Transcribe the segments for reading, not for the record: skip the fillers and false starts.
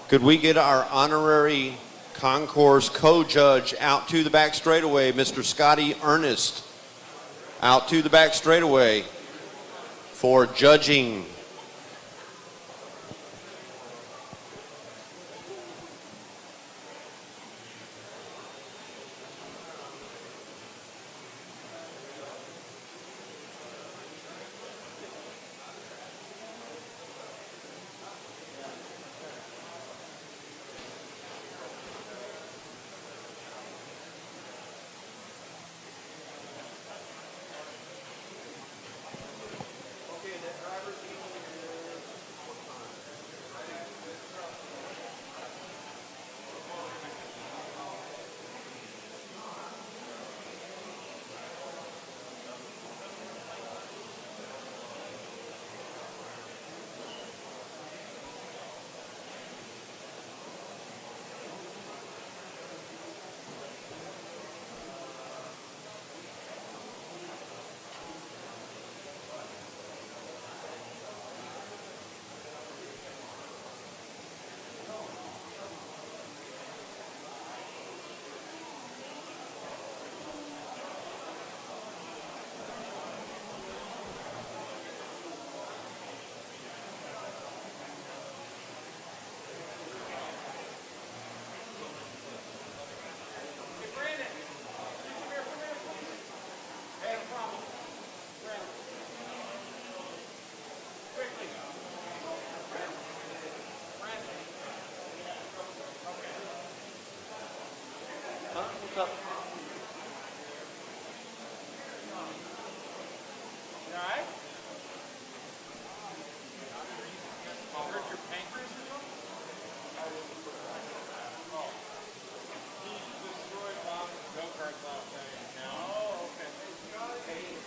Could we get our honorary concourse co-judge out to the back straightaway, Mr. Scotty Ernest, out to the back straightaway for judging. What's up? You all right? Hurt your pancreas or something? Oh. He destroyed Mom's go-karts last night. Oh, okay. Hey,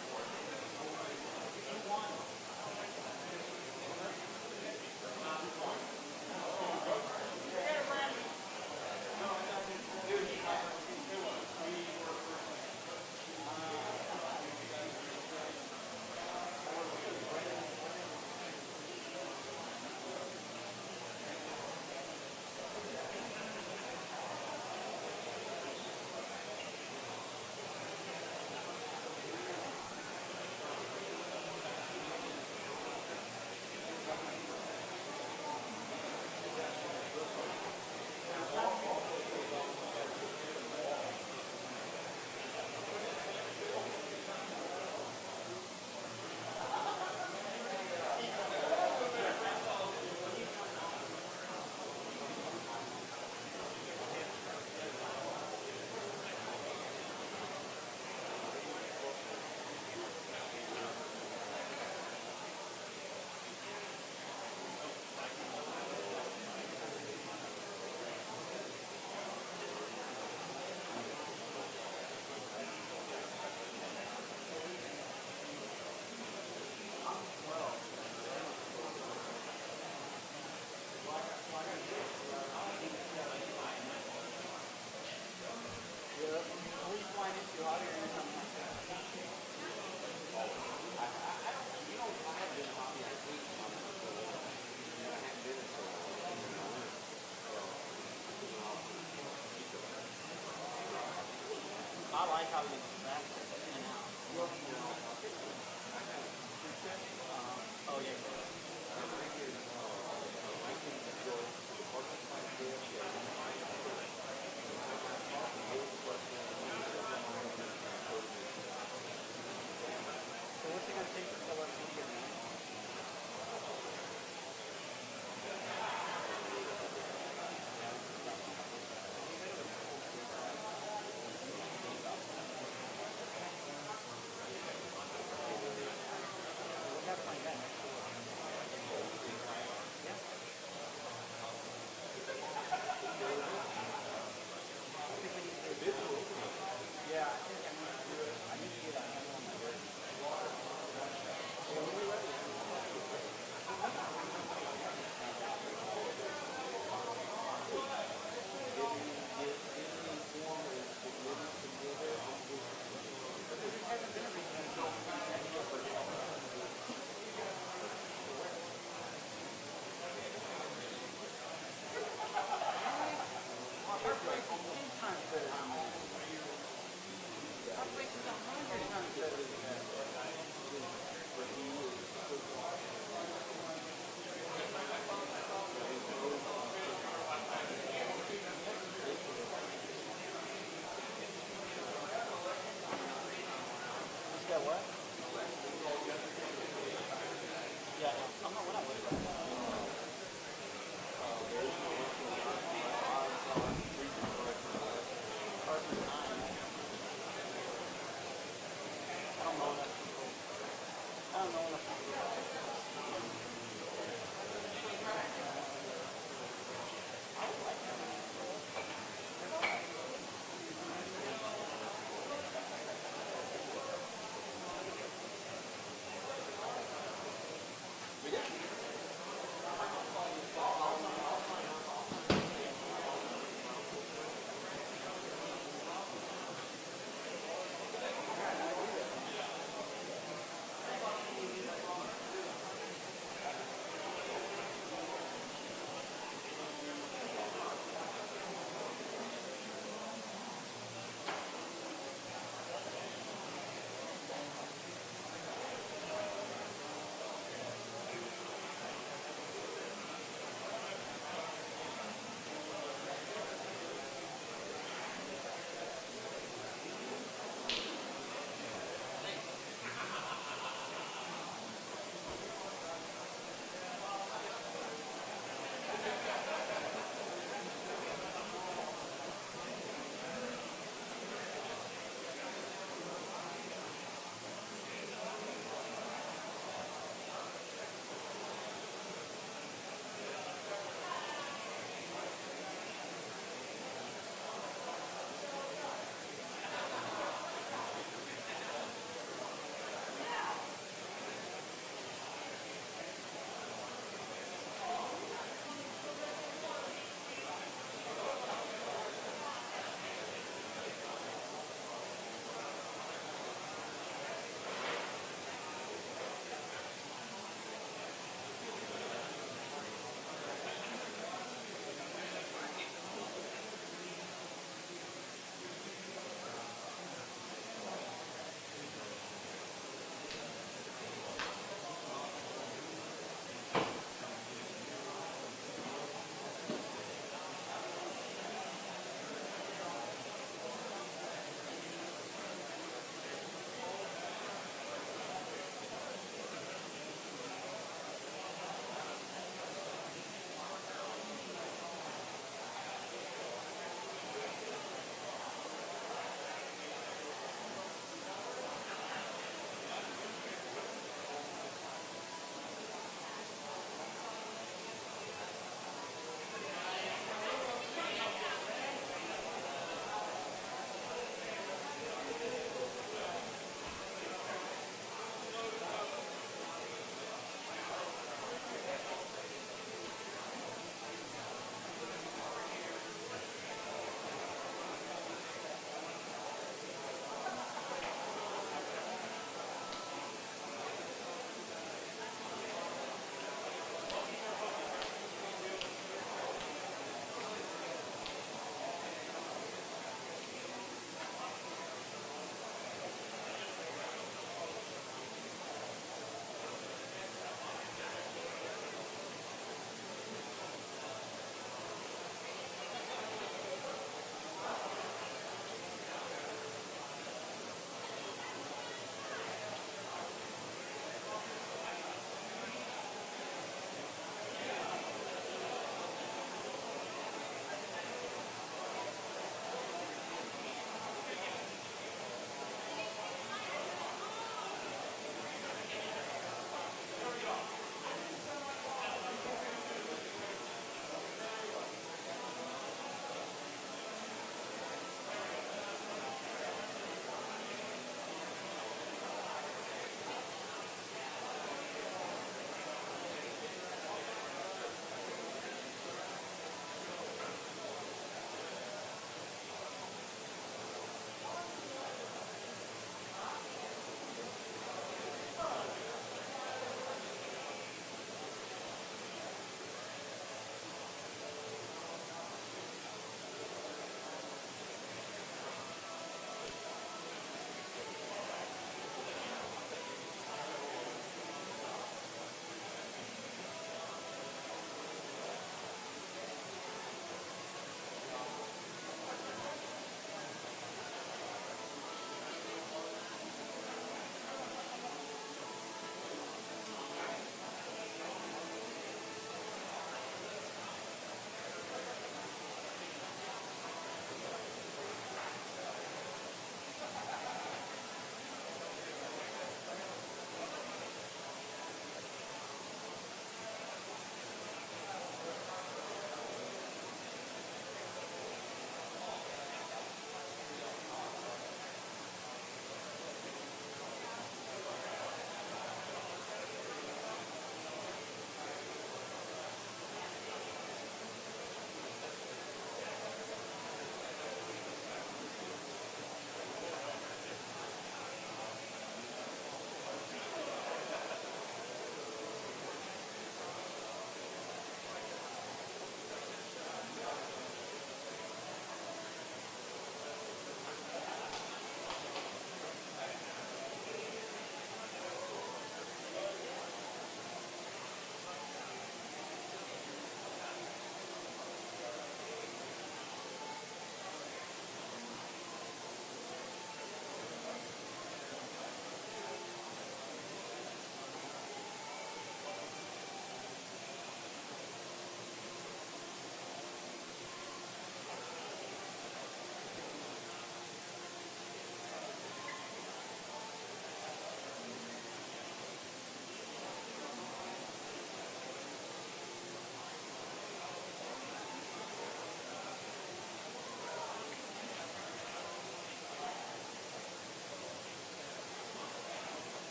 I like how you back in and out. Oh, yeah. So what's it going to take to fill up the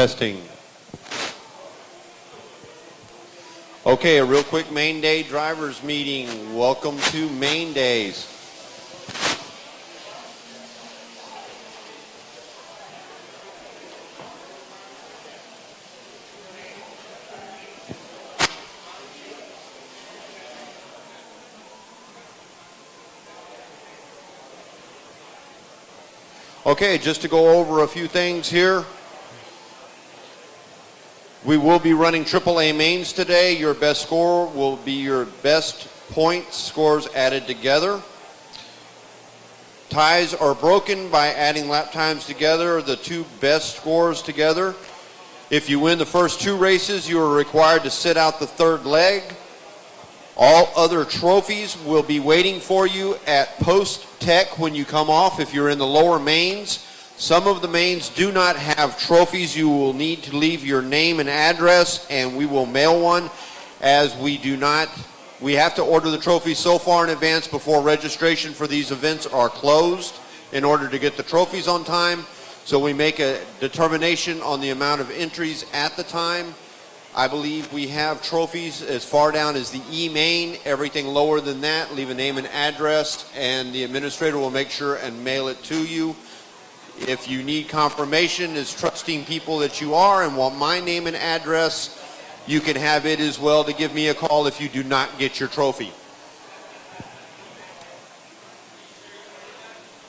Testing. Okay, a real quick main day drivers meeting. Welcome to main days. Okay, just to go over a few things here. We will be running AAA mains today. Your best score will be your best point scores added together. Ties are broken by adding lap times together, the two best scores together. If you win the first two races, you are required to sit out the third leg. All other trophies will be waiting for you at post-tech when you come off if you're in the lower mains. Some of the mains do not have trophies. You will need to leave your name and address, and we will mail one, as we have to order the trophies so far in advance before registration for these events are closed in order to get the trophies on time. So we make a determination on the amount of entries at the time. I believe we have trophies as far down as the E-main. Everything lower than that, leave a name and address, and the administrator will make sure and mail it to you. If you need confirmation as trusting people that you are and want my name and address, you can have it as well to give me a call if you do not get your trophy.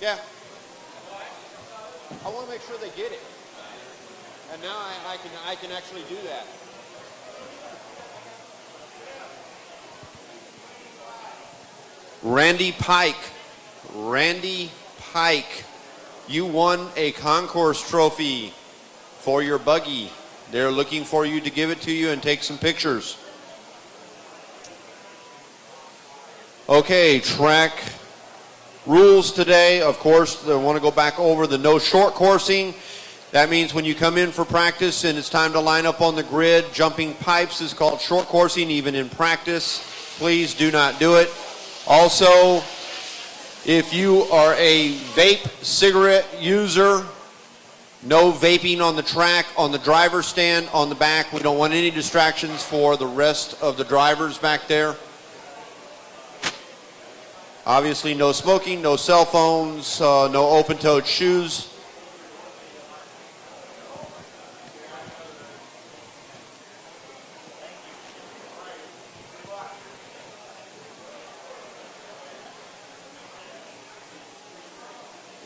Yeah. I want to make sure they get it. And now I can actually do that. Randy Pike, you won a concourse trophy for your buggy. They're looking for you to give it to you and take some pictures. Okay, track rules today. Of course, I want to go back over the no short coursing. That means when you come in for practice and it's time to line up on the grid, jumping pipes is called short coursing, even in practice. Please do not do it. Also, if you are a vape cigarette user, no vaping on the track, on the driver's stand, on the back. We don't want any distractions for the rest of the drivers back there. Obviously, no smoking, no cell phones, no open-toed shoes.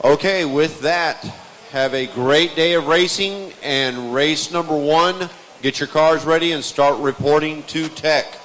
Okay, with that, have a great day of racing, and race number 1, get your cars ready and start reporting to tech.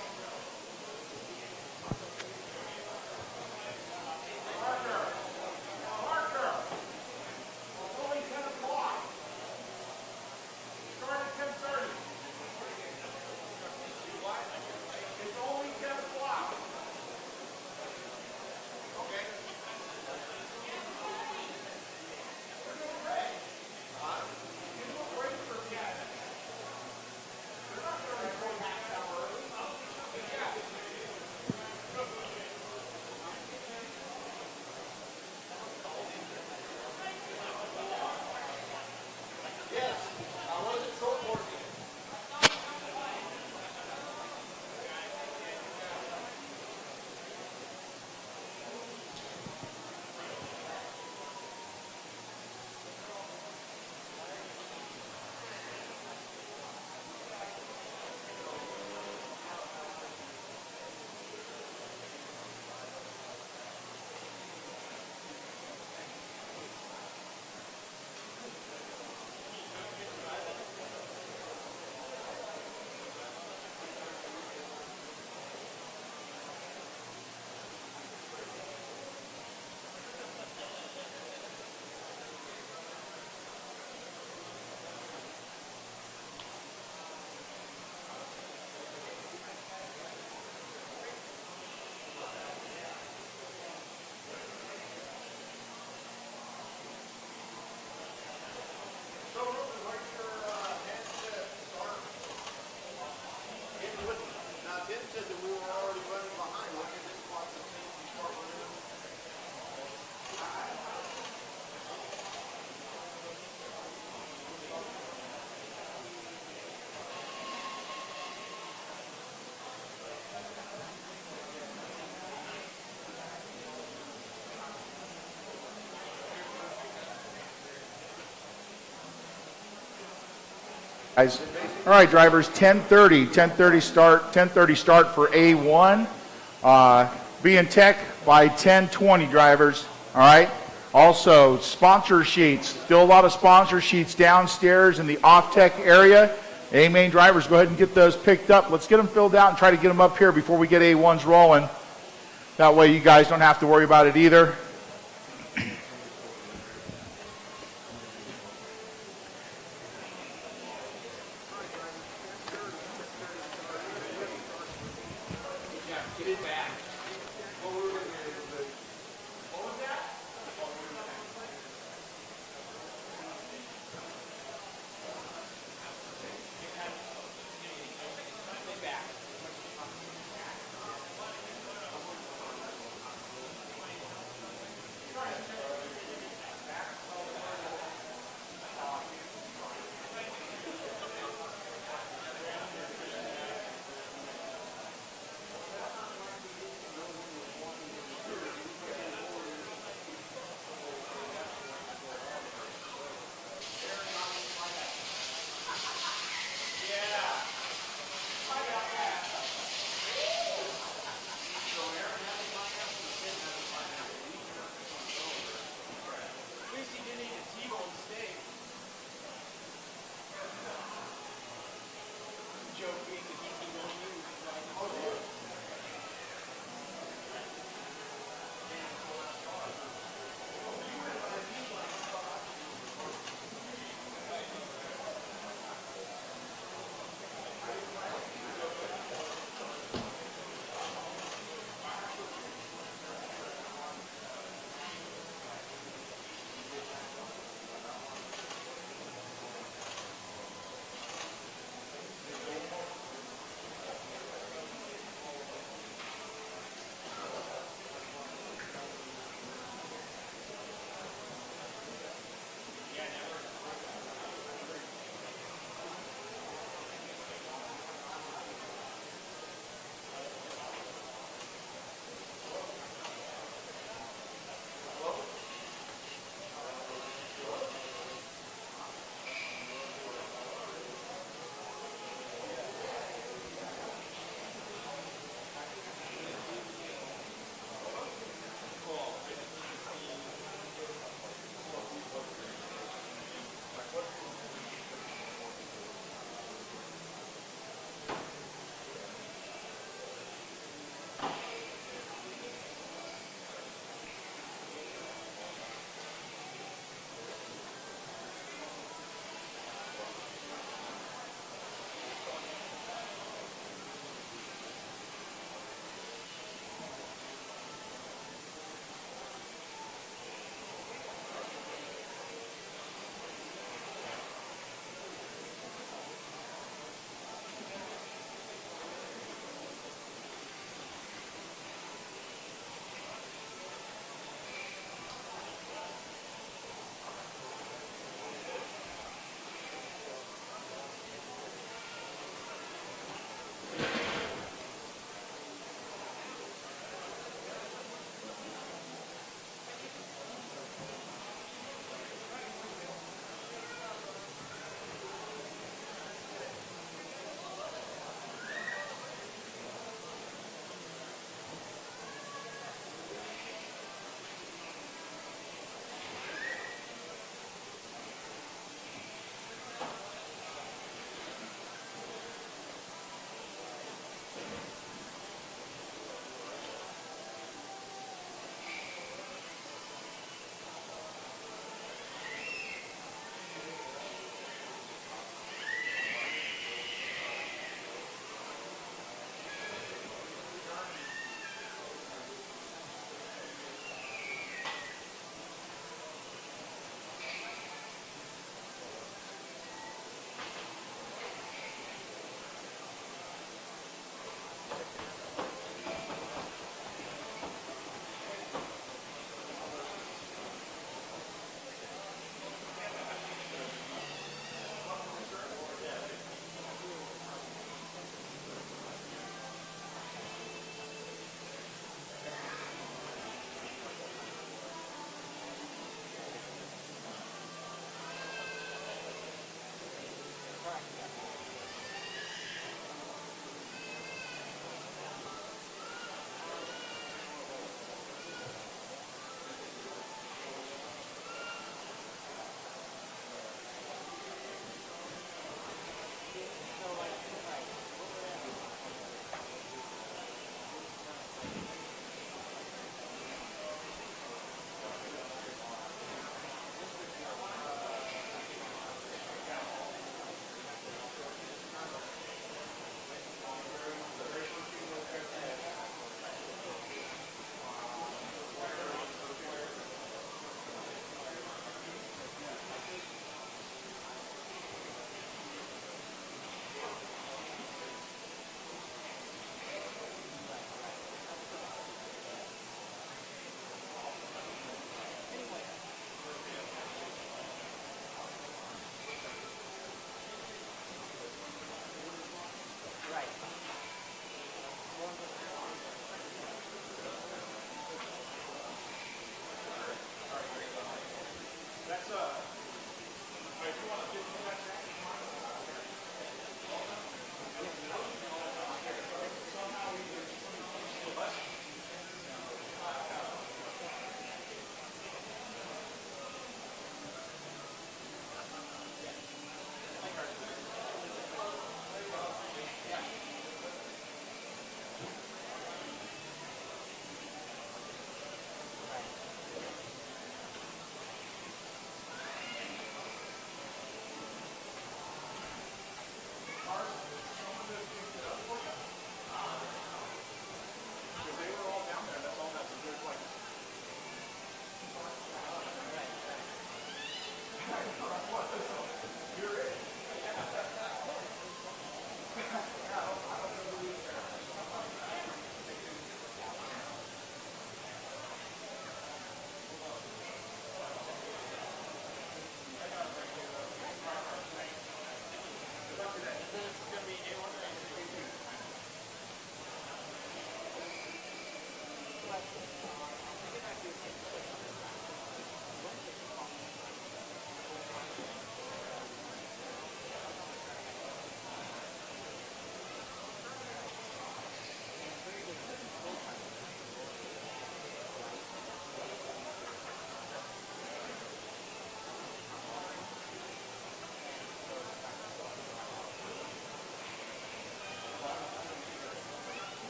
Guys. All right, drivers, 10:30 start for A1. Be in tech by 10:20, drivers. All right. Also, sponsor sheets. Still a lot of sponsor sheets downstairs in the off-tech area. A-main drivers, go ahead and get those picked up. Let's get them filled out and try to get them up here before we get A1s rolling. That way you guys don't have to worry about it either.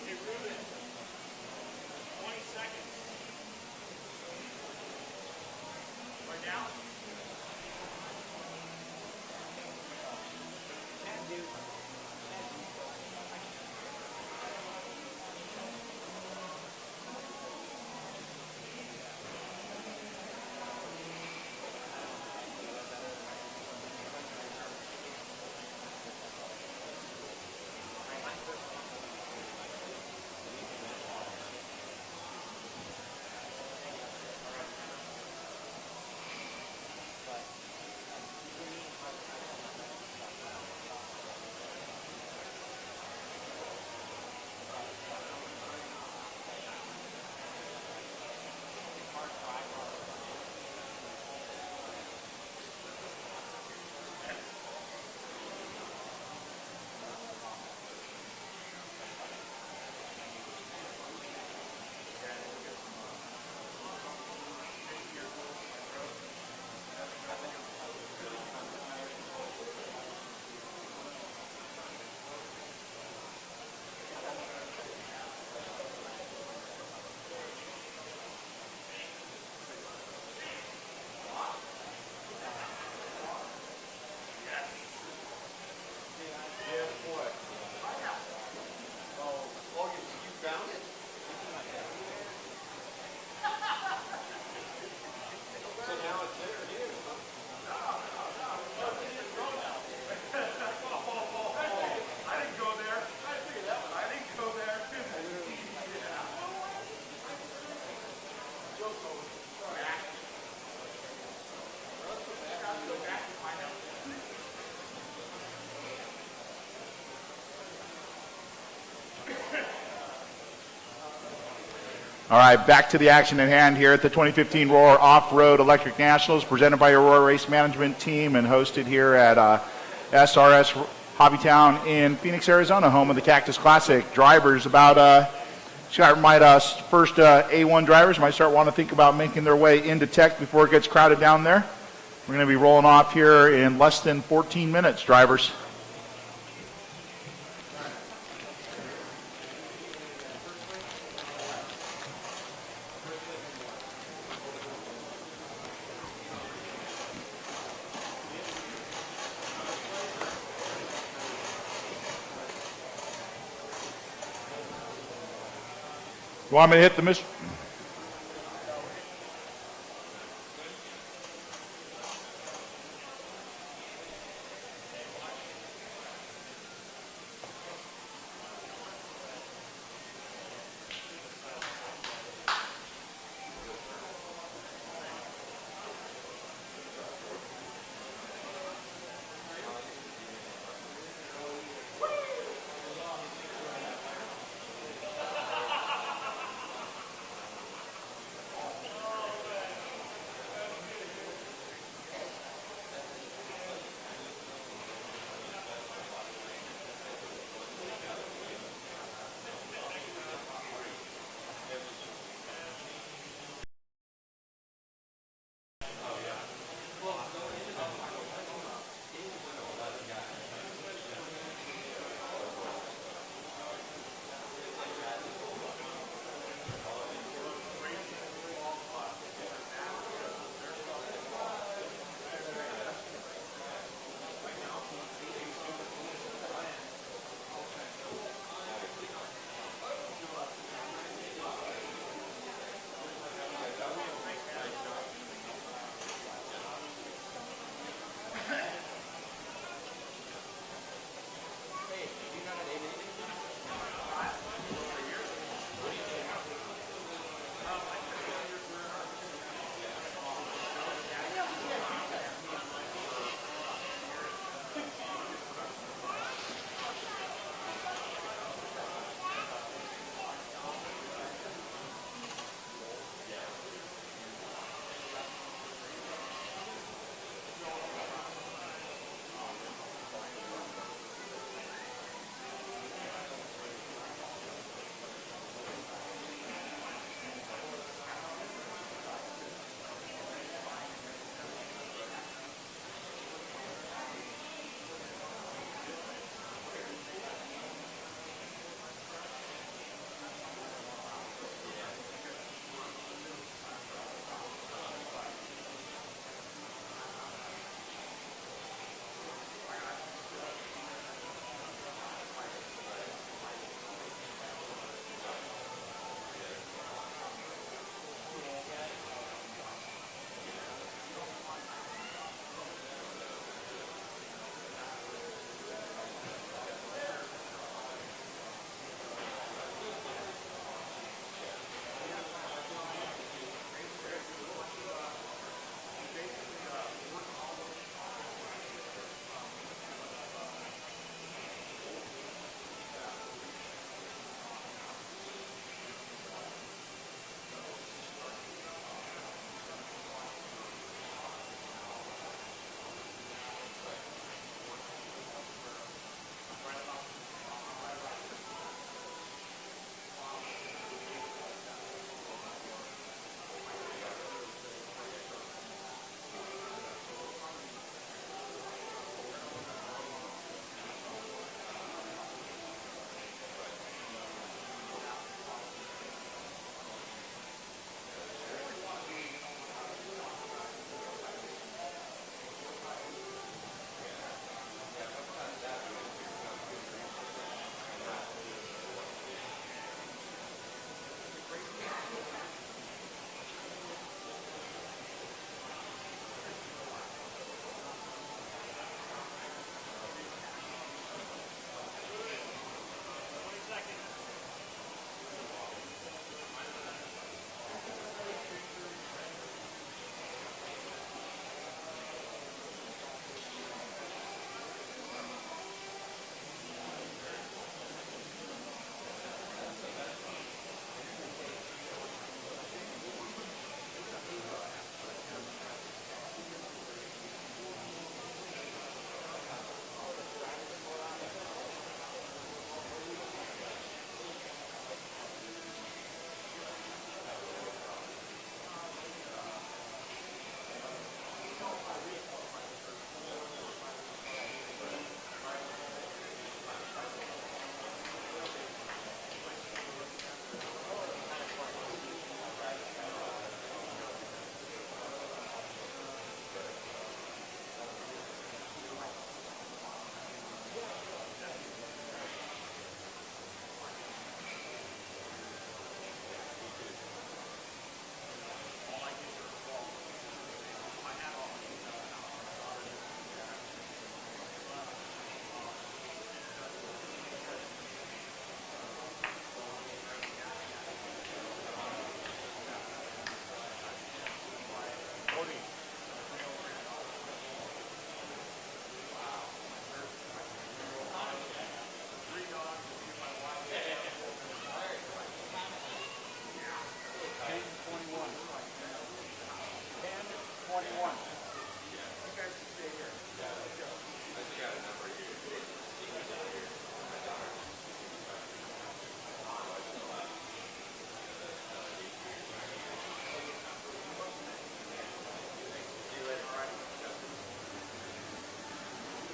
Hey, Ruben, 20 seconds. Right now? All right, back to the action at hand here at the 2015 Roar Off-Road Electric Nationals, presented by your Roar Race Management Team and hosted here at SRS Hobbytown in Phoenix, Arizona, home of the Cactus Classic. Drivers first A1 drivers might start wanting to think about making their way into tech before it gets crowded down there. We're going to be rolling off here in less than 14 minutes, drivers. You want me to hit the mission?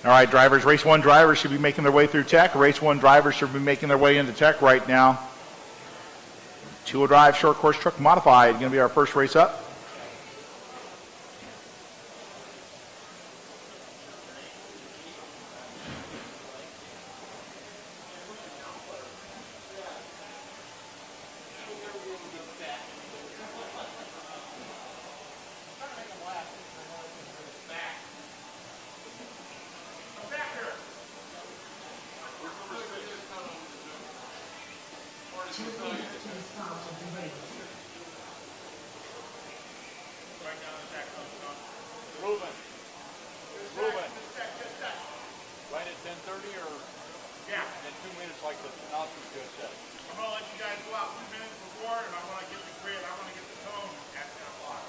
All right, drivers, race one drivers should be making their way through tech. Race one drivers should be making their way into tech right now. Two-wheel drive short course truck modified, going to be our first race up. Moving. Moving. Right at 10:30 or? Yeah. In 2 minutes like the announcer's just said. I'm going to let you guys go out 2 minutes before, and I want to get the grid, I want to get the tone at 10 o'clock.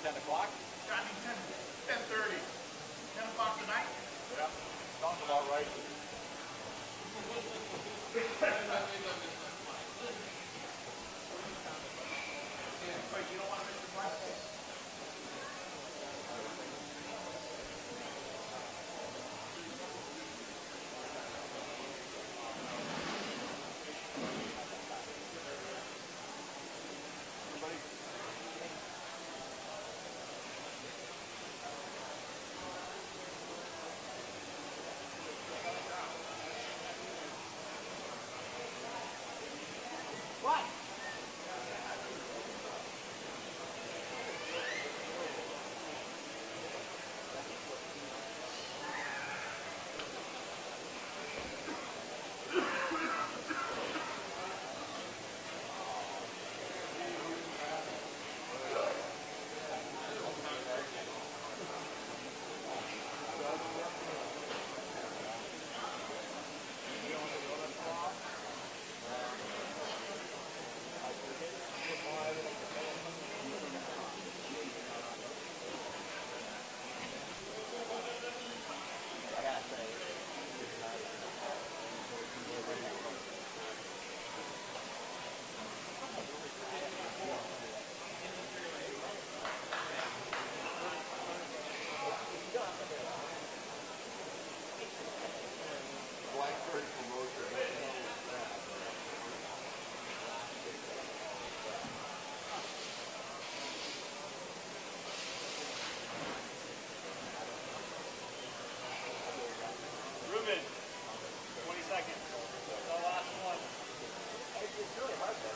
10 o'clock? I mean 10:30. 10 o'clock tonight? Yeah. Sounds about right. You don't want to miss the class? Ruben, 20 seconds. The last one. It's really hard to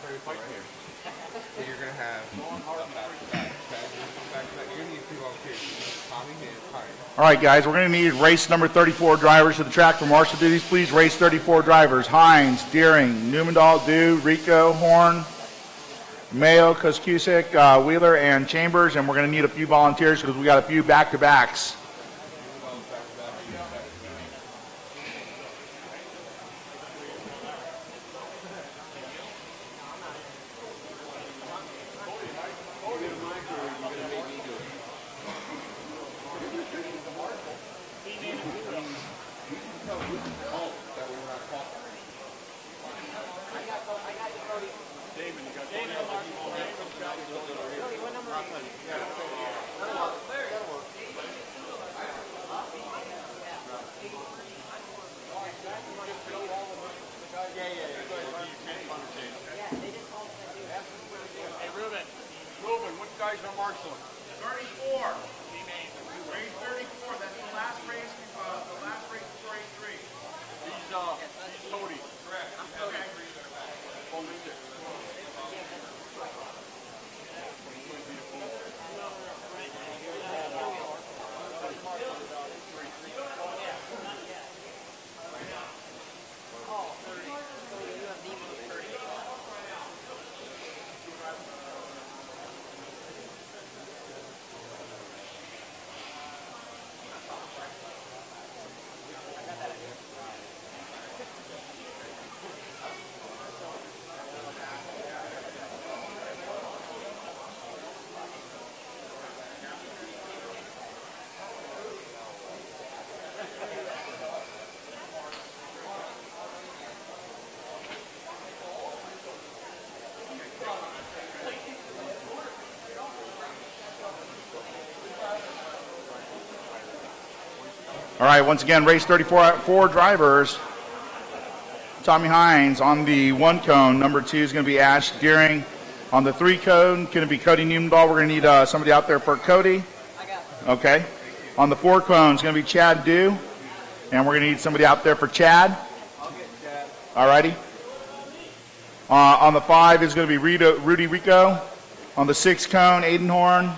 34 right here. And you're going to have you're going to need 2 volunteers. Tommy, Hines. All right, guys, we're going to need race number 34 drivers to the track for marshal duties. Please race 34 drivers. Hines, Deering, Newmandahl, Dew, Rico, Horn, Mayo, Koskusik, Wheeler, and Chambers. And we're going to need a few volunteers because we got a few back-to-backs. All right, once again, race 34 drivers. Tommy Hines on the 1 cone. Number 2 is going to be Ash Deering. On the 3 cone, going to be Cody Newmandahl. We're going to need somebody out there for Cody. I got it. Okay. On the 4 cone is going to be Chad Dew. And we're going to need somebody out there for Chad. I'll get Chad. All righty. On the 5 is going to be Rudy Rico. On the 6 cone, Aiden Horn.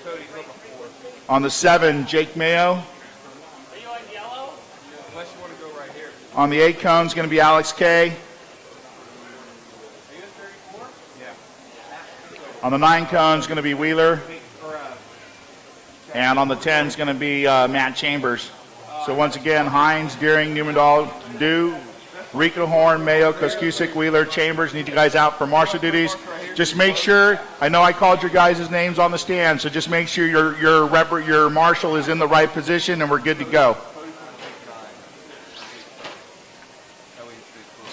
Cody's on the 4. On the 7, Jake Mayo. Unless you want to go right here. On the 8 cone is going to be Alex K. Are you in 34? Yeah. On the 9 cone is going to be Wheeler. And on the 10 is going to be Matt Chambers. So once again, Hines, Deering, Newmandahl, Dew, Rico, Horn, Mayo, Koskusik, Wheeler, Chambers. Need you guys out for marshal duties. Just make sure, I know I called your guys' names on the stand, so just make sure your marshal is in the right position and we're good to go.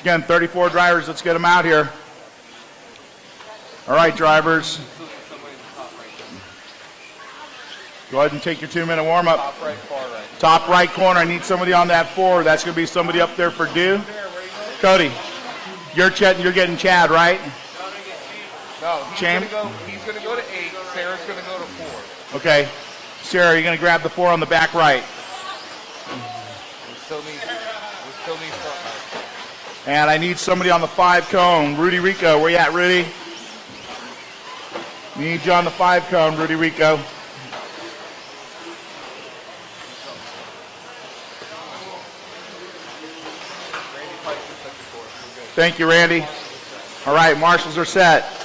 Again, 34 drivers, let's get them out here. All right, drivers. Go ahead and take your 2-minute warm-up. Top right, far right. Top right corner, I need somebody on that 4. That's going to be somebody up there for Dew. Cody, you're getting Chad, right? No, he's Cham- going to go to 8. Sarah's going to go to 4. Okay. Sarah, you're going to grab the 4 on the back right. We still need front right. And I need somebody on the 5 cone. Rudy Rico, where you at, Rudy? Need you on the 5 cone, Rudy Rico. Thank you, Randy. All right, marshals are set.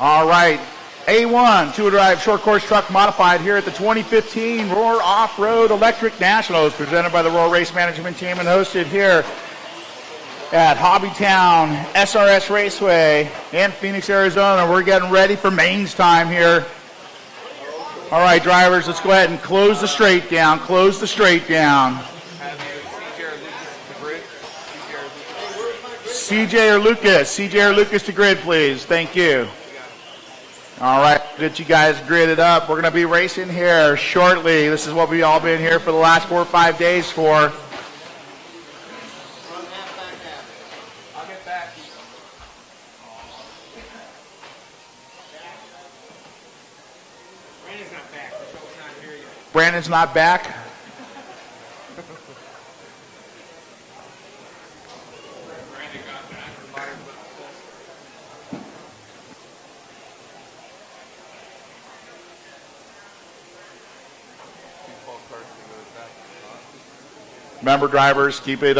All right, A1, 2-wheel drive short course truck modified here at the 2015 Roar Off-Road Electric Nationals, presented by the Roar Race Management Team and hosted here at Hobbytown SRS Raceway in Phoenix, Arizona. We're getting ready for mains time here. All right, drivers, let's go ahead and close the straight down. Close the straight down. CJ or Lucas to grid, please. Thank you. All right, get you guys gridded up. We're going to be racing here shortly. This is what we've all been here for the last 4 or 5 days for. Brandon's not back. Remember, drivers, keep it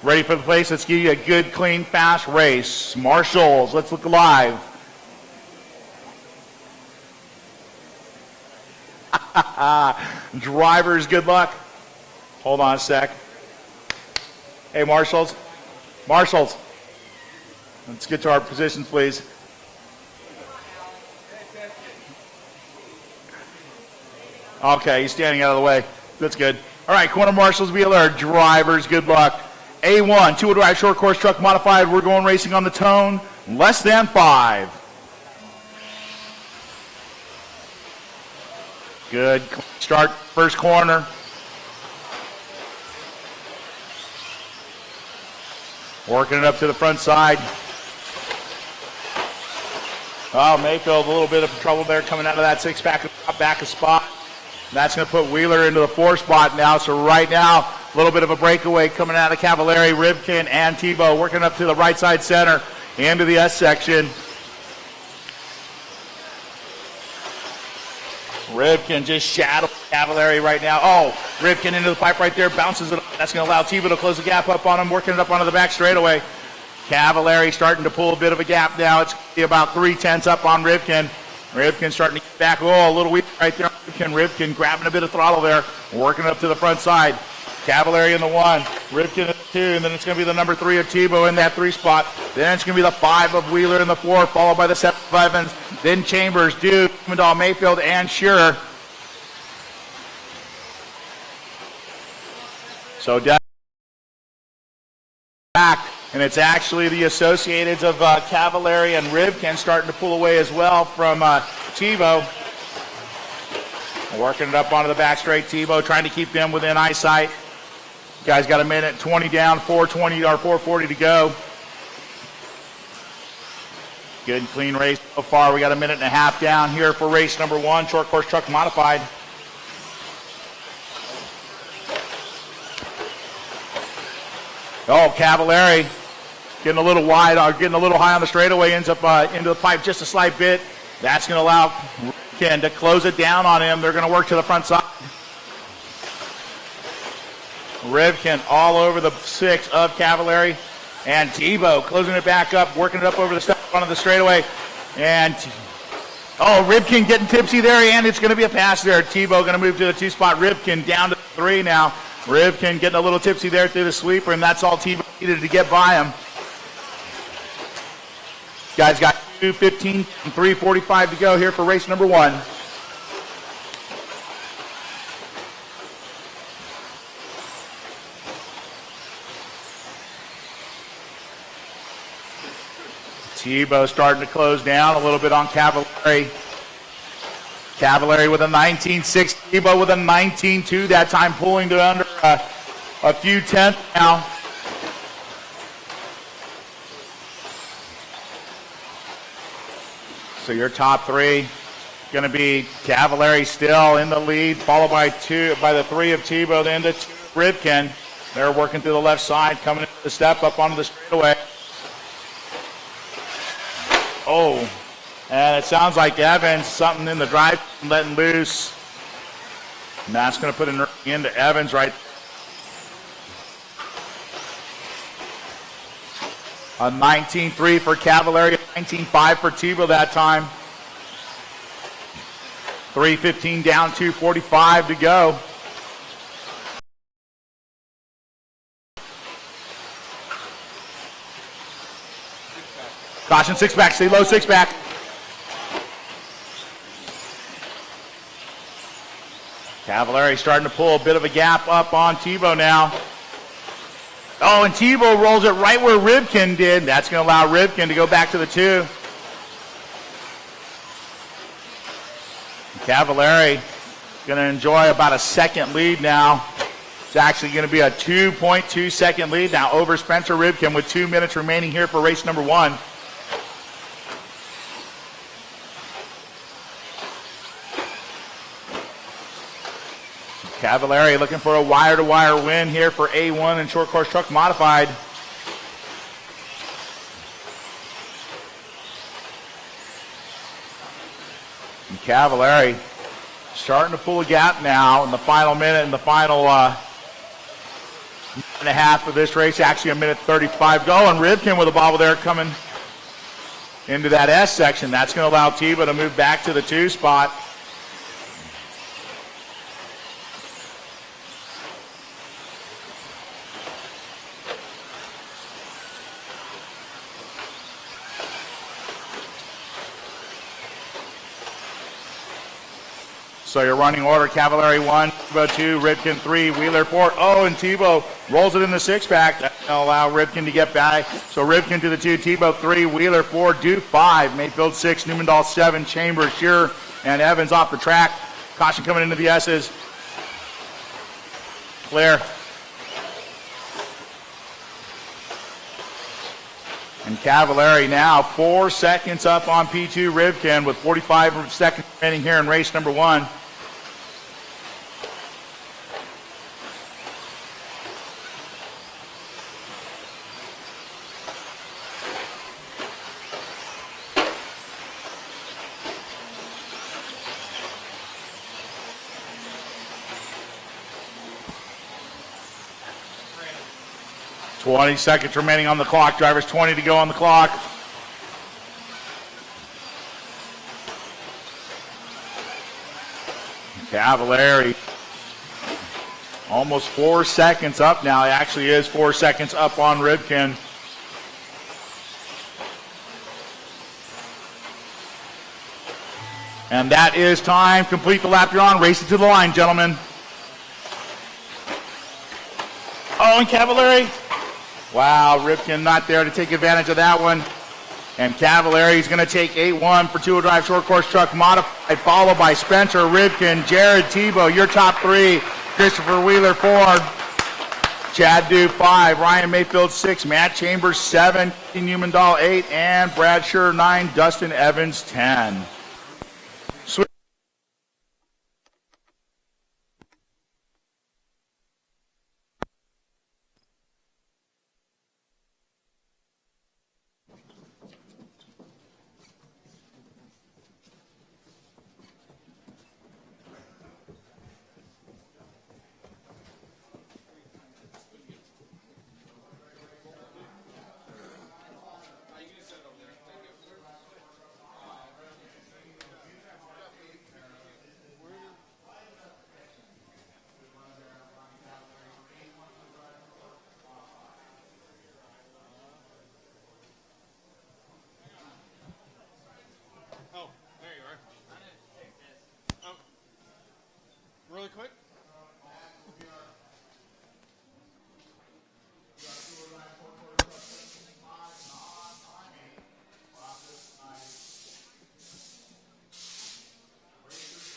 ready for the place. Let's give you a good, clean, fast race. Marshals, let's look live. Drivers, good luck. Hold on a sec. Hey, marshals. Marshals. Let's get to our positions, please. Okay, he's standing out of the way. That's good. All right, corner marshals, be alert. Drivers, good luck. A1, two-wheel drive short course truck modified. We're going racing on the tone. Less than 5. Good start, first corner. Working it up to the front side. Oh, Mayfield, a little bit of trouble there coming out of that six-pack, back a spot. That's going to put Wheeler into the 4 spot now. So right now, a little bit of a breakaway coming out of Cavallari, Rivkin, and Tebow working up to the right side center into the S section. Rivkin just shadows Cavallari right now. Oh, Rivkin into the pipe right there, bounces it up. That's going to allow Tebow to close the gap up on him, working it up onto the back straightaway. Cavallari starting to pull a bit of a gap now. It's about 3/10 up on Rivkin. Rivkin starting to get back. Oh, a little weak right there. Rivkin grabbing a bit of throttle there, working up to the front side. Cavallari in the 1, Rivkin in the 2, and then it's going to be the number 3 of Tebow in that 3 spot. Then it's going to be the 5 of Wheeler in the 4, followed by the 7 of Evans. Then Chambers, Duke, Mandal, Mayfield, and Shearer. So back, and it's actually the Associateds of Cavallari and Rivkin starting to pull away as well from Tebow. Working it up onto the back straight. Tebow trying to keep them within eyesight. Guys got a minute 20 down, 4:20 or 4:40 to go. Good and clean race so far. We got a minute and a half down here for race number 1, short course truck modified. Oh, Cavallari getting a little wide, or getting a little high on the straightaway, ends up into the pipe just a slight bit. That's going to allow Rivkin to close it down on him. They're going to work to the front side. Rivkin all over the 6 of Cavallari. And Tebow closing it back up, working it up over the step onto the straightaway. And, oh, Rivkin getting tipsy there, and it's going to be a pass there. Tebow going to move to the 2 spot. Rivkin down to 3 now. Rivkin getting a little tipsy there through the sweeper, and that's all Tebow needed to get by him. Guys got 2:15 and 3:45 to go here for race number 1. Tebow starting to close down a little bit on Cavallari. Cavallari with a 19.6, Tebow with a 19.2, that time pulling to under a few tenths now. So your top 3 going to be Cavallari still in the lead, followed by the 3 of Tebow, then the 2 of Rivkin. They're working through the left side, coming into the step up onto the straightaway. Oh, and it sounds like Evans, something in the drive, letting loose. And that's going to put it into Evans right there. A 19.3 for Cavallari, 19.5 for Tebow that time. 3:15 down, 2:45 to go. Caution, 6-back, stay low, 6-back. Cavallari starting to pull a bit of a gap up on Tebow now. Oh, and Tebow rolls it right where Rivkin did. That's going to allow Rivkin to go back to the 2. Cavallari going to enjoy about a second lead now. It's actually going to be a 2.2 second lead now over Spencer Rivkin with 2 minutes remaining here for race number 1. Cavallari looking for a wire-to-wire win here for A1 and short course truck modified. And Cavallari starting to pull a gap now in the final minute, in the final minute and a half of this race. Actually, a minute 35 go, and Rivkin with a bobble there coming into that S section. That's going to allow Tebow to move back to the 2 spot. So your running order, Cavallari 1, Tebow 2, Rivkin 3, Wheeler 4. Oh, and Tebow rolls it in the 6-pack. That'll allow Rivkin to get back. So Rivkin to the 2, Tebow 3, Wheeler 4, Duke 5, Mayfield 6, Newmandahl 7, Chambers, Shearer, and Evans off the track. Caution coming into the S's. Clear. And Cavallari now 4 seconds up on P2 Rivkin with 45 seconds remaining here in race number 1. $20 seconds remaining on the clock. Drivers 20 to go on the clock. Cavallari almost 4 seconds up now. It actually is 4 seconds up on Rivkin. And that is time. Complete the lap you're on. Race it to the line, gentlemen. Oh, and Cavallari. Wow, Rivkin not there to take advantage of that one. And Cavallari is going to take 8-1 for two-wheel drive short course truck modified, followed by Spencer, Rivkin, Jared, Tebow, your top 3. Christopher Wheeler 4, Chad Duke 5, Ryan Mayfield 6, Matt Chambers 7, Newmandahl 8, and Brad Shearer 9, Dustin Evans 10. Really quick.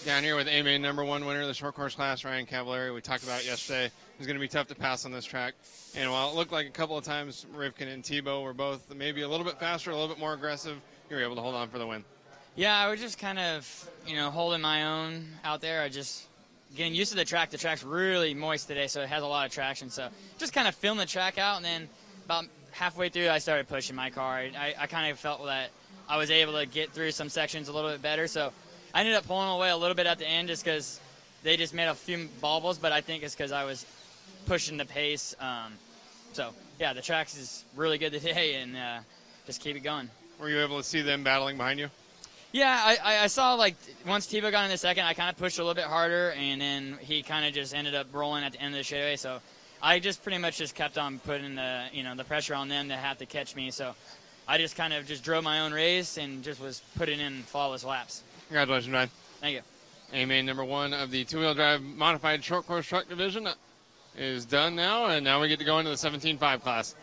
Down here with A-Main number 1 winner of the short course class, Ryan Cavallari. We talked about it yesterday. It's going to be tough to pass on this track. And while it looked like a couple of times Rivkin and Tebow were both maybe a little bit faster, a little bit more aggressive, you were able to hold on for the win. Yeah, I was just kind of, holding my own out there. I just getting used to the track. The track's really moist today, so it has a lot of traction. So just kind of feeling the track out, and then about halfway through, I started pushing my car. I kind of felt that I was able to get through some sections a little bit better. So I ended up pulling away a little bit at the end just because they just made a few bobbles, but I think it's because I was pushing the pace. So, yeah, the track is really good today, and just keep it going. Were you able to see them battling behind you? Yeah, I saw, once Tebow got in the second, I kind of pushed a little bit harder, and then he kind of just ended up rolling at the end of the straightaway. So I just pretty much just kept on putting the pressure on them to have to catch me. So I just kind of just drove my own race and just was putting in flawless laps. Congratulations, Ryan. Thank you. A-Main number 1 of the two-wheel drive modified short course truck division is done now, and now we get to go into the 17.5 class.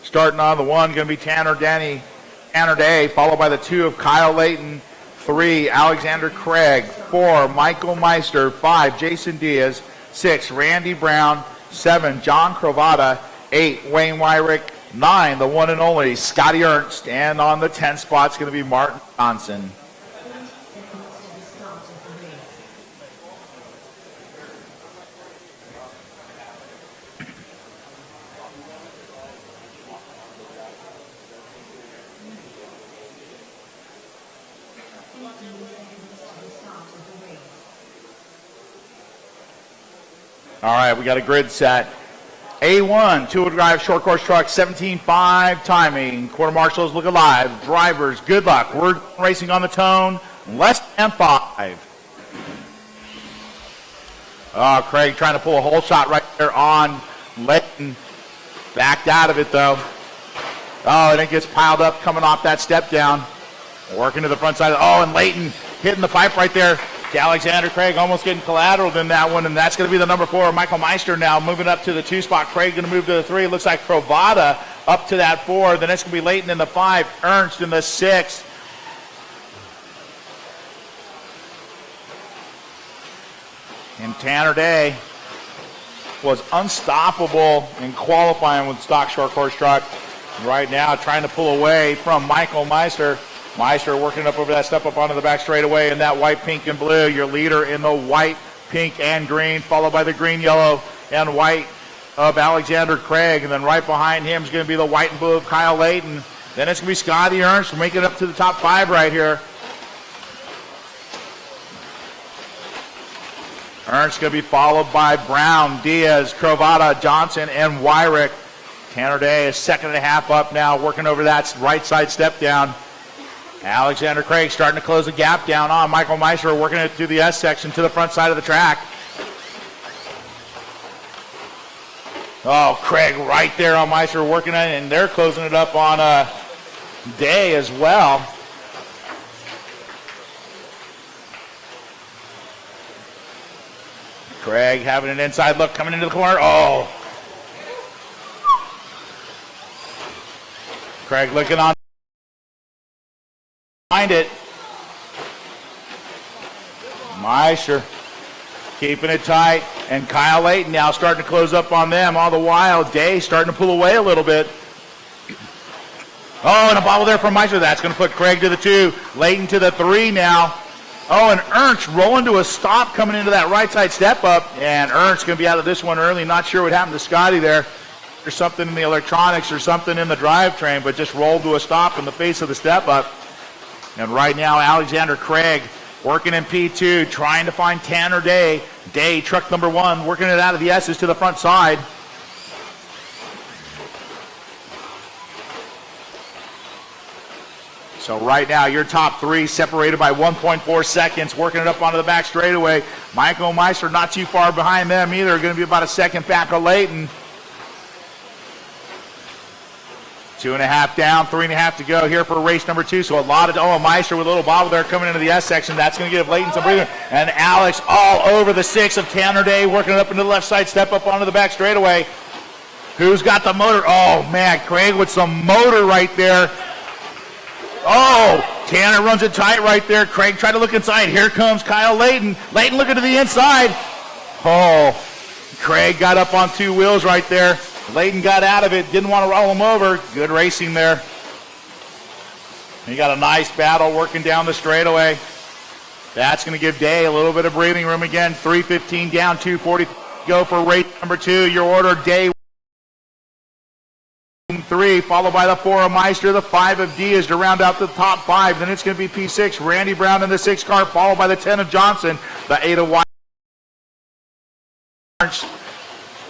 Starting on the 1, going to be Tanner Day, followed by the 2 of Kyle Layton, 3, Alexander Craig. 4, Michael Meister. 5, Jason Diaz. 6, Randy Brown. 7, John Cravata. 8, Wayne Wyrick. 9, the one and only Scotty Ernst. And on the 10 spot is going to be Martin Johnson. All right, we got a grid set. A1, two-wheel drive, short course truck, 17.5 timing. Quarter marshals look alive. Drivers, good luck. We're racing on the tone, less than 5. Oh, Craig trying to pull a hole shot right there on Layton. Backed out of it, though. Oh, and it gets piled up coming off that step down. Working to the front side. Oh, and Layton hitting the pipe right there. Alexander Craig almost getting collateral in that one, and that's going to be the number 4, Michael Meister now moving up to the 2 spot. Craig going to move to the 3. Looks like Cravata up to that 4. Then it's going to be Layton in the 5, Ernst in the 6. And Tanner Day was unstoppable in qualifying with stock short course truck. Right now trying to pull away from Michael Meister. Meister working up over that step up onto the back straightaway in that white, pink, and blue. Your leader in the white, pink, and green, followed by the green, yellow, and white of Alexander Craig. And then right behind him is going to be the white and blue of Kyle Layton. Then it's going to be Scotty Ernst making it up to the top 5 right here. Ernst going to be followed by Brown, Diaz, Cravata, Johnson, and Wyrick. Tanner Day is 2.5 up now, working over that right side step down. Alexander Craig starting to close the gap down on Michael Meister, working it through the S section to the front side of the track. Oh, Craig right there on Meister working it, and they're closing it up on Day as well. Craig having an inside look coming into the corner. Oh. Craig looking on behind it. Meister keeping it tight, and Kyle Layton now starting to close up on them. All the while, Day starting to pull away a little bit. Oh, and a bobble there from Meister. That's going to put Craig to the 2, Layton to the 3 now. Oh, and Ernst rolling to a stop coming into that right side step up, and Ernst going to be out of this one early. Not sure what happened to Scotty there. There's something in the electronics or something in the drivetrain, but just rolled to a stop in the face of the step up. And right now, Alexander Craig working in P2, trying to find Tanner Day. Day, truck number 1, working it out of the S's to the front side. So right now, your top 3 separated by 1.4 seconds, working it up onto the back straightaway. Michael Meister not too far behind them either, going to be about a second back of Layton. 2.5 down, 3.5 to go here for race number 2. So a lot of, Meister with a little bobble there coming into the S section. That's going to give Layton some breathing. And Alex all over the 6 of Tanner Day, working it up into the left side, step up onto the back straightaway. Who's got the motor? Oh, man, Craig with some motor right there. Oh, Tanner runs it tight right there. Craig tried to look inside. Here comes Kyle Layton. Layton looking to the inside. Oh, Craig got up on 2 wheels right there. Layton got out of it, didn't want to roll him over. Good racing there. You got a nice battle working down the straightaway. That's going to give Day a little bit of breathing room again. 3:15 down, 2:40 go for race number 2. Your order, Day 3, followed by the 4 of Meister, the 5 of Diaz to round out the top 5. Then it's going to be P6, Randy Brown in the 6 car, followed by the 10 of Johnson, the 8 of White.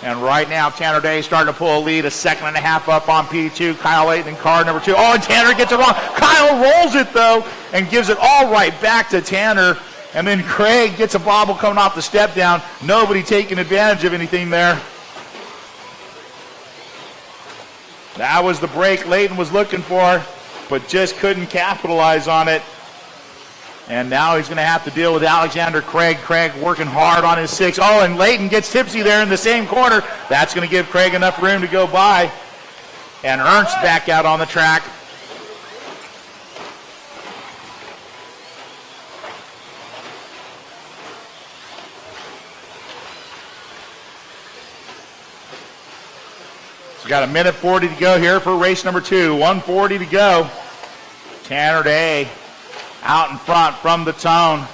And right now, Tanner Day starting to pull a lead, a 2.5 up on P2. Kyle Layton in car number 2. Oh, and Tanner gets it wrong. Kyle rolls it, though, and gives it all right back to Tanner. And then Craig gets a bobble coming off the step down. Nobody taking advantage of anything there. That was the break Layton was looking for, but just couldn't capitalize on it. And now he's going to have to deal with Alexander Craig. Craig working hard on his 6. Oh, and Layton gets tipsy there in the same corner. That's going to give Craig enough room to go by. And Ernst back out on the track. We got a minute 40 to go here for race number 2. 1:40 to go. Tanner Day out in front from the tone.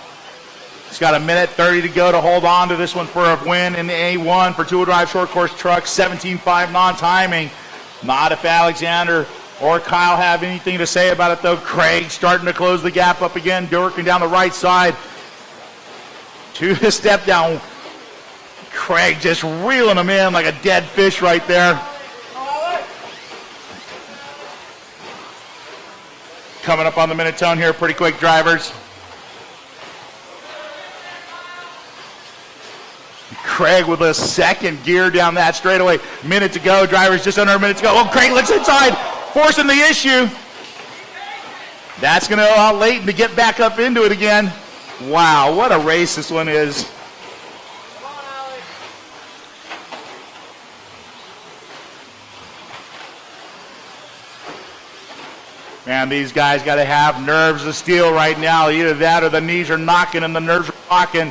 He's got a minute 30 to go to hold on to this one for a win in the A1 for two-wheel drive short course trucks. 17.5 non-timing. Not if Alexander or Kyle have anything to say about it, though. Craig starting to close the gap up again, working down the right side. To the step down. Craig just reeling him in like a dead fish right there. Coming up on the minute tone here, pretty quick drivers. Craig with a second gear down that straightaway. Minute to go, drivers just under a minute to go. Oh, Craig looks inside, forcing the issue. That's going to allow Leighton to get back up into it again. Wow, what a race this one is. Man, these guys got to have nerves of steel right now. Either that or the knees are knocking and the nerves are rocking.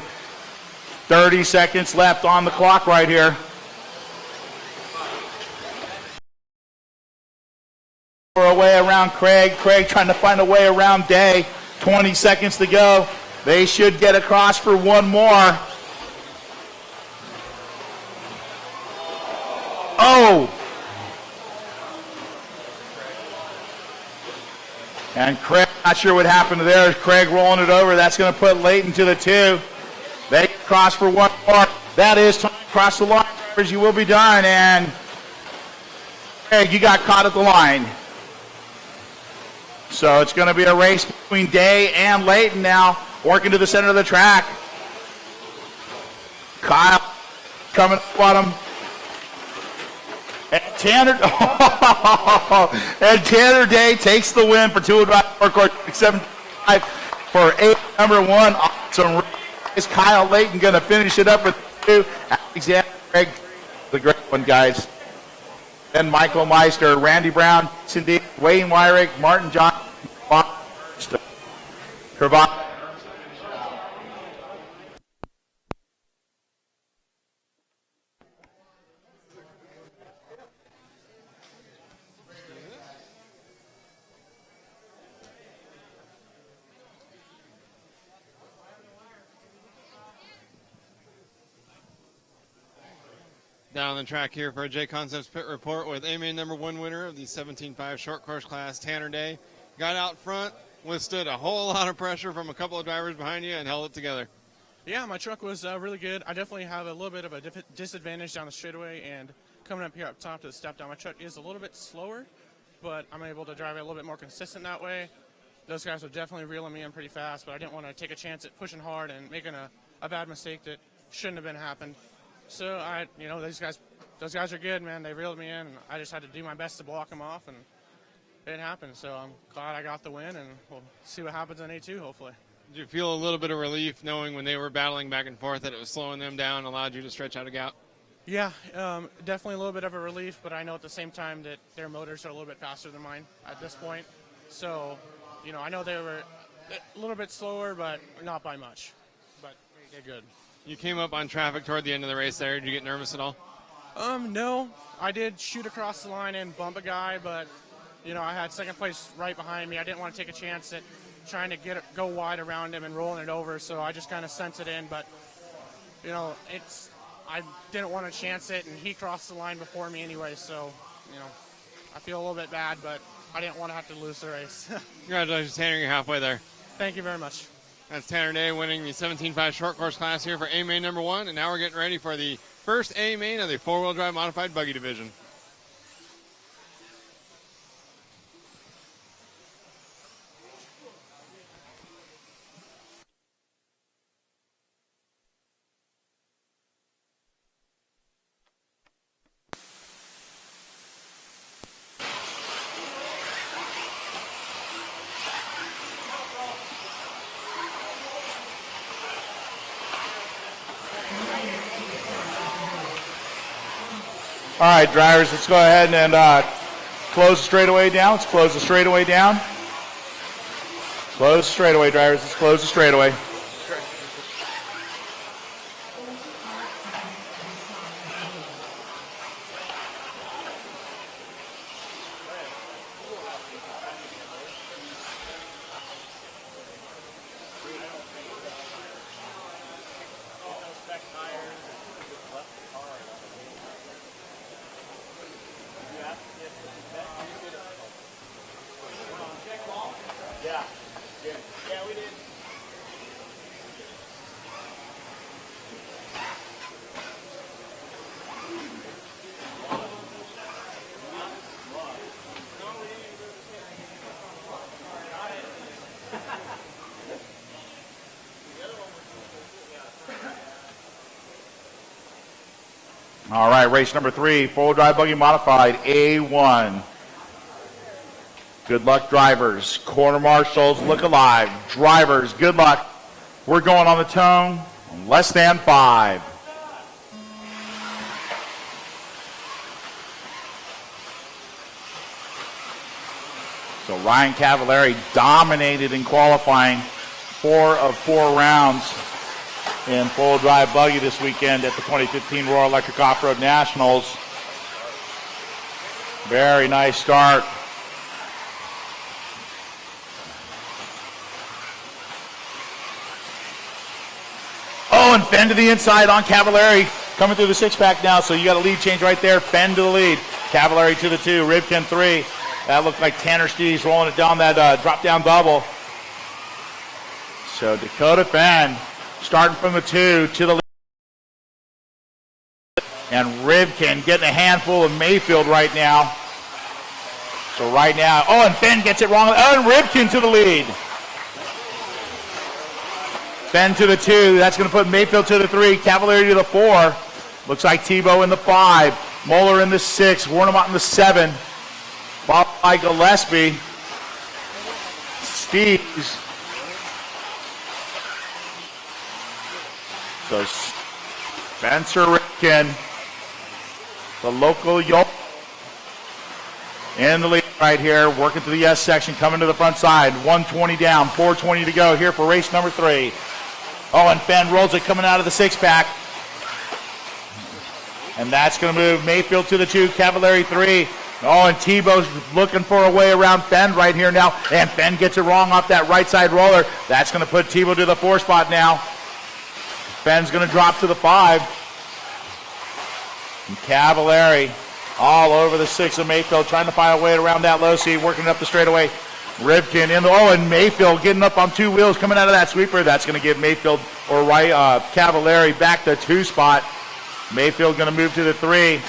30 seconds left on the clock right here. A way around Craig. Craig trying to find a way around Day. 20 seconds to go. They should get across for one more. Oh! And Craig, not sure what happened there. Craig rolling it over. That's going to put Leighton to the 2. They cross for one more. That is time to cross the line, drivers. You will be done. And Craig, you got caught at the line. So it's going to be a race between Day and Leighton now, working to the center of the track. Kyle coming up on him. And Tanner Day takes the win for two-wheel drive course 7.5 for number 1. Awesome race. Is Kyle Leighton going to finish it up with 2? Alexander Craig, the great one, guys. Then Michael Meister, Randy Brown, Cindy, Wayne Wyrick, Martin John, Cravat. Down the track here for a J Concepts pit report with A-Main number 1 winner of the 17.5 short course class, Tanner Day. Got out front, withstood a whole lot of pressure from a couple of drivers behind you and held it together. Yeah, my truck was really good. I definitely have a little bit of a disadvantage down the straightaway, and coming up here up top to the step down, my truck is a little bit slower, but I'm able to drive it a little bit more consistent that way. Those guys were definitely reeling me in pretty fast, but I didn't want to take a chance at pushing hard and making a bad mistake that shouldn't have been happened. So those guys are good, man. They reeled me in, and I just had to do my best to block them off, and it happened. So I'm glad I got the win, and we'll see what happens in A2, hopefully. Did you feel a little bit of relief knowing when they were battling back and forth that it was slowing them down, allowed you to stretch out a gap? Yeah, definitely a little bit of a relief, but I know at the same time that their motors are a little bit faster than mine at this point. So, I know they were a little bit slower, but not by much. But they did good. You came up on traffic toward the end of the race there. Did you get nervous at all? No. I did shoot across the line and bump a guy, but, I had second place right behind me. I didn't want to take a chance at trying to go wide around him and rolling it over, so I just kind of sent it in. But, I didn't want to chance it, and he crossed the line before me anyway, so, I feel a little bit bad, but I didn't want to have to lose the race. Congratulations, Tanner. You're halfway there. Thank you very much. That's Tanner Day winning the 17.5 short course class here for A-Main number 1, and now we're getting ready for the first A-Main of the four-wheel drive modified buggy division. All right, drivers, let's go ahead and close the straightaway down. Let's close the straightaway down. Close the straightaway, drivers. Let's close the straightaway. All right, race number 3, full drive buggy modified, A1. Good luck, drivers. Corner marshals, look alive. Drivers, good luck. We're going on the tone, less than 5. So Ryan Cavallari dominated in qualifying 4 of 4 rounds in full drive buggy this weekend at the 2015 Royal Electric Off-Road Nationals. Very nice start. Oh, and Fenn to the inside on Cavallari. Coming through the 6-pack now, so you got a lead change right there. Fenn to the lead. Cavallari to the 2. Rivkin 3. That looked like Tanner Steeves rolling it down that drop-down double. So Dakota Fenn starting from the 2 to the lead. And Rivkin getting a handful of Mayfield right now. So right now, oh, and Fenn gets it wrong. Oh, and Rivkin to the lead. Fenn to the 2. That's going to put Mayfield to the 3. Cavallari to the 4. Looks like Tebow in the 5. Moeller in the 6. Warnemont in the 7. Followed by Gillespie. Steeves. So Spencer Rivkin, the local Yoke, in the lead right here, working to the S section, coming to the front side. 120 down, 420 to go here for race number 3. Oh, and Fenn rolls it coming out of the 6-pack. And that's going to move Mayfield to the 2, Cavallari 3. Oh, and Tebow's looking for a way around Fenn right here now. And Fenn gets it wrong off that right side roller. That's going to put Tebow to the 4 spot now. Fenn's going to drop to the 5. And Cavallari all over the 6 of Mayfield, trying to find a way around that low seat, working up the straightaway. Rivkin in the, oh, and Mayfield getting up on 2 wheels, coming out of that sweeper. That's going to give Mayfield, or Cavallari back to 2 spot. Mayfield going to move to the 3.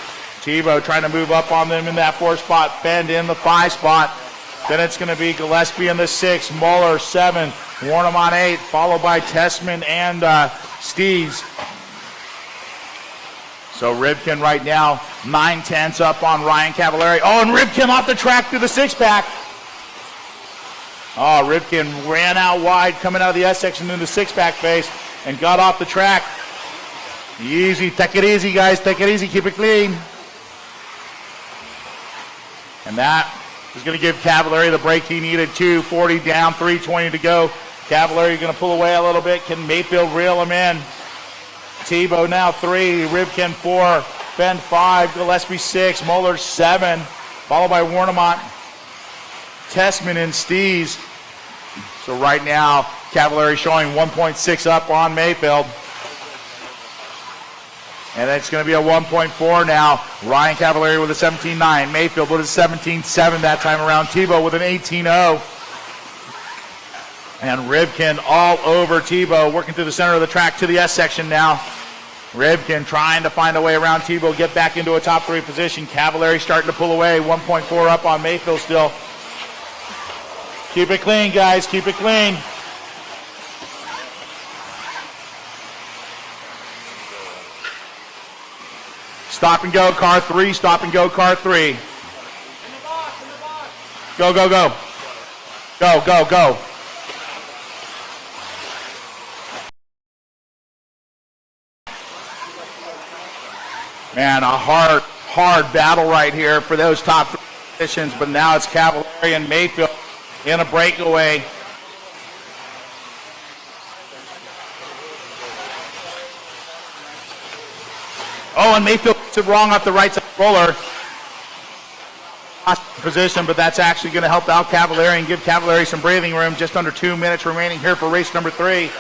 Tebow trying to move up on them in that 4 spot. Fenn in the 5 spot. Then it's going to be Gillespie in the 6. Muller 7. Warnemont 8. Followed by Tessman and Steeves. So Rivkin right now 9/10 up on Ryan Cavallari. Oh, and Rivkin off the track through the 6-pack. Oh, Rivkin ran out wide, coming out of the S section into the 6-pack face, and got off the track. Easy, take it easy, guys. Take it easy, keep it clean. And that is going to give Cavallari the break he needed. 240 down, 320 to go. Cavallari going to pull away a little bit. Can Mayfield reel him in? Tebow now 3, Rivkin 4, Fenn 5, Gillespie 6, Muller 7, followed by Warnemont, Tessman, and Steeves. So right now, Cavallari showing 1.6 up on Mayfield. And it's going to be a 1.4 now. Ryan Cavallari with a 17.9. Mayfield with a 17.7 that time around. Tebow with an 18.0. And Rivkin all over Tebow, working through the center of the track to the S section now. Rivkin trying to find a way around Tebow, get back into a top 3 position. Cavallari starting to pull away. 1.4 up on Mayfield still. Keep it clean, guys. Keep it clean. Stop and go, car 3. Stop and go, car 3. In the box. Go, go, go. Go, go, go. Man, a hard battle right here for those top 3 positions, but now it's Cavallari and Mayfield in a breakaway. Oh, and Mayfield gets it wrong off the right side roller. Position, but that's actually going to help out Cavallari and give Cavallari some breathing room. Just under 2 minutes remaining here for race number 3.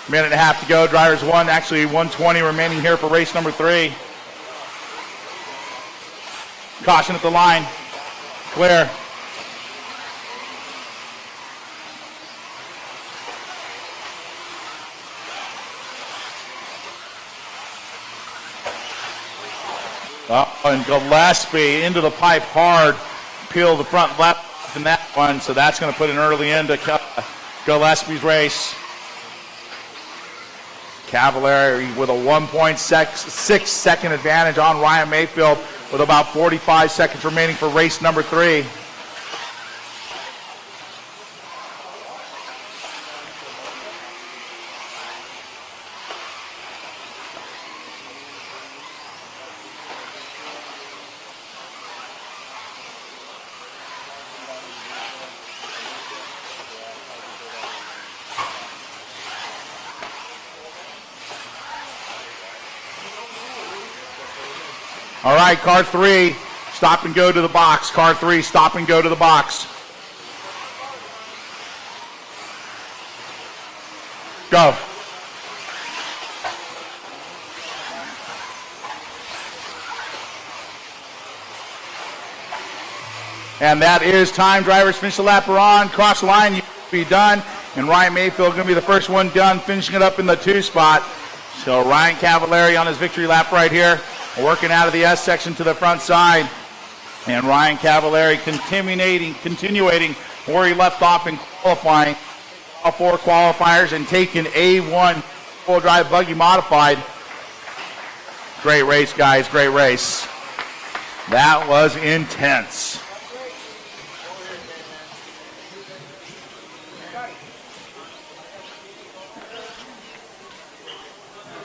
Minute and a half to go. Drivers 1, actually 120 remaining here for race number 3. Caution at the line. Clear. And Gillespie into the pipe hard. Peel the front left in that one, so that's going to put an early end to Gillespie's race. Cavallari with a 1.6 second advantage on Ryan Mayfield with about 45 seconds remaining for race number 3. All right, car 3, stop and go to the box. Car 3, stop and go to the box. Go. And that is time. Drivers finish the lap are on. Cross the line, you be done. And Ryan Mayfield going to be the first one done, finishing it up in the 2 spot. So Ryan Cavallari on his victory lap right here. Working out of the S section to the front side. And Ryan Cavallari continuing where he left off in qualifying. All 4 qualifiers and taking A1 full drive buggy modified. Great race, guys. Great race. That was intense.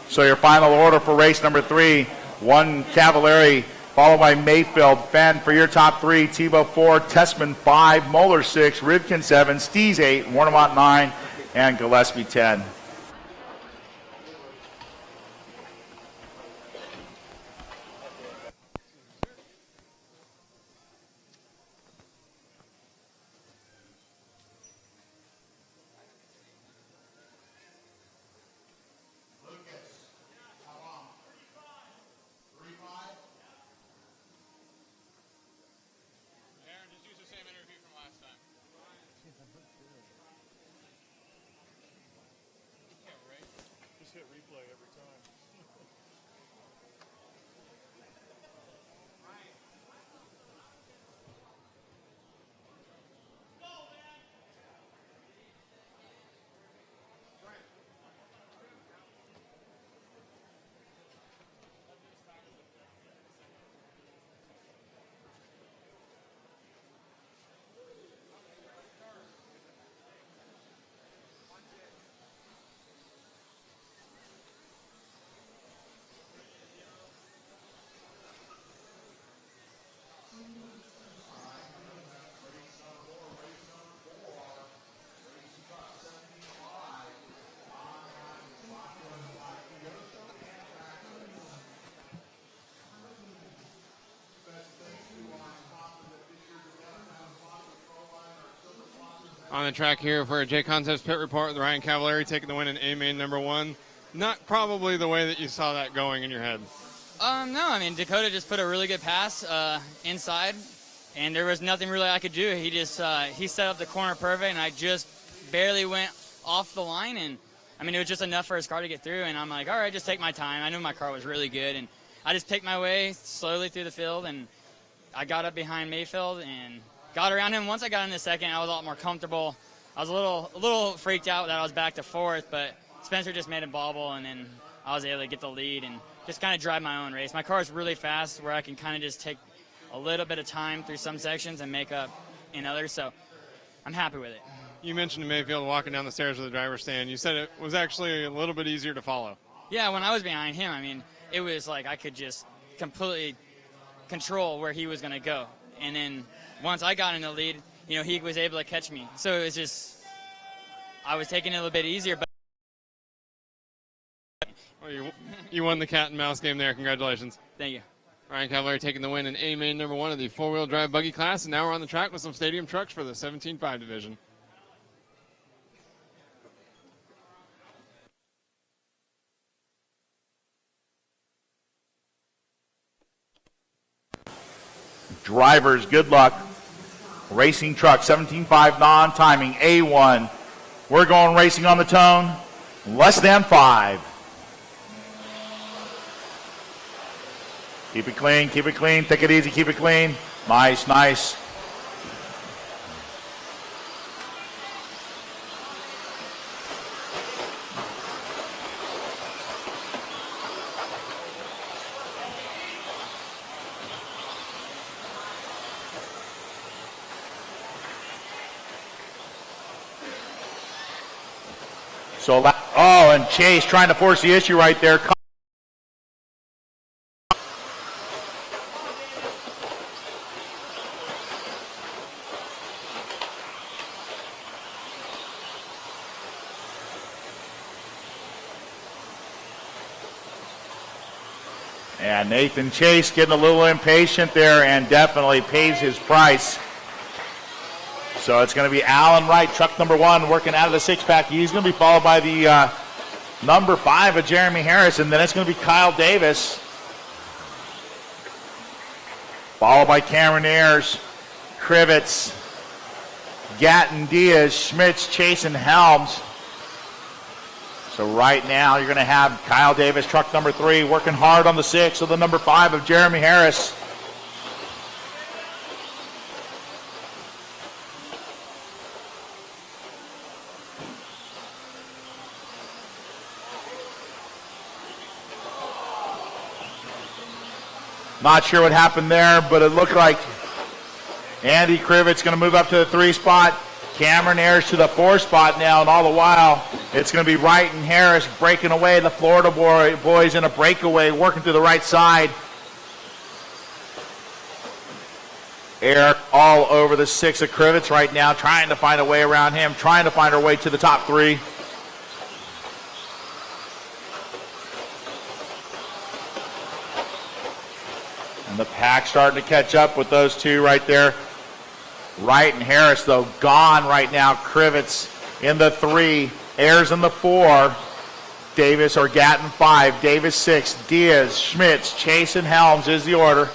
So your final order for race number 3. 1 Cavallari, followed by Mayfield. Fenn for your top 3. Tebow 4, Tessman 5, Moeller 6, Rivkin 7, Stees 8, Warnemont 9, and Gillespie 10. On the track here for a J Concepts pit report with Ryan Cavallari taking the win in A main number 1. Not probably the way that you saw that going in your head. No, I mean, Dakota just put a really good pass inside, and there was nothing really I could do. He just he set up the corner perfect, and I just barely went off the line, and I mean, it was just enough for his car to get through, and I'm like, all right, just take my time. I knew my car was really good, and I just picked my way slowly through the field, and I got up behind Mayfield and got around him. Once I got in the second, I was a lot more comfortable. I was a little freaked out that I was back to 4th, but Spencer just made him bobble, and then I was able to get the lead and just kind of drive my own race. My car is really fast where I can kind of just take a little bit of time through some sections and make up in others, so I'm happy with it. You mentioned Mayfield walking down the stairs with the driver's stand. You said it was actually a little bit easier to follow. Yeah, when I was behind him, I mean, it was like I could just completely control where he was going to go. And then once I got in the lead, you know, he was able to catch me. So it was just, I was taking it a little bit easier. But Well, you won the cat and mouse game there. Congratulations. Thank you. Ryan Cavallari taking the win in A main number 1 of the 4-wheel drive buggy class. And now we're on the track with some stadium trucks for the 17.5 division. Drivers, good luck. Racing truck, 17.5 non-timing, A1. We're going racing on the tone, less than 5. Keep it clean, take it easy, keep it clean. Nice, nice. So, and Chase trying to force the issue right there. And Nathan Chase getting a little impatient there and definitely pays his price. So it's going to be Alan Wright, truck number 1, working out of the 6-pack. He's going to be followed by the number 5 of Jeremy Harris, and then it's going to be Kyle Davis, followed by Cameron Ayers, Krivitz, Gatton, Diaz, Schmitz, Chase, and Helms. So right now you're going to have Kyle Davis, truck number 3, working hard on the 6 of the number 5 of Jeremy Harris. Not sure what happened there, but it looked like Andy Krivitz going to move up to the 3 spot. Cameron Ayers to the 4 spot now, and all the while, it's going to be Wright and Harris breaking away. The Florida boys in a breakaway, working to the right side. Eric all over the 6 of Krivitz right now, trying to find a way around him, trying to find her way to the top 3. And the pack starting to catch up with those 2 right there. Wright and Harris, though, gone right now. Krivitz in the 3, Ayers in the 4, Davis or Gatton 5, Davis 6, Diaz, Schmitz, Chase, and Helms is the order.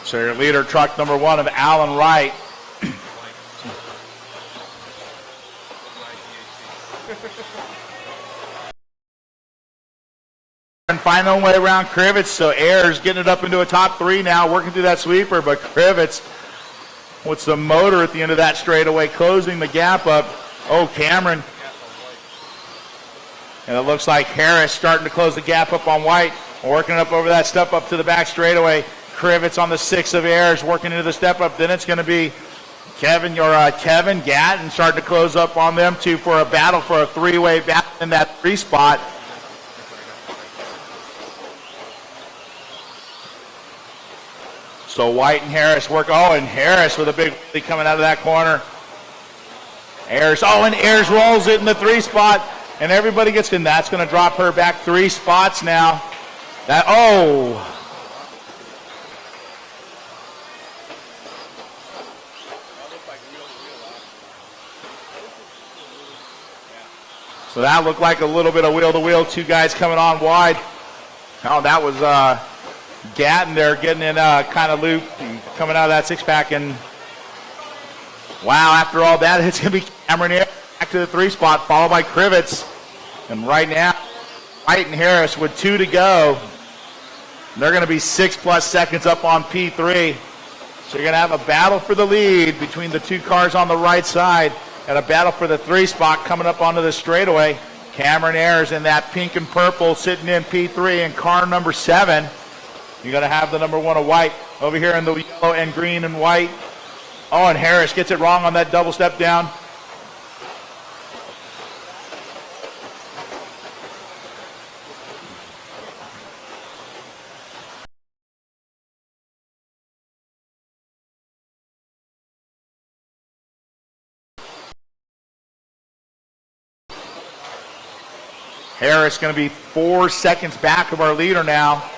So your leader, truck number 1 of Alan Wright. And finding a way around Krivitz. So Ayers getting it up into a top 3 now, working through that sweeper. But Krivitz, what's the motor at the end of that straightaway, closing the gap up. Oh, Cameron. And it looks like Harris starting to close the gap up on White, working up over that step up to the back straightaway. Krivitz on the 6 of Ayers, working into the step up. Then it's going to be Kevin Gatton starting to close up on them 2 for a battle for a 3-way battle in that 3 spot. So White and Harris work. Oh, and Harris with a big lead coming out of that corner. Ayers. Oh, and Ayers rolls it in the 3 spot, and everybody gets in. That's going to drop her back 3 spots now. So that looked like a little bit of wheel-to-wheel. 2 guys coming on wide. Oh, that was Gatton there getting in kind of looped and coming out of that 6-pack. And wow, after all that, it's going to be Cameron here back to the 3 spot, followed by Krivitz. And right now, Wright and Harris with 2 to go. They're going to be 6+ seconds up on P3. So you're going to have a battle for the lead between the 2 cars on the right side, and a battle for the 3 spot coming up onto the straightaway. Cameron Ayers in that pink and purple sitting in P3, and car number 7. You're going to have the number 1 of White over here in the yellow and green and white. Oh, and Harris gets it wrong on that double step down. Harris going to be 4 seconds back of our leader now.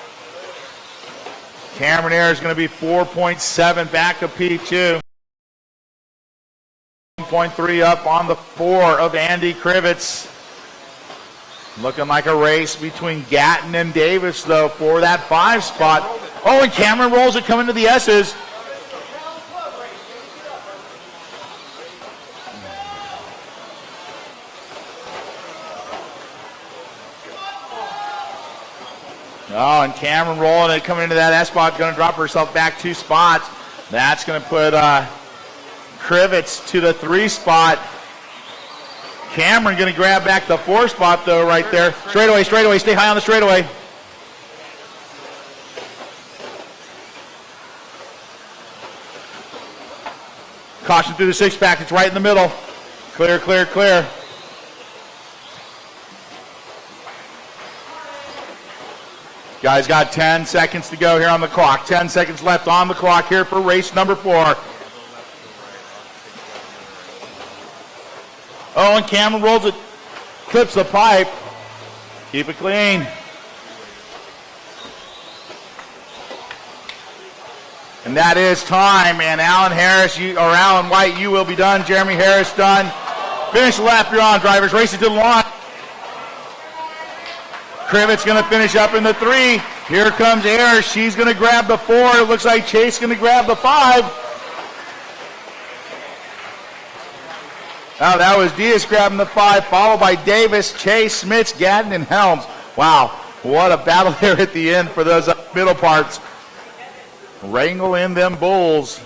Cameron Air is going to be 4.7 back of P2. 1.3 up on the 4 of Andy Krivitz. Looking like a race between Gatton and Davis, though, for that 5 spot. Oh, and Cameron rolls it coming to the S's. Oh, and Cameron rolling it coming into that S spot, going to drop herself back 2 spots. That's going to put Krivitz to the 3 spot. Cameron going to grab back the 4 spot, though, right there. Straightaway, stay high on the straightaway. Caution through the 6-pack, it's right in the middle. Clear, clear, clear. Guys got 10 seconds to go here on the clock. 10 seconds left on the clock here for race number 4. Oh, and Cameron rolls it, clips the pipe. Keep it clean. And that is time. And Alan White, you will be done. Jeremy Harris done. Finish the lap you're on, drivers. Racing to the line. Krivitz going to finish up in the 3. Here comes Air. She's going to grab the 4. It looks like Chase going to grab the 5. Oh, that was Diaz grabbing the 5, followed by Davis, Chase, Smits, Gatton, and Helms. Wow, what a battle there at the end for those middle parts. Wrangle in them bulls.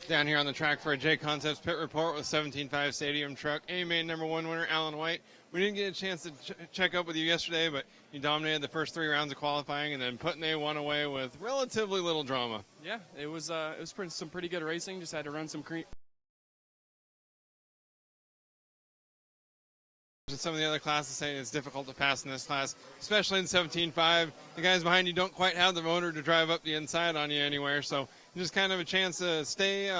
Down here on the track for a J Concepts pit report with 17.5 Stadium truck. A-main number 1 winner, Alan White. We didn't get a chance to check up with you yesterday, but you dominated the first 3 rounds of qualifying and then putting A1 away with relatively little drama. Yeah, it was some pretty good racing. Just had to run some Some of the other classes saying it's difficult to pass in this class, especially in 17.5. The guys behind you don't quite have the motor to drive up the inside on you anywhere, so just kind of a chance to stay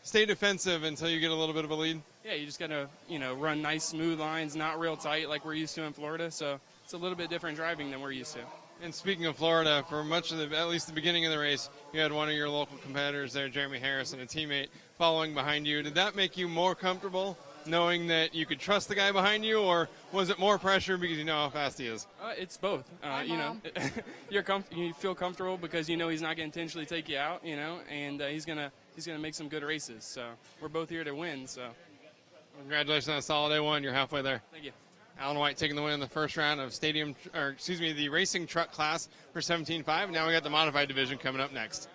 defensive until you get a little bit of a lead. Yeah, you just got to, run nice, smooth lines, not real tight like we're used to in Florida. So it's a little bit different driving than we're used to. And speaking of Florida, for much of at least the beginning of the race, you had one of your local competitors there, Jeremy Harris, and a teammate following behind you. Did that make you more comfortable knowing that you could trust the guy behind you, or was it more pressure because you know how fast he is? It's both. You feel comfortable because you know he's not going to intentionally take you out, and he's gonna make some good races. So we're both here to win. So congratulations on a solid A1. You're halfway there. Thank you. Alan White taking the win in the first round of the racing truck class for 17.5. Now we got the modified division coming up next.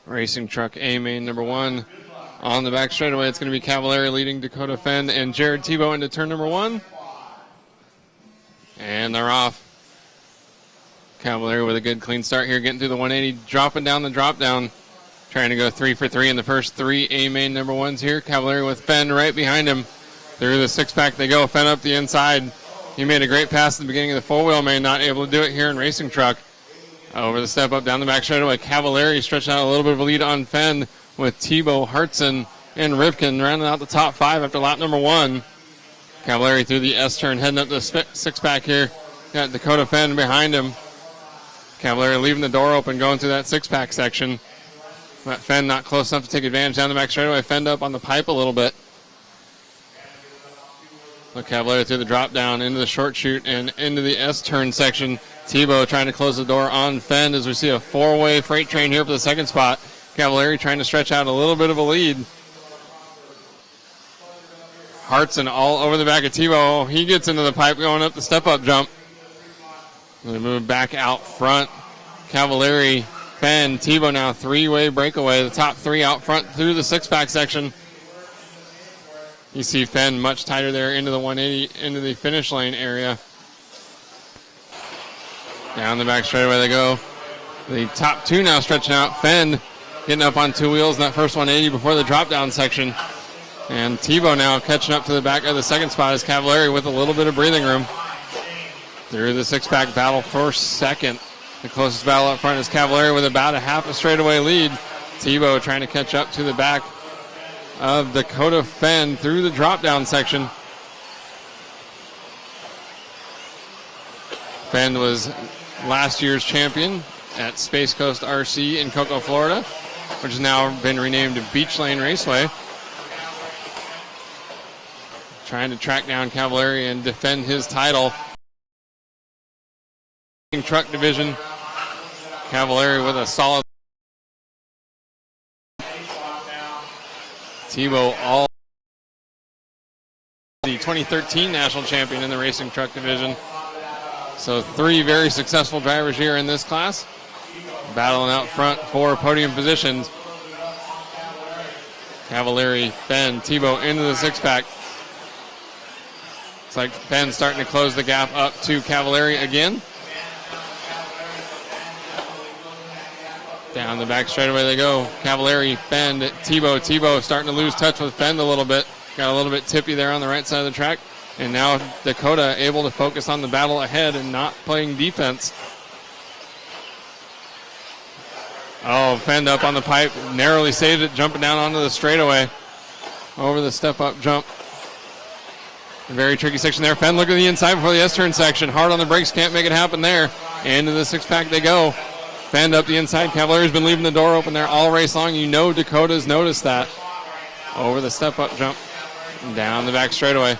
Racing truck A main number 1 on the back straightaway. It's going to be Cavallari leading Dakota Fenn and Jared Tebow into turn number 1. And they're off. Cavallari with a good clean start here, getting through the 180, dropping down the drop down, trying to go 3 for 3 in the first 3 A main number 1s here. Cavallari with Fenn right behind him. Through the 6-pack they go. Fenn up the inside. He made a great pass at the beginning of the 4-wheel main, not able to do it here in Racing Truck. Over the step up down the back straightaway. Cavallari stretching out a little bit of a lead on Fenn with Tebow, Hartson, and Rivkin rounding out the top 5 after lap number 1. Cavallari through the S-turn, heading up the 6-pack here. Got Dakota Fenn behind him. Cavallari leaving the door open, going through that 6-pack section. But Fenn not close enough to take advantage down the back straightaway. Fenn up on the pipe a little bit. So Cavallari through the drop down into the short chute and into the S-turn section. Tebow trying to close the door on Fenn as we see a 4-way freight train here for the second spot. Cavallari trying to stretch out a little bit of a lead. Hartson all over the back of Tebow. He gets into the pipe going up the step-up jump. They move back out front. Cavallari, Fenn, Tebow now 3-way breakaway. The top 3 out front through the 6-pack section. You see Fenn much tighter there into the 180, into the finish lane area. Down the back straightaway they go. The top 2 now stretching out. Fenn getting up on 2 wheels in that first 180 before the drop-down section. And Tebow now catching up to the back of the second spot as Cavallari with a little bit of breathing room. Through the 6-pack battle for second. The closest battle up front is Cavallari with about a half a straightaway lead. Tebow trying to catch up to the back of Dakota Fenn through the drop-down section. Fenn was last year's champion at Space Coast RC in Cocoa, Florida, which has now been renamed Beach Lane Raceway. Trying to track down Cavallari and defend his title. Truck division. Cavallari with a solid. Tebow, all the 2013 national champion in the racing truck division. So 3 very successful drivers here in this class, battling out front for podium positions. Cavallari, Fenn, Tebow into the 6-pack. It's like Fenn starting to close the gap up to Cavallari again. Down the back straightaway they go. Cavallari, Fenn, Tebow. Tebow starting to lose touch with Fenn a little bit. Got a little bit tippy there on the right side of the track. And now Dakota able to focus on the battle ahead and not playing defense. Oh, Fenn up on the pipe. Narrowly saved it, jumping down onto the straightaway. Over the step-up jump. A very tricky section there. Fenn looking at the inside before the S-turn section. Hard on the brakes, can't make it happen there. Into the 6-pack they go. Fenn up the inside. Cavallari's been leaving the door open there all race long. You know Dakota's noticed that. Over the step-up jump. Down the back straightaway.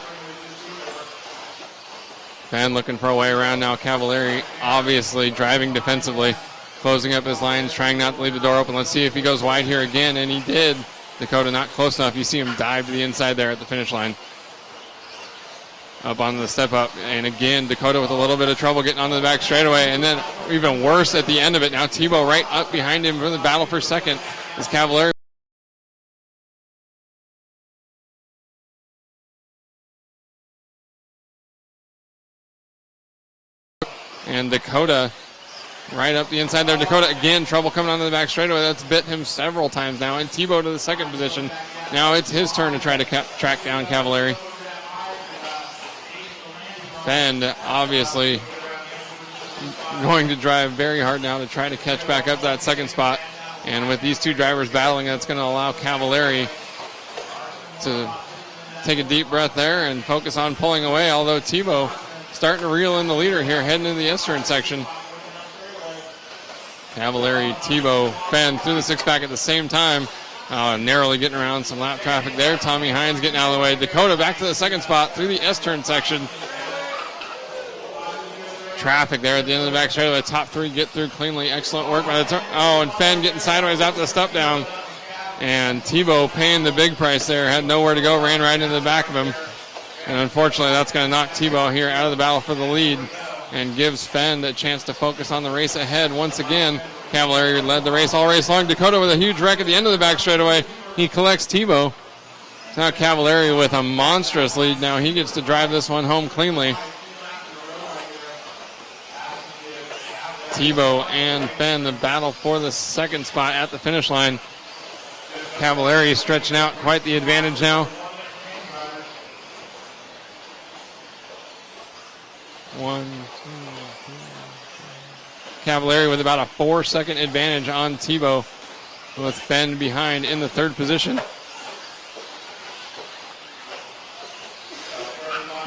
Fenn looking for a way around now. Cavallari obviously driving defensively. Closing up his lines, trying not to leave the door open. Let's see if he goes wide here again, and he did. Dakota not close enough. You see him dive to the inside there at the finish line. Up on the step up, and again Dakota with a little bit of trouble getting onto the back straightaway, and then even worse at the end of it. Now Tebow right up behind him for the battle for second is Cavallari. And Dakota right up the inside there. Dakota again, trouble coming onto the back straightaway. That's bit him several times now. And Tebow to the second position. Now it's his turn to try to track down Cavallari. Fenn obviously going to drive very hard now to try to catch back up that second spot. And with these 2 drivers battling, that's going to allow Cavallari to take a deep breath there and focus on pulling away, although Tebow starting to reel in the leader here, heading into the S-turn section. Cavallari, Tebow, Fenn through the 6-pack at the same time. Narrowly getting around some lap traffic there. Tommy Hines getting out of the way. Dakota back to the second spot through the S-turn section. Traffic there at the end of the back straightaway. The top 3 get through cleanly. Excellent work by the turn. Oh, and Fenn getting sideways after the step down. And Tebow paying the big price there, had nowhere to go, ran right into the back of him. And unfortunately, that's going to knock Tebow here out of the battle for the lead and gives Fend a chance to focus on the race ahead once again. Cavallari led the race all race long. Dakota with a huge wreck at the end of the back straightaway. He collects Tebow. Now Cavallari with a monstrous lead. Now he gets to drive this one home cleanly. Tebow and Fend, the battle for the second spot at the finish line. Cavallari stretching out quite the advantage now. Cavallari with about a 4-second advantage on Tebow, with Fend behind in the third position.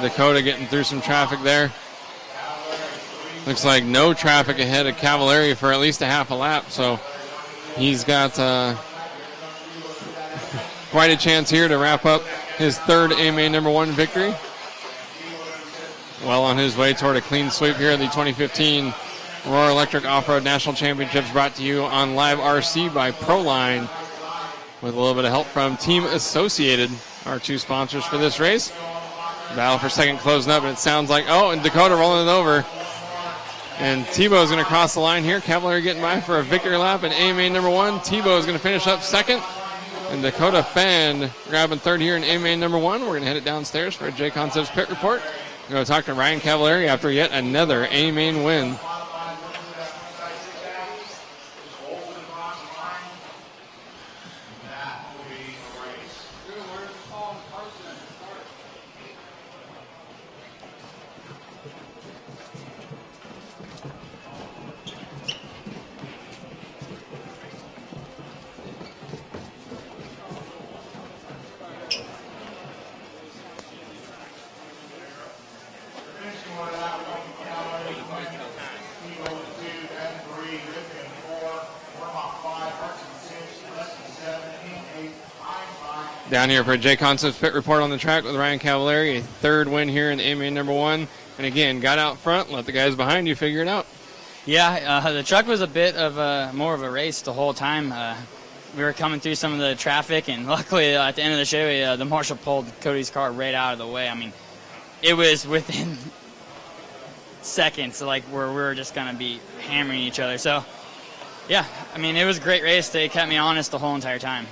Dakota getting through some traffic there. Looks like no traffic ahead of Cavallari for at least a half a lap, so he's got quite a chance here to wrap up his third AMA number 1 victory. Well on his way toward a clean sweep here at the 2015 Aurora Electric Off-Road National Championships, brought to you on Live RC by Proline, with a little bit of help from Team Associated, our 2 sponsors for this race. Battle for second closing up, and it sounds like, and Dakota rolling it over. And Tebow is going to cross the line here. Cavallari getting by for a victory lap in AMA number 1. Tebow is going to finish up second. And Dakota Fend grabbing third here in AMA number 1. We're going to head it downstairs for a J Concepts pit report. We're going to talk to Ryan Cavallari after yet another AMA win. Down here for a J Concepts pit report on the track with Ryan Cavallari, a third win here in AMA number 1. And again, got out front, let the guys behind you figure it out. Yeah, the truck was a bit of more of a race the whole time. We were coming through some of the traffic, and luckily at the end of the show, the marshal pulled Cody's car right out of the way. I mean, it was within seconds, like where we were just going to be hammering each other. So, yeah, I mean, it was a great race. They kept me honest the whole entire time.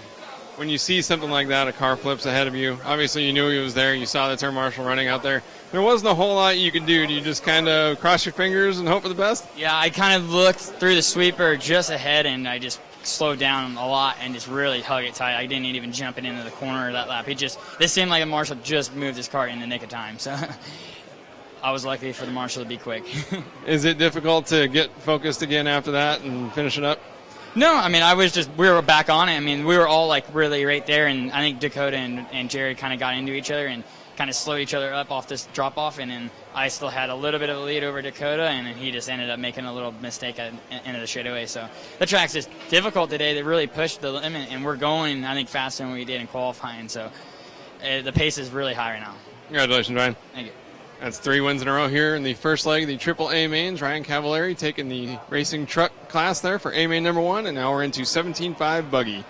When you see something like that, a car flips ahead of you, obviously you knew he was there. You saw the turn marshal running out there. There wasn't a whole lot you could do. Do you just kind of cross your fingers and hope for the best? Yeah, I kind of looked through the sweeper just ahead, and I just slowed down a lot and just really hug it tight. I didn't even jump it into the corner of that lap. This seemed like the marshal just moved his car in the nick of time. So I was lucky for the marshal to be quick. Is it difficult to get focused again after that and finish it up? No, I mean, we were back on it. I mean, we were all like really right there, and I think Dakota and Jerry kind of got into each other and kind of slowed each other up off this drop off, and then I still had a little bit of a lead over Dakota, and then he just ended up making a little mistake at the end of the straightaway. So the track's just difficult today. They really pushed the limit, and we're going, I think, faster than we did in qualifying. So the pace is really high right now. Congratulations, Ryan. Thank you. That's 3 wins in a row here in the first leg of the AAA mains. Ryan Cavallari taking the racing truck class there for AMA number 1, and now we're into 17.5 buggy.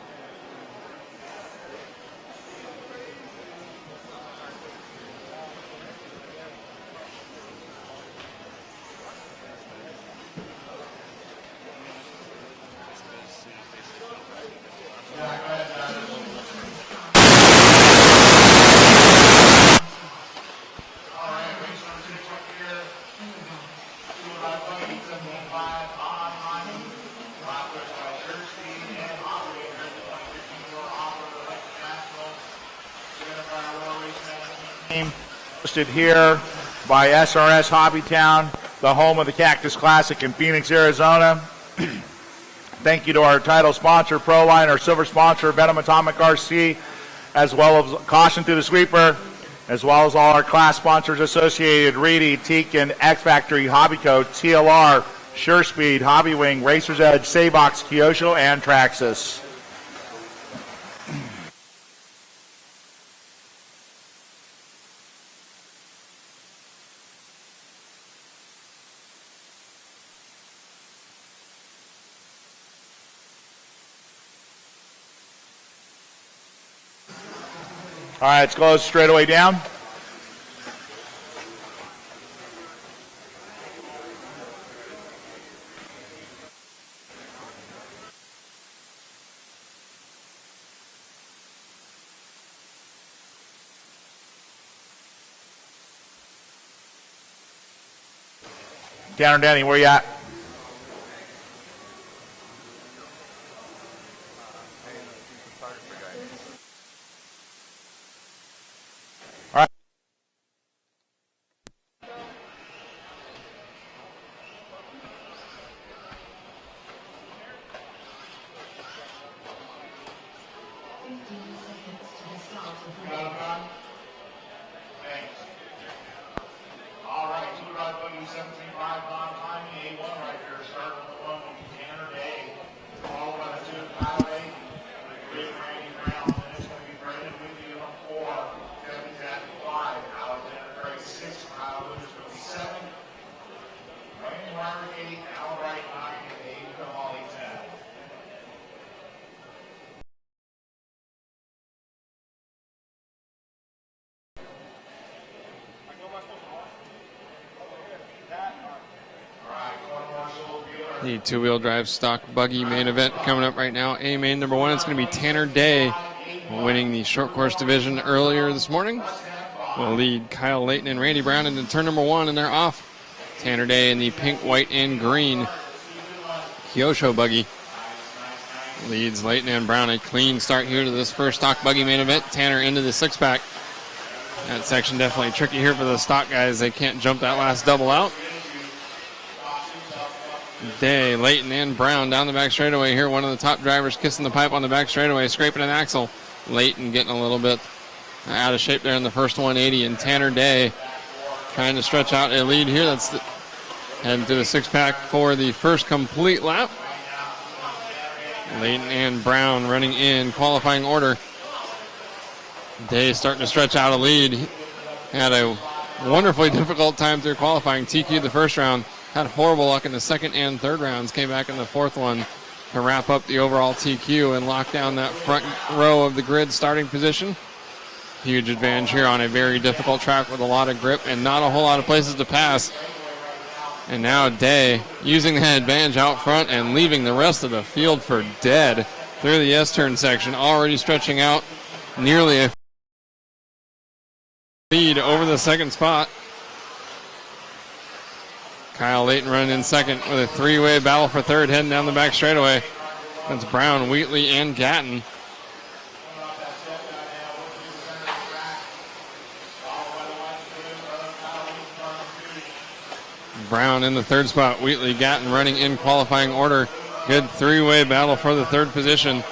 Hosted here by SRS Hobbytown, the home of the Cactus Classic in Phoenix, Arizona. Thank you to our title sponsor, Proline, our silver sponsor, Venom Atomic RC, as well as Caution Through the Sweeper, as well as all our class sponsors associated, Reedy, Teakin, X Factory, Hobbyco, TLR, Sure Speed, Hobby Wing, Racer's Edge, Saybox, Kyosho, and Traxxas. All right, let's close straightaway down. Tanner, Danny, where you at? All right. All right, two-rod buggy 17.5 on climbing A1 right here. Start with the one will be Tanner Day, followed by the two Kyle Lake, the grid Randy Brown, and it's going to be Brandon Whitney on 4, Kevin Jack 5, Alexander Craig 6, Kyle Lewis will be 7, Randy Martin 8, Al Wright 9, and Dave Kamali 10. The two-wheel drive stock buggy main event coming up right now. A main number 1, it's going to be Tanner Day, winning the short course division earlier this morning. Will lead Kyle Layton and Randy Brown into turn number 1, and they're off. Tanner Day in the pink, white, and green Kyosho buggy leads Layton and Brown. A clean start here to this first stock buggy main event. Tanner into the 6-pack. That section definitely tricky here for the stock guys. They can't jump that last double out. Day, Layton, and Brown down the back straightaway here. One of the top drivers kissing the pipe on the back straightaway, scraping an axle. Layton getting a little bit out of shape there in the first 180, and Tanner Day trying to stretch out a lead here. That's heading to the 6-pack for the first complete lap. Layton and Brown running in qualifying order. Day starting to stretch out a lead. Had a wonderfully difficult time through qualifying. TQ the first round. Had horrible luck in the second and third rounds. Came back in the fourth one to wrap up the overall TQ and lock down that front row of the grid starting position. Huge advantage here on a very difficult track with a lot of grip and not a whole lot of places to pass. And now Day using that advantage out front and leaving the rest of the field for dead through the S-turn section, already stretching out nearly a lead over the second spot. Kyle Layton running in second with a three-way battle for third heading down the back straightaway. That's Brown, Wheatley, and Gatton. Brown in the third spot. Wheatley, Gatton running in qualifying order. Good three-way battle for the third position.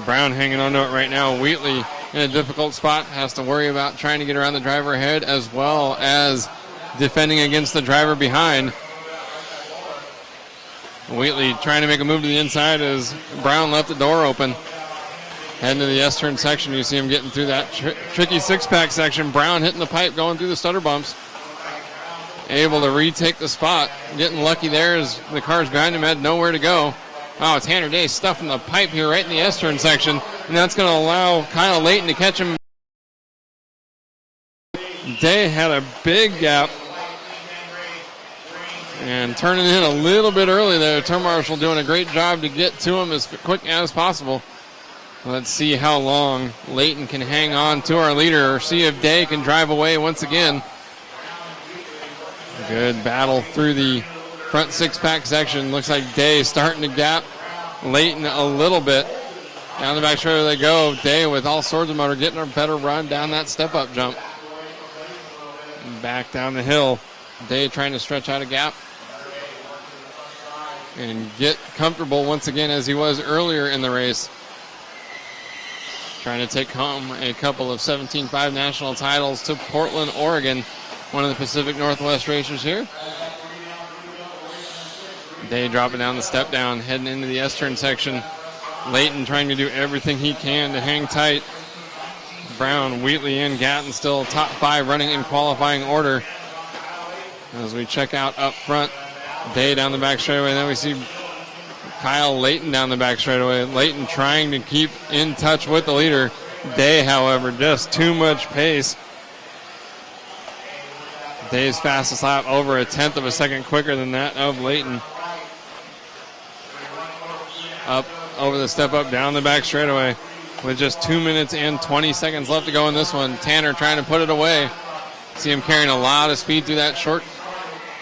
Brown hanging on to it right now. Wheatley in a difficult spot. Has to worry about trying to get around the driver ahead as well as defending against the driver behind. Wheatley trying to make a move to the inside as Brown left the door open. Heading to the S-turn section, you see him getting through that tricky six-pack section. Brown hitting the pipe, going through the stutter bumps. Able to retake the spot. Getting lucky there as the cars behind him had nowhere to go. Oh, Tanner Day stuffing the pipe here right in the S-turn section. And that's going to allow Kyle Layton to catch him. Day had a big gap. And turning in a little bit early there. Turn marshal doing a great job to get to him as quick as possible. Let's see how long Layton can hang on to our leader or see if Day can drive away once again. Good battle through the front six-pack section. Looks like Day starting to gap Layton a little bit. Down the back straight they go. Day with all sorts of motor getting a better run down that step-up jump. Back down the hill. Day trying to stretch out a gap and get comfortable once again as he was earlier in the race. Trying to take home a couple of 17.5 national titles to Portland, Oregon, one of the Pacific Northwest racers here. Day dropping down the step down, heading into the S-turn section. Layton trying to do everything he can to hang tight. Brown, Wheatley, and Gatton still top 5 running in qualifying order. As we check out up front, Day down the back straightaway. Then we see Kyle Layton down the back straightaway. Layton trying to keep in touch with the leader. Day, however, just too much pace. Day's fastest lap over a tenth of a second quicker than that of Layton. Up over the step up, down the back straightaway with just 2 minutes and 20 seconds left to go in this one. Tanner trying to put it away. See him carrying a lot of speed through that short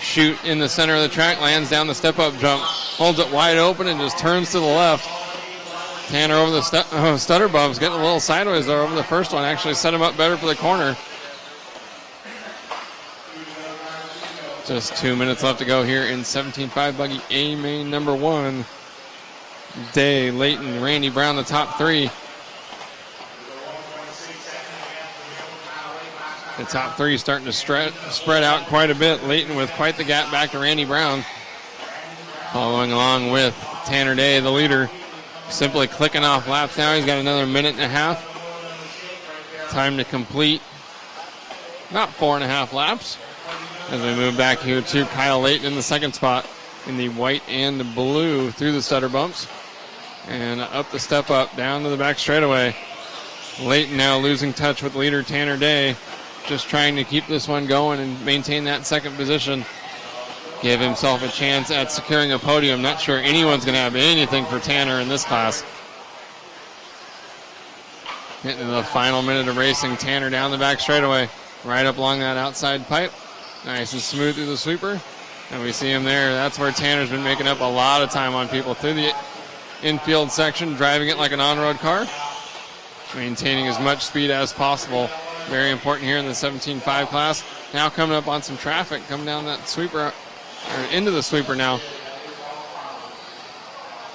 chute in the center of the track, lands down the step up jump, holds it wide open and just turns to the left. Tanner over the stutter bumps, getting a little sideways there over the first one, actually set him up better for the corner. Just 2 minutes left to go here in 17.5 buggy A main number 1. Day, Layton, Randy Brown, the top 3. The top 3 starting to spread out quite a bit. Layton with quite the gap back to Randy Brown. Following along with Tanner Day, the leader. Simply clicking off laps now. He's got another minute and a half. Time to complete about 4.5 laps. As we move back here to Kyle Layton in the second spot in the white and the blue through the stutter bumps. And up the step up, down to the back straightaway. Layton now losing touch with leader Tanner Day. Just trying to keep this one going and maintain that second position. Give himself a chance at securing a podium. Not sure anyone's going to have anything for Tanner in this class. Getting to the final minute of racing. Tanner down the back straightaway. Right up along that outside pipe. Nice and smooth through the sweeper. And we see him there. That's where Tanner's been making up a lot of time on people through the infield section, driving it like an on-road car. Maintaining as much speed as possible. Very important here in the 17.5 class. Now coming up on some traffic, coming down that sweeper, or into the sweeper now.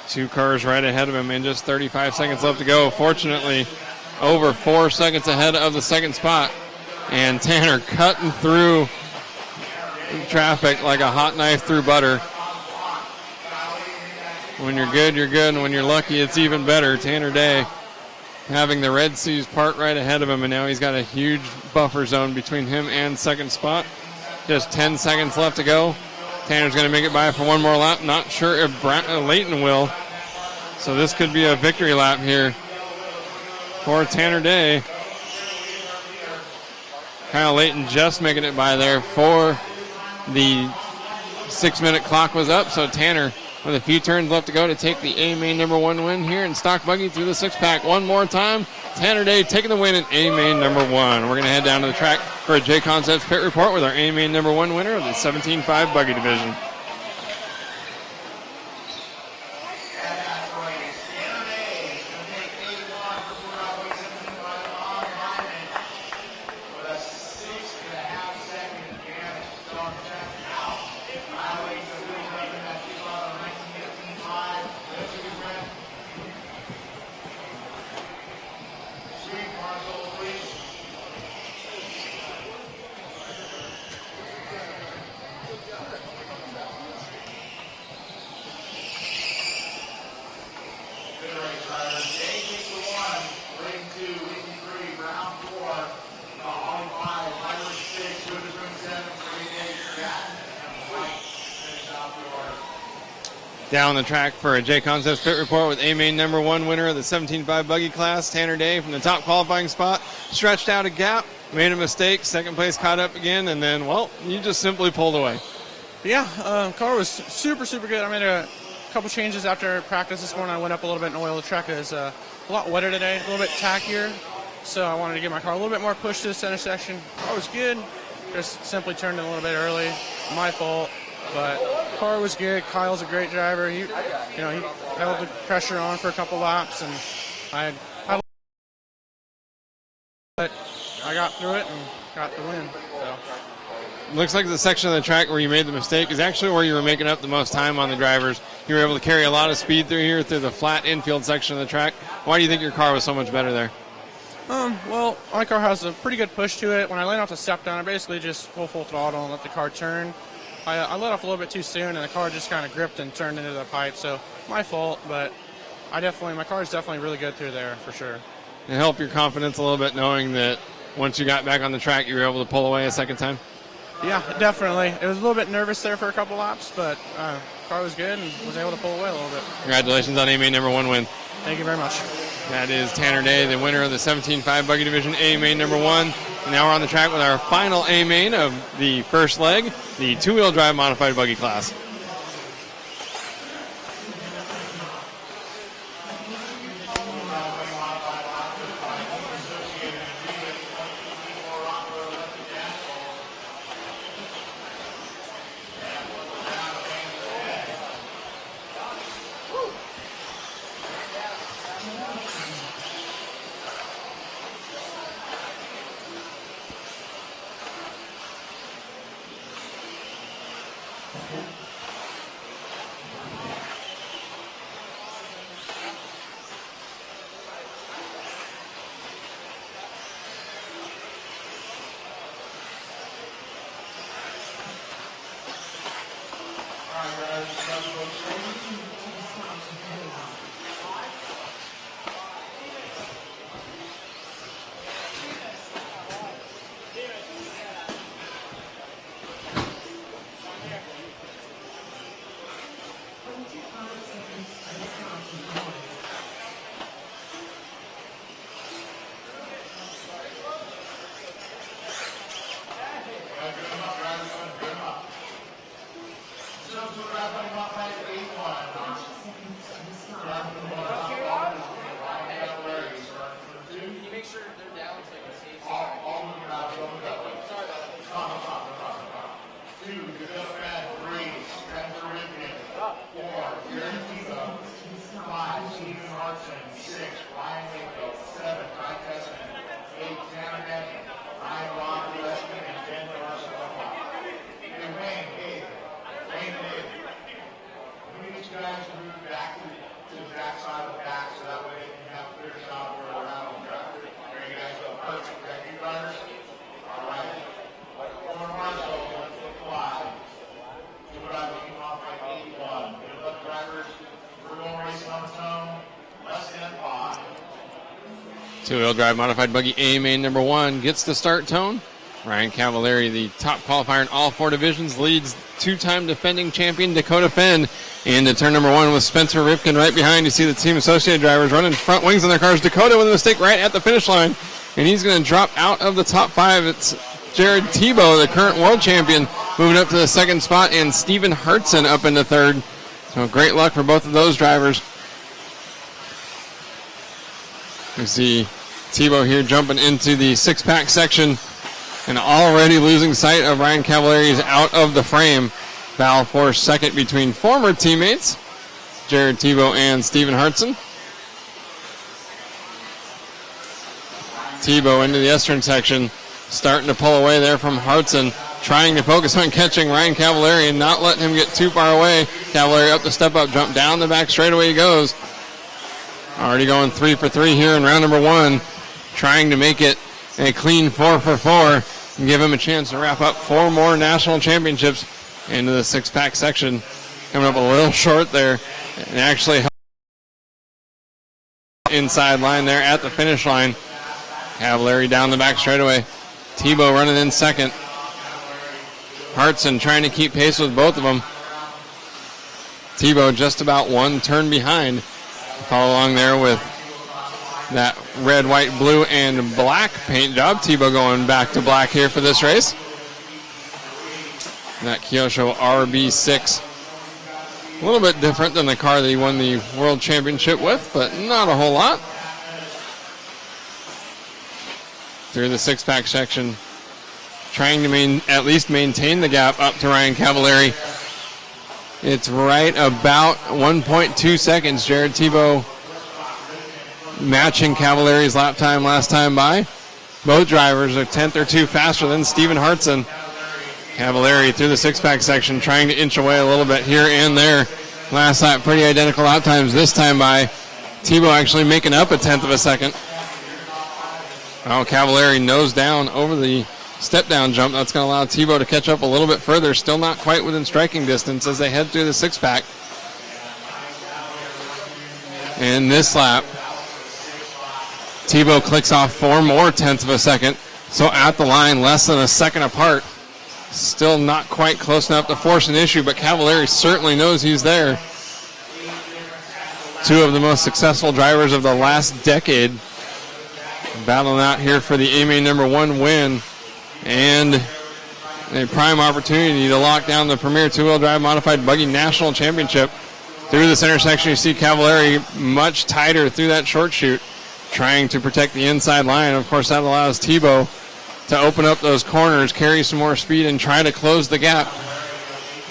2 cars right ahead of him and just 35 seconds left to go. Fortunately, over 4 seconds ahead of the second spot. And Tanner cutting through traffic like a hot knife through butter. When you're good, you're good. And when you're lucky, it's even better. Tanner Day having the Red Seas part right ahead of him, and now he's got a huge buffer zone between him and second spot. Just 10 seconds left to go. Tanner's going to make it by for one more lap. Not sure if Layton will. So this could be a victory lap here for Tanner Day. Kyle Layton just making it by there for the 6-minute clock was up. So Tanner with a few turns left to go to take the A main number 1 win here in stock buggy through the 6-pack. One more time. Tanner Day taking the win in A main number 1. We're going to head down to the track for a J Concepts pit report with our A main number 1 winner of the 17.5 buggy division. Down the track for a J Concepts pit report with A main number 1 winner of the 17.5 buggy class, Tanner Day, from the top qualifying spot. Stretched out a gap, made a mistake, second place caught up again, and then, well, you just simply pulled away. Yeah, car was super good. I made a couple changes after practice this morning. I went up a little bit in oil. The track is a lot wetter today, a little bit tackier, so I wanted to give my car a little bit more push to the center section. Car was good, just simply turned in a little bit early. My fault. But car was good. Kyle's a great driver. He held the pressure on for a couple laps, and but I got through it and got the win. So. Looks like the section of the track where you made the mistake is actually where you were making up the most time on the drivers. You were able to carry a lot of speed through here through the flat infield section of the track. Why do you think your car was so much better there? Well, my car has a pretty good push to it. When I laid off the step down, I basically just full throttle and let the car turn. I let off a little bit too soon, and the car just kind of gripped and turned into the pipe. So my fault, but my car is definitely really good through there for sure. It helped your confidence a little bit knowing that once you got back on the track, you were able to pull away a second time? Yeah, definitely. It was a little bit nervous there for a couple laps, but car was good and was able to pull away a little bit. Congratulations on A main number 1 win. Thank you very much. That is Tanner Day, the winner of the 17.5 Buggy Division A main number 1. And now we're on the track with our final A main of the first leg, the two-wheel drive modified buggy class. Two-wheel drive modified buggy A main number 1 gets the start tone. Ryan Cavallari, the top qualifier in all 4 divisions, leads two-time defending champion Dakota Fenn into turn number 1 with Spencer Ripken right behind. You see the team associated drivers running front wings on their cars. Dakota with a mistake right at the finish line, and he's going to drop out of the top 5. It's Jared Tebow, the current world champion, moving up to the second spot, and Stephen Hartson up into third. So great luck for both of those drivers. You see Tebow here jumping into the six-pack section and already losing sight of Ryan Cavallari. Is out of the frame. Battle for second between former teammates Jared Tebow and Stephen Hartson. Tebow into the Eastern section, starting to pull away there from Hartson, trying to focus on catching Ryan Cavallari and not letting him get too far away. Cavallari up the step-up jump, down the back straightaway he goes. Already going 3 for 3 here in round number 1, trying to make it a clean 4 for 4 and give him a chance to wrap up 4 more national championships into the six-pack section. Coming up a little short there, and actually inside line there at the finish line. Cavallari down the back straightaway. Tebow running in second. Hartson trying to keep pace with both of them. Tebow just about 1 turn behind. Follow along there with that red, white, blue, and black paint job. Tebow going back to black here for this race. That Kyosho RB6. A little bit different than the car that he won the World Championship with, but not a whole lot. Through the six-pack section, trying to at least maintain the gap up to Ryan Cavallari. It's right about 1.2 seconds. Jared Tebow matching Cavallari's lap time last time by. Both drivers are 10th or 2 faster than Stephen Hartson. Cavallari through the six-pack section, trying to inch away a little bit here and there. Last lap, pretty identical lap times this time by. Tebow actually making up a 10th of a second. Now Cavallari nose down over the step-down jump. That's going to allow Tebow to catch up a little bit further. Still not quite within striking distance as they head through the six-pack. And this lap, Tebow clicks off 4 more tenths of a second. So at the line, less than a second apart. Still not quite close enough to force an issue, but Cavallari certainly knows he's there. two of the most successful drivers of the last decade battling out here for the AMA number 1 win, and a prime opportunity to lock down the premier two-wheel drive modified buggy national championship. Through this intersection, you see Cavallari much tighter through that short chute, trying to protect the inside line. Of course, that allows Tebow to open up those corners, carry some more speed, and try to close the gap.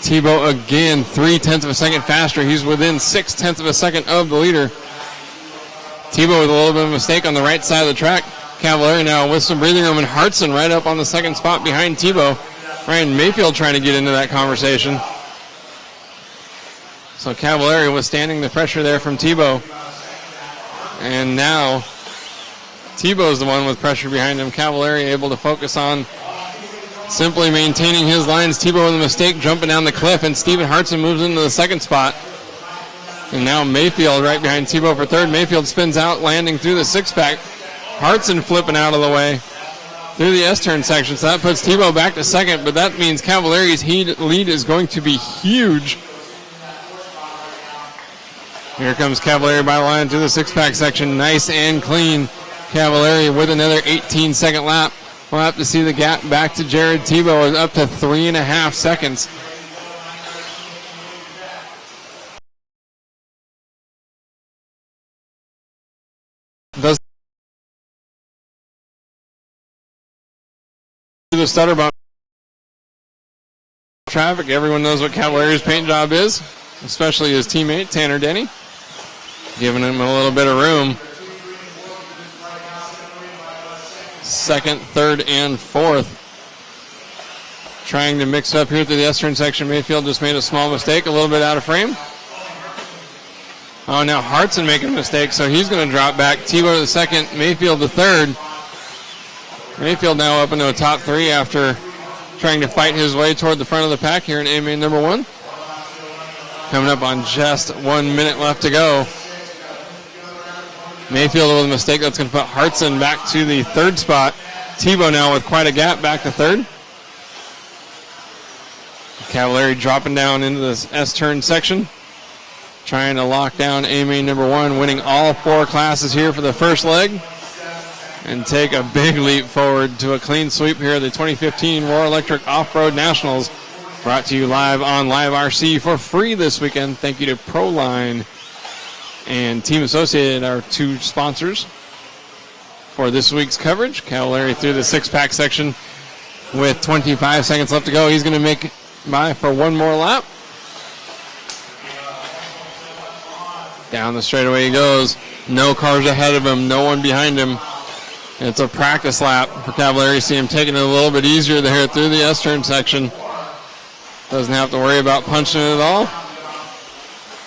Tebow again 0.3 of a second faster. He's within 0.6 of a second of the leader. Tebow with a little bit of a mistake on the right side of the track. Cavallari now with some breathing room, and Hartson right up on the second spot behind Tebow. Ryan Mayfield trying to get into that conversation. So Cavallari withstanding the pressure there from Tebow. And now Tebow's the one with pressure behind him. Cavallari able to focus on simply maintaining his lines. Tebow with a mistake jumping down the cliff, and Stephen Hartson moves into the second spot. And now Mayfield right behind Tebow for third. Mayfield spins out, landing through the six-pack. Hartson flipping out of the way through the S-turn section. So that puts Tebow back to second, but that means Cavallari's lead is going to be huge. Here comes Cavallari by the line through the six-pack section. Nice and clean. Cavallari with another 18-second lap. We'll have to see the gap back to Jared Tebow up to 3.5 seconds. Does the stutter bump traffic. Everyone knows what Cavallari's paint job is, especially his teammate Tanner Denny, giving him a little bit of room. Second, third, and fourth. Trying to mix up here through the S-turn section. Mayfield just made a small mistake, a little bit out of frame. Oh, now Hartson making a mistake, so he's going to drop back. Tebow to the second, Mayfield to third. Mayfield now up into the top three after trying to fight his way toward the front of the pack here in AMA number 1. Coming up on just 1 minute left to go. Mayfield with a mistake that's going to put Hartson back to the third spot. Tebow now with quite a gap back to third. Cavallari dropping down into this S-turn section, trying to lock down AMA number 1, winning all 4 classes here for the first leg, and take a big leap forward to a clean sweep here at the 2015 Roar Electric Off-Road Nationals, brought to you live on Live RC for free this weekend. Thank you to Proline and Team Associated, our 2 sponsors for this week's coverage. Cavallari through the six-pack section with 25 seconds left to go. He's going to make by for one more lap. Down the straightaway he goes. No cars ahead of him, no one behind him. It's a practice lap for Cavallari. See him taking it a little bit easier there through the S-turn section. Doesn't have to worry about punching it at all.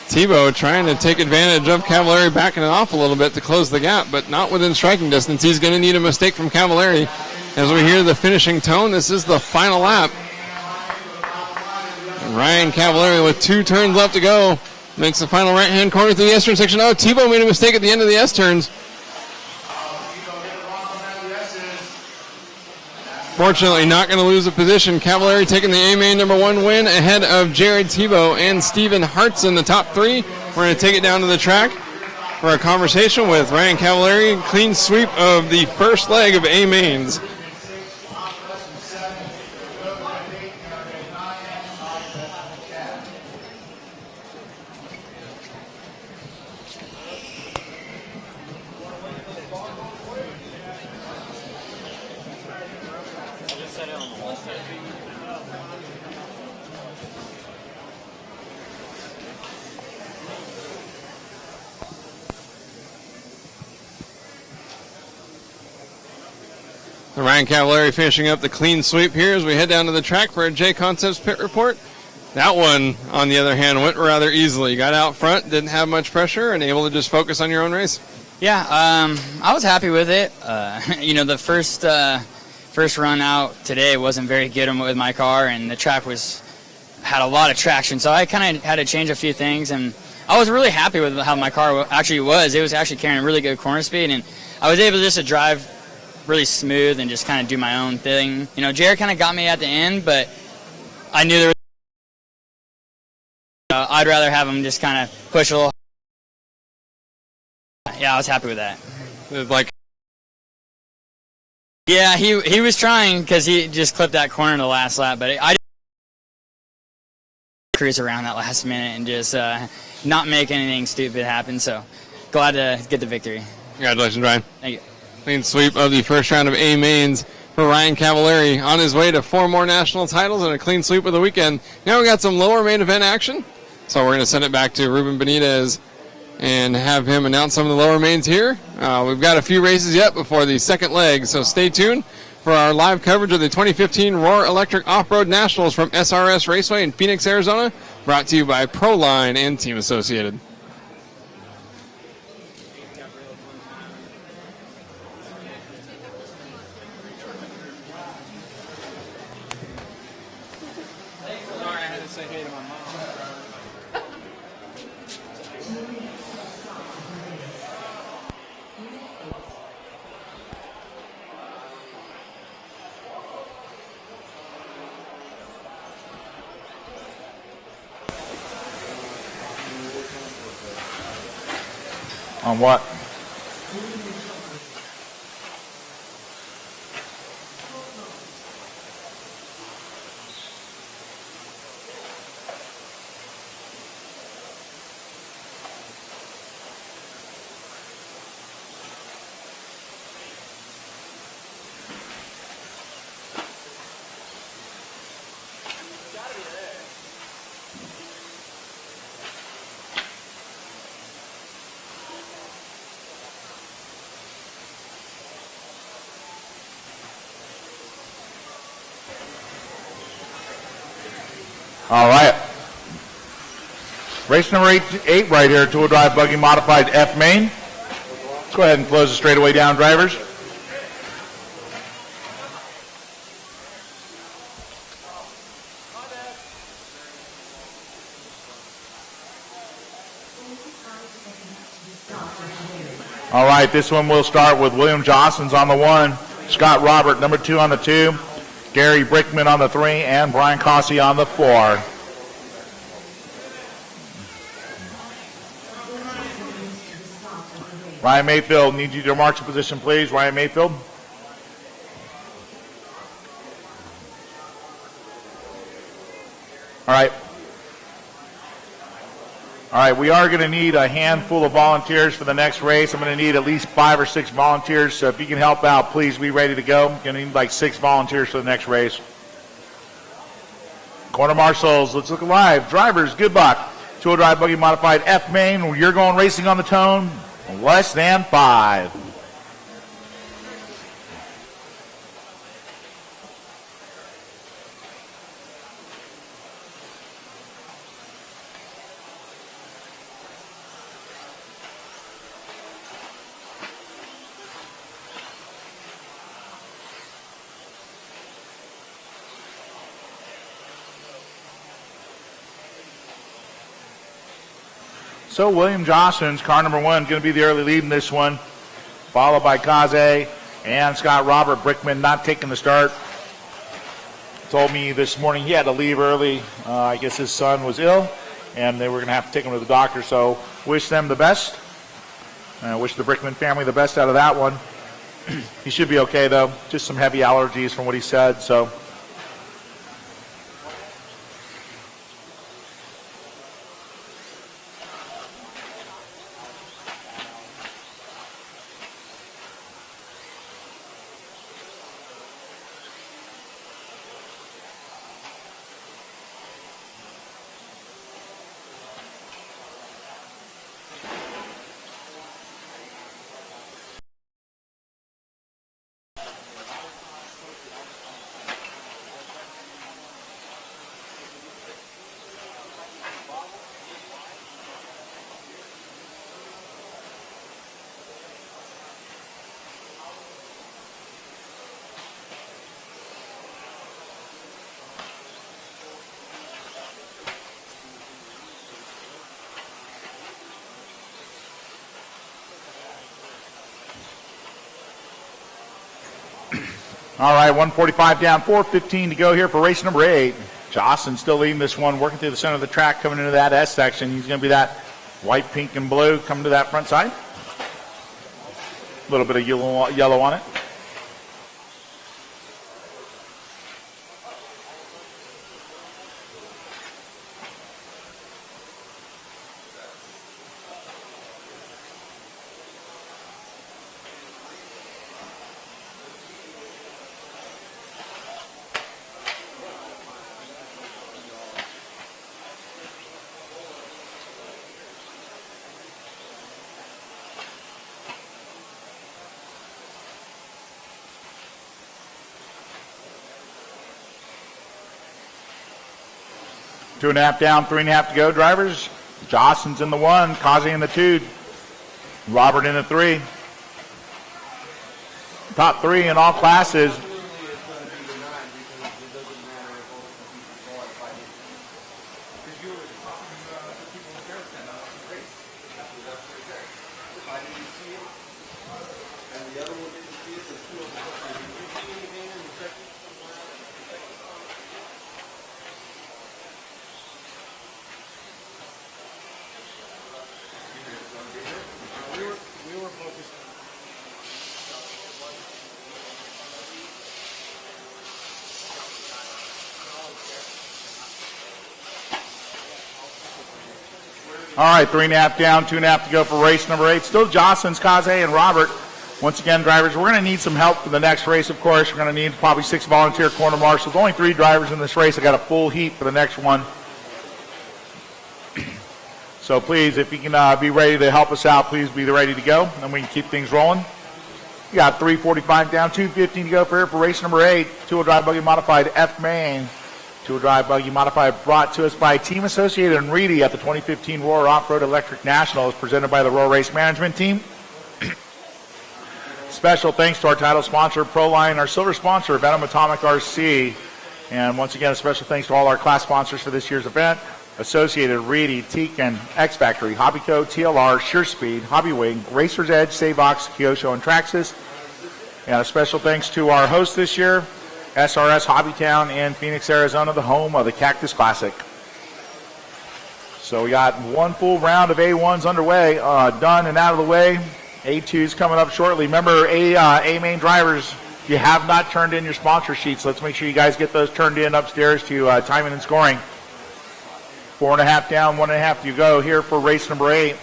Tebow trying to take advantage of Cavallari backing it off a little bit to close the gap, but not within striking distance. He's going to need a mistake from Cavallari. As we hear the finishing tone, this is the final lap. And Ryan Cavallari with 2 turns left to go makes the final right-hand corner through the S-turn section. Oh, Tebow made a mistake at the end of the S-turns. Fortunately, not going to lose a position. Cavallari taking the AMA number 1 win ahead of Jared Tebow and Stephen Hartson, the top 3. We're going to take it down to the track for a conversation with Ryan Cavallari. Clean sweep of the first leg of A-Mains. Ryan Cavallari finishing up the clean sweep here as we head down to the track for a J Concepts pit report. That one, on the other hand, went rather easily. You got out front, didn't have much pressure, and able to just focus on your own race. Yeah, I was happy with it. The first run out today wasn't very good with my car, and the track had a lot of traction, so I kind of had to change a few things, and I was really happy with how my car actually was. It was actually carrying really good corner speed, and I was able just to drive really smooth and just kind of do my own thing. Jared kind of got me at the end, but I knew there was, I'd rather have him just kind of push a little Yeah, I was happy with that. Like, Yeah, he was trying because he just clipped that corner in the last lap, but I didn't cruise around that last minute and just not make anything stupid happen. So glad to get the victory. congratulations, Ryan. Thank you. Clean sweep of the first round of A mains for Ryan Cavallari, on his way to 4 more national titles and a clean sweep of the weekend. Now we got some lower main event action, so we're going to send it back to Ruben Benitez and have him announce some of the lower mains here. We've got a few races yet before the second leg, so stay tuned for our live coverage of the 2015 Roar Electric Off-Road Nationals from SRS Raceway in Phoenix, Arizona, brought to you by Proline and Team Associated. Sorry, I had to say hey to my mom. On what? All right. Race number 8 right here, two-wheel drive buggy modified F main. Let's go ahead and close the straightaway down, drivers. All right, this one will start with William Johnson's on the 1, Scott Robert, number 2 on the 2, Gary Brickman on the 3, and Brian Cossey on the 4. Ryan Mayfield, need you to mark your position, please. Ryan Mayfield. All right. All right, we are going to need a handful of volunteers for the next race. I'm going to need at least 5 or 6 volunteers. So if you can help out, please be ready to go. I'm going to need like 6 volunteers for the next race. Corner marshals, let's look alive. Drivers, good luck. Two-wheel drive buggy modified F main. You're going racing on the tone. Less than 5. So William Johnson's car number 1 going to be the early lead in this one, followed by Kaze and Scott Robert. Brickman not taking the start. Told me this morning he had to leave early. I guess his son was ill, and they were going to have to take him to the doctor. So wish them the best. Wish the Brickman family the best out of that one. He should be okay, though. Just some heavy allergies from what he said. So. All right, 145 down, 4:15 to go here for race number 8. Jocelyn still leading this one, working through the center of the track, coming into that S section. He's going to be that white, pink, and blue coming to that front side. little bit of yellow on it. Two and a half down, 3.5 to go, drivers. Jostens in the 1, Kazi in the 2, Robert in the 3. Top 3 in all classes. All right, 3.5 down, 2.5 to go for race number 8. Still Jostens, Kaze, and Robert. Once again, drivers, we're going to need some help for the next race, of course. We're going to need probably 6 volunteer corner marshals. Only 3 drivers in this race. I got a full heat for the next one. So please, if you can be ready to help us out, please be ready to go, and we can keep things rolling. We got 3:45 down, 2:15 to go for race number 8. Two-wheel drive buggy modified F main. Two-wheel drive buggy modified brought to us by Team Associated and Reedy at the 2015 Roar Off-Road Electric Nationals, presented by the Roar Race Management Team. Special thanks to our title sponsor, Proline, our silver sponsor, Venom Atomic RC. And once again, a special thanks to all our class sponsors for this year's event: Associated, Reedy, Teakin, X Factory, Hobbyco, TLR, Sure Speed, Hobbywing, Racer's Edge, Savox, Kyosho, and Traxxas. And a special thanks to our host this year, SRS Hobbytown in Phoenix, Arizona, the home of the Cactus Classic. So we got one full round of A1s underway, done and out of the way. A2s coming up shortly. Remember, A-main drivers, if you have not turned in your sponsor sheets, let's make sure you guys get those turned in upstairs to timing and scoring. 4.5 down, 1.5 to go here for race number 8.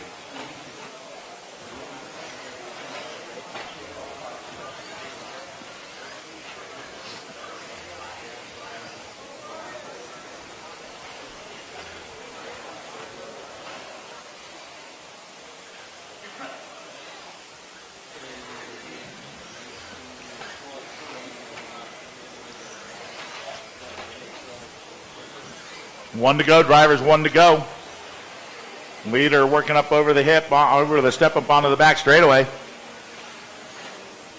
One to go, drivers, one to go. Leader working up over the hip, over the step up onto the back straightaway.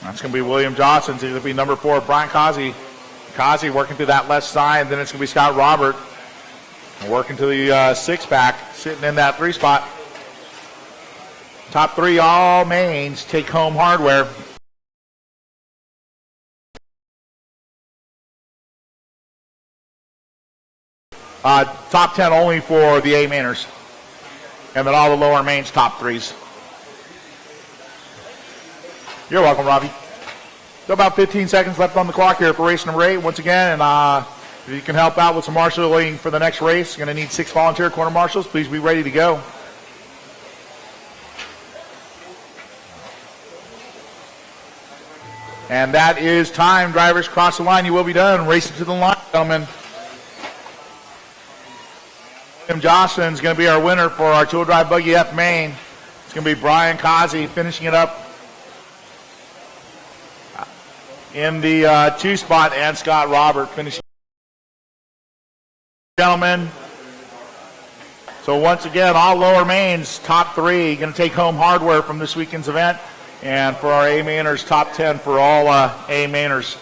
That's going to be William Johnson. It's going to be number 4, Brian Kazi. Kazi working through that left side. Then it's going to be Scott Robert working to the 6-pack, sitting in that 3 spot. Top 3 all mains, take home hardware. Top 10 only for the A-mainers. And then all the lower mains, top 3s. You're welcome, Robbie. So about 15 seconds left on the clock here for race number 8. Once again, and if you can help out with some marshaling for the next race, you're going to need 6 volunteer corner marshals. Please be ready to go. And that is time. Drivers, cross the line. You will be done. Racing to the line, gentlemen. William Johnson is going to be our winner for our two-wheel drive buggy F main. It's going to be Brian Kazi finishing it up in the 2 spot, and Scott Robert finishing. Gentlemen, so once again, all lower mains, top 3, going to take home hardware from this weekend's event. And for our A-mainers, top 10 for all A-mainers.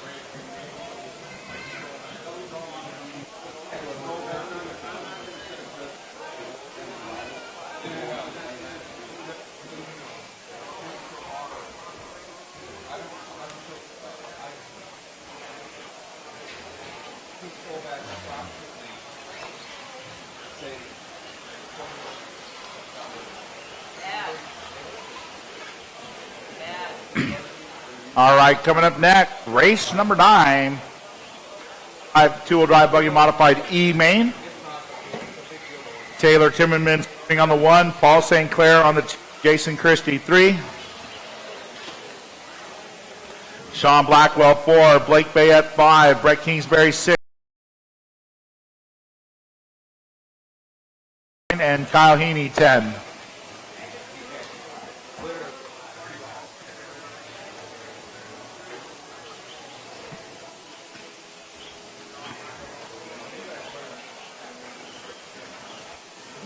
All right, coming up next, race number 9. Two-wheel drive buggy modified E main. Taylor Timmerman on the 1, Paul St. Clair on the 2, Jason Christie 3. Sean Blackwell 4, Blake Bayette 5, Brett Kingsbury 6, and Kyle Heaney 10.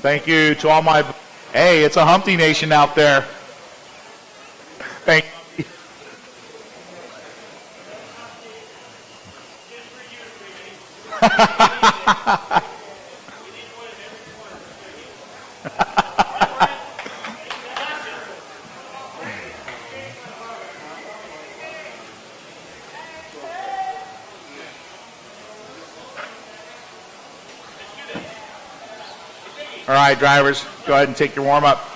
Thank you to all my... Hey, it's a Humpty Nation out there. Thank you. All right, drivers, go ahead and take your warm-up.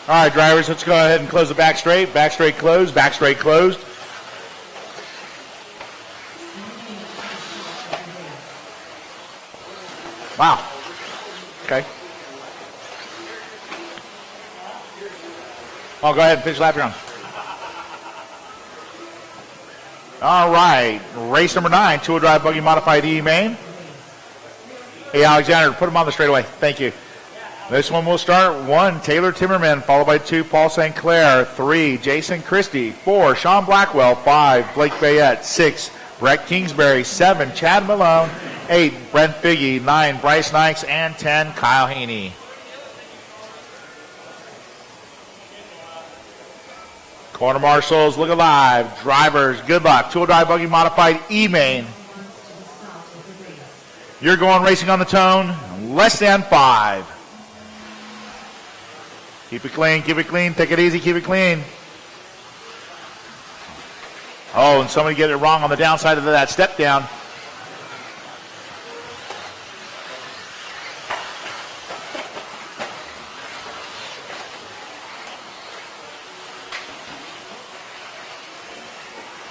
All right, drivers, let's go ahead and close the back straight. Back straight closed, back straight closed. Wow. Okay. Oh, go ahead and finish lap you're on. All right, race number 9, two-wheel drive buggy modified E main. Hey, Alexander, put him on the straightaway. Thank you. This one will start 1, Taylor Timmerman, followed by 2, Paul St. Clair, 3, Jason Christie, 4, Sean Blackwell, 5, Blake Bayette, 6, Brett Kingsbury, 7, Chad Malone, 8, Brent Figge, 9, Bryce Nikes, and 10, Kyle Heaney. Corner marshals, look alive. Drivers, good luck. Two-wheel drive buggy modified E-main. You're going racing on the tone, less than 5. Keep it clean, keep it clean. Take it easy, keep it clean. Oh, and somebody get it wrong on the downside of that step down.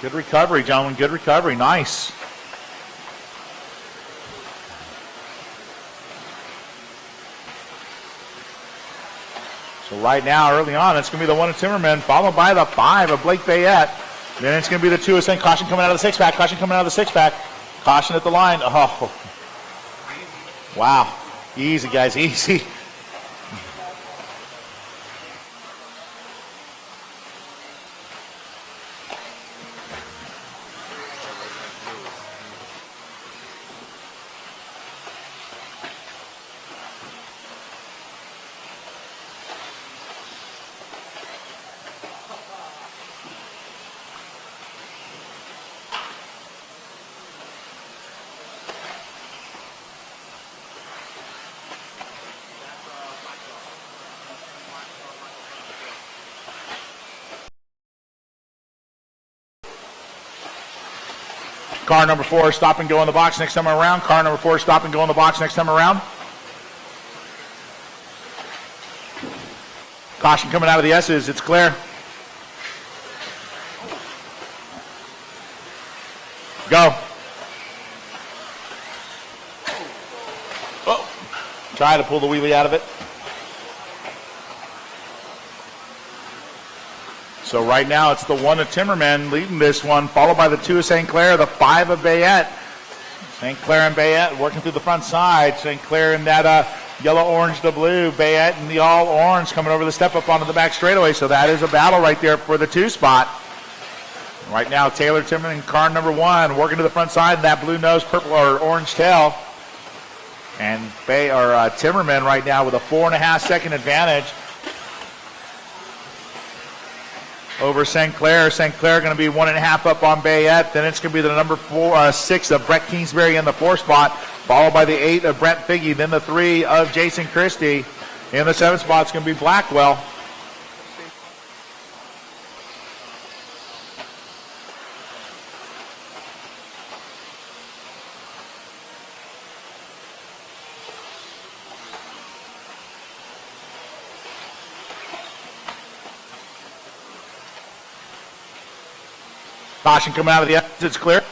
Good recovery, gentlemen. Good recovery. Nice. So right now, early on, it's going to be the 1 of Timmerman, followed by the 5 of Blake Bayette. Then it's going to be the 2 of St. Caution coming out of the 6-pack. Caution coming out of the 6-pack. Caution at the line. Oh. Wow. Easy, guys. Easy. Car number 4, stop and go in the box next time around. Car number 4, stop and go in the box next time around. Caution coming out of the S's. It's clear. Go. Oh. Try to pull the wheelie out of it. So right now it's the 1 of Timmerman leading this one, followed by the 2 of St. Clair, the 5 of Bayette. St. Clair and Bayette working through the front side. St. Clair in that yellow, orange to blue. Bayette in the all orange coming over the step up onto the back straightaway. So that is a battle right there for the 2 spot. Right now, Taylor Timmerman, car number 1, working to the front side in that blue nose, purple or orange tail. And Timmerman right now with a 4.5 second advantage over St. Clair. St. Clair going to be 1.5 up on Bayette. Then it's going to be the number 6 of Brett Kingsbury in the 4 spot, followed by the 8 of Brent Figge, then the 3 of Jason Christie. In the 7 spot, it's going to be Blackwell. Caution coming out of the exits clear.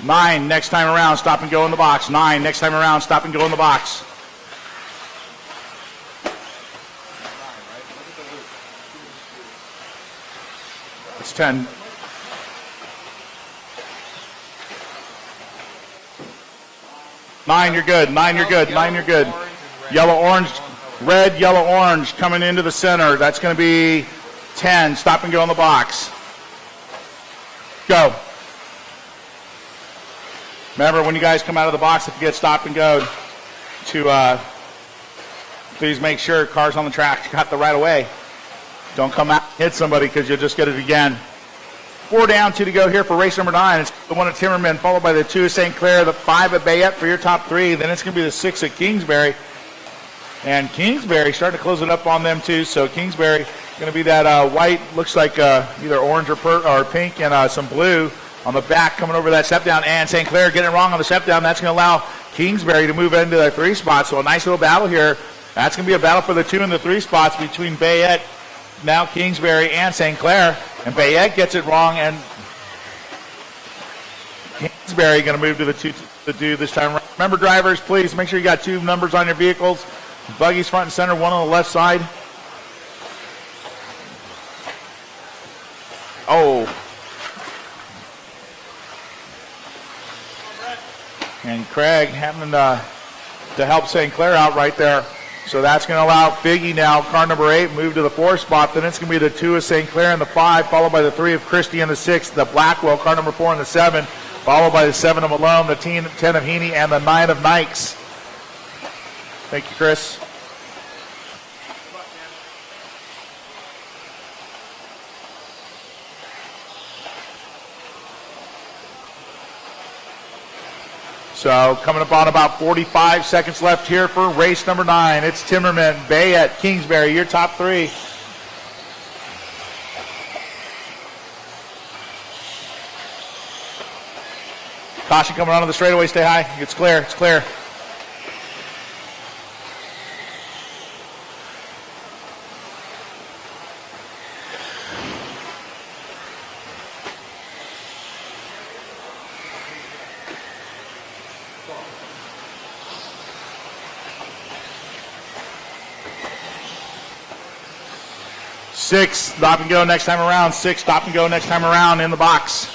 Nine next time around, stop and go in the box. 9 next time around, stop and go in the box. It's 10. Nine, you're good. 9, you're good. 9, you're good. Yellow, orange, red, yellow, orange coming into the center. That's going to be 10. Stop and go in the box. Go. Remember, when you guys come out of the box, if you get stop and go, to please make sure cars on the track got the right of way. Don't come out and hit somebody because you'll just get it again. 4 down, 2 to go here for race number 9. It's the 1 of Timmerman, followed by the 2 of St. Clair, the 5 of Bayette for your top 3. Then it's going to be the 6 of Kingsbury. And Kingsbury starting to close it up on them too. So Kingsbury going to be that white, looks like either orange or pink and some blue on the back coming over that step down. And St. Clair getting it wrong on the step down. That's going to allow Kingsbury to move into the 3 spot. So a nice little battle here. That's going to be a battle for the 2 and the 3 spots between Bayette, now Kingsbury, and St. Clair. And Bayette gets it wrong, and Kingsbury going to move to the 2 this time. Remember, drivers, please make sure you got 2 numbers on your vehicles. Buggies front and center, 1 on the left side. Oh. And Craig having to help St. Clair out right there. So that's going to allow Figge now, car number 8, move to the 4 spot. Then it's going to be the 2 of St. Clair and the 5, followed by the 3 of Christie and the 6, the Blackwell, car number 4 and the 7, followed by the 7 of Malone, the 10 of Heaney, and the 9 of Nikes. Thank you, Chris. So coming up on about 45 seconds left here for race number 9. It's Timmerman, Bayette, Kingsbury, your top 3. Caution coming onto the straightaway, stay high. It's clear, it's clear. Six, stop and go next time around. 6, stop and go next time around in the box.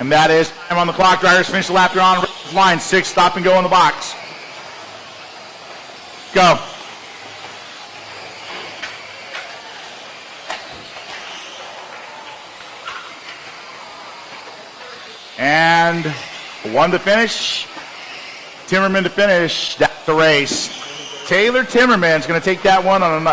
And that is time on the clock. Drivers finish the lap. You're on line. 6, stop and go in the box. Go. And 1 to finish. Timmerman to finish. That's the race. Taylor Timmerman's going to take that one on,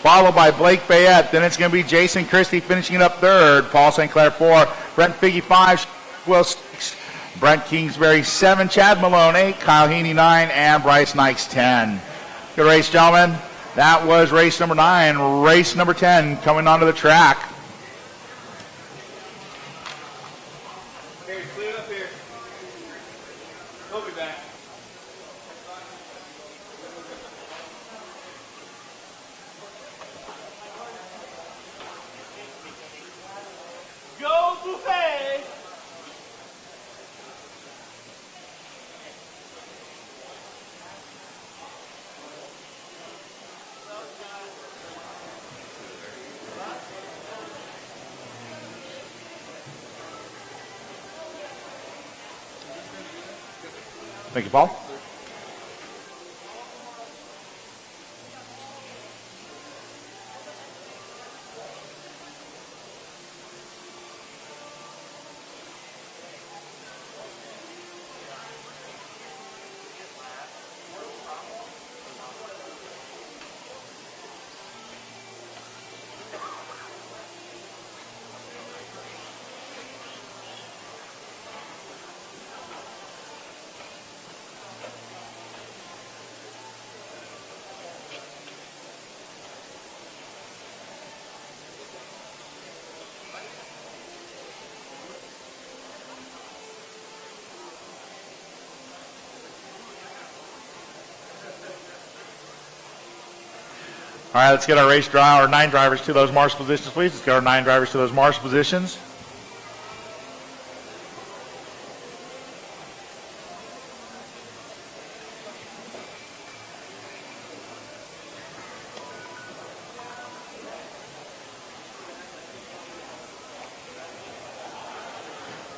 followed by Blake Bayette. Then it's going to be Jason Christie finishing it up 3rd. Paul St. Clair 4. Brent Figge 5. Will 6. Brent Kingsbury 7. Chad Malone 8. Kyle Heaney 9. And Bryce Nikes 10. Good race, gentlemen. That was race number 9. Race number 10 coming onto the track. Thank you, Paul. All right, let's get our race draw, our 9 drivers to those marshal positions, please. Let's get our 9 drivers to those marshal positions.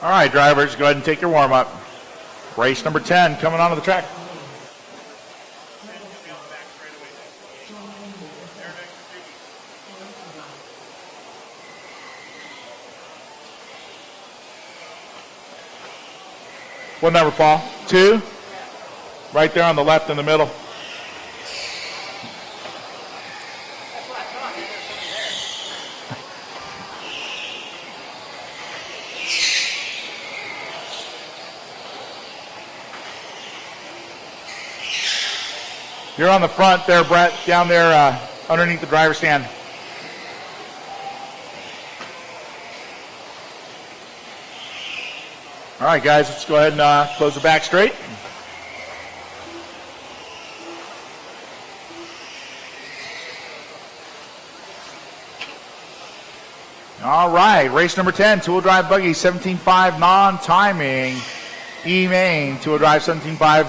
All right, drivers, go ahead and take your warm-up. Race number 10 coming onto the track. What number, Paul? 2? Right there on the left in the middle. You're on the front there, Brett, down there underneath the driver's stand. All right, guys, let's go ahead and close the back straight. All right, race number 10, two-wheel drive buggy, 17.5 non-timing. E-Main, two-wheel drive 17.5.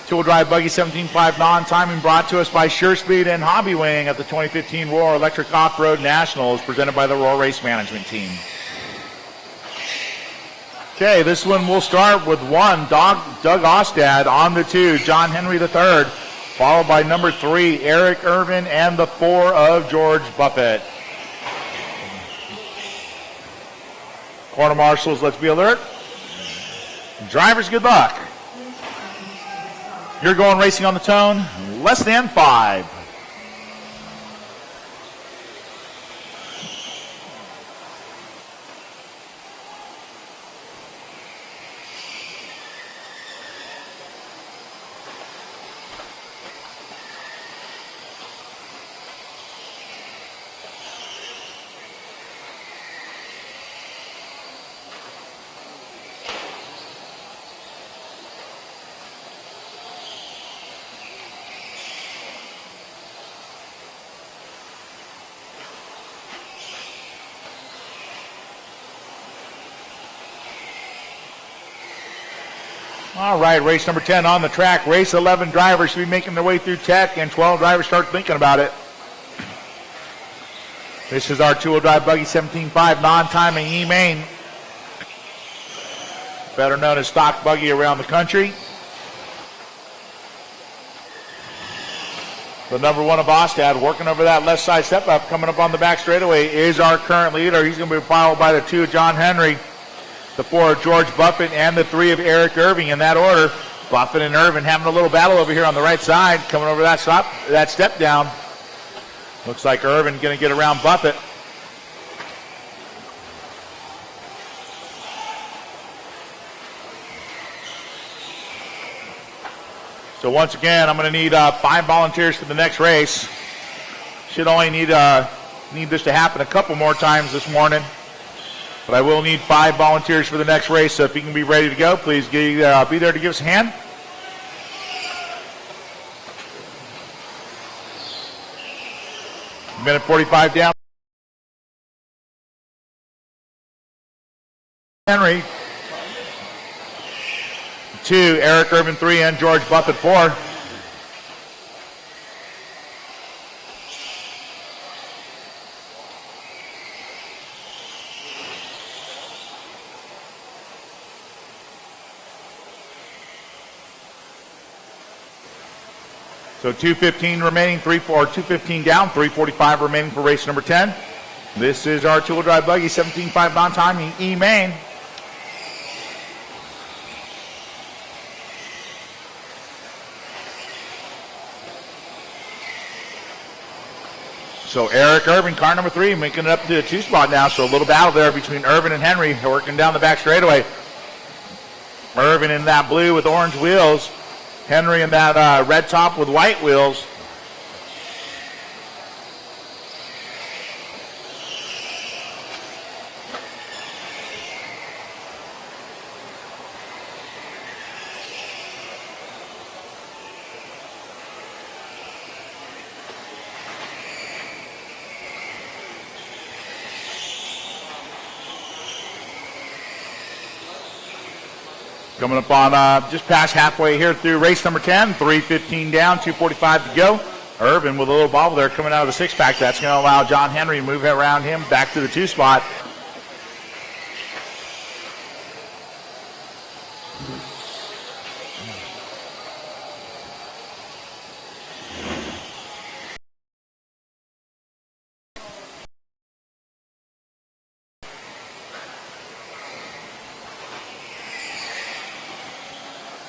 Two-wheel drive buggy 17.5 non-timing brought to us by Sure Speed and Hobby Wing at the 2015 Roar Electric Off-Road Nationals presented by the Roar Race Management Team. Okay, this one we'll start with 1, Doug Ostad. On the 2, John Henry III, followed by number 3, Eric Irvin, and the 4 of George Buffett. Corner marshals, let's be alert. Drivers, good luck. You're going racing on the tone, less than 5. All right, race number 10 on the track. Race 11 drivers should be making their way through tech, and 12 drivers start thinking about it. This is our two-wheel drive buggy 17.5 non-timing E-Main, better known as stock buggy around the country. The number 1 of Ostad working over that left side step up, coming up on the back straightaway is our current leader. He's going to be followed by the 2 of John Henry, the 4 of George Buffett, and the 3 of Eric Irving in that order. Buffett and Irvin having a little battle over here on the right side, coming over that step down. Looks like Irvin going to get around Buffett. So once again, I'm going to need 5 volunteers for the next race. Should only need this to happen a couple more times this morning. But I will need 5 volunteers for the next race, so if you can be ready to go, please be there to give us a hand. Minute 45 down. Henry. 2, Eric Irvin 3, and George Buffett 4. So 2:15 remaining, 2:15 down, 3:45 remaining for race number 10. This is our two-wheel drive buggy, 17.5 non-time, E-Main. So Eric Irvin, car number 3, making it up to the 2 spot now. So a little battle there between Irvin and Henry, working down the back straightaway. Irvin in that blue with orange wheels. Henry in that red top with white wheels. Coming up on just past halfway here through race number 10, 3:15 down, 2:45 to go. Irvin with a little bobble there coming out of the 6-pack. That's going to allow John Henry to move around him back to the 2 spot.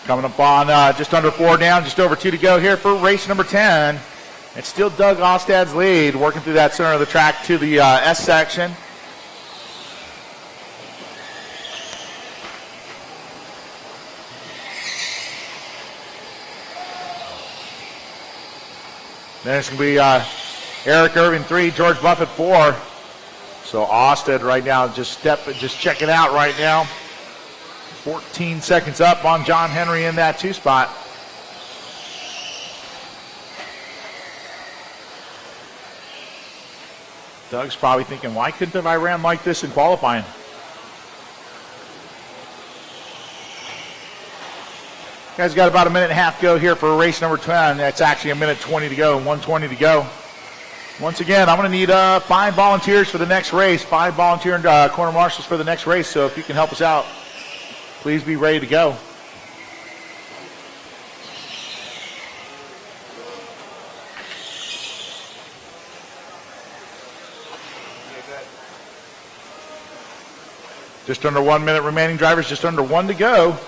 Coming up on just under 4 down, just over 2 to go here for race number 10. It's still Doug Ostad's lead, working through that center of the track to the S section. Then it's going to be Eric Irvin 3, George Buffett 4. So Ostad right now just checking out right now. 14 seconds up on John Henry in that 2 spot. Doug's probably thinking, why couldn't have I ran like this in qualifying? Guys got about a minute and a half to go here for race number 10. That's actually a minute 20 to go, 120 to go. Once again, I'm going to need 5 volunteers for the next race, 5 volunteer and corner marshals for the next race. So if you can help us out, please be ready to go. Just under 1 minute remaining, drivers, just under 1 to go. Yes.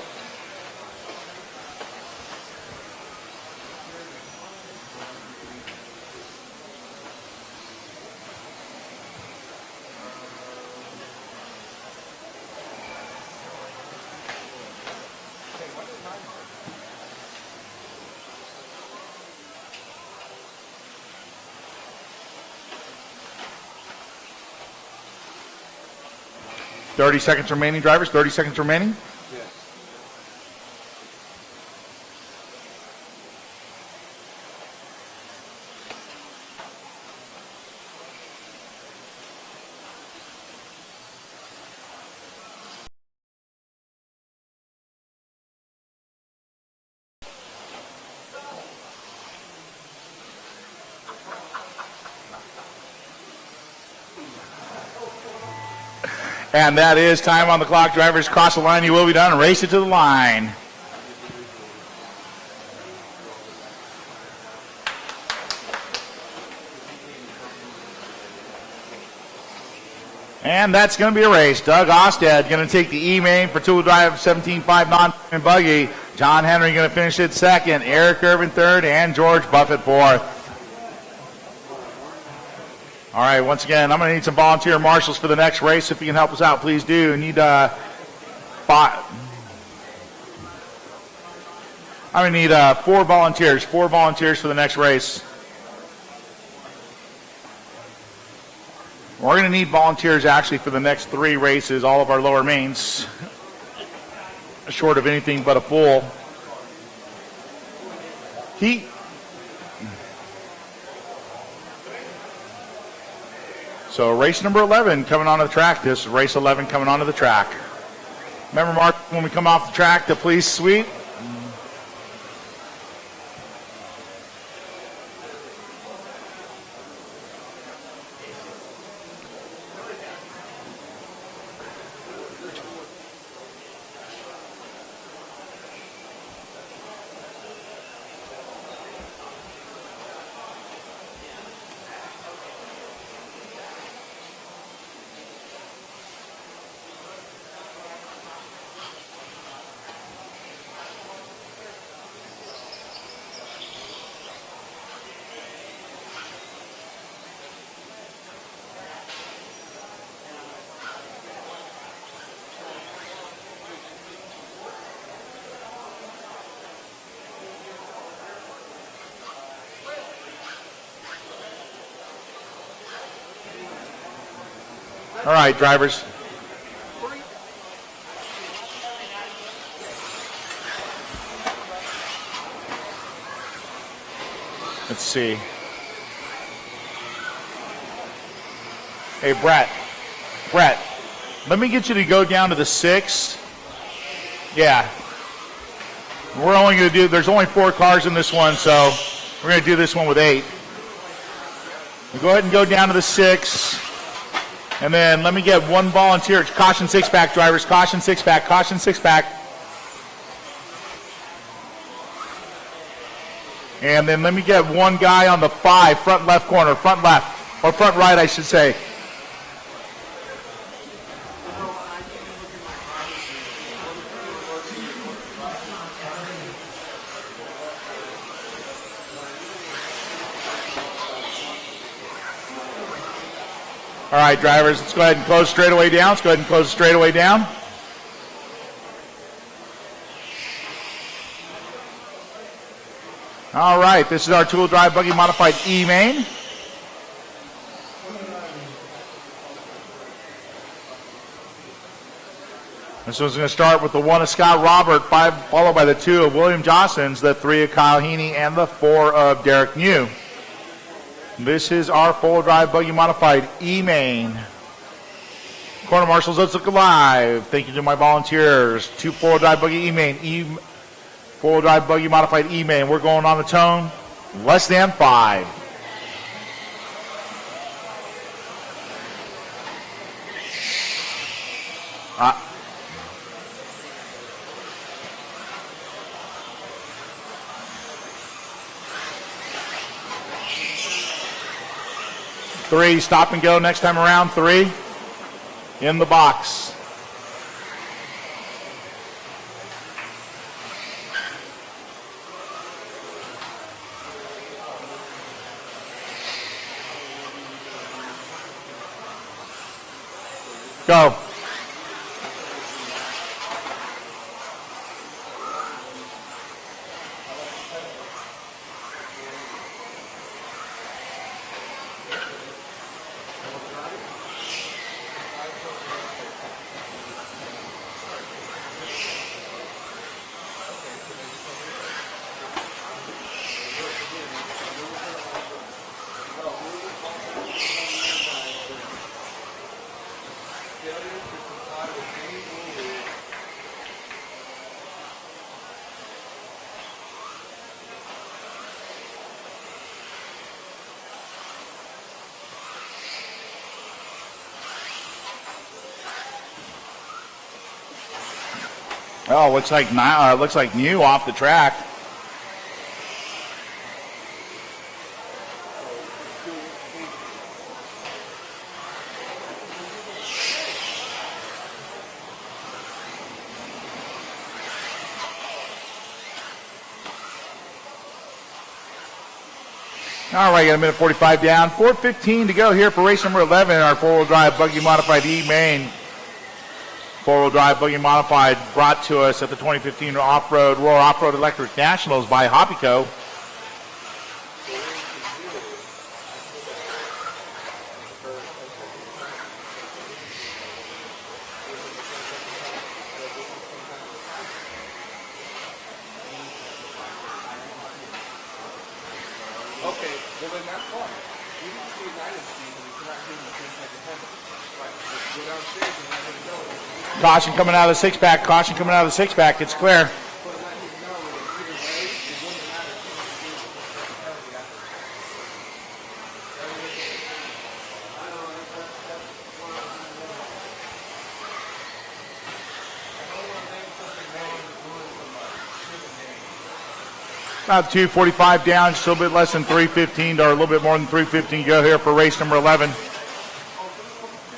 30 seconds remaining, drivers. 30 seconds remaining. Yes. And that is time on the clock. Drivers cross the line. You will be done. Race it to the line. And that's going to be a race. Doug Ostad going to take the E-Main for two-wheel drive 17.5 non buggy. John Henry going to finish it second. Eric Irvin third, and George Buffett fourth. All right, once again, I'm going to need some volunteer marshals for the next race. If you can help us out, please do. I need 5. I'm going to need 4 volunteers for the next race. We're going to need volunteers actually for the next 3 races, all of our lower mains, short of anything but a full heat. So race number 11 coming onto the track. This is race 11 coming onto the track. Remember, Mark, when we come off the track to please sweep. All right, drivers. Let's see. Hey, Brett, let me get you to go down to the 6. Yeah. We're only going to do, there's only 4 cars in this one, so we're going to do this one with 8. Go ahead and go down to the 6. And then let me get one volunteer. Caution 6-pack, drivers. Caution 6-pack. Caution 6-pack. And then let me get one guy on the 5, front left corner, front left, or front right, I should say. All right, drivers, let's go ahead and close straightaway down. Let's go ahead and close straightaway down. All right, this is our two-wheel drive buggy modified E-main. This one's going to start with the 1 of Scott Robert, followed by the 2 of William Johnsons, the 3 of Kyle Heaney, and the 4 of Derek New. This is our four-wheel drive buggy modified E-main. Corner marshals, let's look alive. Thank you to my volunteers. 2 four-wheel drive buggy E-main. Four-wheel drive buggy modified E-main. We're going on the tone. Less than 5. Three, stop and go next time around. 3 in the box. Go. Oh, looks like new off the track. All right, got a minute 45 down. 4:15 to go here for race number 11, our four-wheel drive buggy modified E-main. Four-wheel drive buggy modified brought to us at the 2015 Off-Road Roar Off-Road Electric Nationals by Hobbyco. Okay, well then that's fine. You can see United team, and you cannot give them the same type of penalty. Right. Caution coming out of the six-pack. Caution coming out of the six-pack. It's clear. About 2:45 down, just a little bit less than 3:15, or a little bit more than 3:15 to go here for race number 11.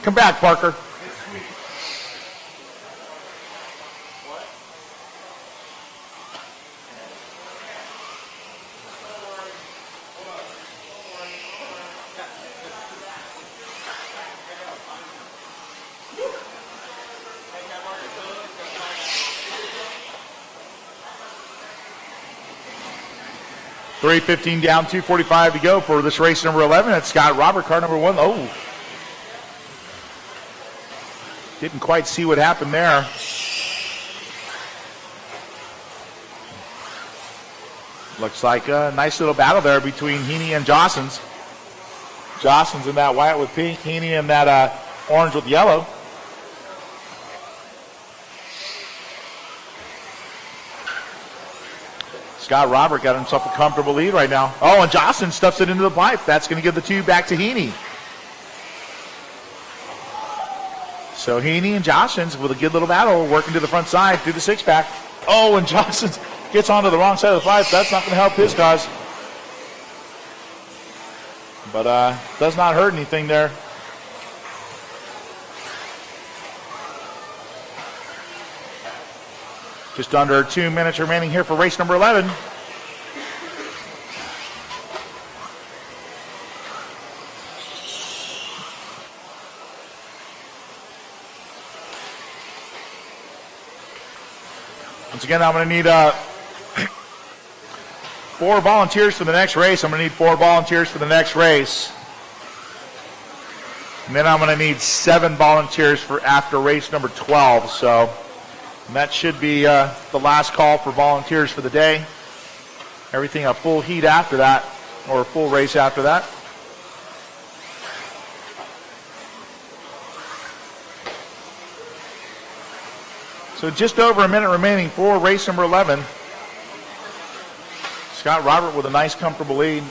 Come back, Parker. $3:15 down, 2:45 to go for this race number 11. It's Scott Robert, car number 1. Oh. Didn't quite see what happened there. Looks like a nice little battle there between Heaney and Jossens. Jossens in that white with pink, Heaney in that orange with yellow. Scott Robert got himself a comfortable lead right now. Oh, and Johnson stuffs it into the pipe. That's going to give the two back to Heaney. So Heaney and Johnson's with a good little battle working to the front side through the six-pack. Oh, and Johnson gets onto the wrong side of the pipe. That's not going to help his cause. But does not hurt anything there. Just under 2 minutes remaining here for race number 11. Once again, I'm going to need 4 volunteers for the next race. I'm going to need 4 volunteers for the next race. And then I'm going to need 7 volunteers for after race number 12. So that should be the last call for volunteers for the day. Everything a full heat after that, or a full race after that. So just over a minute remaining for race number 11. Scott Robert with a nice, comfortable lead.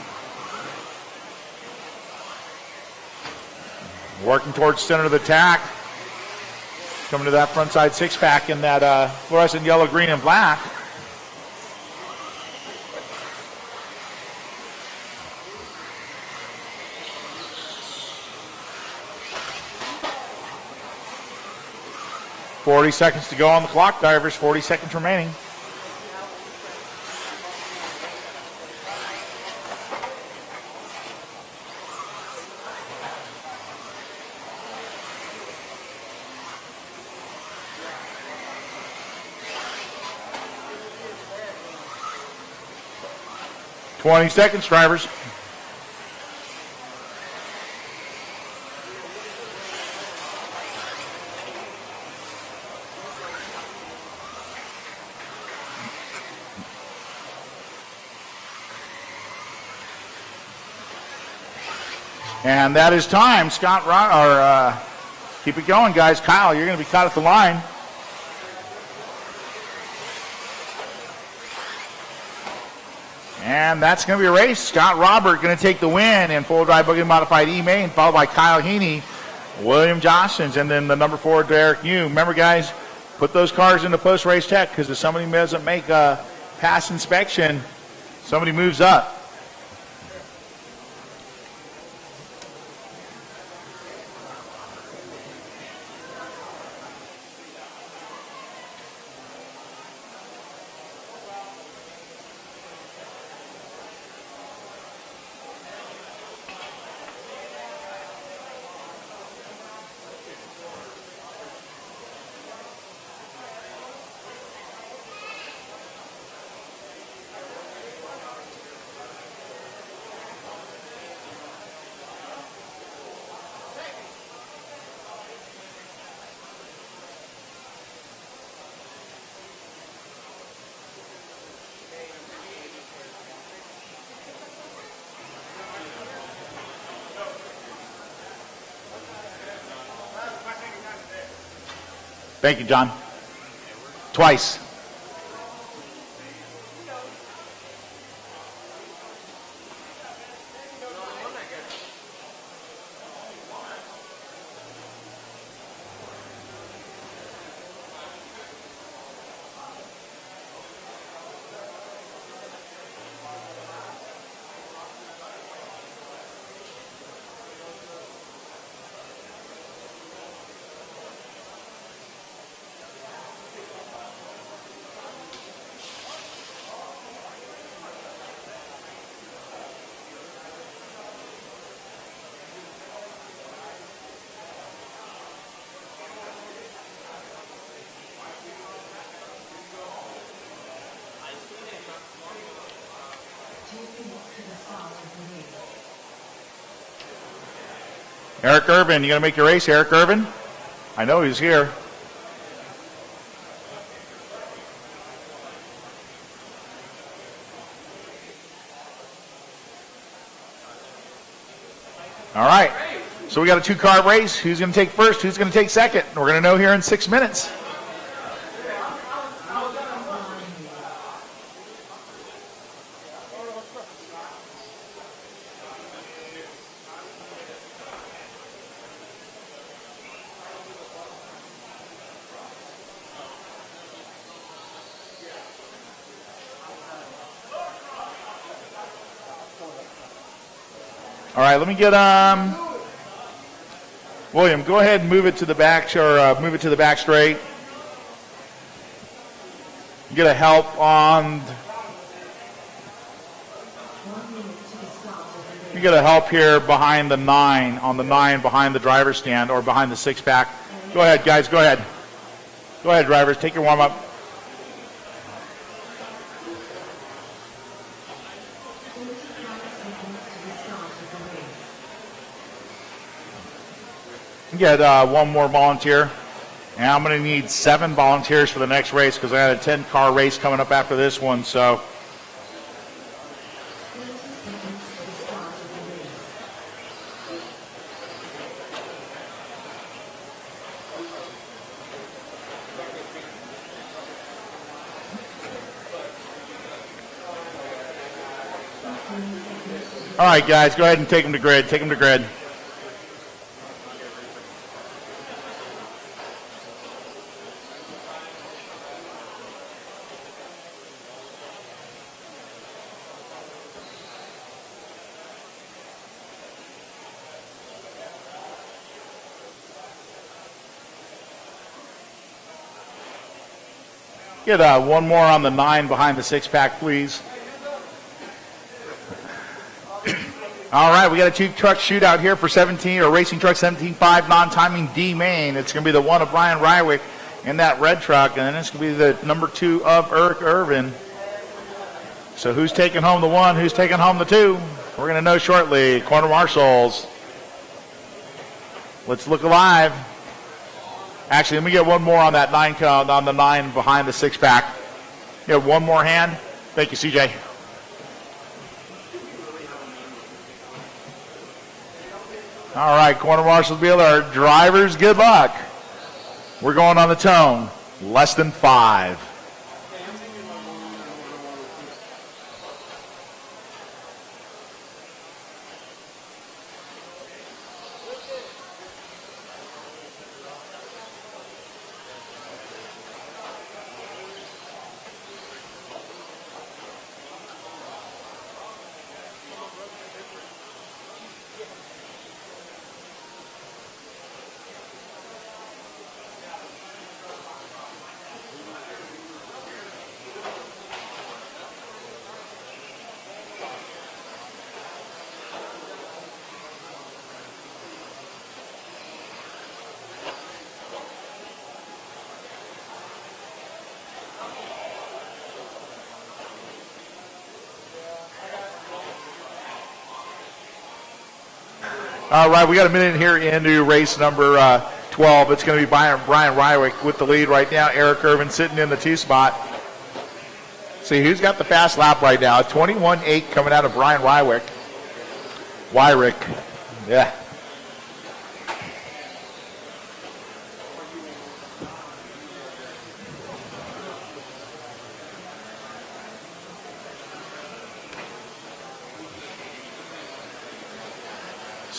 Working towards center of the tack. Coming to that front side six-pack in that fluorescent yellow, green, and black. $40 seconds to go on the clock, divers. 40 seconds remaining. $20 seconds, drivers. And that is time. Scott, keep it going, guys. Kyle, you're going to be caught at the line. And that's going to be a race. Scott Robert going to take the win in full drive buggy modified E-Main, followed by Kyle Heaney, William Johnsons, and then the number 4, Derek Yu. Remember, guys, put those cars into post-race tech, because if somebody doesn't make a pass inspection, somebody moves up. Thank you, John. Twice. Eric Irvin, you going to make your race, Eric Irvin? I know he's here. All right. So we got a two-car race. Who's going to take first? Who's going to take second? We're going to know here in 6 minutes. All right, let me get William. Go ahead and move it to the back, or move it to the back straight. Get a help on. You get a help here behind the 9, on the 9 behind the driver's stand or behind the 6-pack. Go ahead, guys. Go ahead. Go ahead, drivers. Take your warm up. Get one more volunteer, and I'm going to need 7 volunteers for the next race because I got a 10-car race coming up after this one. So, all right, guys, go ahead and take them to grid. Take them to grid. Get one more on the 9 behind the 6-pack, please. All right, we got a 2-truck shootout here for 17, or Racing Truck 17.5 non-timing D main. It's going to be the one of Brian Rywick in that red truck, and then it's going to be the number 2 of Eric Irvin. So who's taking home the 1? Who's taking home the 2? We're going to know shortly. Corner marshals. Let's look alive. Actually, let me get one more on that 9 count, on the 9 behind the 6-pack. You have one more hand. Thank you, CJ. All right, corner marshals be alert. Drivers, good luck. We're going on the tone. Less than 5. All right, we got a minute here into race number 12. It's going to be Brian Rywick with the lead right now. Eric Irvin sitting in the 2 spot. See who's got the fast lap right now. 21.8 coming out of Brian Rywick. Yeah.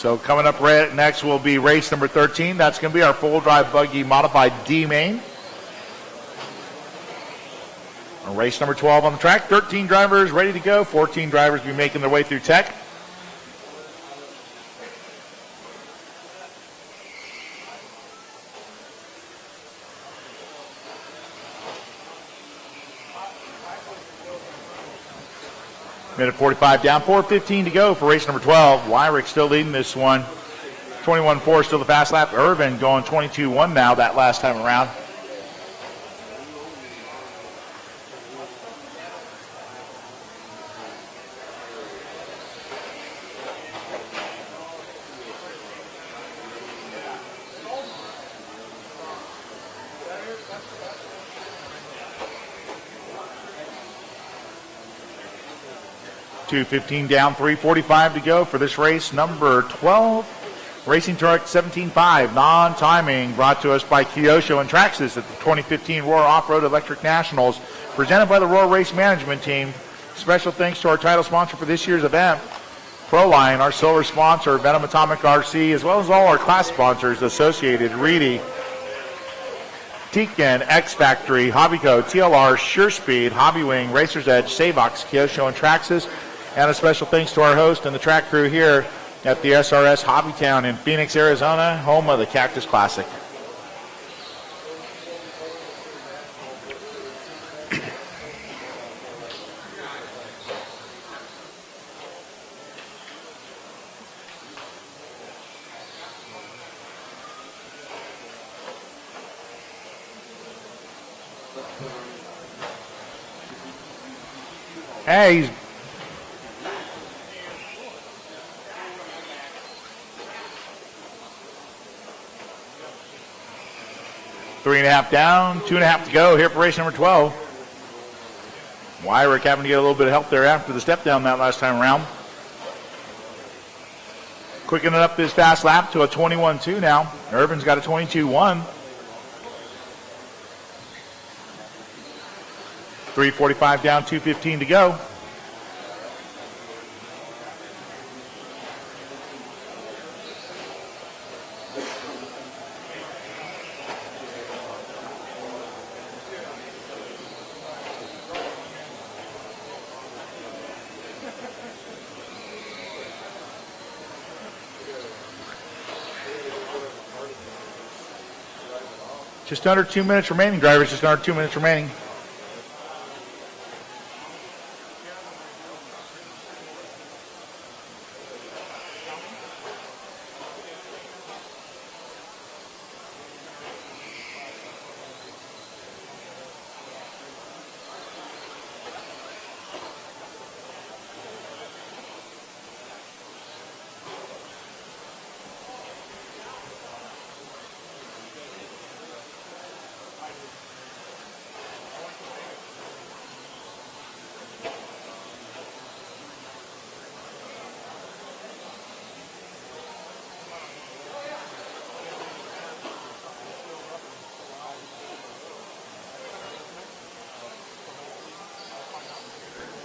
So coming up right next will be race number 13. That's going to be our full drive buggy modified D main. Race number 12 on the track. 13 drivers ready to go. 14 drivers will be making their way through tech. Minute 45 down, 4:15 to go for race number 12. Wyrick still leading this one. 21-4 still the fast lap. Irvin going 22-1 now that last time around. .215 down, 3:45 to go for this race number 12. Racing Truck 17.5 non-timing brought to us by Kyosho and Traxxas at the 2015 Roar Off-Road Electric Nationals, presented by the Roar Race Management Team. Special thanks to our title sponsor for this year's event, Proline, our silver sponsor, Venom Atomic RC, as well as all our class sponsors, Associated, Reedy, Tekin, X Factory, Hobbyco, TLR, Sure Speed, Hobby Wing, Racer's Edge, Savox, Kyosho, and Traxxas. And a special thanks to our host and the track crew here at the SRS Hobbytown in Phoenix, Arizona, home of the Cactus Classic. Hey, he's 3.5 down, 2.5 to go here for race number 12. Wyrick having to get a little bit of help there after the step down that last time around. Quickening up this fast lap to a 21.2 now. Irvin's got a 22.1. 3:45 down, 2:15 to go. Just under 2 minutes remaining, drivers. Just under 2 minutes remaining.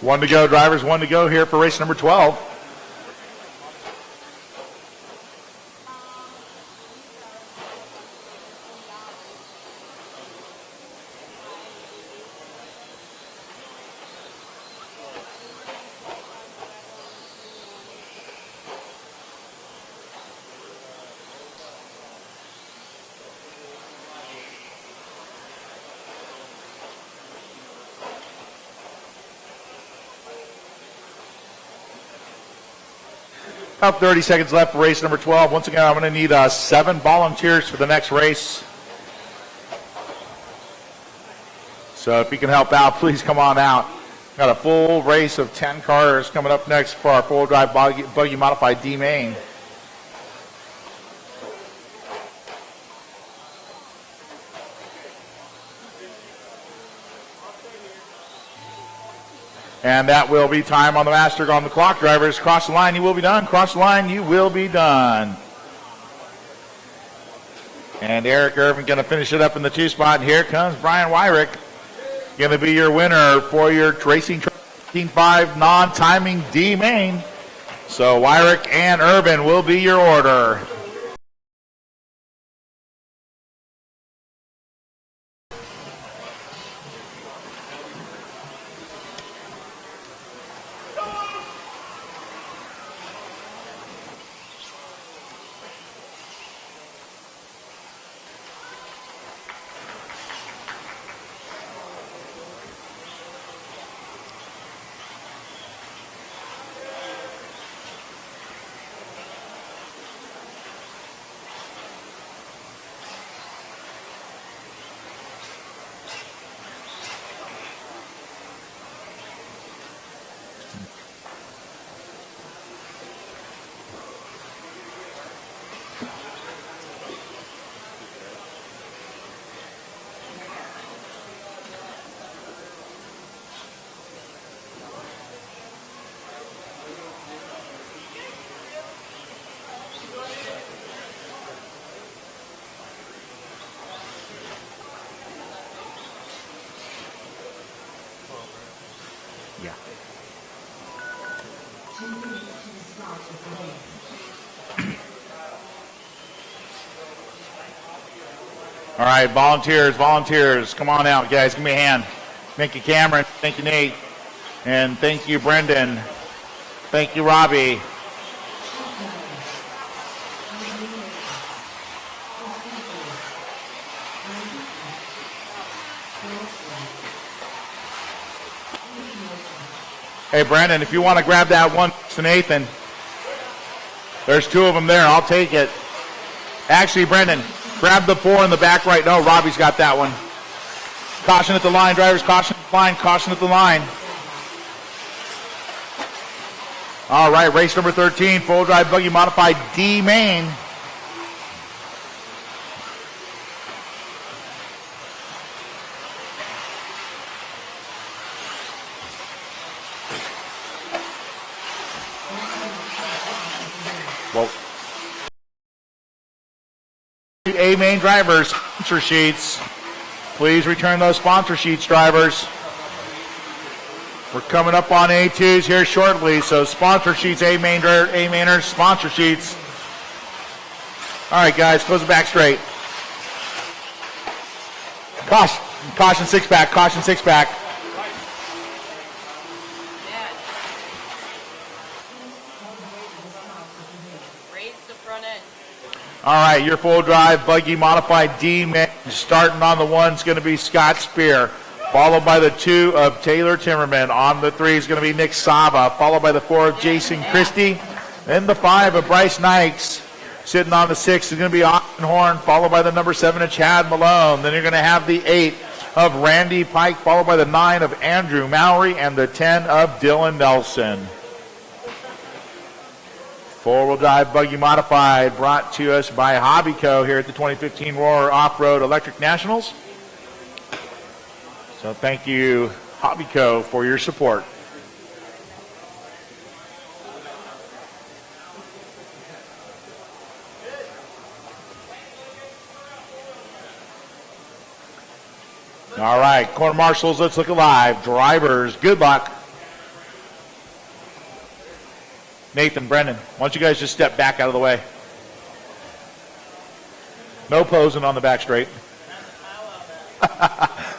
One to go, drivers, one to go here for race number 12. About 30 seconds left for race number 12. Once again, I'm going to need 7 volunteers for the next race. So if you can help out, please come on out. Got a full race of 10 cars coming up next for our full drive buggy modified D main. And that will be time on the master on the clock. Drivers, cross the line, you will be done. Cross the line, you will be done. And Eric Irvin going to finish it up in the 2 spot. And here comes Brian Wyrick, going to be your winner for your Racing 15.5 non-timing D main. So Wyrick and Irvin will be your order. Yeah. All right, volunteers, come on out, guys. Give me a hand. Thank you, Cameron. Thank you, Nate. And thank you, Brendan. Thank you, Robbie. Hey, Brendan, if you want to grab that one to Nathan, there's two of them there. I'll take it. Actually, Brendan, grab the 4 in the back right. No, Robbie's got that one. Caution at the line, drivers. Caution at the line. Caution at the line. All right, race number 13, full drive buggy modified D main. Well, A main drivers, sponsor sheets. Please return those sponsor sheets, drivers. We're coming up on A2s here shortly, so sponsor sheets, A mainers, sponsor sheets. All right, guys, close the back straight. Caution 6-back, caution 6-back. All right, your full drive buggy modified D main. Starting on the 1 is going to be Scott Spear, followed by the 2 of Taylor Timmerman. On the 3 is going to be Nick Saba, followed by the 4 of Jason Christie. Then the 5 of Bryce Nikes. Sitting on the 6 is going to be Austin Horn, followed by the number 7 of Chad Malone. Then you're going to have the 8 of Randy Pike, followed by the 9 of Andrew Mowry, and the 10 of Dylan Nelson. Four-wheel drive buggy modified, brought to us by Hobbyco here at the 2015 Roar Off-Road Electric Nationals. So thank you, Hobbyco, for your support. All right, corner marshals, let's look alive. Drivers, good luck. Nathan, Brendan, why don't you guys just step back out of the way? No posing on the back straight.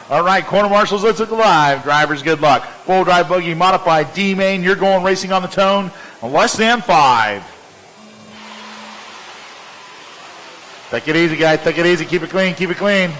All right, corner marshals, let's look alive. Drivers, good luck. Full drive buggy modified D main. You're going racing on the tone. Less than 5. Take it easy, guys. Take it easy. Keep it clean. Keep it clean.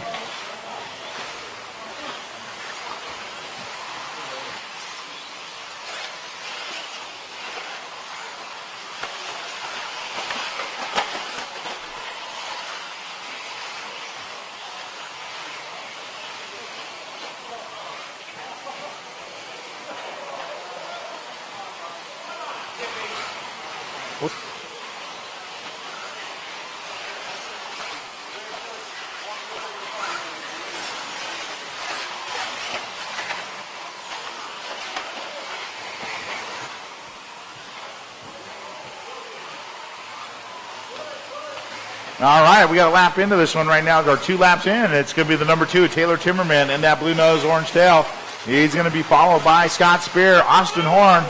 All right, we got a lap into this one right now. Or 2 laps in. It's going to be the number 2, Taylor Timmerman, in that blue nose, orange tail. He's going to be followed by Scott Spear, Austin Horn.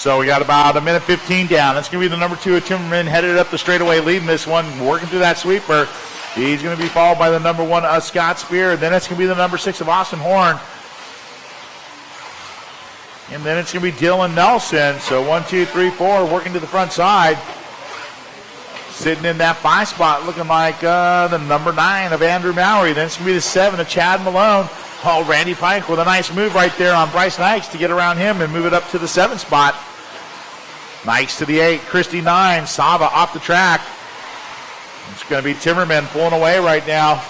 So we got about a minute 15 down. That's going to be the number 2 of Timmerman headed up the straightaway, leading this one, working through that sweeper. He's going to be followed by the number 1 of Scott Spear. Then it's going to be the number 6 of Austin Horn. And then it's going to be Dylan Nelson. So 1, 2, 3, 4 working to the front side. Sitting in that 5 spot looking like the number 9 of Andrew Mowry. Then it's going to be the 7 of Chad Malone. Oh, Randy Pike with a nice move right there on Bryce Nikes to get around him and move it up to the 7 spot. Nikes to the 8, Christie 9, Sava off the track. It's going to be Timmerman pulling away right now.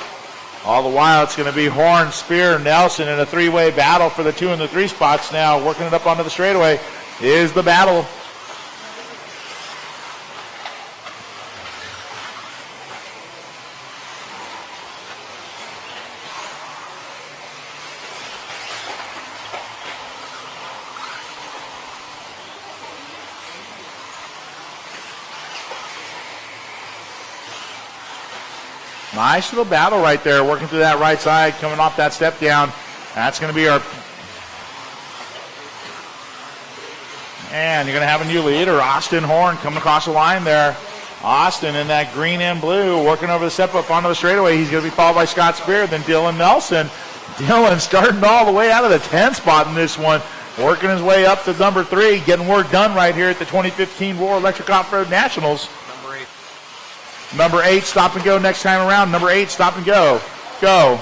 All the while, it's going to be Horn, Spear, Nelson in a 3-way battle for the 2 and the 3 spots now. Working it up onto the straightaway is the battle. Nice little battle right there, working through that right side, coming off that step down. That's going to be our... And you're going to have a new leader, Austin Horn, coming across the line there. Austin in that green and blue, working over the step up onto the straightaway. He's going to be followed by Scott Spear, then Dylan Nelson. Dylan starting all the way out of the 10 spot in this one, working his way up to number 3, getting work done right here at the 2015 Roar Electric Off-Road Nationals. Number 8, stop and go next time around. Number 8, stop and go. Go.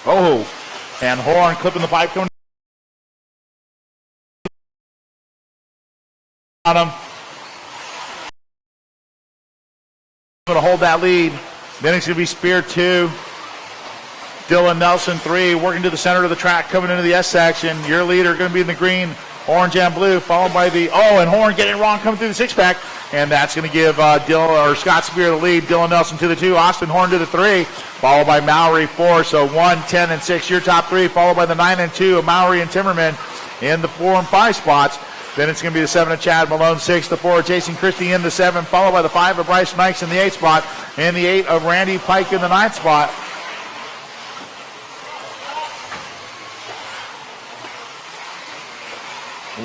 Oh, and Horn clipping the pipe coming on him. Going to hold that lead. Then it's going to be Spear 2. Dylan Nelson 3, working to the center of the track, coming into the S section. Your leader going to be in the green, orange and blue, followed by the, and Horn getting it wrong, coming through the 6-pack. And that's going to give Scott Spear the lead. Dylan Nelson to the 2, Austin Horn to the 3, followed by Mowry 4. So 1, 10, and 6, your top 3, followed by the 9 and 2 of Mowry and Timmerman in the 4 and 5 spots. Then it's going to be the 7 of Chad Malone, 6, the 4 of Jason Christie in the 7, followed by the 5 of Bryce Nikes in the 8 spot, and the 8 of Randy Pike in the 9th spot.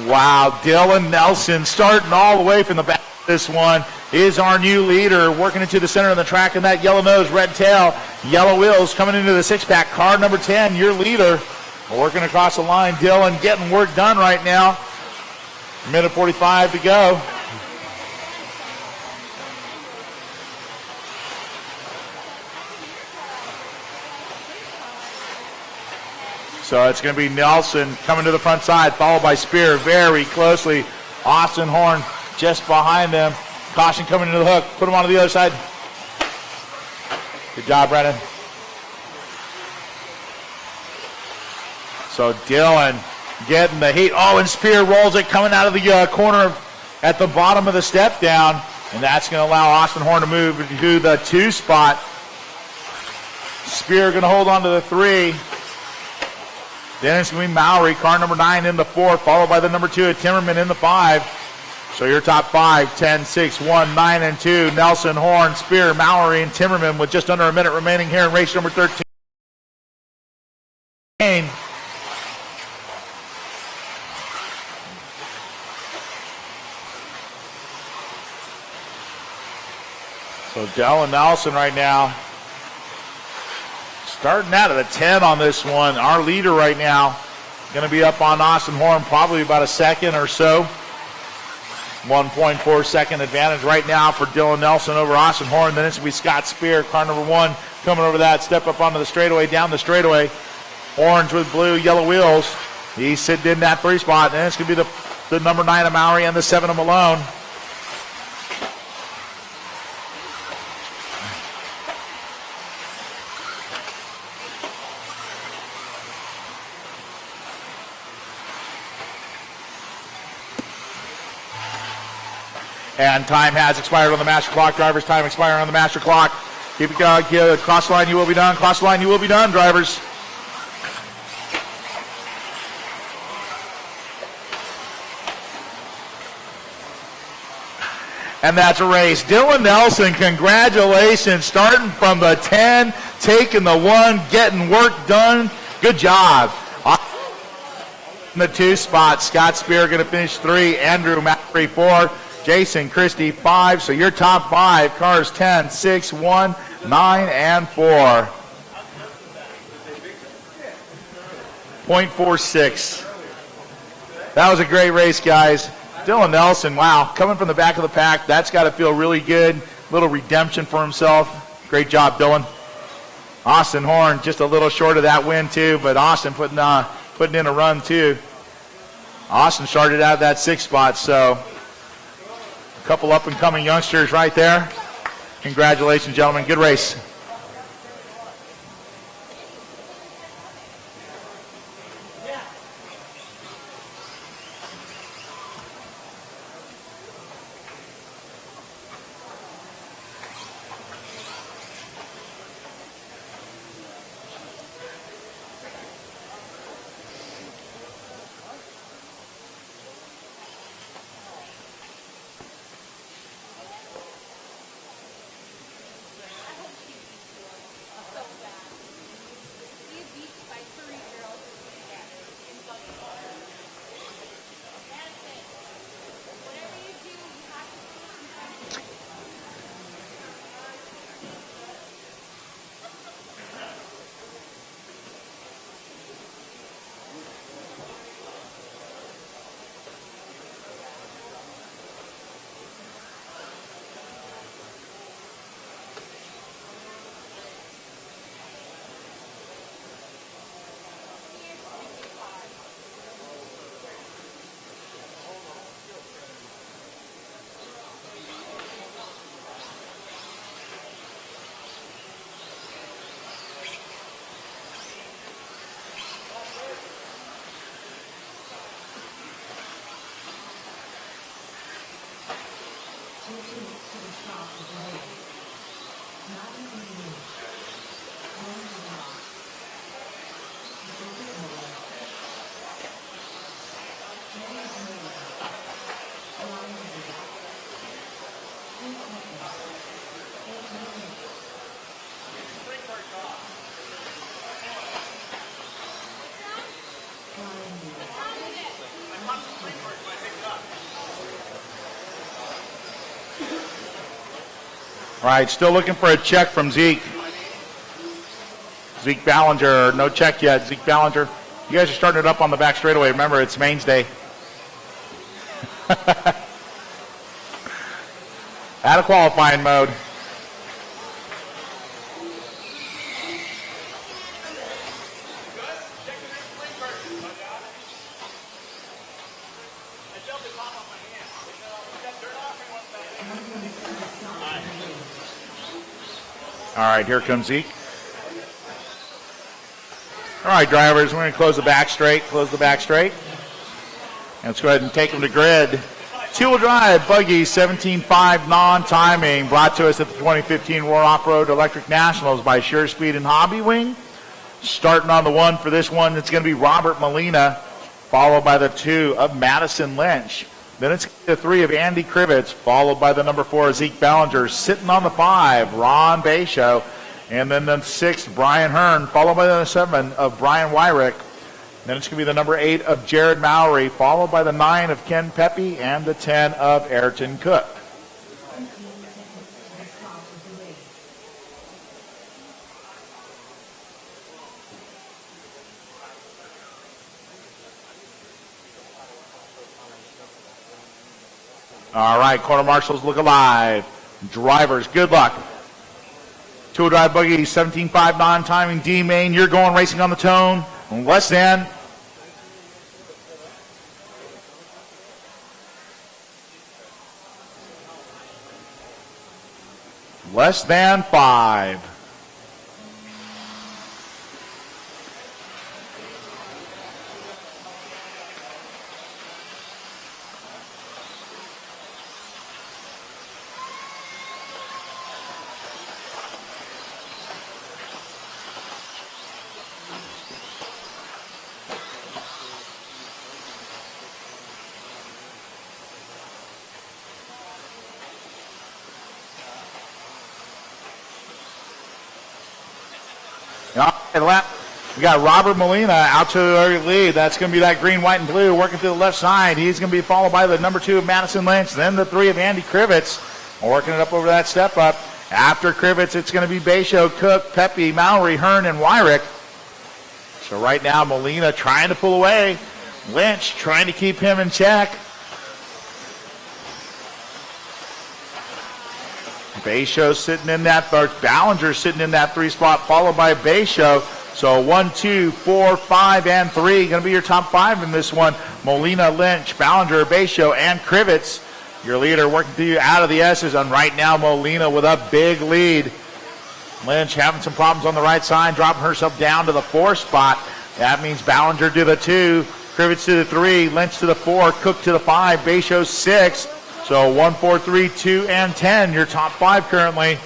Wow, Dylan Nelson starting all the way from the back of this one is our new leader, working into the center of the track in that yellow nose, red tail, yellow wheels coming into the 6-pack. Car number 10, your leader, working across the line. Dylan getting work done right now. Minute 45 to go. So it's going to be Nelson coming to the front side, followed by Spear very closely. Austin Horn just behind them. Caution coming into the hook. Put him on the other side. Good job, Brennan. So Dylan getting the heat. Oh, and Spear rolls it coming out of the corner at the bottom of the step down. And that's going to allow Austin Horn to move to the 2 spot. Spear going to hold on to the 3. Then it's going to be Mowry, car number 9 in the 4, followed by the number 2 of Timmerman in the 5. So your top 5, 10, 6, 1, 9, and 2. Nelson, Horn, Spear, Mowry, and Timmerman with just under a minute remaining here in race number 13. So Dylan Nelson right now starting out at a 10 on this one. Our leader right now going to be up on Austin Horn probably about a second or so. 1.4 second advantage right now for Dylan Nelson over Austin Horn. Then it's going to be Scott Spear, car number 1, coming over that, step up onto the straightaway, down the straightaway. Orange with blue, yellow wheels. He's sitting in that 3 spot. And it's going to be the number 9 of Mowry and the 7 of Malone. And time has expired on the master clock. Drivers' time expiring on the master clock. Keep it going. Cross the line, you will be done. Cross the line, you will be done, drivers. And that's a race. Dylan Nelson, congratulations. Starting from the 10, taking the 1, getting work done. Good job. In the 2 spot, Scott Spear going to finish 3, Andrew Macri 4, Jason Christie 5. So your top 5, cars 10, 6, 1, 9, and 4. 0.46. That was a great race, guys. Dylan Nelson, wow, coming from the back of the pack, that's got to feel really good. Little redemption for himself. Great job, Dylan. Austin Horn, just a little short of that win, too, but Austin putting in a run, too. Austin started out that 6th spot, so a couple up-and-coming youngsters right there. Congratulations, gentlemen. Good race. All right, still looking for a check from Zeke. Zeke Ballinger, no check yet. Zeke Ballinger, you guys are starting it up on the back straightaway. Remember, it's Mains Day. Out of qualifying mode. All right, here comes Zeke. All right, drivers, we're going to close the back straight. And let's go ahead and take them to grid. Two-wheel drive buggy 17.5 non-timing, brought to us at the 2015 World Off-Road Electric Nationals by Sure Speed and Hobby Wing. Starting on the 1 for this one, it's going to be Robert Molina, followed by the 2 of Madison Lynch. Then it's the 3 of Andy Krivitz, followed by the number 4 of Zeke Ballinger. Sitting on the 5, Ron Basho. And then the 6, Brian Hearn, followed by the 7 of Brian Wyrick. Then it's going to be the number 8 of Jared Mowry, followed by the 9 of Ken Pepe and the 10 of Ayrton Cook. All right, quarter marshals look alive. Drivers, good luck. Two-wheel drive buggy, 17.5 non-timing D-main. You're going racing on the tone. Less than. Less than 5. And we got Robert Molina out to the early lead. That's going to be that green, white, and blue working to the left side. He's going to be followed by the number 2 of Madison Lynch, then the 3 of Andy Krivitz, working it up over that step up. After Krivitz, it's going to be Basho, Cook, Pepe, Mowry, Hearn, and Wyrick. So right now, Molina trying to pull away. Lynch trying to keep him in check. Basho sitting in that, or Ballinger sitting in that 3 spot, followed by Basho. So 1, 2, 4, 5, and 3 going to be your top 5 in this one. Molina, Lynch, Ballinger, Basho, and Krivitz. Your leader working to you out of the S's, and right now Molina with a big lead. Lynch having some problems on the right side, dropping herself down to the 4 spot. That means Ballinger to the 2, Krivitz to the 3, Lynch to the 4, Cook to the 5, Basho 6. So 1, 4, 3, 2, and 10, your top 5 currently.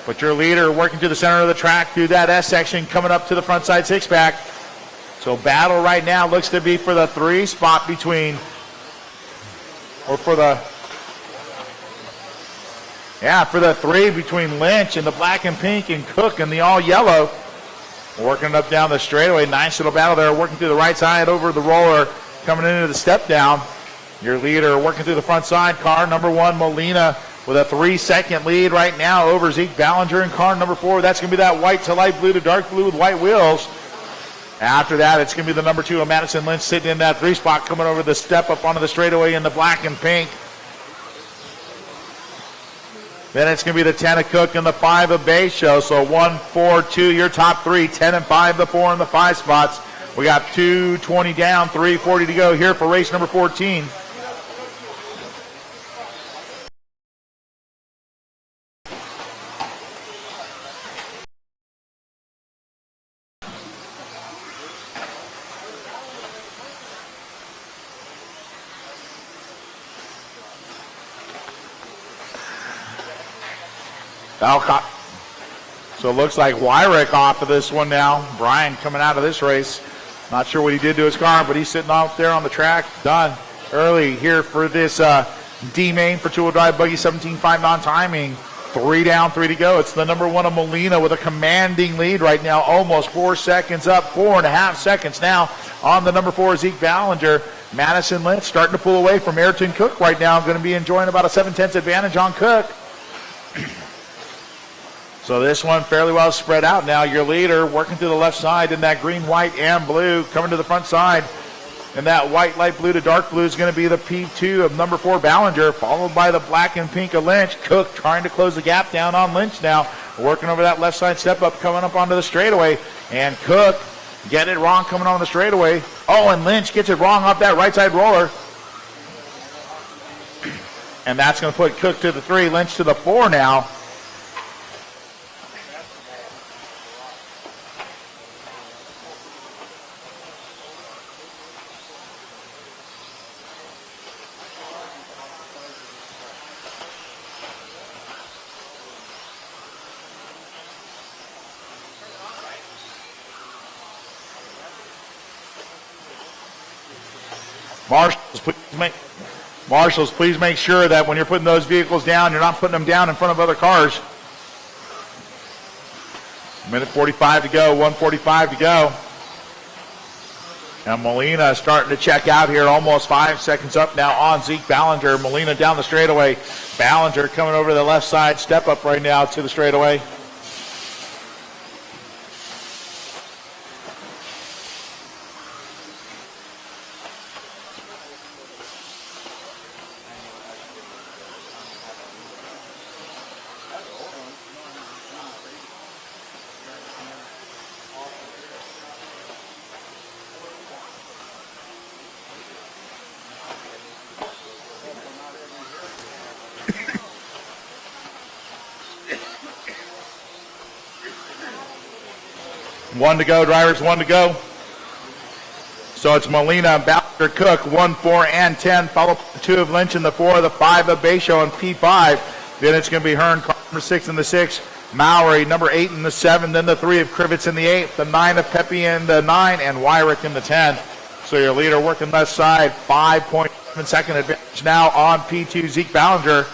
But your leader working to the center of the track through that S section, coming up to the front side 6-pack. So battle right now looks to be for the 3 spot between, or for the 3 between Lynch and the black and pink and Cook and the all yellow. Working up down the straightaway. Nice little battle there, working through the right side over the roller, coming into the step down. Your leader working through the front side, car number 1, Molina, with a 3-second lead right now over Zeke Ballinger in car number 4. That's going to be that white to light blue to dark blue with white wheels. After that, it's going to be the number 2 of Madison Lynch sitting in that 3 spot, coming over the step up onto the straightaway in the black and pink. Then it's going to be the 10 of Cook and the 5 of Basho. So 1, 4, 2, your top 3, 10 and 5, the 4 and the 5 spots. We got 2:20 down, 3:40 to go here for race number 14. Alcott. So it looks like Wyrick off of this one now. Brian coming out of this race. Not sure what he did to his car, but he's sitting out there on the track. Done early here for this D main for two-wheel drive buggy 17.5 non-timing. 3 down, 3 to go. It's the number 1 of Molina with a commanding lead right now. Almost 4 seconds up, 4.5 seconds now on the number 4 Zeke Ballinger. Madison Lynch starting to pull away from Ayrton Cook right now. Going to be enjoying about a 7/10 advantage on Cook. So this one fairly well spread out now. Your leader working to the left side in that green, white, and blue. Coming to the front side. And that white, light blue to dark blue is going to be the P2 of number 4 Ballinger, followed by the black and pink of Lynch. Cook trying to close the gap down on Lynch now. Working over that left side step up, coming up onto the straightaway. And Cook getting it wrong coming on the straightaway. Oh, and Lynch gets it wrong off that right side roller. And that's going to put Cook to the 3, Lynch to the 4 now. Marshals, please make sure that when you're putting those vehicles down, you're not putting them down in front of other cars. Minute 45 to go, 1:45 to go. And Molina starting to check out here, almost 5 seconds up now on Zeke Ballinger. Molina down the straightaway. Ballinger coming over the left side, step up right now to the straightaway. One to go, drivers, 1 to go. So it's Molina, Ballinger, Cook, 1, 4, and 10. Followed by 2 of Lynch and the 4, the 5 of Basho and P5. Then it's going to be Hearn, number 6 and the 6. Mowry, number 8 and the 7. Then the 3 of Krivitz in the 8. The 9 of Pepe in the 9. And Wyrick in the 10. So your leader working left side. 5.7 second advantage now on P2, Zeke Ballinger.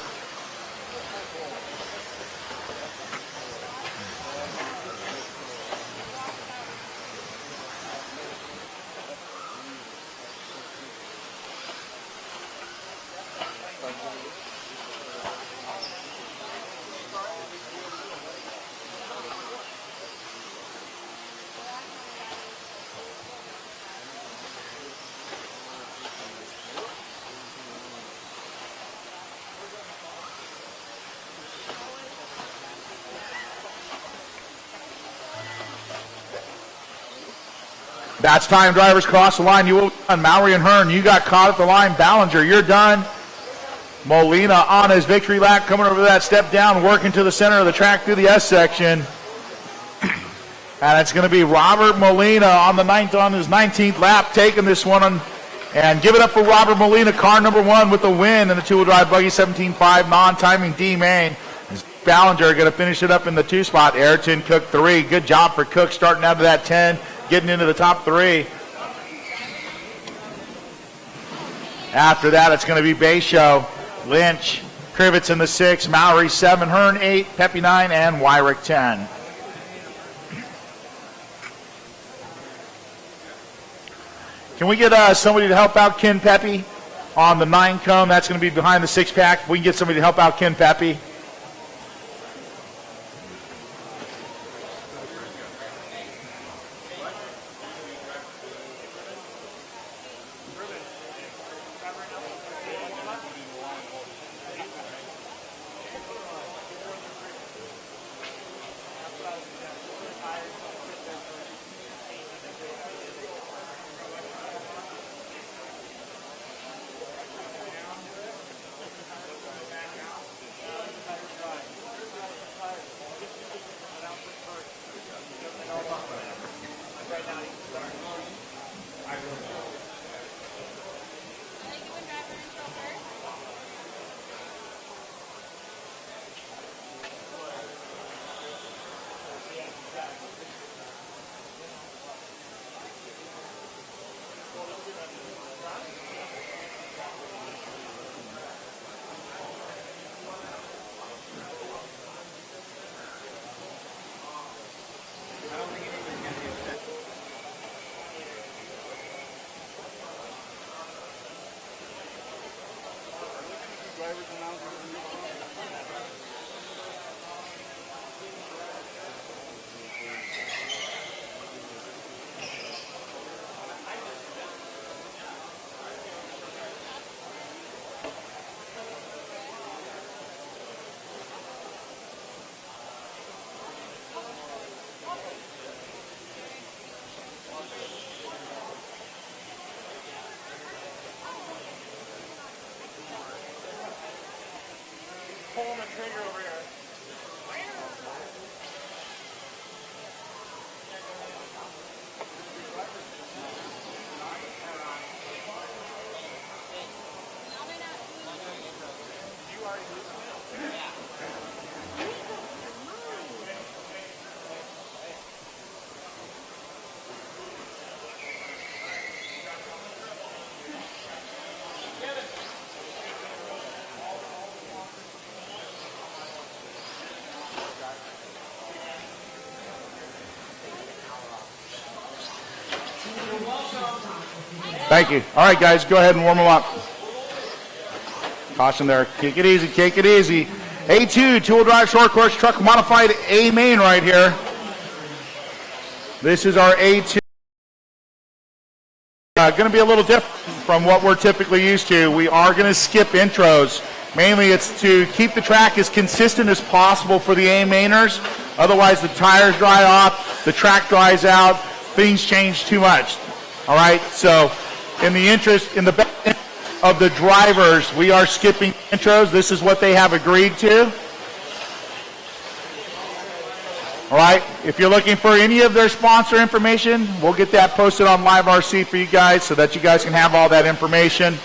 That's time. Drivers cross the line. You will be done. Mallory and Hearn, you got caught at the line. Ballinger, you're done. Molina on his victory lap, coming over that step down, working to the center of the track through the S section. And it's going to be Robert Molina on his 19th lap, taking this one on. And give it up for Robert Molina, car number 1 with the win in the two-wheel drive buggy 17.5 non-timing D main. Ballinger going to finish it up in the 2 spot. Ayrton Cook 3. Good job for Cook starting out of that 10, getting into the top 3. After that, it's going to be Bayshow, Lynch, Krivitz in the 6, Mallory 7, Hearn 8, Pepe 9, and Wyrick 10. Can we get somebody to help out Ken Pepe on the 9 cone? That's going to be behind the 6-pack. If we can get somebody to help out Ken Pepe. Pulling the trigger over here. Thank you. All right, guys, go ahead and warm them up. Caution there. Take it easy. Take it easy. A2, two-wheel drive short course truck modified A main right here. This is our A2. Going to be a little different from what we're typically used to. We are going to skip intros. Mainly it's to keep the track as consistent as possible for the A-mainers. Otherwise the tires dry off, the track dries out, things change too much. All right, so in the best interest of the drivers, we are skipping intros. This is what they have agreed to. All right, if you're looking for any of their sponsor information, we'll get that posted on Live RC for you guys so that you guys can have all that information.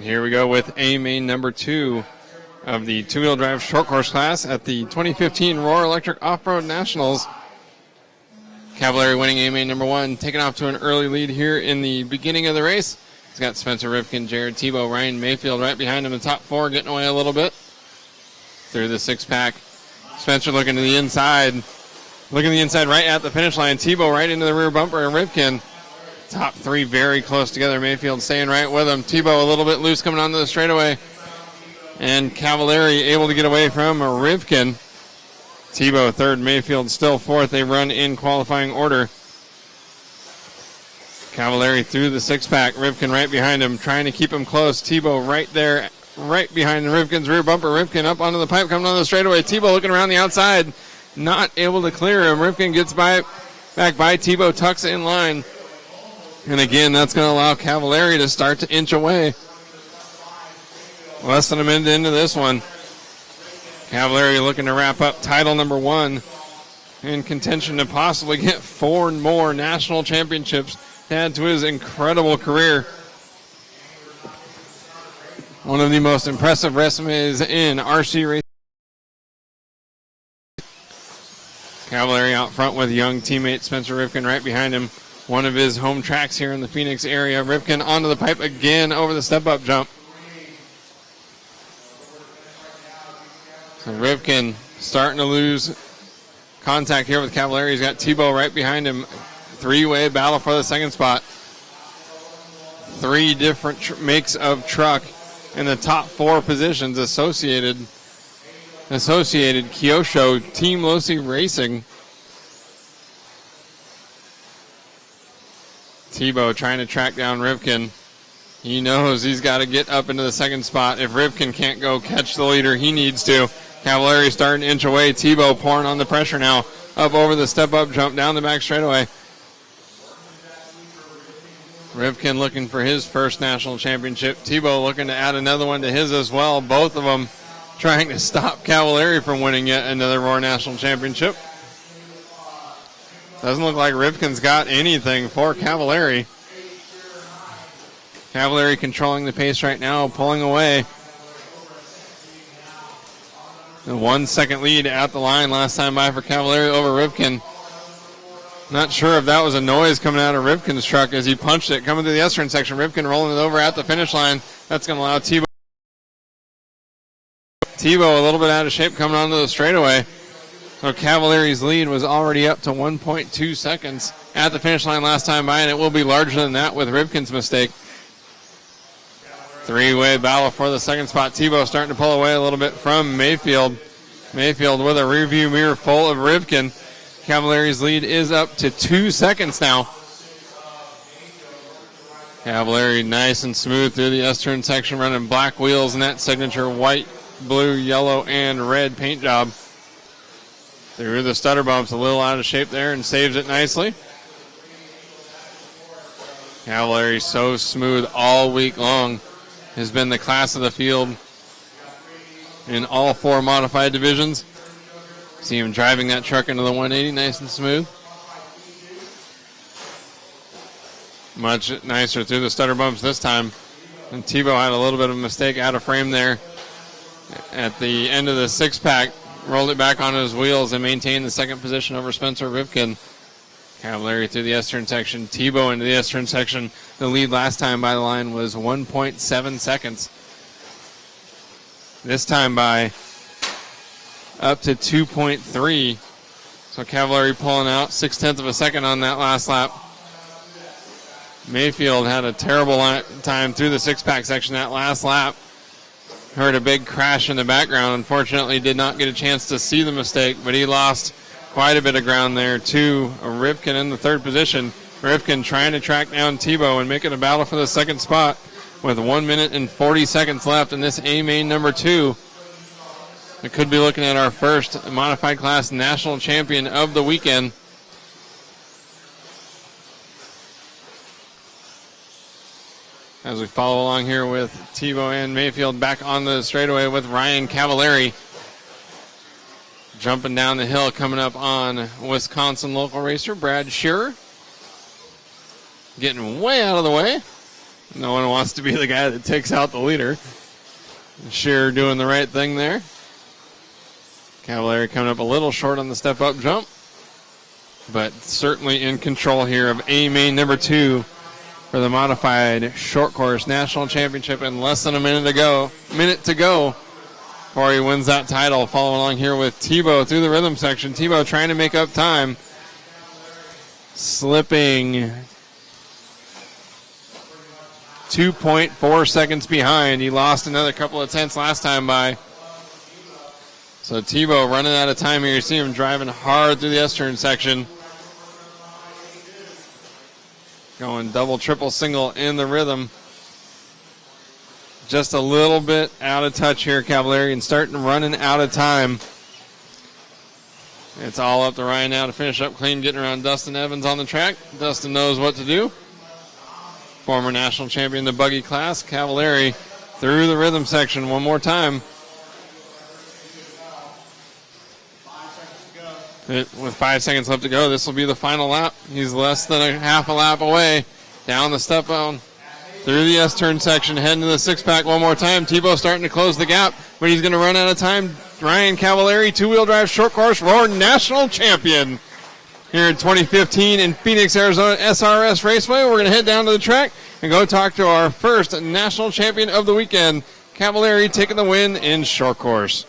here we go with A main number 2 of the two-wheel drive short course class at the 2015 Roar Electric Off-Road Nationals. Cavallari winning A main number 1, taking off to an early lead here in the beginning of the race. He's got Spencer Rivkin, Jared Tebow, Ryan Mayfield right behind him in the top 4, getting away a little bit through the 6-pack. Spencer looking to the inside. Looking to the inside right at the finish line. Tebow right into the rear bumper, and Rivkin. Top 3 very close together. Mayfield staying right with him. Tebow a little bit loose coming onto the straightaway. And Cavallari able to get away from Rivkin. Tebow 3rd, Mayfield still 4th. They run in qualifying order. Cavallari through the 6-pack. Rivkin right behind him, trying to keep him close. Tebow right there, right behind Rivkin's rear bumper. Rivkin up onto the pipe, coming on the straightaway. Tebow looking around the outside, not able to clear him. Rivkin gets back by. Tebow tucks in line. And again, that's going to allow Cavallari to start to inch away. Less than a minute into this one. Cavallari looking to wrap up title number 1 in contention to possibly get 4 more national championships to add to his incredible career. One of the most impressive resumes in RC racing. Cavallari out front with young teammate Spencer Rivkin right behind him. One of his home tracks here in the Phoenix area. Rivkin onto the pipe again over the step-up jump. So Rivkin starting to lose contact here with Cavallari. He's got Tebow right behind him. 3-way battle for the second spot. 3 different makes of truck in the top 4 positions associated Kyosho Team Losi Racing. Tebow trying to track down Rivkin. He knows he's got to get up into the second spot. If Rivkin can't go catch the leader, he needs to. Cavallari starting to inch away. Tebow pouring on the pressure now. Up over the step-up jump, down the back straightaway. Rivkin looking for his first national championship. Tebow looking to add another one to his as well. Both of them trying to stop Cavallari from winning yet another Roar National Championship. Doesn't look like Rivkin's got anything for Cavallari. Cavallari controlling the pace right now, pulling away. The 1 second lead at the line last time by for Cavallari over Rivkin. Not sure if that was a noise coming out of Rivkin's truck as he punched it. Coming to the S-turn section, Rivkin rolling it over at the finish line. That's going to allow Tebow a little bit out of shape coming onto the straightaway. So Cavallari's lead was already up to 1.2 seconds at the finish line last time by, and it will be larger than that with Rivkin's mistake. 3-way battle for the second spot. Tebow starting to pull away a little bit from Mayfield. Mayfield with a rearview mirror full of Rivkin. Cavallari's lead is up to 2 seconds now. Cavallari nice and smooth through the S-turn section, running black wheels and that signature white, blue, yellow, and red paint job. Through the stutter bumps, a little out of shape there, and saves it nicely. Cavallari so smooth all week long. Has been the class of the field in all 4 modified divisions. See him driving that truck into the 180 nice and smooth. Much nicer through the stutter bumps this time. And Tebow had a little bit of a mistake out of frame there at the end of the 6-pack. Rolled it back on his wheels and maintained the second position over Spencer Rivkin. Cavallari through the S-turn section. Tebow into the S-turn section. The lead last time by the line was 1.7 seconds. This time by up to 2.3. So Cavallari pulling out 0.6 of a second on that last lap. Mayfield had a terrible time through the 6-pack section that last lap. Heard a big crash in the background. Unfortunately, did not get a chance to see the mistake, but he lost quite a bit of ground there to Rivkin in the 3rd position. Rivkin trying to track down Tebow and make it a battle for the 2nd spot with 1 minute and 40 seconds left in this A main number 2. We could be looking at our first modified class national champion of the weekend. As we follow along here with Tebow and Mayfield back on the straightaway with Ryan Cavallari. Jumping down the hill, coming up on Wisconsin local racer Brad Shearer. Getting way out of the way. No one wants to be the guy that takes out the leader. Shearer doing the right thing there. Cavallari coming up a little short on the step-up jump, but certainly in control here of A main number 2 for the modified short course national championship in less than a minute to go before he wins that title. Following along here with Tebow through the rhythm section. Tebow trying to make up time. Slipping 2.4 seconds behind. He lost another couple of tenths last time by. So Tebow running out of time here. You see him driving hard through the S-turn section. Going double, triple, single in the rhythm. Just a little bit out of touch here, Cavallari, and starting running out of time. It's all up to Ryan now to finish up clean, getting around Dustin Evans on the track. Dustin knows what to do. Former national champion in the buggy class. Cavallari through the rhythm section one more time. With 5 seconds left to go, this will be the final lap. He's less than a half a lap away. Down the step on through the S-turn section, heading to the six-pack one more time. Tebow starting to close the gap, but he's going to run out of time. Ryan Cavallari, two-wheel drive short course roar national champion here in 2015 in Phoenix, Arizona SRS Raceway. We're going to head down to the track and go talk to our first national champion of the weekend. Cavallari taking the win in short course.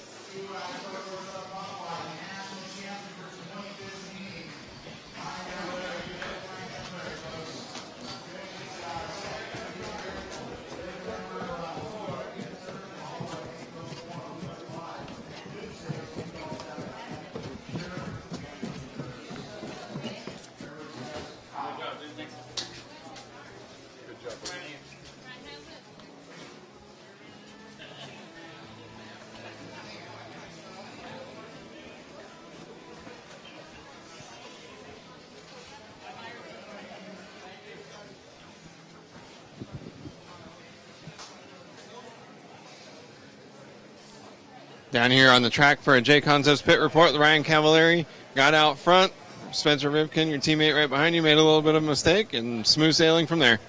Down here on the track for a J Concepts pit report, the Ryan Cavallari got out front. Spencer Rivkin, your teammate right behind you, made a little bit of a mistake and smooth sailing from there.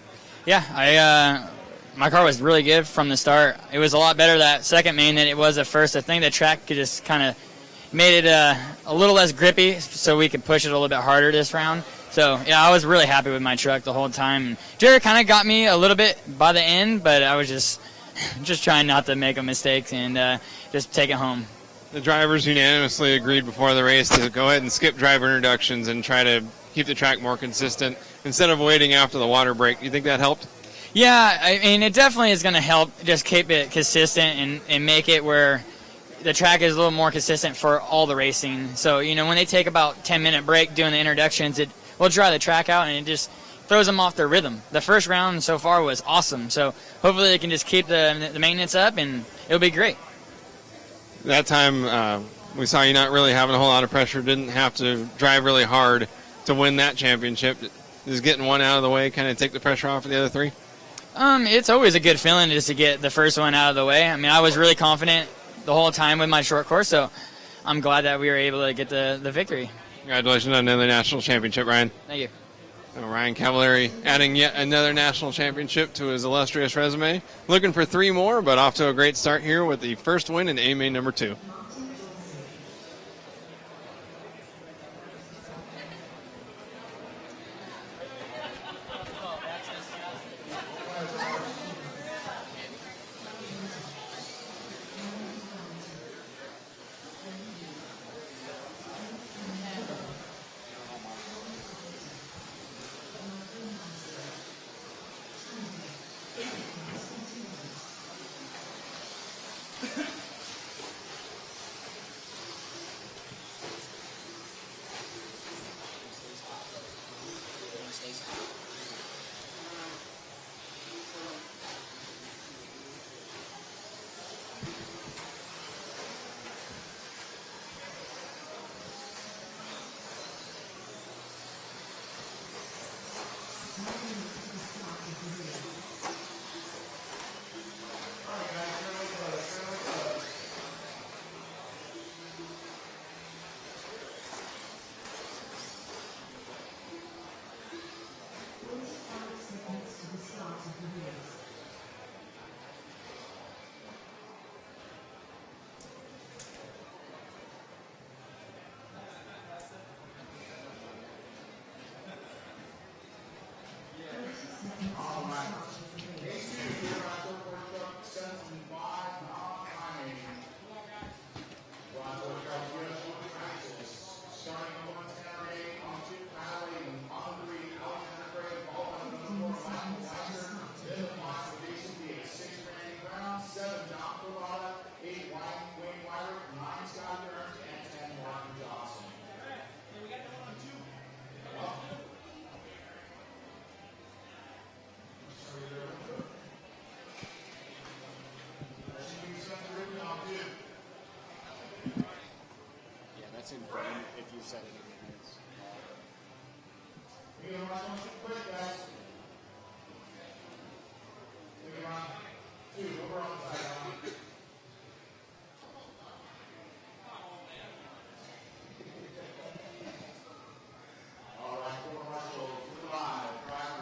Yeah, my car was really good from the start. It was a lot better that second main than it was at first. I think the track could just kind of made it a little less grippy so we could push it a little bit harder this round. So, yeah, I was really happy with my truck the whole time. Jared kind of got me a little bit by the end, but I was just trying not to make a mistake and just take it home. The drivers unanimously agreed before the race to go ahead and skip driver introductions and try to keep the track more consistent instead of waiting after the water break. You think that helped? Yeah, I mean, it definitely is going to help just keep it consistent and make it where the track is a little more consistent for all the racing. So, you know, when they take about 10-minute break doing the introductions, it will dry the track out and it just throws them off their rhythm. The first round so far was awesome, so hopefully they can just keep the maintenance up and it'll be great. That time we saw you not really having a whole lot of pressure, didn't have to drive really hard to win that championship. Is getting one out of the way kind of take the pressure off of the other three? It's always a good feeling just to get the first one out of the way. I mean, I was really confident the whole time with my short course, so I'm glad that we were able to get the victory. Congratulations on another national championship, Ryan. Thank you. Ryan Cavallari adding yet another national championship to his illustrious resume. Looking for 3 more, but off to a great start here with the first win in A-Main number 2.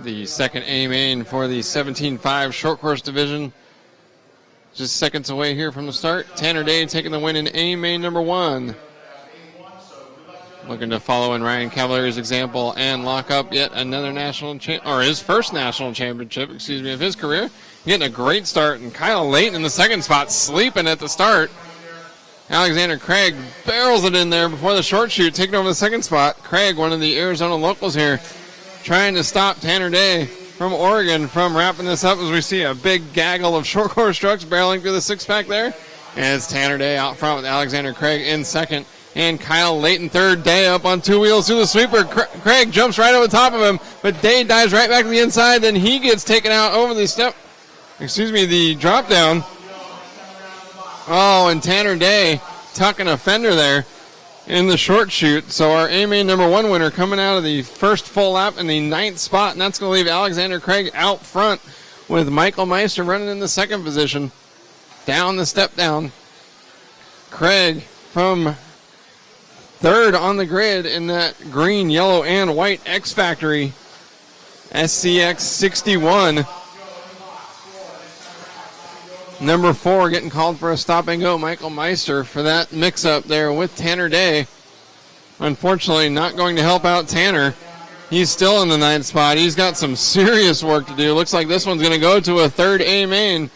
the second A main for the 17.5 short course division. Just seconds away here from the start. Tanner Day taking the win in A main number 1. Looking to follow in Ryan Cavalier's example and lock up yet another his first national championship, of his career. Getting a great start, and Kyle Layton in the second spot, sleeping at the start. Alexander Craig barrels it in there before the short shoot, taking over the second spot. Craig, one of the Arizona locals here, trying to stop Tanner Day from Oregon from wrapping this up as we see a big gaggle of short course trucks barreling through the six-pack there. And it's Tanner Day out front with Alexander Craig in second. And Kyle Layton third. Day up on two wheels through the sweeper. Craig jumps right over the top of him, but Day dives right back to the inside. Then he gets taken out over the drop down. Oh, and Tanner Day tucking a fender there in the short shoot. So our A-main number 1 winner coming out of the first full lap in the 9th spot, and that's going to leave Alexander Craig out front with Michael Meister running in the second position. Down the step down. Craig from third on the grid in that green, yellow, and white X Factory SCX 61. Number 4 getting called for a stop and go, Michael Meister, for that mix-up there with Tanner Day. Unfortunately, not going to help out Tanner. He's still in the 9th spot. He's got some serious work to do. Looks like this one's going to go to a third A main.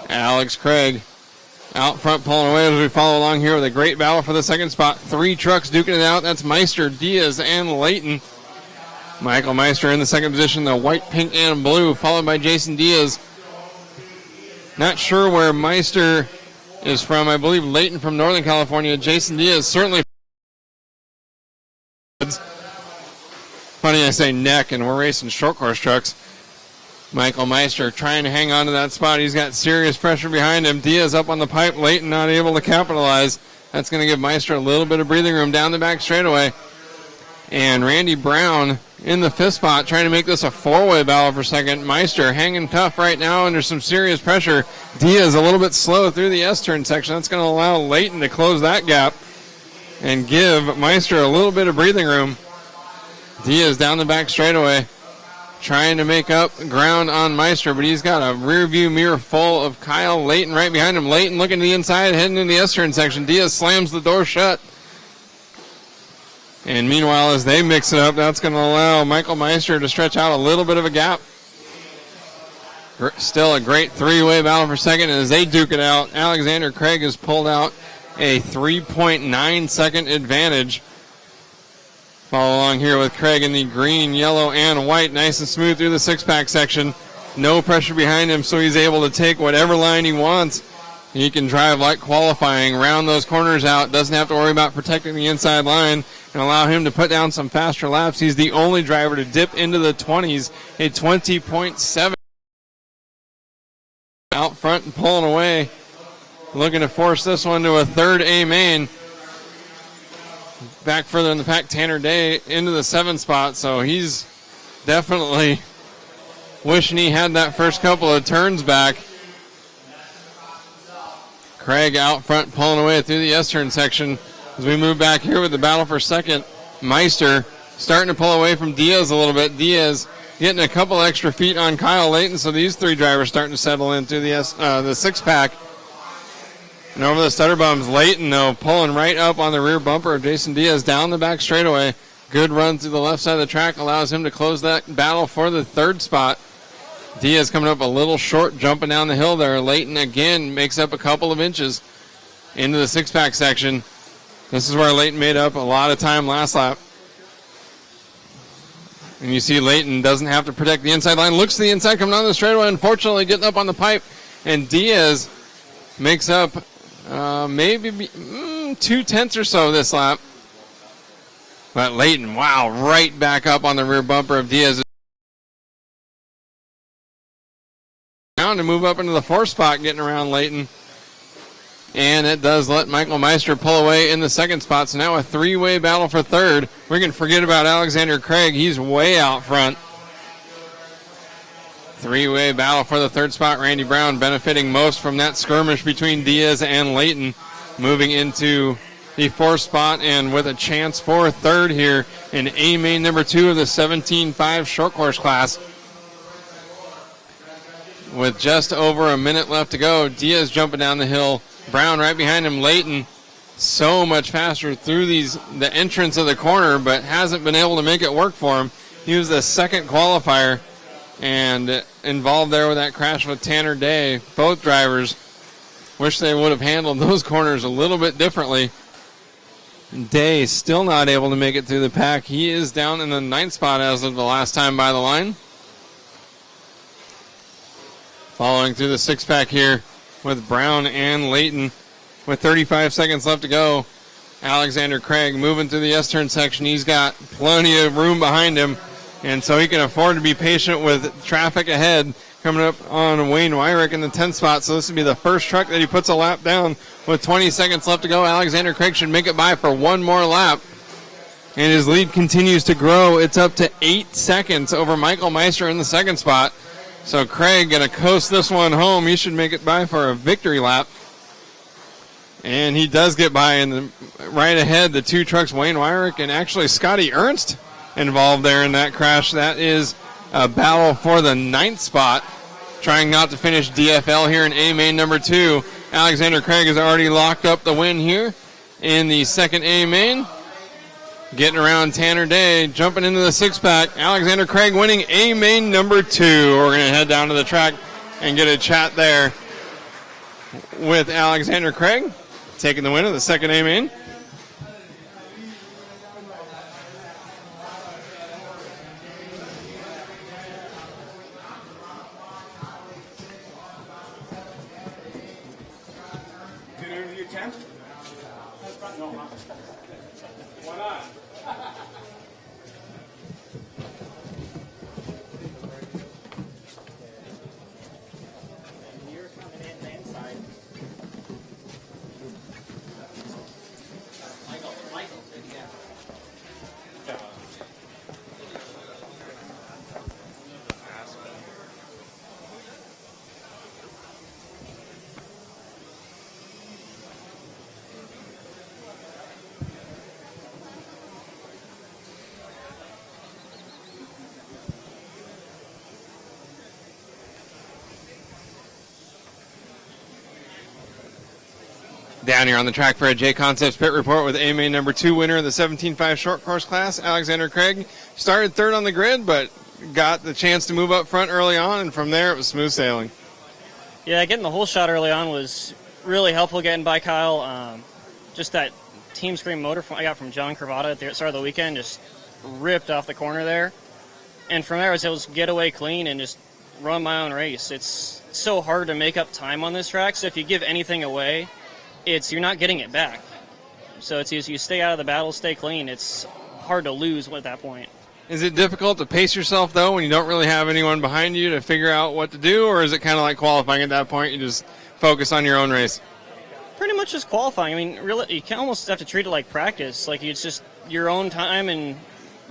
Alex Craig out front pulling away as we follow along here with a great battle for the second spot. 3 trucks duking it out. That's Meister, Diaz, and Layton. Michael Meister in the second position, the white, pink, and blue, followed by Jason Diaz. Not sure where Meister is from. I believe Layton from Northern California. Jason Diaz certainly. Funny I say neck, and we're racing short course trucks. Michael Meister trying to hang on to that spot. He's got serious pressure behind him. Diaz up on the pipe. Layton not able to capitalize. That's going to give Meister a little bit of breathing room down the back straightaway. And Randy Brown in the 5th spot trying to make this a 4-way battle for second. Meister hanging tough right now under some serious pressure. Diaz a little bit slow through the S-turn section. That's going to allow Layton to close that gap and give Meister a little bit of breathing room. Diaz down the back straightaway trying to make up ground on Meister, but he's got a rear view mirror full of Kyle Layton right behind him. Layton looking to the inside, heading in the S-turn section. Diaz slams the door shut. And meanwhile, as they mix it up, that's going to allow Michael Meister to stretch out a little bit of a gap. Still a great 3-way battle for second. And as they duke it out, Alexander Craig has pulled out a 3.9 second advantage. Follow along here with Craig in the green, yellow, and white. Nice and smooth through the 6-pack section. No pressure behind him, so he's able to take whatever line he wants. He can drive like qualifying, round those corners out, doesn't have to worry about protecting the inside line, and allow him to put down some faster laps. He's the only driver to dip into the 20s, a 20.7 out front and pulling away. Looking to force this one to a third A main. Back further in the pack, Tanner Day into the 7th spot, so he's definitely wishing he had that first couple of turns back. Craig out front pulling away through the S-turn section. As we move back here with the battle for second, Meister starting to pull away from Diaz a little bit. Diaz getting a couple extra feet on Kyle Layton, so these 3 drivers starting to settle in through the 6-pack. And over the stutter bumps, Layton, though, pulling right up on the rear bumper of Jason Diaz down the back straightaway. Good run through the left side of the track allows him to close that battle for the 3rd spot. Diaz coming up a little short, jumping down the hill there. Layton again makes up a couple of inches into the 6-pack section. This is where Layton made up a lot of time last lap. And you see Layton doesn't have to protect the inside line. Looks to the inside, coming down the straightaway, unfortunately getting up on the pipe. And Diaz makes up maybe 2/10 or so this lap. But Layton, wow, right back up on the rear bumper of Diaz. To move up into the 4th spot, getting around Layton. And it does let Michael Meister pull away in the 2nd spot. So now a 3-way battle for 3rd. We can forget about Alexander Craig. He's way out front. 3-way battle for the 3rd spot. Randy Brown benefiting most from that skirmish between Diaz and Layton. Moving into the 4th spot and with a chance for 3rd here in A main number 2 of the 17.5 short course class. With just over a minute left to go, Diaz jumping down the hill. Brown right behind him. Layton so much faster through the entrance of the corner, but hasn't been able to make it work for him. He was the 2nd qualifier and involved there with that crash with Tanner Day. Both drivers wish they would have handled those corners a little bit differently. Day still not able to make it through the pack. He is down in the 9th spot as of the last time by the line. Following through the 6-pack here with Brown and Layton with 35 seconds left to go. Alexander Craig moving through the S-turn section. He's got plenty of room behind him, and so he can afford to be patient with traffic ahead. Coming up on Wayne Wyrick in the 10th spot, so this would be the first truck that he puts a lap down with 20 seconds left to go. Alexander Craig should make it by for one more lap, and his lead continues to grow. It's up to 8 seconds over Michael Meister in the 2nd spot. So Craig going to coast this one home. He should make it by for a victory lap. And he does get by in right ahead, the 2 trucks, Wayne Wyrick and actually Scotty Ernst involved there in that crash. That is a battle for the 9th spot. Trying not to finish DFL here in A main number 2. Alexander Craig has already locked up the win here in the 2nd A main. Getting around Tanner Day, jumping into the 6-pack. Alexander Craig winning A main number 2. We're going to head down to the track and get a chat there with Alexander Craig, taking the win of the 2nd A main. Down here on the track for a J Concepts Pit Report with A main number 2 winner of the 17.5 short course class, Alexander Craig. Started 3rd on the grid, but got the chance to move up front early on, and from there it was smooth sailing. Yeah, getting the whole shot early on was really helpful getting by Kyle. Just that Team Scream motor I got from John Cravata at the start of the weekend just ripped off the corner there. And from there I was able to get away clean and just run my own race. It's so hard to make up time on this track, so if you give anything away, you're not getting it back. So it's you stay out of the battle, stay clean. It's hard to lose at that point. Is it difficult to pace yourself, though, when you don't really have anyone behind you to figure out what to do, or is it kind of like qualifying at that point? You just focus on your own race? Pretty much just qualifying. I mean, really, you can almost have to treat it like practice. Like, it's just your own time, and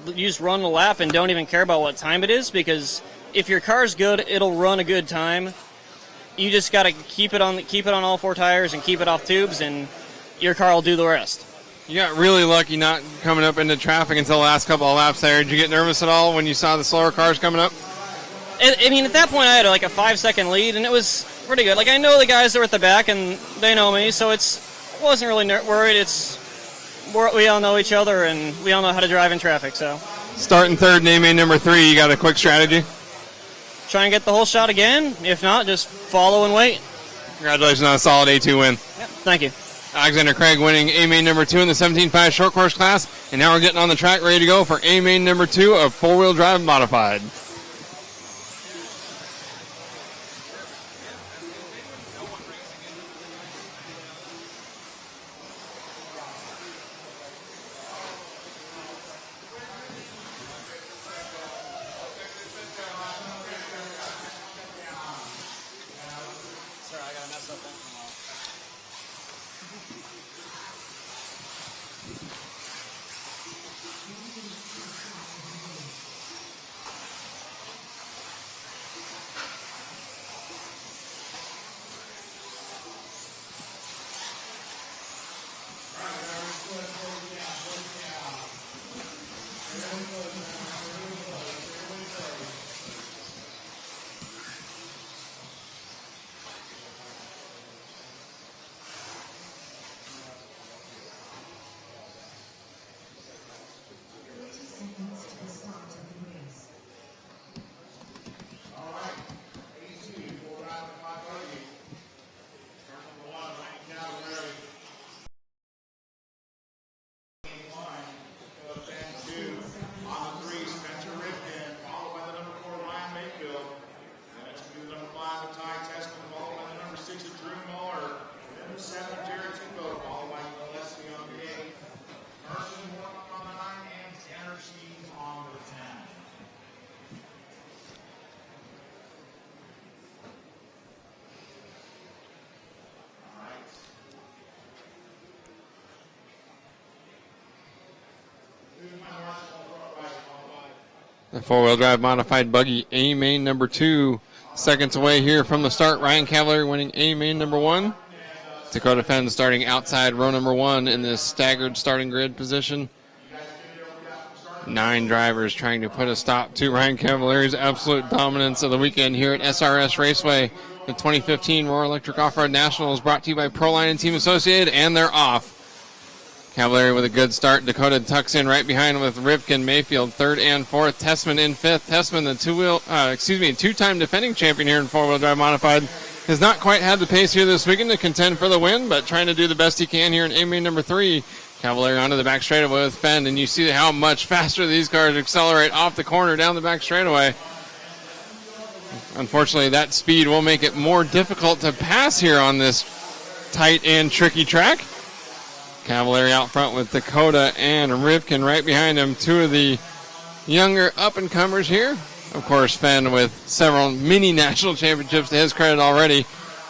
you just run the lap and don't even care about what time it is, because if your car's good, it'll run a good time. You just got to keep it on all 4 tires and keep it off tubes, and your car will do the rest. You got really lucky not coming up into traffic until the last couple of laps there. Did you get nervous at all when you saw the slower cars coming up? I mean, at that point, I had like a 5-second lead, and it was pretty good. Like, I know the guys that were at the back, and they know me, so wasn't really worried. We all know each other, and we all know how to drive in traffic. So starting 3rd, name a number 3. You got a quick strategy? Try and get the whole shot again. If not, just follow and wait. Congratulations on a solid A2 win. Yep, thank you. Alexander Craig winning A main number 2 in the 17.5 short course class, and now we're getting on the track ready to go for A main number 2 of 4-wheel drive modified. The four-wheel drive modified buggy A main number 2. Seconds away here from the start. Ryan Cavallari winning A main number 1. Dakota Fenn starting outside row number 1 in this staggered starting grid position. 9 drivers trying to put a stop to Ryan Cavallari's absolute dominance of the weekend here at SRS Raceway. The 2015 Roar Electric Off-Road Nationals brought to you by Proline and Team Associated, and they're off. Cavallari with a good start. Dakota tucks in right behind with Rivkin, Mayfield, 3rd and 4th. Tessman in 5th. Tessman, the two-time defending champion here in four-wheel drive modified, has not quite had the pace here this weekend to contend for the win, but trying to do the best he can here in A-main number 3. Cavallari onto the back straightaway with Fenn, and you see how much faster these cars accelerate off the corner down the back straightaway. Unfortunately, that speed will make it more difficult to pass here on this tight and tricky track. Cavallari out front with Dakota and Rivkin right behind him, 2 of the younger up-and-comers here. Of course, Fenn with several mini national championships to his credit already,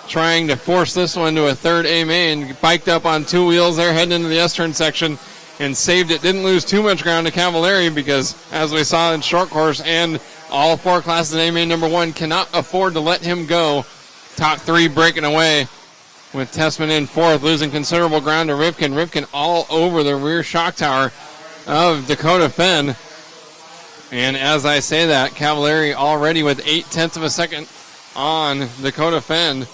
trying to force this one to a 3rd A main. Biked up on 2 wheels there, heading into the S-turn section, and saved it. Didn't lose too much ground to Cavallari because, as we saw in short course and all 4 classes in A main number 1, cannot afford to let him go. Top 3 breaking away with Tessman in 4th, losing considerable ground to Rivkin. Rivkin all over the rear shock tower of Dakota Fenn. And as I say that, Cavallari already with 0.8 of a second on Dakota Fenn.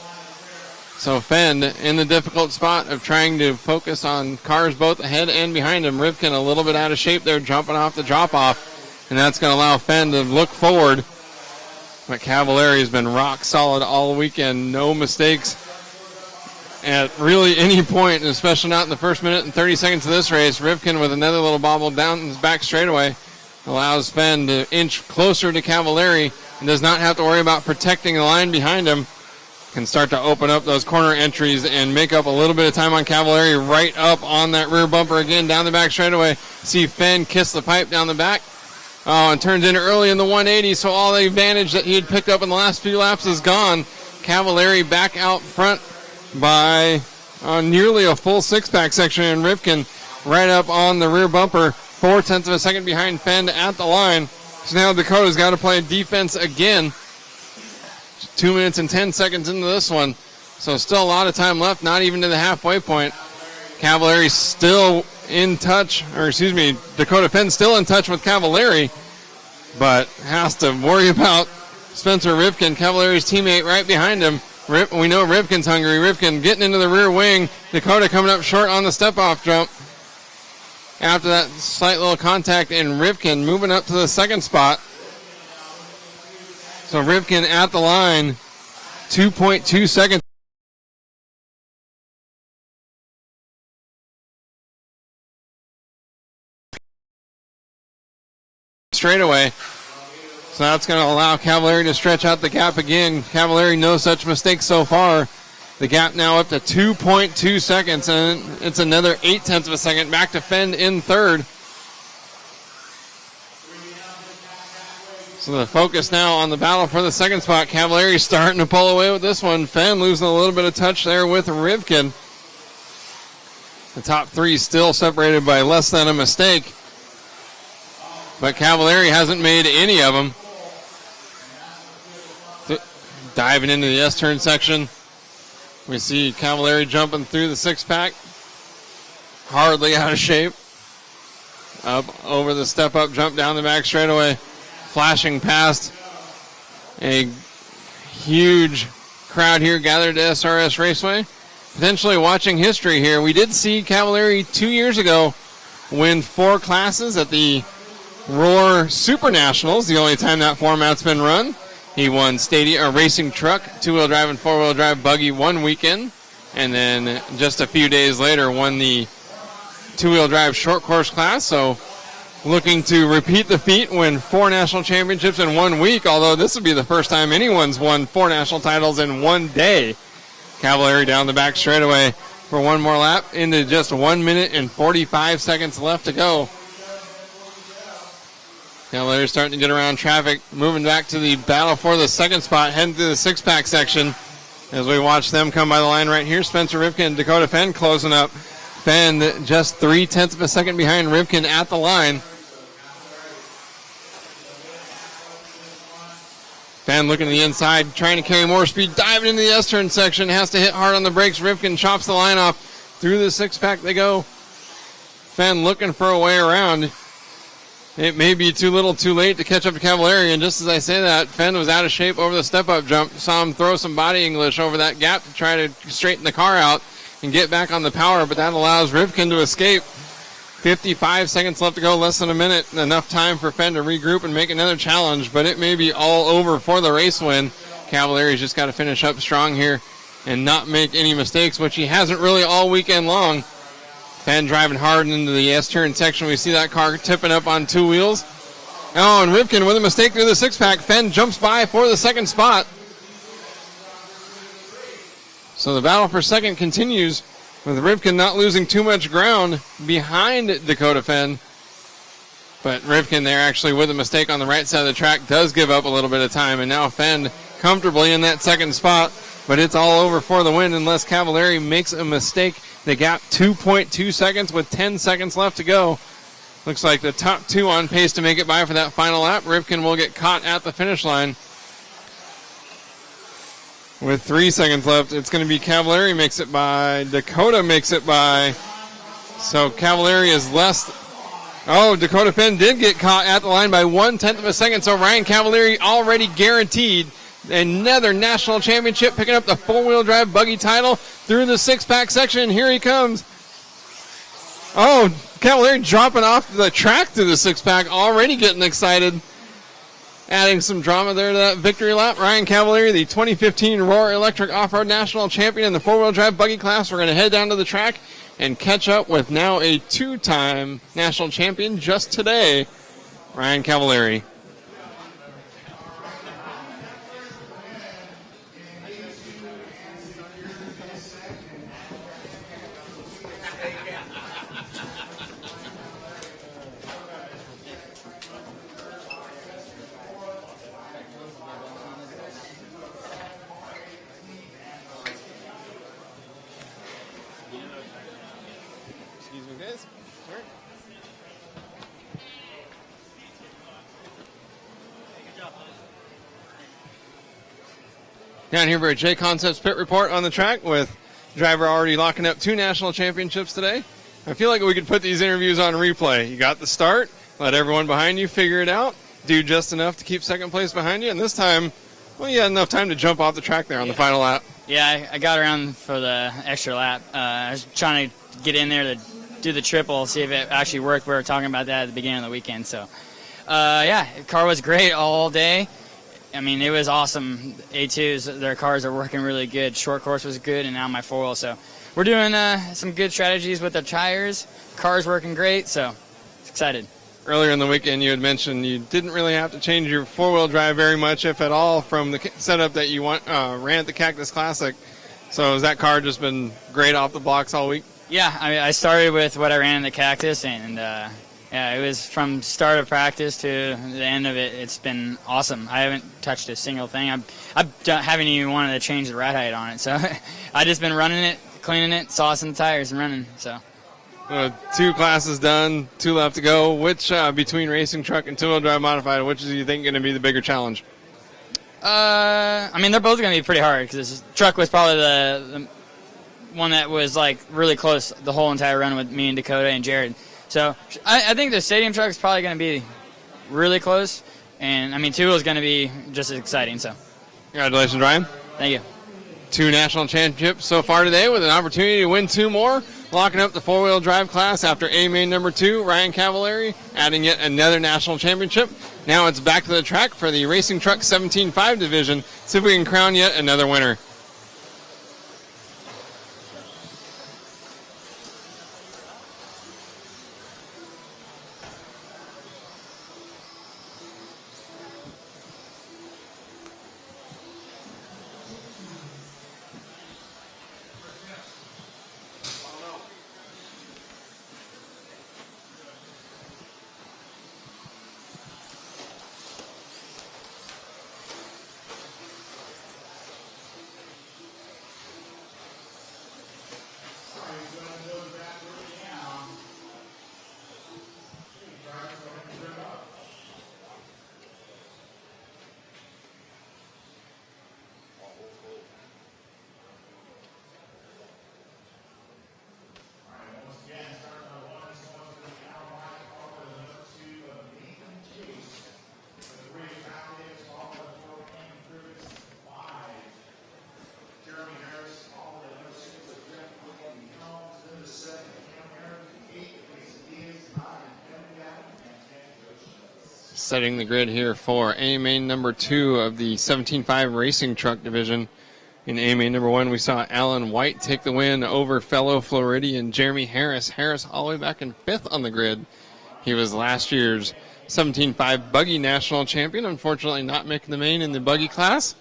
So Fenn in the difficult spot of trying to focus on cars both ahead and behind him. Rivkin a little bit out of shape there, jumping off the drop-off. And that's going to allow Fenn to look forward. But Cavallari has been rock solid all weekend. No mistakes at really any point, especially not in the first minute and 30 seconds of this race. Rivkin with another little bobble down his back straightaway allows Fenn to inch closer to Cavallari and does not have to worry about protecting the line behind him. Can start to open up those corner entries and make up a little bit of time on Cavallari right up on that rear bumper again down the back straightaway. See Fenn kiss the pipe down the back. Oh, and turns in early in the 180, so all the advantage that he had picked up in the last few laps is gone. Cavallari back out front by nearly a full 6-pack section, and Rivkin right up on the rear bumper, 0.4 of a second behind Fenn at the line. So now Dakota's got to play defense again. 2 minutes and 10 seconds into this one, so still a lot of time left, not even to the halfway point. Cavallari still in touch, Dakota Fenn still in touch with Cavallari, but has to worry about Spencer Rivkin, Cavallari's teammate, right behind him. We know Rivkin's hungry. Rivkin getting into the rear wing. Dakota coming up short on the step-off jump. After that slight little contact, and Rivkin moving up to the 2nd spot. So Rivkin at the line, 2.2 seconds. Straightaway. So that's going to allow Cavallari to stretch out the gap again. Cavallari, no such mistake so far. The gap now up to 2.2 seconds, and it's another 0.8 of a second back to Fenn in 3rd. So the focus now on the battle for the 2nd spot. Cavallari starting to pull away with this one. Fenn losing a little bit of touch there with Rivkin. The top 3 still separated by less than a mistake, but Cavallari hasn't made any of them. Diving into the S-turn section. We see Cavallari jumping through the 6-pack. Hardly out of shape. Up over the step-up jump down the back straightaway. Flashing past a huge crowd here gathered at SRS Raceway. Potentially watching history here. We did see Cavallari 2 years ago win 4 classes at the Roar Super Nationals, the only time that format's been run. He won racing truck, 2-wheel drive and 4-wheel drive buggy one weekend, and then just a few days later won the 2-wheel drive short course class. So looking to repeat the feat, win 4 national championships in 1 week, although this would be the first time anyone's won 4 national titles in 1 day. Cavallari down the back straightaway for one more lap into just 1 minute and 45 seconds left to go. Cavallari starting to get around traffic, moving back to the battle for the 2nd spot, heading through the 6-pack section as we watch them come by the line right here. Spencer Rivkin and Dakota Fenn closing up. Fenn just 0.3 of a second behind Rivkin at the line. Fenn looking to the inside, trying to carry more speed, diving into the S-turn section, has to hit hard on the brakes. Rivkin chops the line off. Through the six-pack they go. Fenn looking for a way around. It may be too little too late to catch up to Cavallari, and just as I say that, Fenn was out of shape over the step-up jump. Saw him throw some body English over that gap to try to straighten the car out and get back on the power, but that allows Rivkin to escape. 55 seconds left to go, less than a minute. Enough time for Fenn to regroup and make another challenge, but it may be all over for the race win. Cavallari's just got to finish up strong here and not make any mistakes, which he hasn't really all weekend long. Fenn driving hard into the S-turn section. We see that car tipping up on two wheels. Oh, and Rivkin with a mistake through the six-pack. Fenn jumps by for the second spot. So the battle for second continues, with Rivkin not losing too much ground behind Dakota Fenn. But Rivkin there actually with a mistake on the right side of the track does give up a little bit of time, and now Fenn comfortably in that second spot. But it's all over for the win unless Cavallari makes a mistake. They got 2.2 seconds with 10 seconds left to go. Looks like the top two on pace to make it by for that final lap. Rivkin will get caught at the finish line. With 3 seconds left, it's going to be Cavallari makes it by. Dakota makes it by. So Cavallari is less. Oh, Dakota Fenn did get caught at the line by 1/10 of a second. So Ryan Cavallari already guaranteed another national championship, picking up the four-wheel drive buggy title through the six-pack section. Here he comes. Oh, Cavallari dropping off the track through the six-pack, already getting excited. Adding some drama there to that victory lap. Ryan Cavallari, the 2015 Roar Electric Off-Road National Champion in the four-wheel drive buggy class. We're going to head down to the track and catch up with now a two-time national champion just today, Ryan Cavallari. Down here for a J Concepts pit report on the track with driver already locking up 2 national championships today. I feel like we could put these interviews on replay. You got the start, let everyone behind you figure it out, do just enough to keep second place behind you, and this time, well, you had enough time to jump off the track there on the final lap. Yeah, I got around for the extra lap. I was trying to get in there to do the triple, see if it actually worked. We were talking about that at the beginning of the weekend. So, yeah, the car was great all day. I mean, it was awesome. A2s, their cars are working really good. Short course was good, and now my four-wheel. So we're doing some good strategies with the tires. Car's working great, so excited. Earlier in the weekend, you had mentioned you didn't really have to change your four-wheel drive very much, if at all, from the setup that you ran at the Cactus Classic. So has that car just been great off the blocks all week? Yeah, I started with what I ran in the Cactus, and yeah, it was from start of practice to the end of it. It's been awesome. I haven't touched a single thing. I haven't even wanted to change the ride height on it. So I just been running it, cleaning it, saucing the tires, and running. So 2 classes done, 2 left to go. Which between racing truck and two-wheel drive modified, which do you think going to be the bigger challenge? I mean, they're both going to be pretty hard because this truck was probably the one that was like really close the whole entire run with me and Dakota and Jared. So I think the stadium truck is probably going to be really close, and I mean, two is going to be just as exciting. So, congratulations, Ryan. Thank you. 2 national championships so far today, with an opportunity to win 2 more. Locking up the four-wheel drive class after A-Main number 2, Ryan Cavallari, adding yet another national championship. Now it's back to the track for the Racing Truck 17.5 division. See if we can crown yet another winner. Setting the grid here for A-Main number 2 of the 17.5 Racing Truck Division. In A-Main number 1, we saw Alan White take the win over fellow Floridian Jeremy Harris. Harris all the way back in 5th on the grid. He was last year's 17.5 Buggy National Champion, unfortunately not making the main in the Buggy class.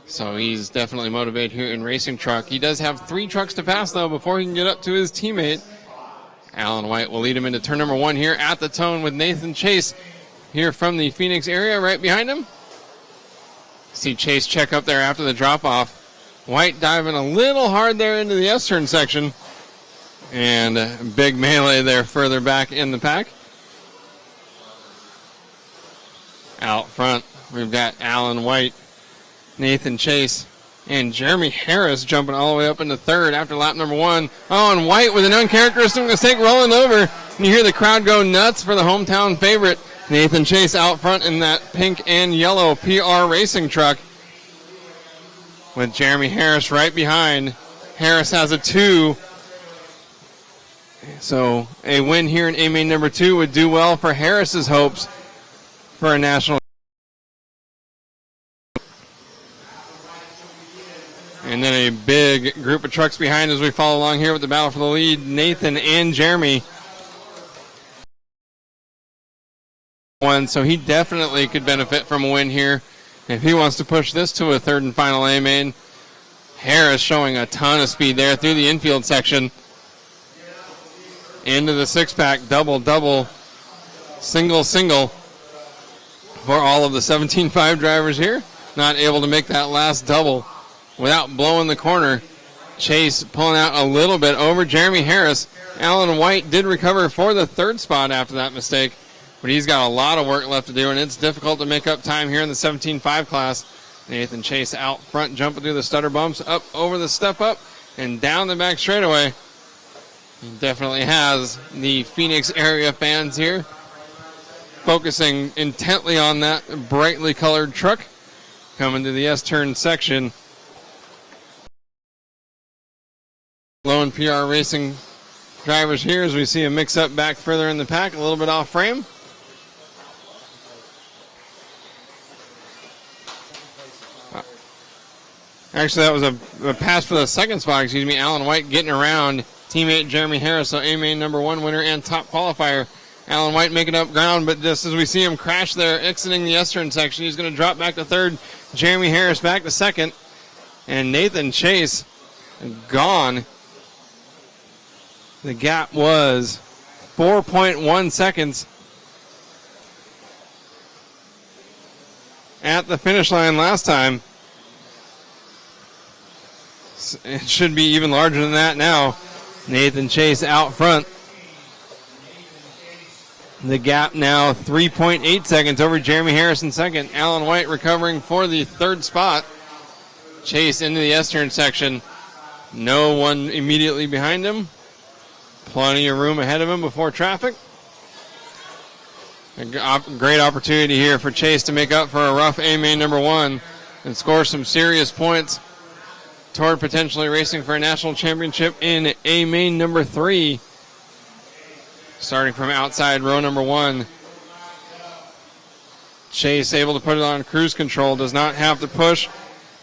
So he's definitely motivated here in Racing Truck. He does have 3 trucks to pass, though, before he can get up to his teammate. Alan White will lead him into turn number 1 here at the Tone with Nathan Chase here from the Phoenix area right behind him. See Chase check up there after the drop-off. White diving a little hard there into the S-turn section. And a big melee there further back in the pack. Out front, we've got Alan White, Nathan Chase, and Jeremy Harris jumping all the way up into 3rd after lap number 1. Oh, and White with an uncharacteristic mistake rolling over. And you hear the crowd go nuts for the hometown favorite. Nathan Chase out front in that pink and yellow PR Racing truck. With Jeremy Harris right behind. Harris has a 2. So a win here in A-Main number 2 would do well for Harris's hopes for a national. And then a big group of trucks behind as we follow along here with the battle for the lead. Nathan and Jeremy. So he definitely could benefit from a win here if he wants to push this to a 3rd and final A-Main. Harris showing a ton of speed there through the infield section. Into the 6-pack, double, single for all of the 17.5 drivers here. Not able to make that last double without blowing the corner. Chase pulling out a little bit over Jeremy Harris. Alan White did recover for the 3rd spot after that mistake, but he's got a lot of work left to do, and it's difficult to make up time here in the 17.5 class. Nathan Chase out front, jumping through the stutter bumps, up over the step up, and down the back straightaway. He definitely has the Phoenix area fans here focusing intently on that brightly colored truck coming to the S-turn section. Lone PR Racing drivers here as we see a mix-up back further in the pack, a little bit off frame. Actually, that was a pass for the 2nd spot, Alan White getting around teammate Jeremy Harris, so A-Main number 1 winner and top qualifier. Alan White making up ground, but just as we see him crash there, exiting the S-turn section, he's going to drop back to 3rd. Jeremy Harris back to 2nd. And Nathan Chase gone. The gap was 4.1 seconds at the finish line last time. It should be even larger than that now. Nathan Chase out front. The gap now 3.8 seconds over Jeremy Harris in 2nd. Alan White recovering for the 3rd spot. Chase into the S-turn section. No one immediately behind him. Plenty of room ahead of him before traffic. A great opportunity here for Chase to make up for a rough A-Main number 1 and score some serious points toward potentially racing for a national championship in A-Main number 3. Starting from outside row number 1. Chase able to put it on cruise control. Does not have to push.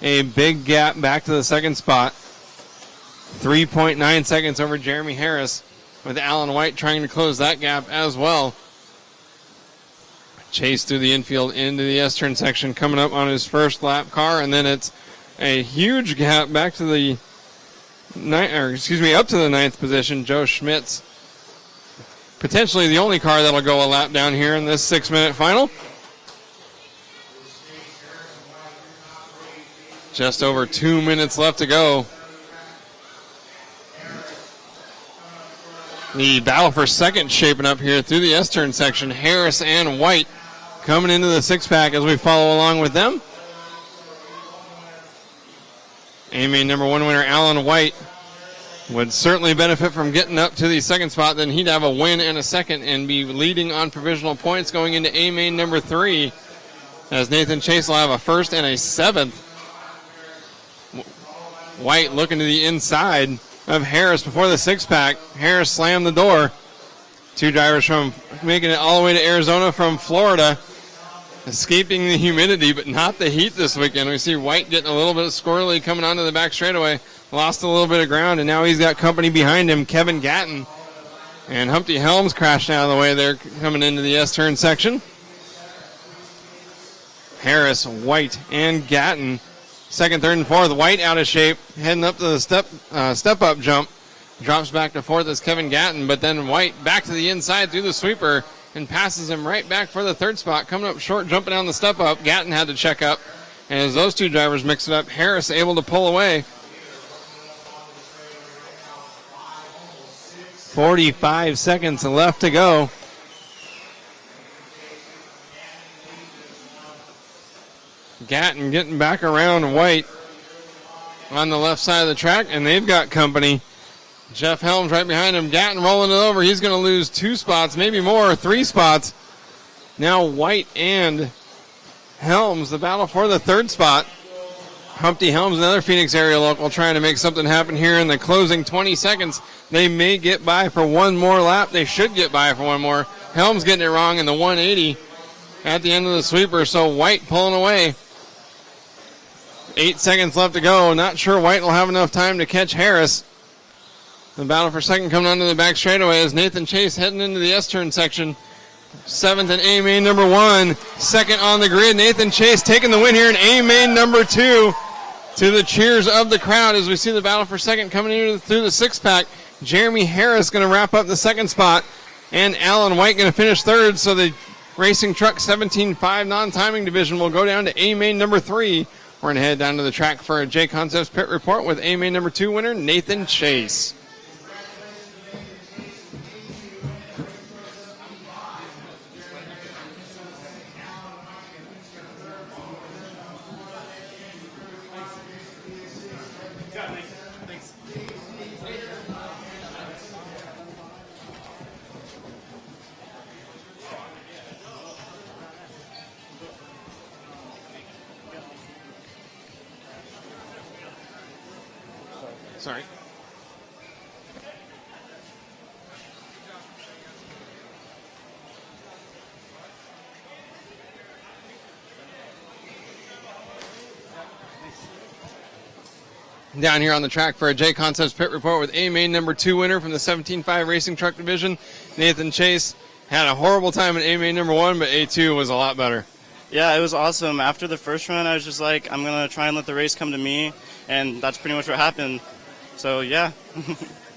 A big gap back to the 2nd spot. 3.9 seconds over Jeremy Harris, with Alan White trying to close that gap as well. Chase through the infield into the S-turn section, coming up on his 1st lap car, and then it's a huge gap back to the up to the 9th position. Joe Schmitz, potentially the only car that'll go a lap down here in this 6-minute final. Just over 2 minutes left to go. The battle for 2nd shaping up here through the S-turn section. Harris and White coming into the 6-pack as we follow along with them. A-Main number 1 winner Alan White would certainly benefit from getting up to the 2nd spot. Then he'd have a win and a 2nd and be leading on provisional points going into A-Main number 3, as Nathan Chase will have a 1st and a 7th. White looking to the inside of Harris before the 6-pack. Harris slammed the door. 2 drivers from making it all the way to Arizona from Florida. escaping the humidity, but not the heat this weekend. We see White getting a little bit squirrely coming onto the back straightaway. Lost a little bit of ground, and now he's got company behind him, Kevin Gatton. And Humpty Helms crashed out of the way there coming into the S-turn section. Harris, White, and Gatton. Second, third, and fourth. White out of shape, heading up to the step-up jump. Drops back to fourth as Kevin Gatton, but then White back to the inside through the sweeper and passes him right back for the third spot. Coming up short, jumping down the step-up. Gatton had to check up. And as those two drivers mix it up, Harris able to pull away. 45 seconds left to go. Gatton getting back around White on the left side of the track, and they've got company. Jeff Helms right behind him. Gatton rolling it over. He's going to lose 2 spots, maybe more, 3 spots. Now White and Helms, the battle for the third spot. Humpty Helms, another Phoenix area local, trying to make something happen here in the closing 20 seconds. They may get by for one more lap. They should get by for one more. Helms getting it wrong in the 180 at the end of the sweeper, so White pulling away. 8 seconds left to go. Not sure White will have enough time to catch Harris. The battle for second coming onto the back straightaway as Nathan Chase heading into the S-turn section. 7th and A-main number 1. Second on the grid, Nathan Chase taking the win here in A-main number 2. To the cheers of the crowd as we see the battle for second coming in through the 6-pack. Jeremy Harris going to wrap up the second spot. And Alan White going to finish third. So the Racing Truck 17.5 non-timing division will go down to A-main number 3. We're going to head down to the track for a J Concepts pit report with A-main number 2 winner Nathan Chase. Sorry. Down here on the track for a J Concepts pit report with A-main number 2 winner from the 17.5 Racing Truck Division, Nathan Chase. Had a horrible time in A-main number 1, but A2 was a lot better. Yeah, it was awesome. After the first run, I was just like, I'm going to try and let the race come to me, and that's pretty much what happened. So, yeah.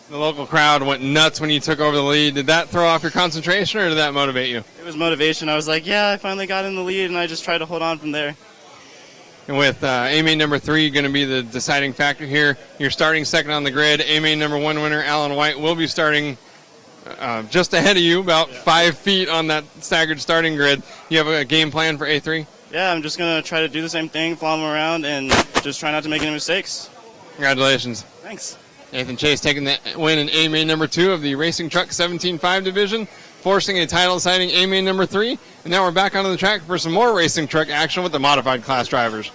The local crowd went nuts when you took over the lead. Did that throw off your concentration, or did that motivate you? It was motivation. I was like, yeah, I finally got in the lead, and I just tried to hold on from there. And with A-main number 3 going to be the deciding factor here, you're starting second on the grid. A-main number 1 winner, Alan White, will be starting just ahead of you, about 5 feet on that staggered starting grid. You have a game plan for A3? Yeah, I'm just going to try to do the same thing, follow him around, and just try not to make any mistakes. Congratulations. Thanks. Nathan Chase taking the win in A-main number 2 of the Racing Truck 17.5 division, forcing a title deciding A-main number 3. And now we're back onto the track for some more Racing Truck action with the modified class drivers.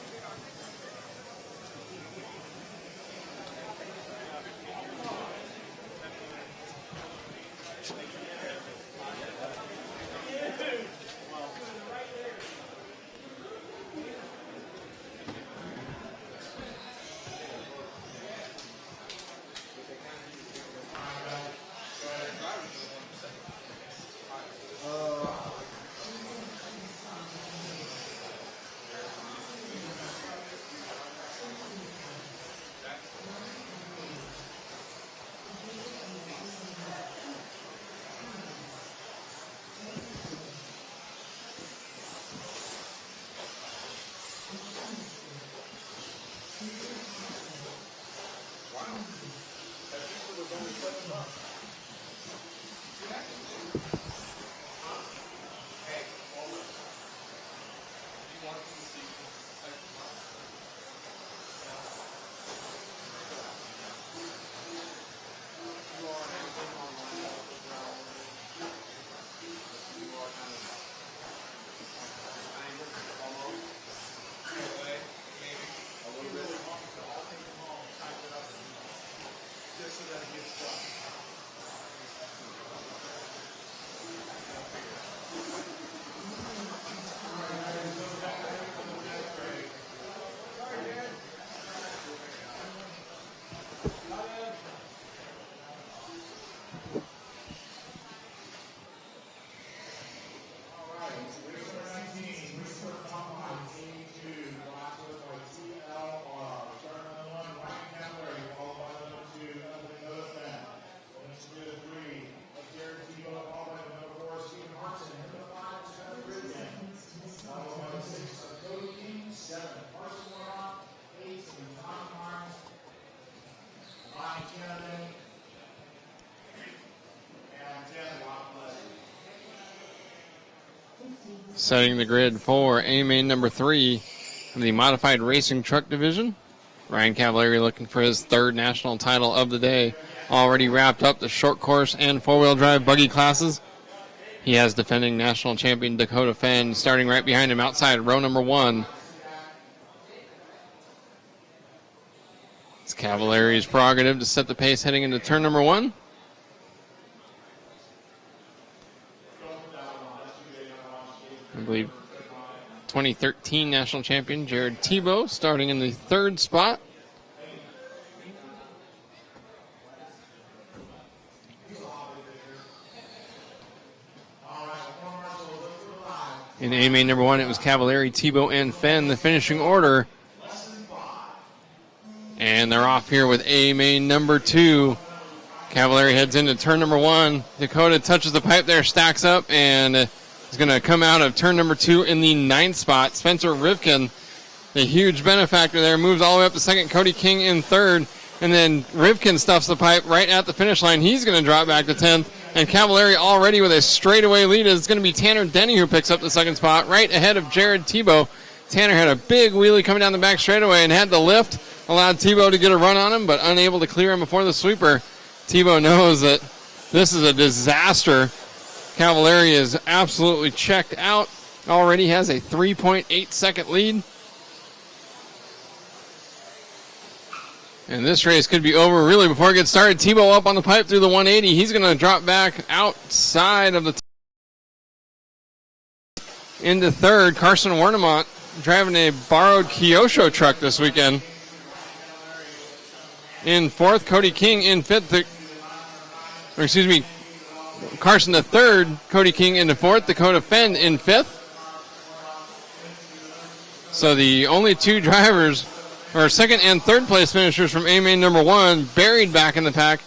Setting the grid for A main number 3 of the modified racing truck division. Ryan Cavallari looking for his third national title of the day. Already wrapped up the short course and four-wheel drive buggy classes. He has defending national champion Dakota Fenn starting right behind him outside row number 1. It's Cavallari's prerogative to set the pace heading into turn number 1. I believe 2013 national champion Jared Tebow starting in the 3rd spot. In A main number 1, it was Cavallari, Tebow, and Fenn, the finishing order. And they're off here with A main number 2. Cavallari heads into turn number 1. Dakota touches the pipe there, stacks up, and is going to come out of turn number 2 in the 9th spot. Spencer Rivkin, the huge benefactor there, moves all the way up to 2nd. Cody King in 3rd. And then Rivkin stuffs the pipe right at the finish line. He's going to drop back to 10th. And Cavallari already with a straightaway lead. It's going to be Tanner Denny who picks up the 2nd spot right ahead of Jared Tebow. Tanner had a big wheelie coming down the back straightaway and had the lift. Allowed Tebow to get a run on him, but unable to clear him before the sweeper. Tebow knows that this is a disaster. Cavallari is absolutely checked out. Already has a 3.8 second lead. And this race could be over really before it gets started. Tebow up on the pipe through the 180. He's going to drop back outside of the into 3rd. Carson Wernemont driving a borrowed Kyosho truck this weekend. In 4th, Cody King in 5th. Carson the 3rd, Cody King into 4th, Dakota Fenn in 5th. So the only 2 drivers, or 2nd and 3rd place finishers from A main number 1, buried back in the pack.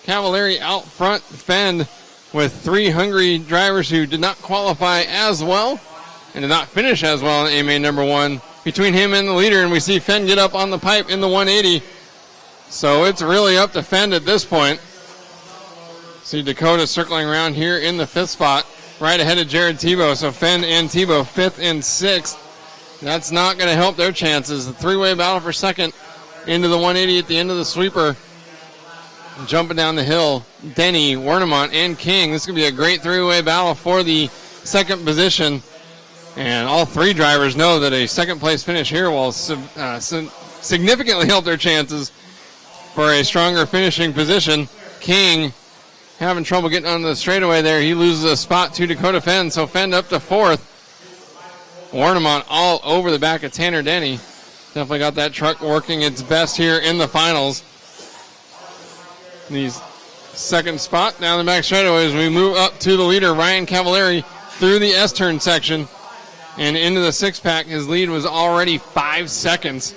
Cavallari out front, Fenn with 3 hungry drivers who did not qualify as well and did not finish as well in A main number 1. Between him and the leader, and we see Fenn get up on the pipe in the 180. So it's really up to Fenn at this point. See Dakota circling around here in the 5th spot, right ahead of Jared Tebow. So Fenn and Tebow 5th and 6th. That's not going to help their chances. The 3-way battle for 2nd into the 180 at the end of the sweeper. Jumping down the hill, Denny, Wernemont, and King. This is going to be a great 3-way battle for the 2nd position. And all 3 drivers know that a 2nd place finish here will significantly help their chances for a stronger finishing position. King having trouble getting on the straightaway there. He loses a spot to Dakota Fenn, so Fenn up to 4th. Wernemont all over the back of Tanner Denny. Definitely got that truck working its best here in the finals. The 2nd spot down the back straightaway as we move up to the leader, Ryan Cavallari, through the S-turn section and into the 6-pack. His lead was already 5 seconds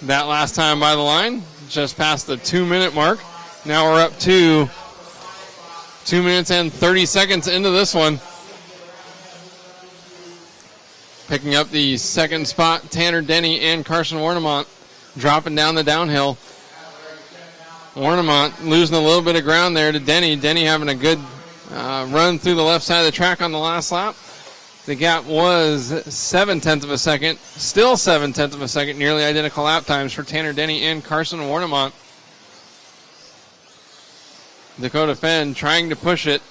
that last time by the line, just past the 2-minute mark. Now we're up to 2 minutes and 30 seconds into this one. Picking up the 2nd spot, Tanner Denny and Carson Wernemont dropping down the downhill. Wernemont losing a little bit of ground there to Denny. Denny having a good run through the left side of the track on the last lap. The gap was 0.7 of a second. Still 0.7 of a second. Nearly identical lap times for Tanner Denny and Carson Wernemont. Dakota Fenn trying to push it.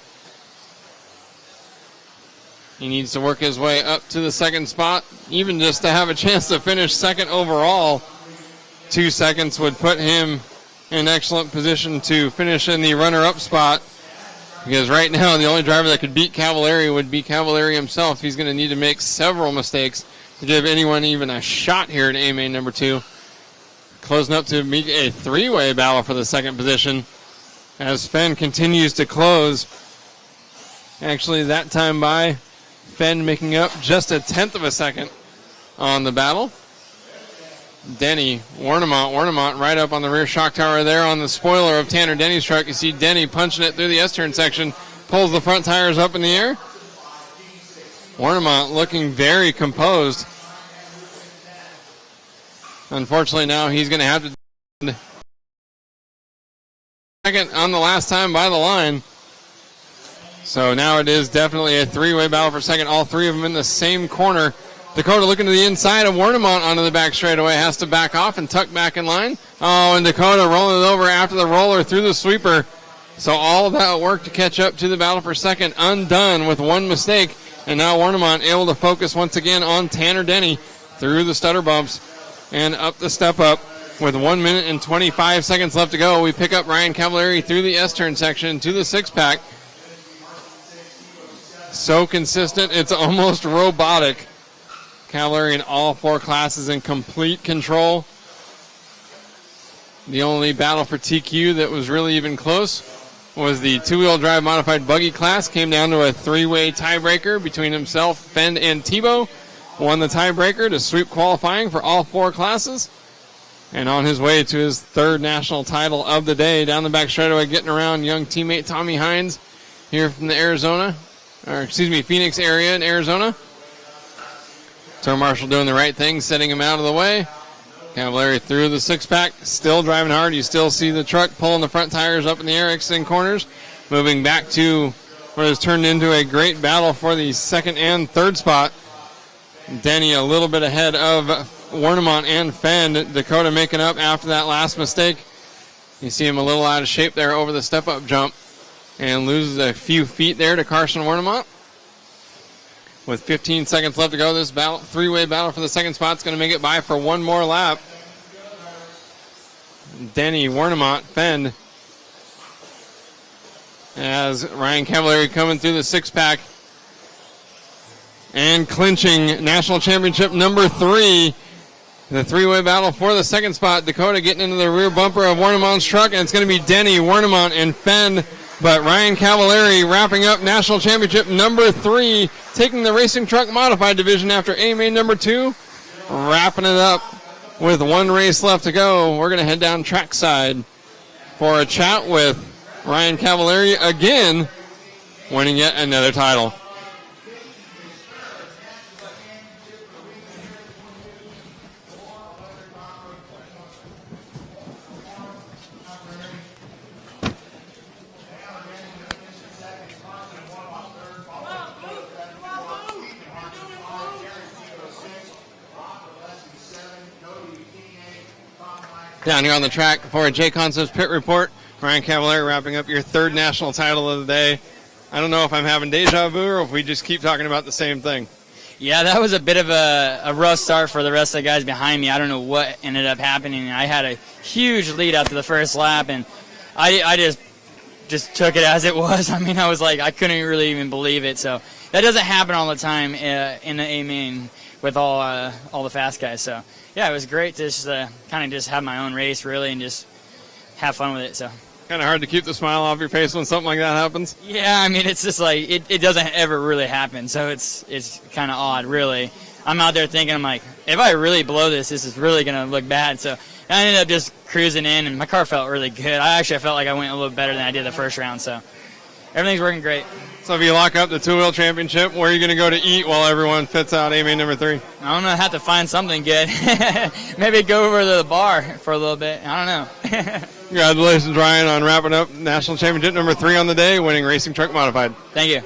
He needs to work his way up to the 2nd spot, even just to have a chance to finish 2nd overall. 2 seconds would put him in excellent position to finish in the runner-up spot, because right now the only driver that could beat Cavallari would be Cavallari himself. He's going to need to make several mistakes to give anyone even a shot here at A main number 2. Closing up to meet a 3-way battle for the 2nd position as Fenn continues to close. Actually, that time by Fenn making up just 1/10 of a second on the battle. Denny, Wernemont right up on the rear shock tower there on the spoiler of Tanner Denny's truck. You see Denny punching it through the S-turn section, pulls the front tires up in the air. Wernemont looking very composed. Unfortunately now he's going to have to second on the last time by the line. So now it is definitely a three-way battle for second. All three of them in the same corner. Dakota looking to the inside of Wernemont onto the back straightaway. Has to back off and tuck back in line. Oh, and Dakota rolling it over after the roller through the sweeper. So all of that work to catch up to the battle for second undone with one mistake. And now Wernemont able to focus once again on Tanner Denny through the stutter bumps and up the step up. With 1 minute and 25 seconds left to go, we pick up Ryan Cavallari through the S-turn section to the six-pack. So consistent, it's almost robotic. Cavallari in all four classes in complete control. The only battle for TQ that was really even close was the two-wheel drive modified buggy class. Came down to a three-way tiebreaker between himself, Fend, and Tebow. Won the tiebreaker to sweep qualifying for all four classes. And on his way to his third national title of the day, down the back straightaway, getting around young teammate Tommy Hines here from the Phoenix area in Arizona. Turn Marshall doing the right thing, setting him out of the way. Cavallari through the six-pack, still driving hard. You still see the truck pulling the front tires up in the air, exiting corners, moving back to what has turned into a great battle for the second and third spot. Denny a little bit ahead of Wernemont and Fend. Dakota making up after that last mistake. You see him a little out of shape there over the step-up jump and loses a few feet there to Carson Wernemont. With 15 seconds left to go, this battle, three-way battle for the second spot is going to make it by for one more lap. Denny, Wernemont, Fend. As Ryan Cavallari coming through the six-pack and clinching national championship number 3. The three-way battle for the second spot. Dakota getting into the rear bumper of Wernemont's truck, and it's going to be Denny, Wernemont, and Fend. But Ryan Cavallari wrapping up national championship number 3, taking the racing truck modified division after AMA number 2, wrapping it up with one race left to go. We're going to head down trackside for a chat with Ryan Cavallari again, winning yet another title. Down here on the track for a J Concepts Pit Report. Ryan Cavallari wrapping up your third national title of the day. I don't know if I'm having deja vu or if we just keep talking about the same thing. Yeah, that was a bit of a rough start for the rest of the guys behind me. I don't know what ended up happening. I had a huge lead after the first lap, and I just took it as it was. I mean, I was like, I couldn't really even believe it. So that doesn't happen all the time in the A-main with all the fast guys. So yeah, it was great to just kind of just have my own race, really, and just have fun with it. So kind of hard to keep the smile off your face when something like that happens. Yeah, I mean, it's just like it doesn't ever really happen, so it's kind of odd, really. I'm out there thinking, I'm like, if I really blow this is really gonna look bad. So I ended up just cruising in, and my car felt really good. I felt like I went a little better than I did the first round, so everything's working great. So if you lock up the two-wheel championship, where are you going to go to eat while everyone fits out AMA number 3? I'm going to have to find something good. Maybe go over to the bar for a little bit. I don't know. Congratulations, Ryan, on wrapping up national championship number 3 on the day, winning Racing Truck Modified. Thank you.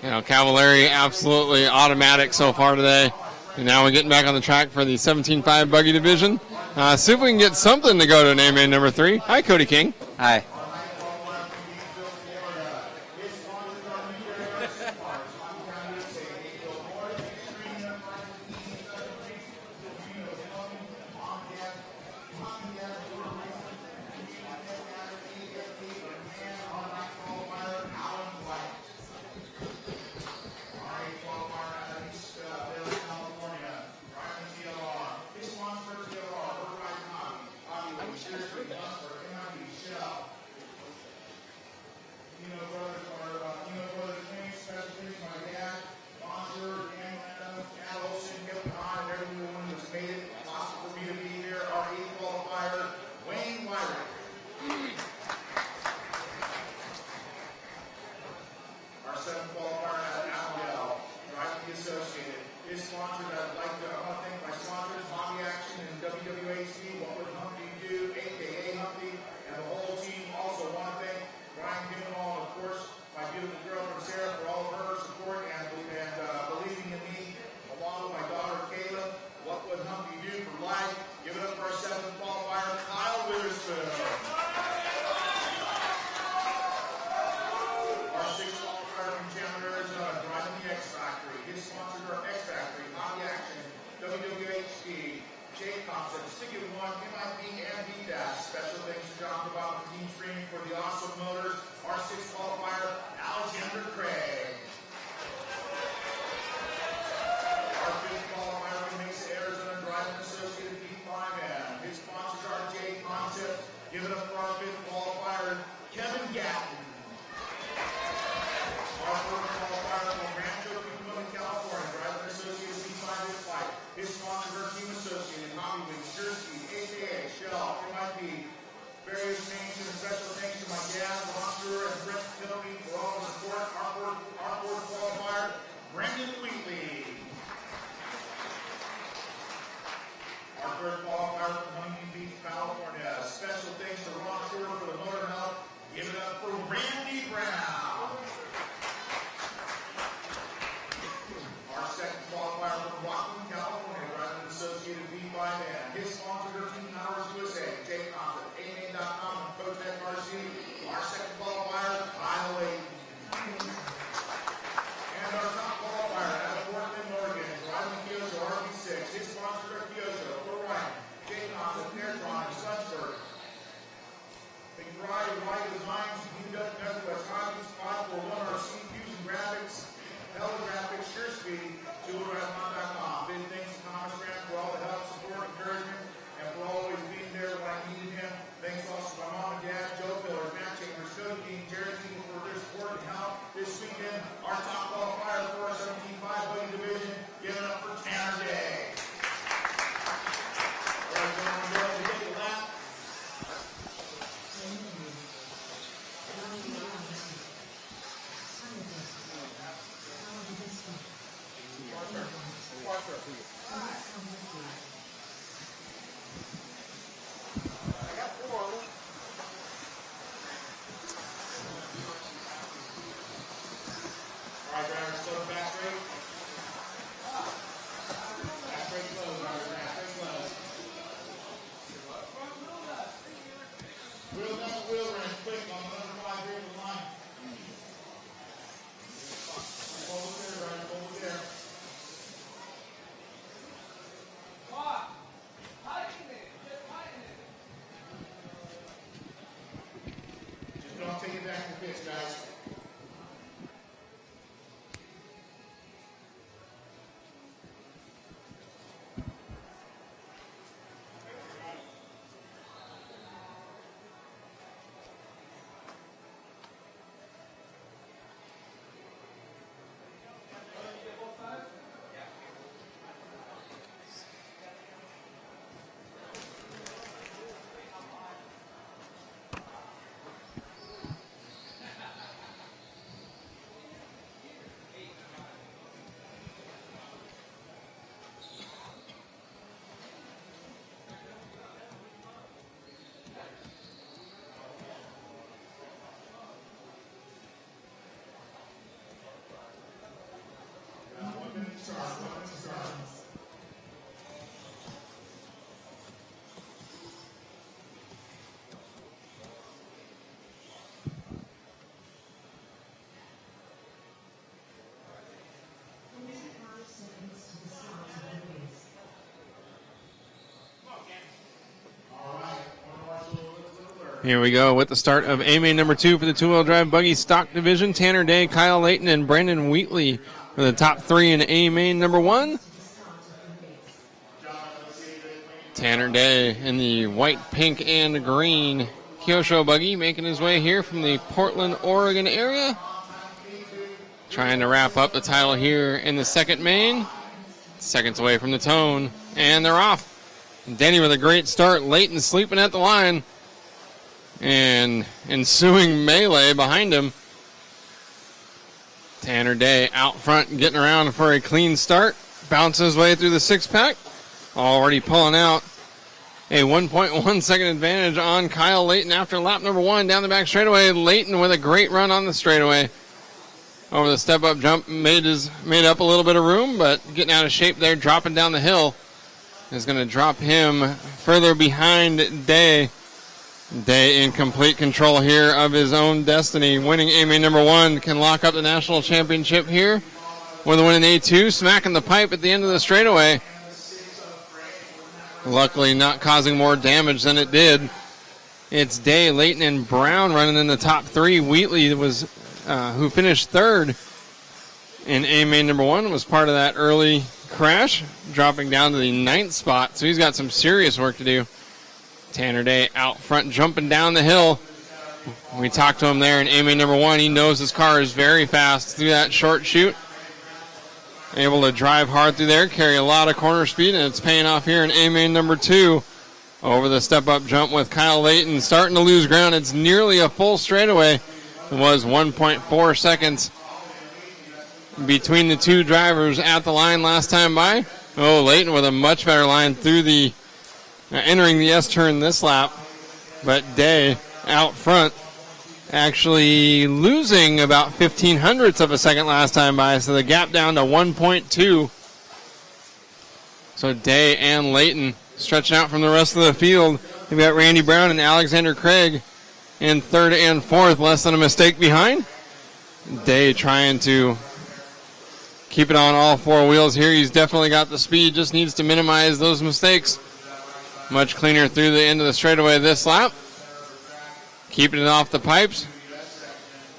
You know, Cavallari absolutely automatic so far today. And now we're getting back on the track for the 17.5 buggy division. See if we can get something to go to an AMA number 3. Hi, Cody King. Hi. Beautiful girl. Here we go with the start of A-Main number 2 for the two-wheel drive buggy stock division. Tanner Day, Kyle Layton, and Brandon Wheatley for the top 3 in A-Main number 1. Tanner Day in the white, pink, and green Kyosho buggy making his way here from the Portland, Oregon area. Trying to wrap up the title here in the second main. Seconds away from the tone, and they're off. Denny with a great start. Layton sleeping at the line. And ensuing melee behind him. Tanner Day out front getting around for a clean start. Bounces his way through the six-pack. Already pulling out a 1.1 second advantage on Kyle Layton after lap number 1 down the back straightaway. Layton with a great run on the straightaway. Over the step-up jump, made up a little bit of room, but getting out of shape there, dropping down the hill is going to drop him further behind Day. Day in complete control here of his own destiny. Winning A-Main number 1 can lock up the national championship here with a win in A2, smacking the pipe at the end of the straightaway. Luckily not causing more damage than it did. It's Day, Layton, and Brown running in the top 3. Wheatley was who finished 3rd in A-Main number 1, was part of that early crash, dropping down to the 9th spot. So he's got some serious work to do. Tanner Day out front jumping down the hill. We talked to him there in A-Main number 1. He knows his car is very fast through that short chute. Able to drive hard through there, carry a lot of corner speed, and it's paying off here in A-Main number 2. Over the step-up jump with Kyle Layton starting to lose ground. It's nearly a full straightaway. It was 1.4 seconds between the two drivers at the line last time by. Oh, Layton with a much better line through the entering the S-turn this lap. But Day out front actually losing about 0.15 of a second last time by, so the gap down to 1.2. So Day and Layton stretching out from the rest of the field. We've got Randy Brown and Alexander Craig in 3rd and 4th, less than a mistake behind. Day trying to keep it on all 4 wheels here. He's definitely got the speed, just needs to minimize those mistakes. Much cleaner through the end of the straightaway this lap. Keeping it off the pipes.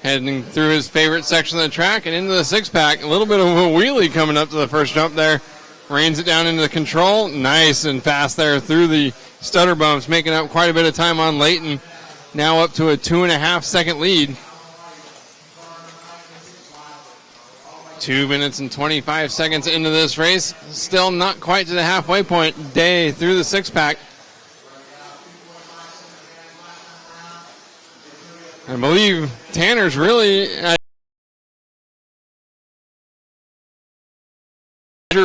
Heading through his favorite section of the track and into the six-pack. A little bit of a wheelie coming up to the first jump there. Rains it down into the control. Nice and fast there through the stutter bumps, making up quite a bit of time on Layton. Now up to a 2.5 second lead. 2 minutes and 25 seconds into this race. Still not quite to the halfway point. Day through the six-pack. I believe Tanner's really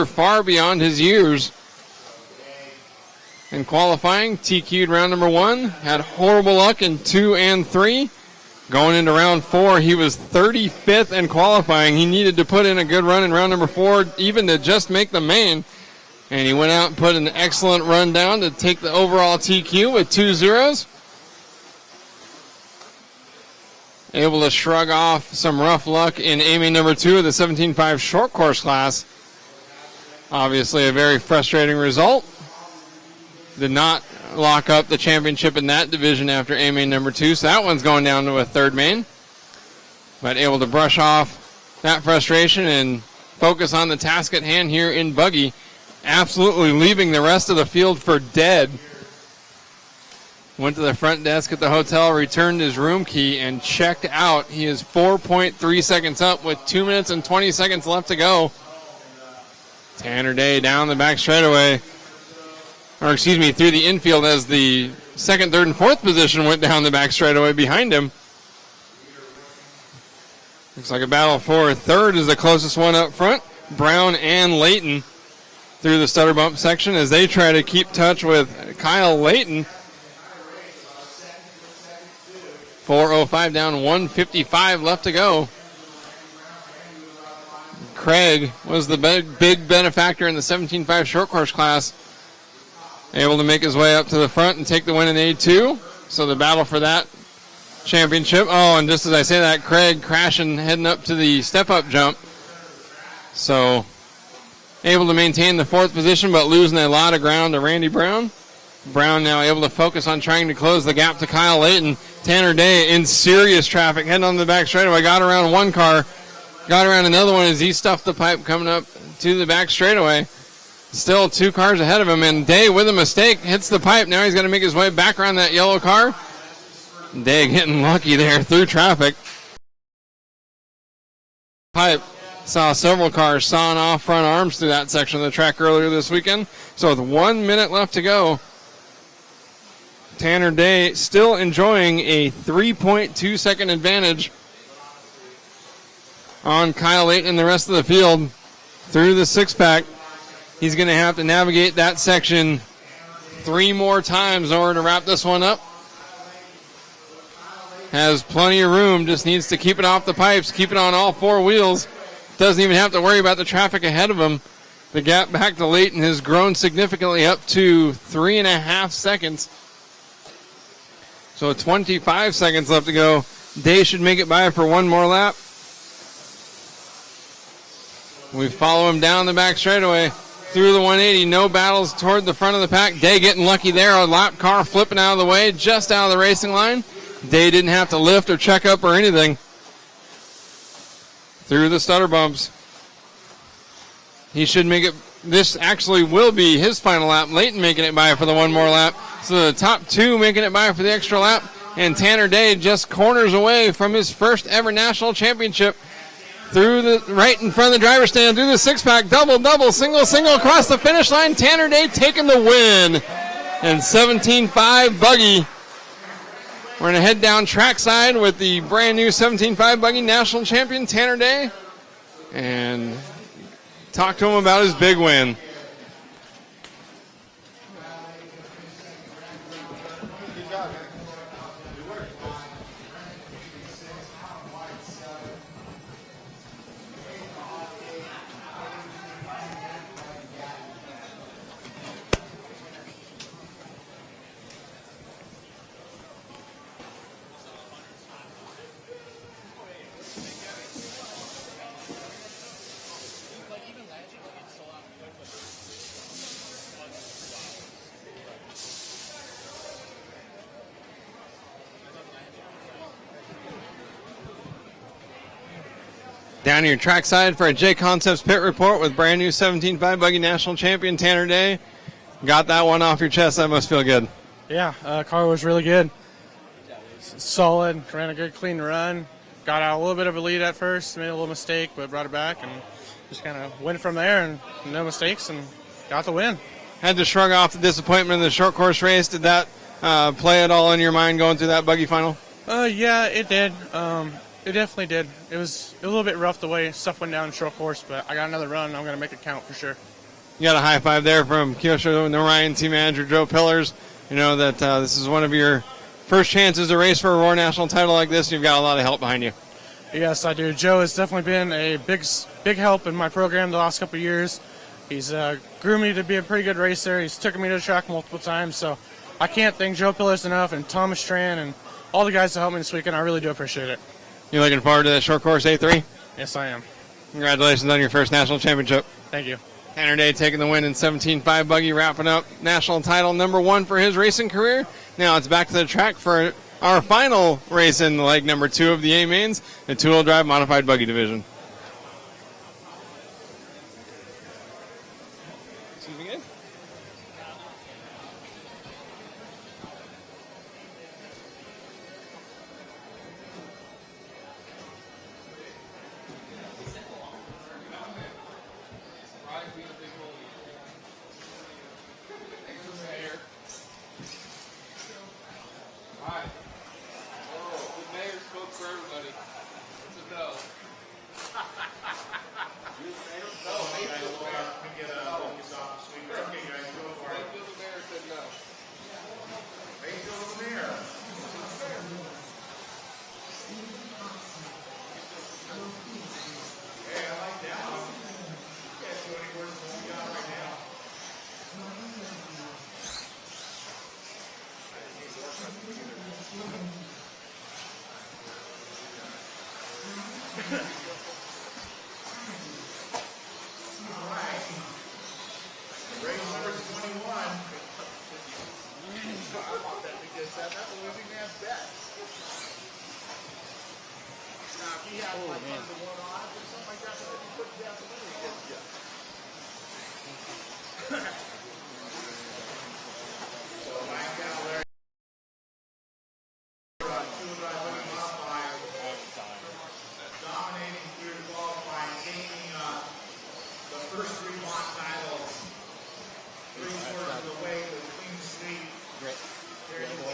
far beyond his years. In qualifying, TQ'd round number 1. Had horrible luck in 2 and 3. Going into round 4, he was 35th in qualifying. He needed to put in a good run in round number 4, even to just make the main. And he went out and put an excellent run down to take the overall TQ with 2 zeros. Able to shrug off some rough luck in A-Main number 2 of the 17.5 short course class. Obviously a very frustrating result. Did not lock up the championship in that division after A-Main number 2, so that one's going down to a 3rd main. But able to brush off that frustration and focus on the task at hand here in buggy. Absolutely leaving the rest of the field for dead. Went to the front desk at the hotel, returned his room key, and checked out. He is 4.3 seconds up with 2 minutes and 20 seconds left to go. Tanner Day down the back straightaway. Through the infield as the 2nd, 3rd, and 4th position went down the back straightaway behind him. Looks like a battle for 3rd is the closest one up front. Brown and Layton through the stutter bump section as they try to keep touch with Kyle Layton. 4:05 down, 1:55 left to go. Craig was the big benefactor in the 17.5 short course class. Able to make his way up to the front and take the win in A2. So the battle for that championship. Oh, and just as I say that, Craig crashing, heading up to the step-up jump. So able to maintain the 4th position, but losing a lot of ground to Randy Brown. Brown now able to focus on trying to close the gap to Kyle Layton. Tanner Day in serious traffic, heading on the back straightaway. Got around one car, got around another one as he stuffed the pipe coming up to the back straightaway. Still 2 cars ahead of him, and Day with a mistake hits the pipe. Now he's going to make his way back around that yellow car. Day getting lucky there through traffic. Pipe saw several cars sawing off front arms through that section of the track earlier this weekend. So with 1 minute left to go, Tanner Day still enjoying a 3.2 second advantage on Kyle Layton and the rest of the field through the 6-pack. He's going to have to navigate that section 3 more times in order to wrap this one up. Has plenty of room, just needs to keep it off the pipes, keep it on all 4 wheels. Doesn't even have to worry about the traffic ahead of him. The gap back to Layton has grown significantly up to 3.5 seconds. So 25 seconds left to go. Day should make it by for 1 more lap. We follow him down the back straightaway through the 180. No battles toward the front of the pack. Day getting lucky there. A lap car flipping out of the way, just out of the racing line. Day didn't have to lift or check up or anything. Through the stutter bumps. He should make it. This actually will be his final lap. Layton making it by for the 1 more lap. So the top 2 making it by for the extra lap. And Tanner Day just corners away from his first ever national championship. Through the right in front of the driver's stand, through the 6-pack, double, single across the finish line. Tanner Day taking the win. And 17.5 buggy. We're going to head down trackside with the brand new 17.5 buggy national champion, Tanner Day, and talk to him about his big win. Down here trackside for a J Concepts pit report with brand new 17.5 buggy national champion Tanner Day. Got that one off your chest. That must feel good. Yeah, car was really good. Solid, ran a good clean run. Got out a little bit of a lead at first, made a little mistake, but brought it back and just kind of went from there and no mistakes and got the win. Had to shrug off the disappointment in the short course race. Did that play at all in your mind going through that buggy final? Yeah, it did. It definitely did. It was a little bit rough the way stuff went down in short course, but I got another run and I'm going to make it count for sure. You got a high five there from Kyosho and Orion team manager Joe Pillars. You know that this is one of your first chances to race for a Roar National title like this. You've got a lot of help behind you. Yes, I do. Joe has definitely been a big help in my program the last couple of years. He's groomed me to be a pretty good racer. He's taken me to the track multiple times, so I can't thank Joe Pillars enough, and Thomas Tran and all the guys that helped me this weekend. I really do appreciate it. You looking forward to that short course A3? Yes, I am. Congratulations on your first national championship. Thank you. Tanner Day taking the win in 17.5 buggy, wrapping up national title number 1 for his racing career. Now it's back to the track for our final race in leg number 2 of the A-Mains, the two-wheel drive modified buggy division. Excuse me again? That's a losing man's bet. Now, if he has like 1-1 odds or something like that, then he puts down some money against you. So, Ryan Cavallari. Dominating through qualifying, taking the first 3 block titles 3/4 of the way to the clean sweep. Here you go.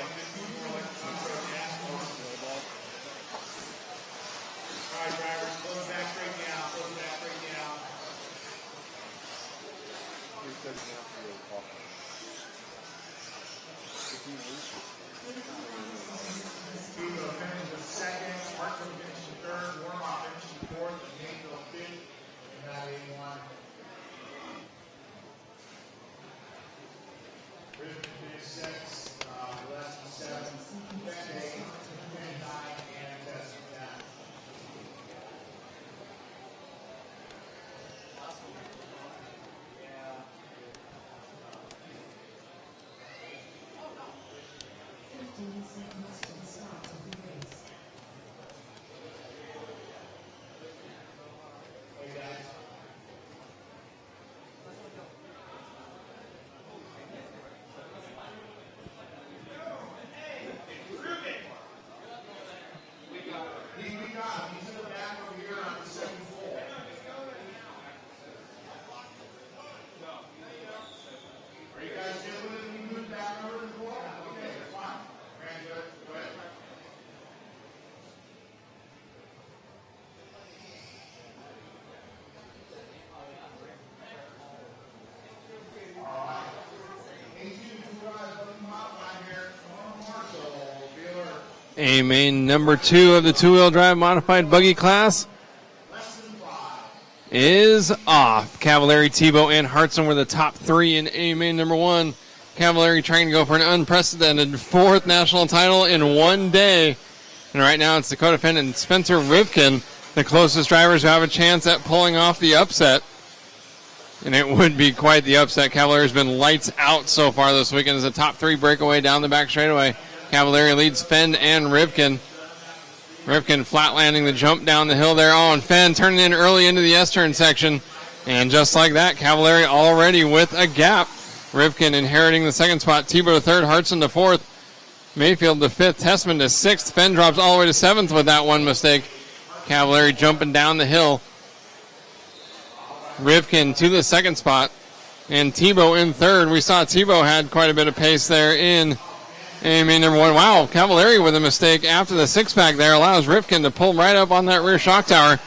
All right, drivers, close back straight down, close back straight down. Hugo finishes second, Martin finishing third, Warmoff finishing fourth, and Mayfield fifth in that 81. Brisbane finished sixth, less than seventh, Beck eighth, 29, and Tesson 10. He's in the back over here on the second floor. Are you guys good with it? You move back over to the floor? Okay, fine. Very good. Go ahead. All right. 18 guys, let them out right here. Marshall, Wheeler. A main number 2 of the two-wheel drive modified buggy class is off. Cavallari, Tebow, and Hartson were the top 3 in A main number 1. Cavallari trying to go for an unprecedented 4th national title in one day. And right now it's the co-defendant Spencer Rivkin, the closest drivers who have a chance at pulling off the upset. And it would be quite the upset. Cavallari has been lights out so far this weekend as a top 3 breakaway down the back straightaway. Cavallari leads Fenn and Rivkin. Rivkin flat landing the jump down the hill there. Oh, and Fenn turning in early into the S-turn section. And just like that, Cavallari already with a gap. Rivkin inheriting the 2nd spot. Tebow to 3rd, Hartson to 4th. Mayfield to 5th, Tessman to 6th. Fenn drops all the way to 7th with that one mistake. Cavallari jumping down the hill. Rivkin to the 2nd spot. And Tebow in 3rd. We saw Tebow had quite a bit of pace there in main number 1. Wow, Cavallari with a mistake after the 6-pack there allows Rivkin to pull right up on that rear shock tower.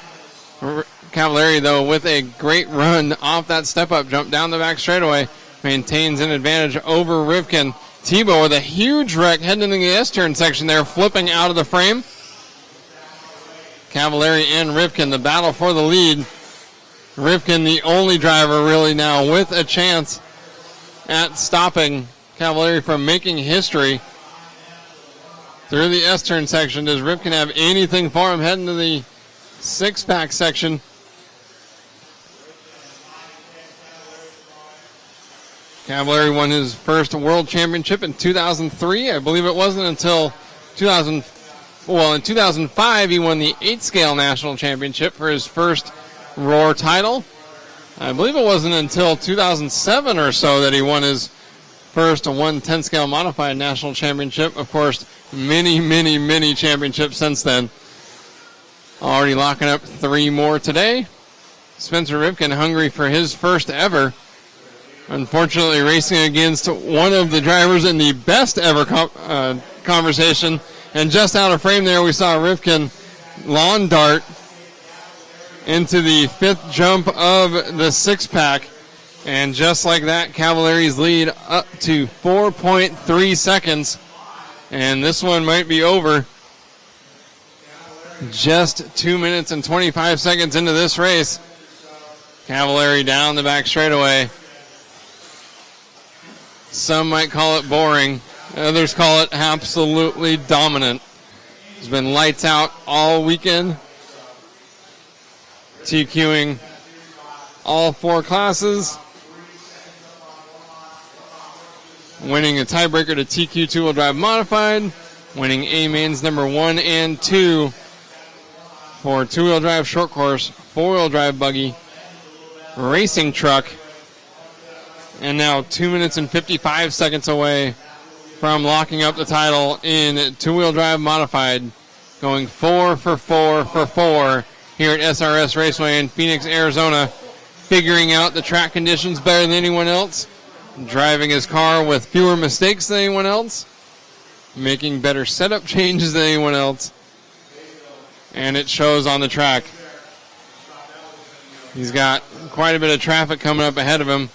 Cavallari, though, with a great run off that step-up jump down the back straightaway, maintains an advantage over Rivkin. Tebow with a huge wreck heading into the S-turn section there, flipping out of the frame. Cavallari and Rivkin, the battle for the lead. Rivkin, the only driver really now with a chance at stopping Cavallari from making history through the S-turn section. Does Rivkin have anything for him heading to the 6-pack section? Cavallari won his first world championship in 2003. I believe it wasn't until in 2005 he won the 8-scale national championship for his first Roar title. I believe it wasn't until 2007 or so that he won his first 10-scale modified national championship. Of course, many championships since then. Already locking up 3 more today. Spencer Rivkin hungry for his first ever. Unfortunately, racing against one of the drivers in the best ever conversation. And just out of frame there, we saw Rivkin lawn dart into the 5th jump of the 6-pack. And just like that, Cavallari's lead up to 4.3 seconds. And this one might be over. Just 2 minutes and 25 seconds into this race. Cavallari down the back straightaway. Some might call it boring. Others call it absolutely dominant. It's been lights out all weekend. TQing all 4 classes. winning a tiebreaker to TQ two-wheel drive modified, winning A-Mains number 1 and 2 for two-wheel drive short course, four-wheel drive buggy, racing truck, and now 2 minutes and 55 seconds away from locking up the title in two-wheel drive modified, going 4 for 4 for 4 here at SRS Raceway in Phoenix, Arizona, figuring out the track conditions better than anyone else, driving his car with fewer mistakes than anyone else, making better setup changes than anyone else, and it shows on the track. He's got quite a bit of traffic coming up ahead of him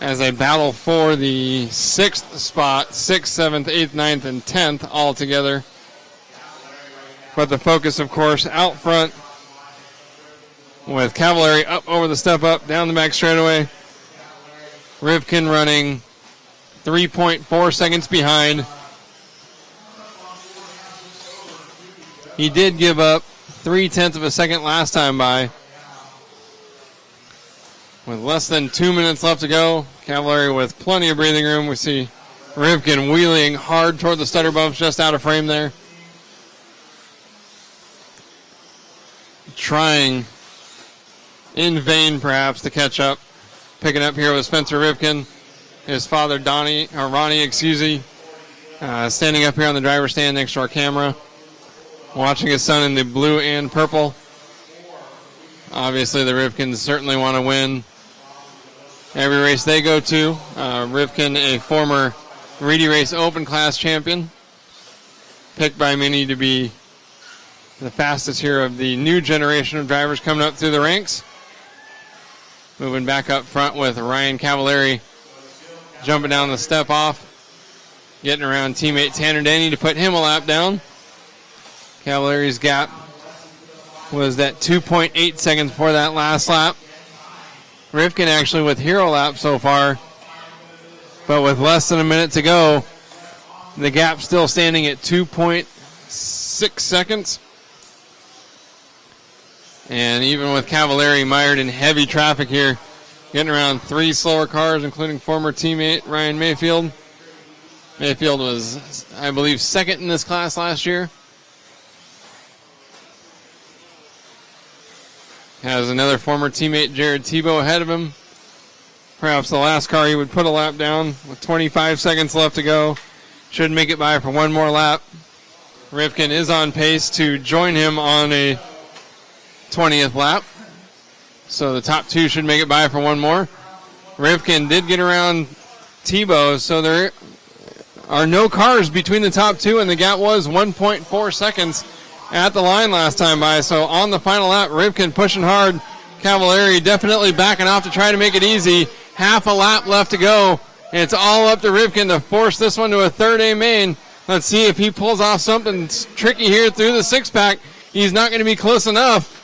as they battle for the 6th spot, 6th, 7th, 8th, 9th, and 10th all together. But the focus, of course, out front with Cavallari up over the step up, down the back straightaway. Rivkin running 3.4 seconds behind. He did give up 0.3 of a second last time by. With less than 2 minutes left to go, Cavallari with plenty of breathing room. We see Rivkin wheeling hard toward the stutter bumps, just out of frame there. Trying in vain, perhaps, to catch up. Picking up here with Spencer Rivkin. His father, Ronnie, standing up here on the driver's stand next to our camera, watching his son in the blue and purple. Obviously, the Rivkins certainly want to win every race they go to. Rivkin, a former Reedy Race Open Class champion, picked by many to be the fastest here of the new generation of drivers coming up through the ranks. Moving back up front with Ryan Cavallari jumping down the step off, getting around teammate Tanner Denny to put him a lap down. Cavallari's gap was that 2.8 seconds before that last lap. Rivkin actually with hero lap so far, but with less than a minute to go, the gap still standing at 2.6 seconds. And even with Cavallari mired in heavy traffic here, getting around 3 slower cars, including former teammate Ryan Mayfield. Mayfield was, I believe, second in this class last year. Has another former teammate, Jared Tebow, ahead of him. Perhaps the last car he would put a lap down with 25 seconds left to go. Should make it by for one more lap. Rivkin is on pace to join him on a 20th lap. So the top 2 should make it by for one more. Rivkin did get around Tebow, so there are no cars between the top 2, and the gap was 1.4 seconds at the line last time by. So on the final lap, Rivkin pushing hard. Cavallari definitely backing off to try to make it easy. Half a lap left to go. And it's all up to Rivkin to force this one to a third A main. Let's see if he pulls off something tricky here through the 6-pack. He's not going to be close enough.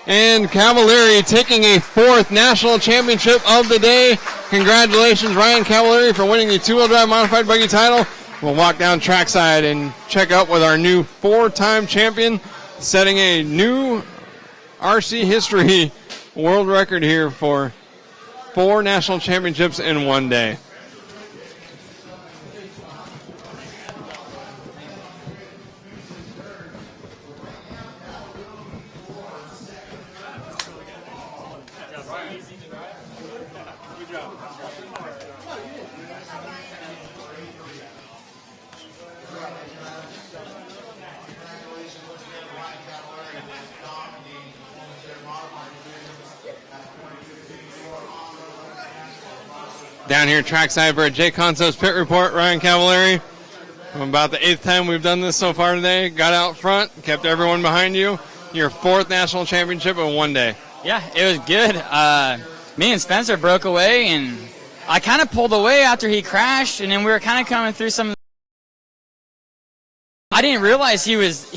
And Cavallari taking a 4th national championship of the day. Congratulations, Ryan Cavallari, for winning the two-wheel drive modified buggy title. We'll walk down trackside and check out with our new 4-time champion, setting a new RC history world record here for 4 national championships in one day. Down here trackside for a J Concepts pit report, Ryan Cavallari. About the 8th time we've done this so far today. Got out front, kept everyone behind you. Your 4th national championship in one day. Yeah, it was good. Me and Spencer broke away, and I kind of pulled away after he crashed, and then we were kind of coming through some. I didn't realize he was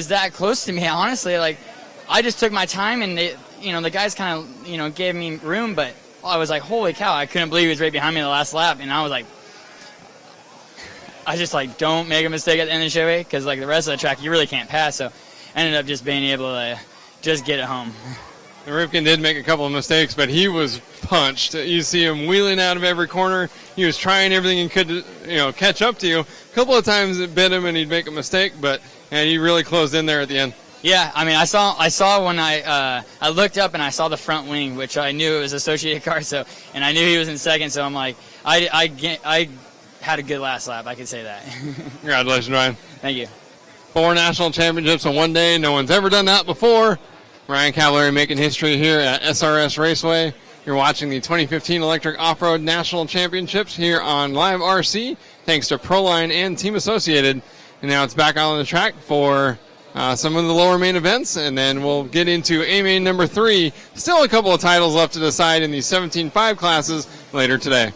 that close to me. Honestly, like I just took my time, and the guys kind of gave me room, but I was like, holy cow! I couldn't believe he was right behind me in the last lap, and I was like, don't make a mistake at the end of the straightaway, because like the rest of the track, you really can't pass. So, I ended up just being able to just get it home. And Ripken did make a couple of mistakes, but he was punched. You see him wheeling out of every corner. He was trying everything he could to, catch up to you. A couple of times it bit him and he'd make a mistake, but he really closed in there at the end. Yeah, I mean, I saw when I looked up and I saw the front wing, which I knew it was Associated Car, and I knew he was in second, so I'm like, I had a good last lap, I can say that. Congratulations, Ryan. Thank you. 4 national championships in one day. No one's ever done that before. Ryan Cavallari making history here at SRS Raceway. You're watching the 2015 Electric Off-Road National Championships here on Live RC, thanks to Proline and Team Associated. And now it's back on the track for some of the lower main events, and then we'll get into A-Main number 3. Still a couple of titles left to decide in the 17.5 classes later today.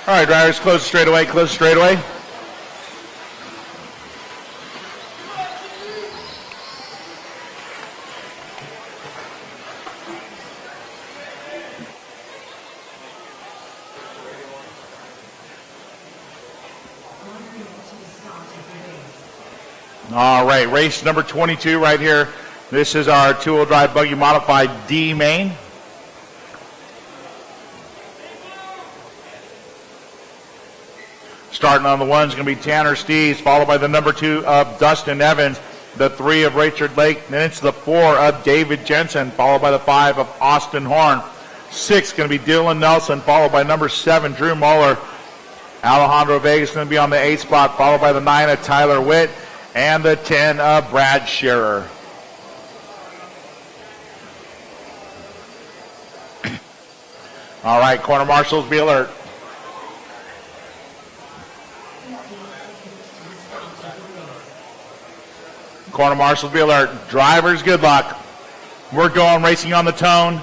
All right, drivers, close the straightaway, close the straightaway. All right, race number 22 right here. This is our two-wheel drive buggy modified D main. Starting on the 1 is going to be Tanner Stees, followed by the number 2 of Dustin Evans, the 3 of Richard Lake, then it's the 4 of David Jensen, followed by the 5 of Austin Horn. 6 going to be Dylan Nelson, followed by number 7, Drew Muller. Alejandro Vegas going to be on the 8 spot, followed by the 9 of Tyler Witt, and the 10 of Brad Scherer. All right, corner marshals, be alert. Corner marshals, be alert. Drivers, good luck. We're going racing on the tone.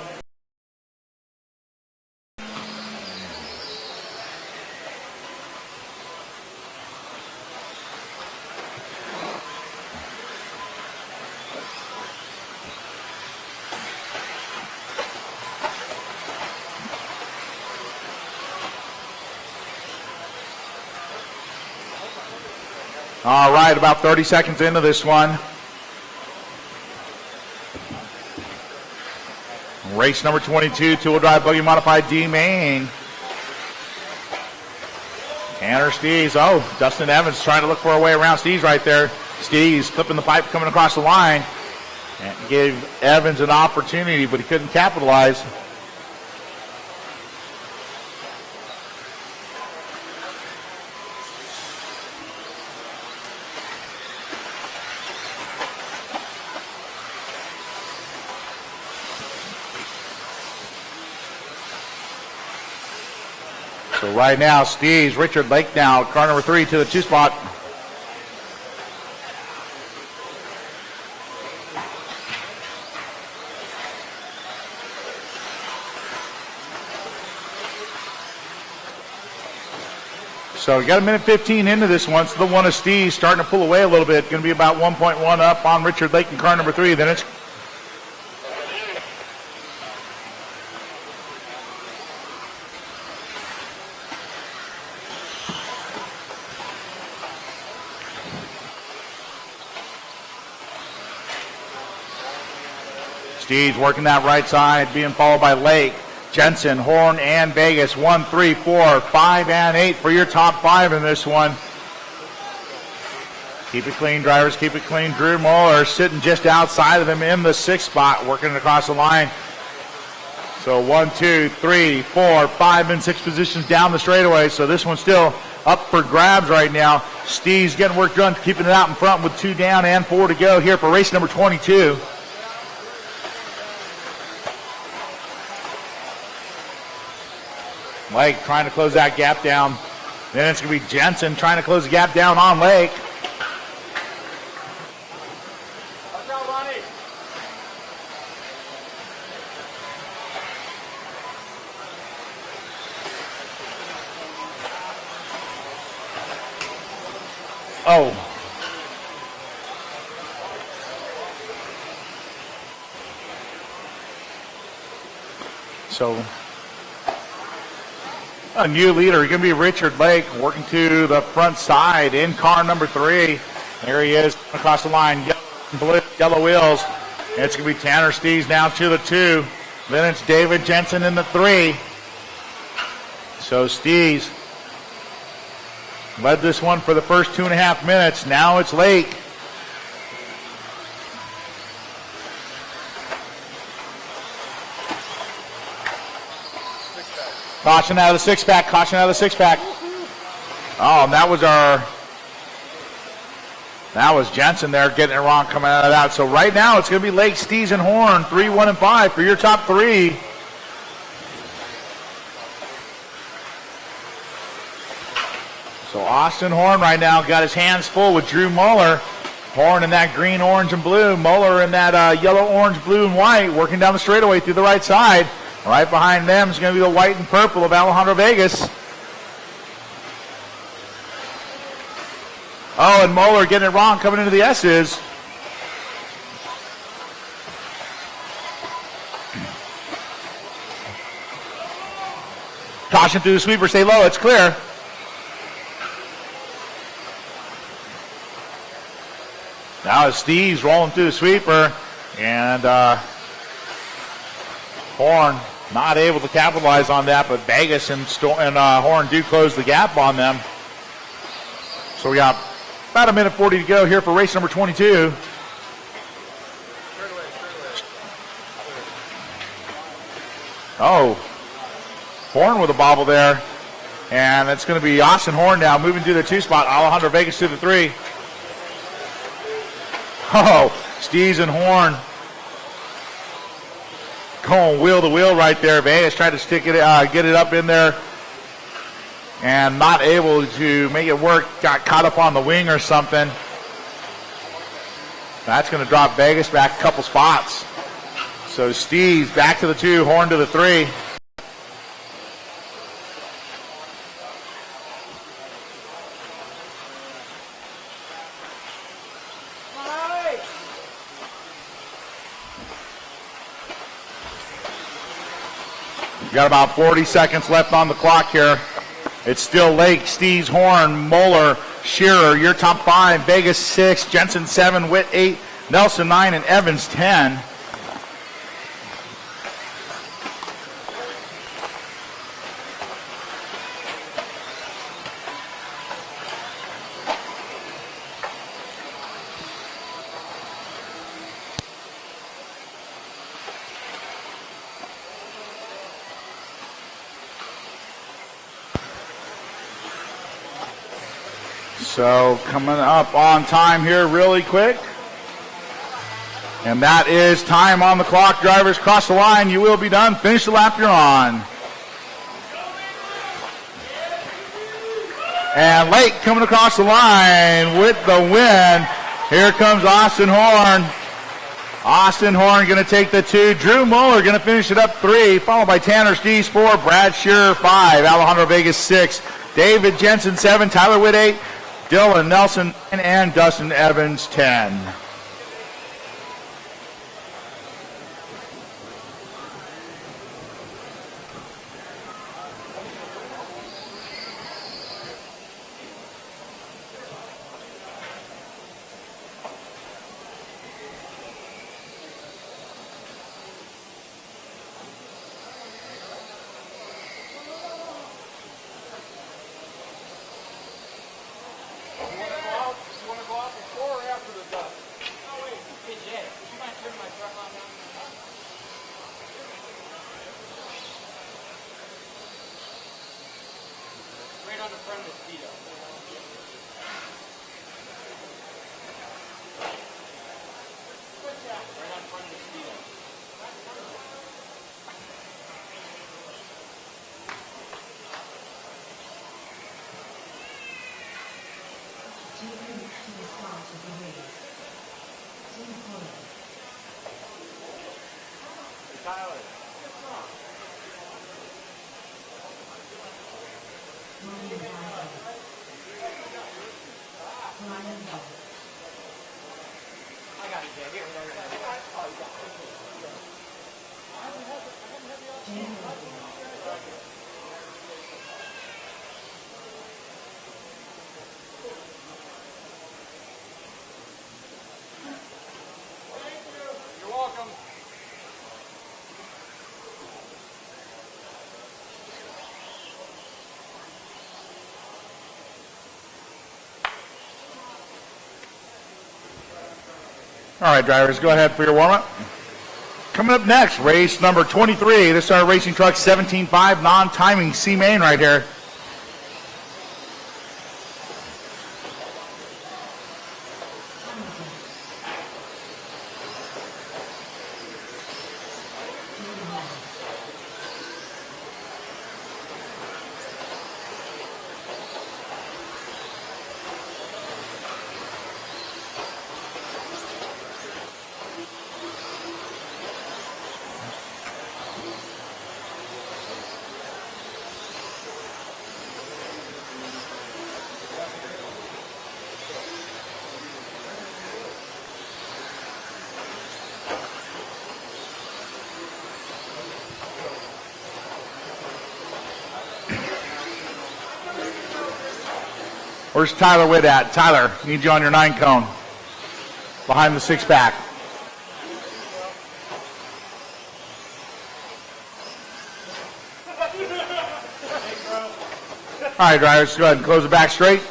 All right, about 30 seconds into this one. Race number 22, two-wheel drive buggy modified D main. Tanner Stees. Oh, Dustin Evans trying to look for a way around Stees right there. Stees clipping the pipe coming across the line. And gave Evans an opportunity, but he couldn't capitalize. So right now, Steves, Richard Lake now, car number 3 to the 2 spot. So we got a minute 15 into this one. So the 1 of Steves starting to pull away a little bit. Going to be about 1.1 up on Richard Lake in car number 3. Then it's Steves working that right side, being followed by Lake. Jensen, Horn, and Vegas. 1, 3, 4, 5, and 8 for your top 5 in this one. Keep it clean, drivers. Keep it clean. Drew Moeller sitting just outside of them in the 6th spot, working across the line. So 1, 2, 3, 4, 5, and 6 positions down the straightaway. So this one's still up for grabs right now. Steve's getting work done, keeping it out in front with 2 down and 4 to go here for race number 22. Lake trying to close that gap down. Then it's going to be Jensen trying to close the gap down on Lake. Oh. So a new leader going to be Richard Lake, working to the front side in car number 3. There he is across the line, yellow wheels. And it's going to be Tanner Steves now to the 2. Then it's David Jensen in the 3. So Steves led this one for the first 2.5 minutes. Now it's Lake. Caution out of the 6-pack. Caution out of the 6-pack. Oh, and that was Jensen there getting it wrong coming out of that. So right now it's going to be Lake, Steves, and Horn. 3, 1, and 5 for your top 3. So Austin Horn right now got his hands full with Drew Muller. Horn in that green, orange, and blue. Muller in that yellow, orange, blue, and white, working down the straightaway through the right side. Right behind them is going to be the white and purple of Alejandro Vegas. Oh, and Muller getting it wrong coming into the S's. Caution through the sweeper. Stay low. It's clear. Now it's Steves rolling through the sweeper. And Horn not able to capitalize on that, but Vegas and Horn do close the gap on them. So we got about 1:40 to go here for race number 22. Oh, Horn with a bobble there. And it's going to be Austin Horn now moving to the 2 spot. Alejandro Vegas to the 3. Oh, Steves and Horn going wheel to wheel right there. Vegas tried to stick it, get it up in there, and not able to make it work. Got caught up on the wing or something. That's going to drop Vegas back a couple spots. So Steves back to the 2, Horn to the 3. Got about 40 seconds left on the clock here. It's still Lake, Steves, Horn, Muller, Shearer, your top 5. Vegas 6, Jensen 7, Witt 8, Nelson 9, and Evans 10. So coming up on time here really quick. And that is time on the clock. Drivers cross the line. You will be done. Finish the lap you're on. And Lake coming across the line with the win. Here comes Austin Horn. Austin Horn going to take the 2. Drew Muller going to finish it up 3, followed by Tanner Steves 4, Brad Shearer 5, Alejandro Vegas 6, David Jensen 7, Tyler Witt 8, Dylan Nelson and Dustin Evans 10. You're welcome. All right, drivers, go ahead for your warm-up. Coming up next, race number 23. This is our racing truck 17.5 non-timing C-main right here. Where's Tyler Witt at? Tyler, need you on your 9 cone. Behind the 6-pack. All right, drivers, go ahead and close the back straight.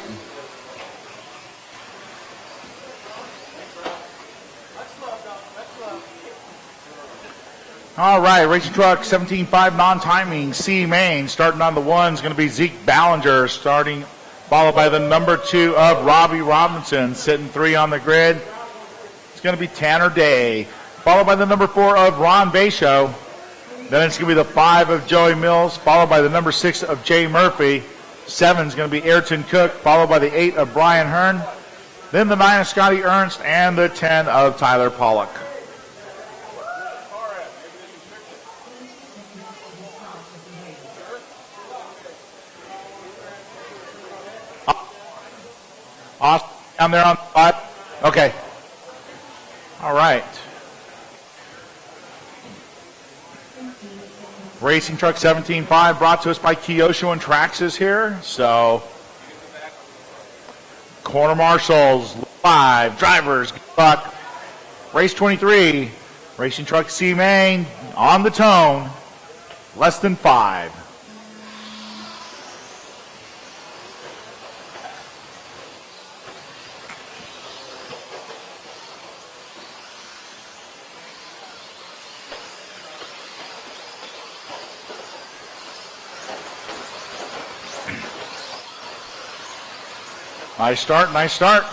All right, racing truck 17.5 non-timing C main. Starting on the 1 is going to be Zeke Ballinger, starting, followed by the number 2 of Robbie Robinson. Sitting 3 on the grid, it's going to be Tanner Day, followed by the number 4 of Ron Basho. Then it's going to be the 5 of Joey Mills, followed by the number 6 of Jay Murphy. 7 is going to be Ayrton Cook, followed by the 8 of Brian Hearn. Then the 9 of Scotty Ernst, and the 10 of Tyler Pollock. Austin down there on the 5. Okay. All right. Racing truck 17.5 brought to us by Kyosho and Traxxas here. So, corner marshals, 5 drivers, good luck. Race 23, racing truck C main on the tone, less than 5. Nice start, nice start.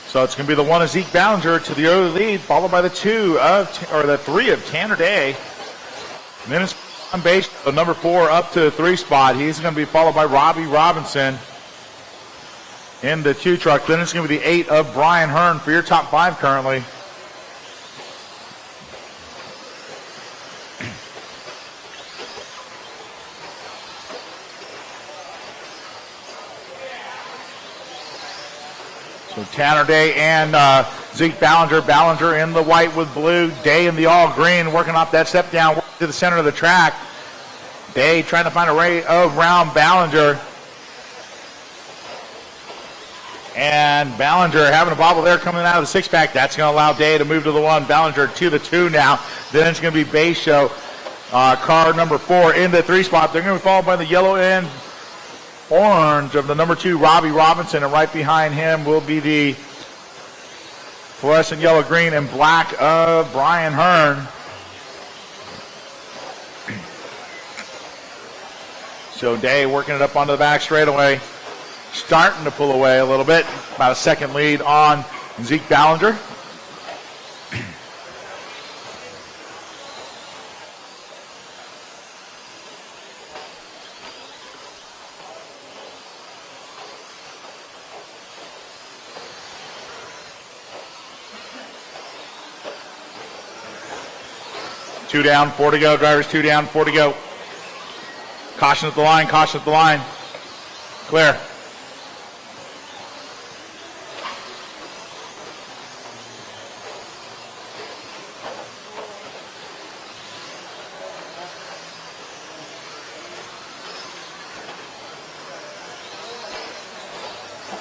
So it's going to be the 1 of Zeke Ballinger to the early lead, followed by the 3 of Tanner Day. And then it's on base, the number 4 up to the 3 spot. He's going to be followed by Robbie Robinson in the 2 truck. Then it's going to be the 8 of Brian Hearn for your top 5 currently. So Tanner Day and Zeke Ballinger. Ballinger in the white with blue. Day in the all green, working off that step down to the center of the track. Day trying to find a way around Ballinger. And Ballinger having a bobble there coming out of the 6-pack. That's going to allow Day to move to the 1. Ballinger to the 2 now. Then it's going to be Basho, car number 4 in the 3 spot. They're going to be followed by the yellow and orange of the number 2, Robbie Robinson, and right behind him will be the fluorescent yellow, green, and black of Brian Hearn. So Day working it up onto the back straightaway, starting to pull away a little bit, about a second lead on Zeke Ballinger. 2 down, 4 to go. Drivers 2 down, 4 to go. Caution at the line, caution at the line. Clear.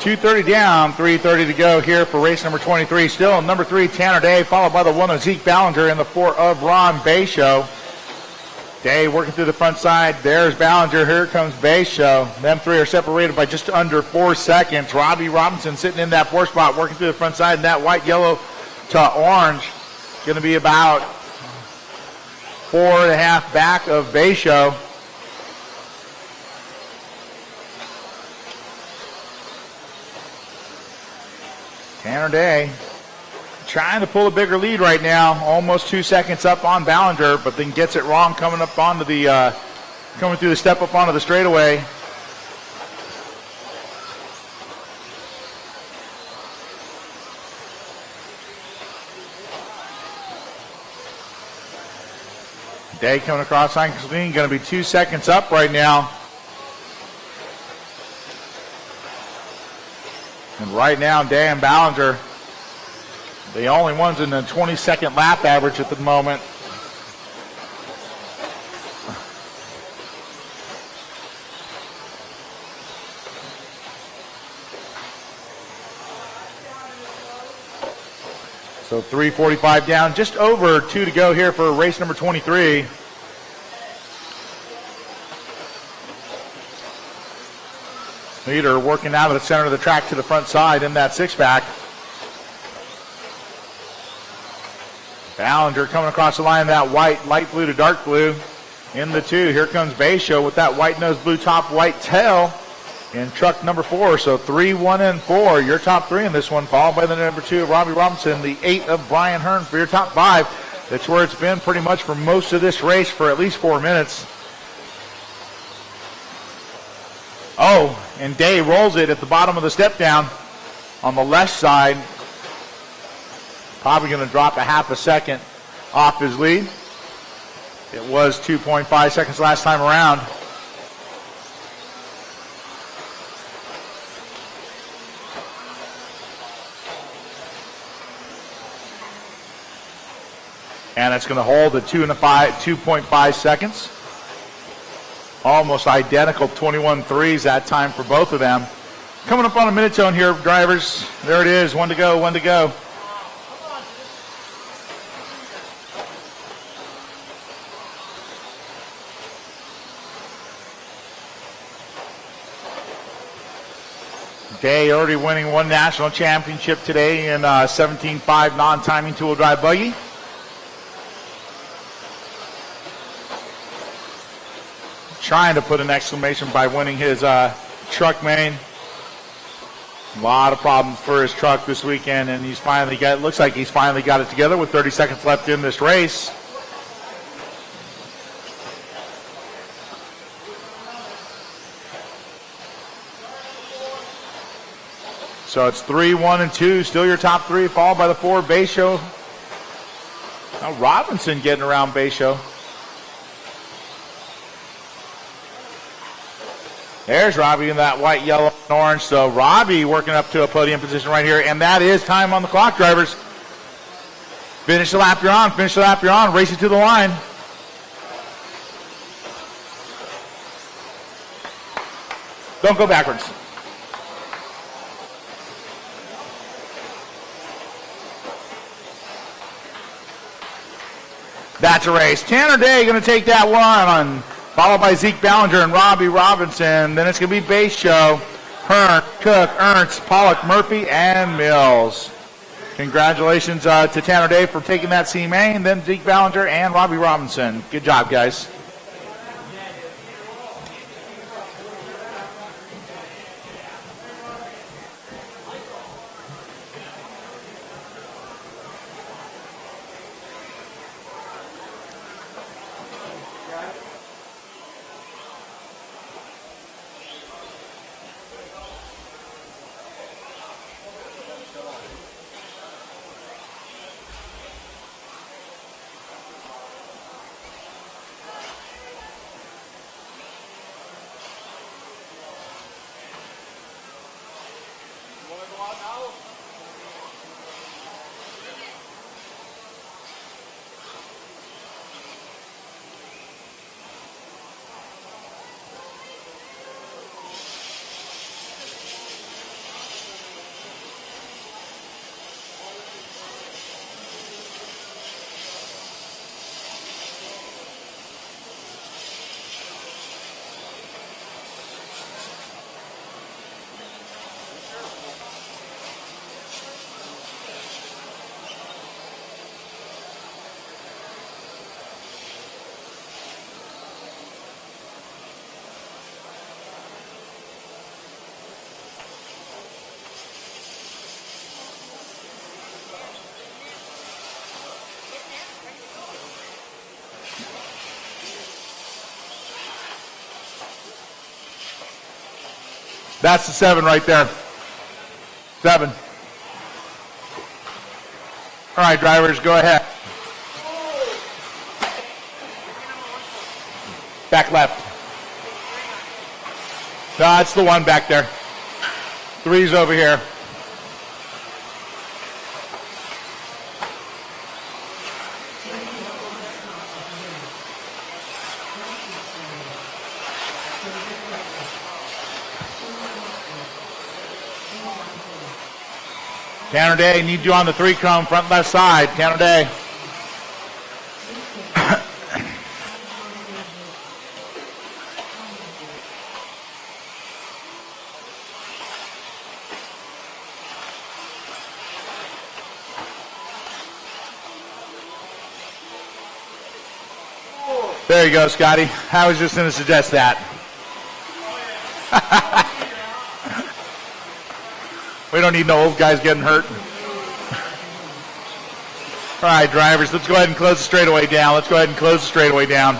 .230 down, 3:30 to go here for race number 23. Still number 3, Tanner Day, followed by the 1 of Zeke Ballinger and the 4 of Ron Bayshow. Day working through the front side. There's Ballinger. Here comes Bayshow. Them three are separated by just under 4 seconds. Robbie Robinson sitting in that 4 spot, working through the front side. And that white, yellow to orange going to be about 4.5 back of Bayshow. Tanner Day trying to pull a bigger lead right now, almost 2 seconds up on Ballinger, but then gets it wrong coming up onto the coming through the step up onto the straightaway. Day coming across line clean, going to be 2 seconds up right now. And right now, Day and Ballinger, the only ones in the 22nd lap average at the moment. So 3:45 down, just over 2 to go here for race number 23. Leader working out of the center of the track to the front side in that 6-pack. Ballinger coming across the line, that white, light blue to dark blue in the 2. Here comes Bayshow with that white nose, blue top, white tail in truck number 4. So 3, 1, and 4, your top 3 in this one, followed by the number 2 of Robbie Robinson, the 8 of Brian Hearn for your top 5. That's where it's been pretty much for most of this race for at least 4 minutes. Oh, and Day rolls it at the bottom of the step down on the left side. Probably going to drop a half a second off his lead. It was 2.5 seconds last time around. And it's going to hold at 2.5 seconds. Almost identical 21.3s that time for both of them. Coming up on a minute tone here, drivers. There it is, 1 to go, 1 to go. Day already winning 1 national championship today in 17.5 non-timing two-wheel drive buggy. Trying to put an exclamation by winning his truck main. A lot of problems for his truck this weekend, and he's finally got. Looks like he's finally got it together with 30 seconds left in this race. So it's 3, 1, and 2. Still your top 3, followed by the 4 Bayshow. Now Robinson getting around Bayshow. There's Robbie in that white, yellow, and orange. So Robbie working up to a podium position right here. And that is time on the clock, drivers. Finish the lap you're on. Finish the lap you're on. Race it to the line. Don't go backwards. That's a race. Tanner Day going to take that one, followed by Zeke Ballinger and Robbie Robinson. Then it's going to be Bayshow, Hearn, Cook, Ernst, Pollock, Murphy, and Mills. Congratulations to Tanner Day for taking that C main, then Zeke Ballinger and Robbie Robinson. Good job, guys. That's the 7 right there. 7. All right, drivers, go ahead. Back left. No, it's the 1 back there. 3's over here. Tanner Day, need you on the 3 cone, front left side. Tanner Day. There you go, Scotty. I was just going to suggest that. We don't need no old guys getting hurt. All right, drivers, let's go ahead and close the straightaway down. Let's go ahead and close the straightaway down.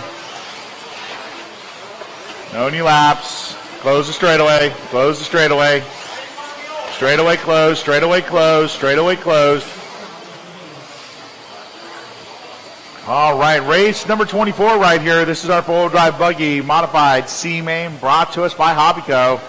No any laps. Close the straightaway. Close the straightaway. Straightaway closed. Straightaway closed. Straightaway closed. All right, race number 24 right here. This is our four-wheel drive buggy, modified C-Main, brought to us by Hobbyco.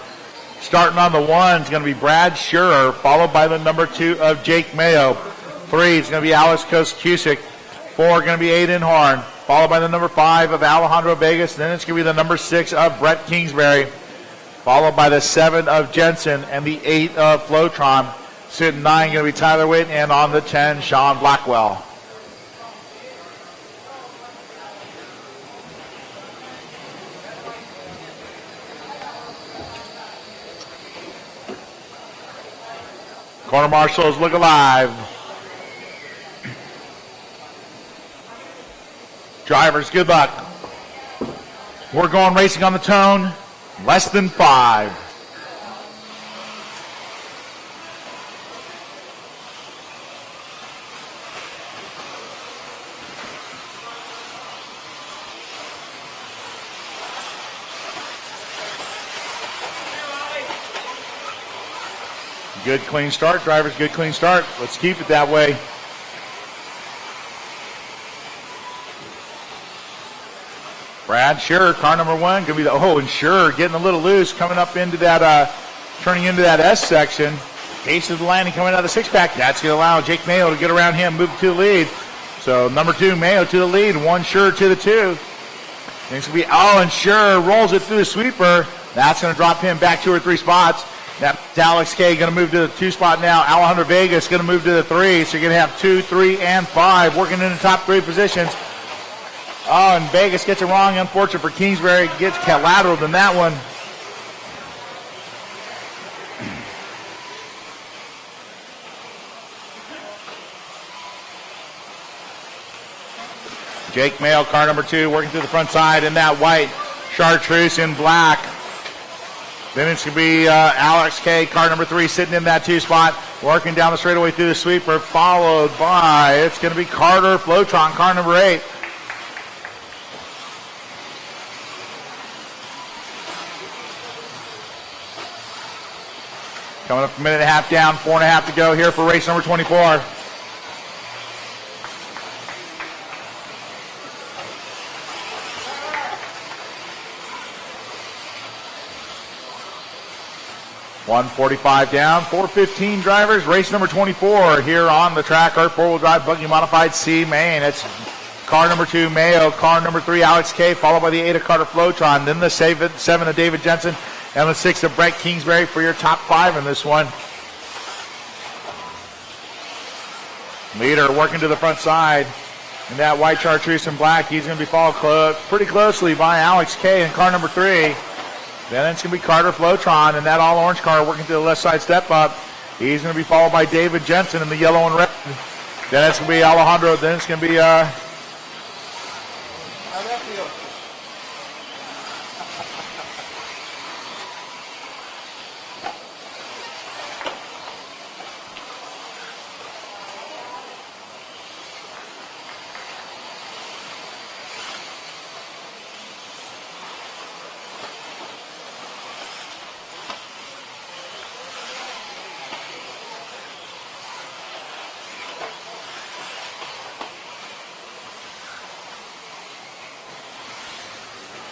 Starting on the 1 is going to be Brad Schurer, followed by the number 2 of Jake Mayo. 3 is going to be Alex Kost-Cusick. 4 going to be Aiden Horn, followed by the number 5 of Alejandro Vegas. Then it's going to be the number 6 of Brett Kingsbury, followed by the 7 of Jensen and the 8 of Flotron. Sitting 9 going to be Tyler Witt, and on the 10, Sean Blackwell. Corner marshals look alive. Drivers, good luck. We're going racing on the tone. Less than 5. Good clean start, drivers, good clean start. Let's keep it that way. Brad Schurer, car number 1, gonna be the, and Schurer getting a little loose, coming up into that, turning into that S section. Case of the landing coming out of the 6-pack. That's gonna allow Jake Mayo to get around him, move to the lead. So number 2, Mayo to the lead, 1 Schurer to the 2. Then it's gonna be, and Schurer rolls it through the sweeper. That's gonna drop him back 2 or 3 spots. That's Alex K going to move to the 2 spot now. Alejandro Vegas going to move to the 3. So you're going to have 2, 3, and 5 working in the top 3 positions. And Vegas gets it wrong. Unfortunate for Kingsbury. Gets lateraled in that one. Jake Mayo, car number 2, working through the front side in that white chartreuse in black. Then it's going to be Alex K, car number 3, sitting in that 2 spot, working down the straightaway through the sweeper, followed by, it's going to be Carter Flotron, car number 8. Coming up a minute and a half down, 4.5 to go here for race number 24. $145 down, 4:15 drivers, race number 24 here on the track. Our four-wheel drive buggy modified C-Main. It's car number 2, Mayo, car number 3, Alex K, followed by the 8 of Carter Flotron, then the 7 of David Jensen, and the 6 of Brett Kingsbury for your top 5 in this one. Leader working to the front side in that white chartreuse and black. He's going to be followed pretty closely by Alex K in car number 3. Then it's going to be Carter Flotron and that all-orange car working to the left side step up. He's going to be followed by David Jensen in the yellow and red. Then it's going to be Alejandro. Then it's going to be... How'd that feel?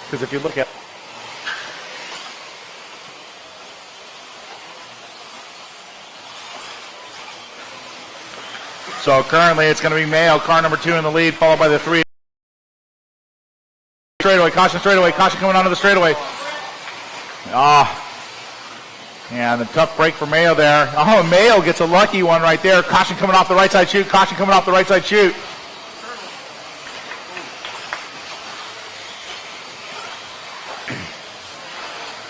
Because if you look at so currently it's going to be Mayo, car number 2 in the lead, followed by the 3. Straightaway, caution coming onto the straightaway. And a tough break for Mayo there. Oh, Mayo gets a lucky one right there. Caution coming off the right side chute.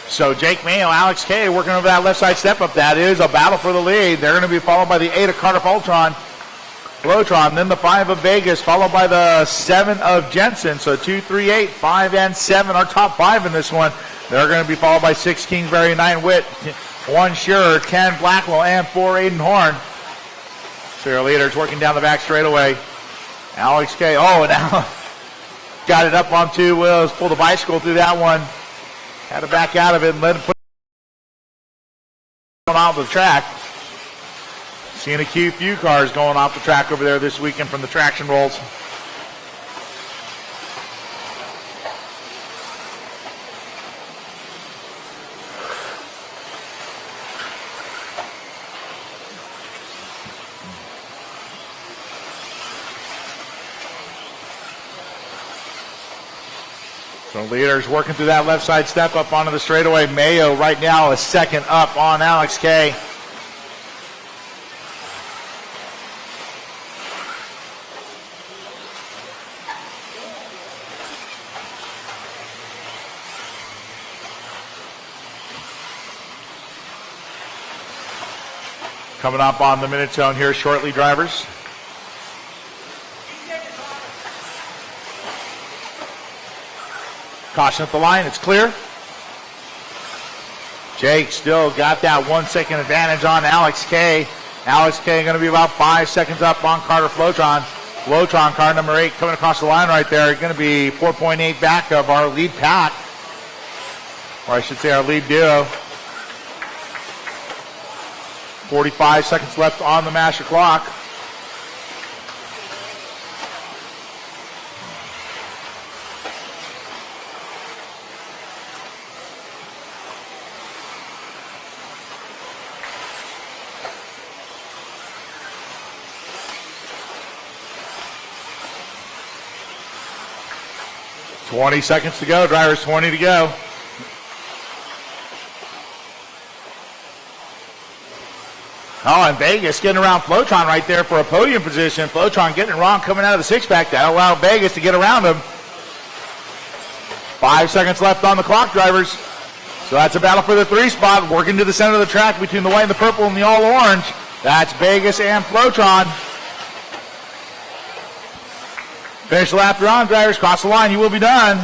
So Jake Mayo, Alex Kay working over that left side step up. That is a battle for the lead. They're going to be followed by the 8 of Carter Flotron, then the 5 of Vegas, followed by the 7 of Jensen. So 2, 3, 8, 5, and 7 are top 5 in this one. They're going to be followed by 6 Kingsbury, 9 Witt, 1 Shearer, 10 Blackwell, and 4 Aiden Horn. So your leaders working down the back straightaway. Alex Kay, now got it up on 2 wheels, pulled the bicycle through that one. Had to back out of it and let him put it on the track. Seeing a few cars going off the track over there this weekend from the traction rolls. So leaders working through that left side step up onto the straightaway. Mayo right now is second up on Alex Kay. Coming up on the minute zone here shortly, drivers. Caution at the line, it's clear. Jake still got that 1 second advantage on Alex Kay. Alex Kay going to be about 5 seconds up on Carter Flotron. Flotron, car number 8, coming across the line right there. Going to be 4.8 back of our lead pack. Or I should say our lead duo. 45 seconds left on the master clock. $20 seconds to go, drivers, 20 to go. And Vegas getting around Flotron right there for a podium position. Flotron getting it wrong coming out of the six-pack. That allowed Vegas to get around him. 5 seconds left on the clock, drivers. So that's a battle for the 3 spot. Working to the center of the track between the white and the purple and the all-orange. That's Vegas and Flotron. Finish the lap you're on, drivers. Cross the line. You will be done.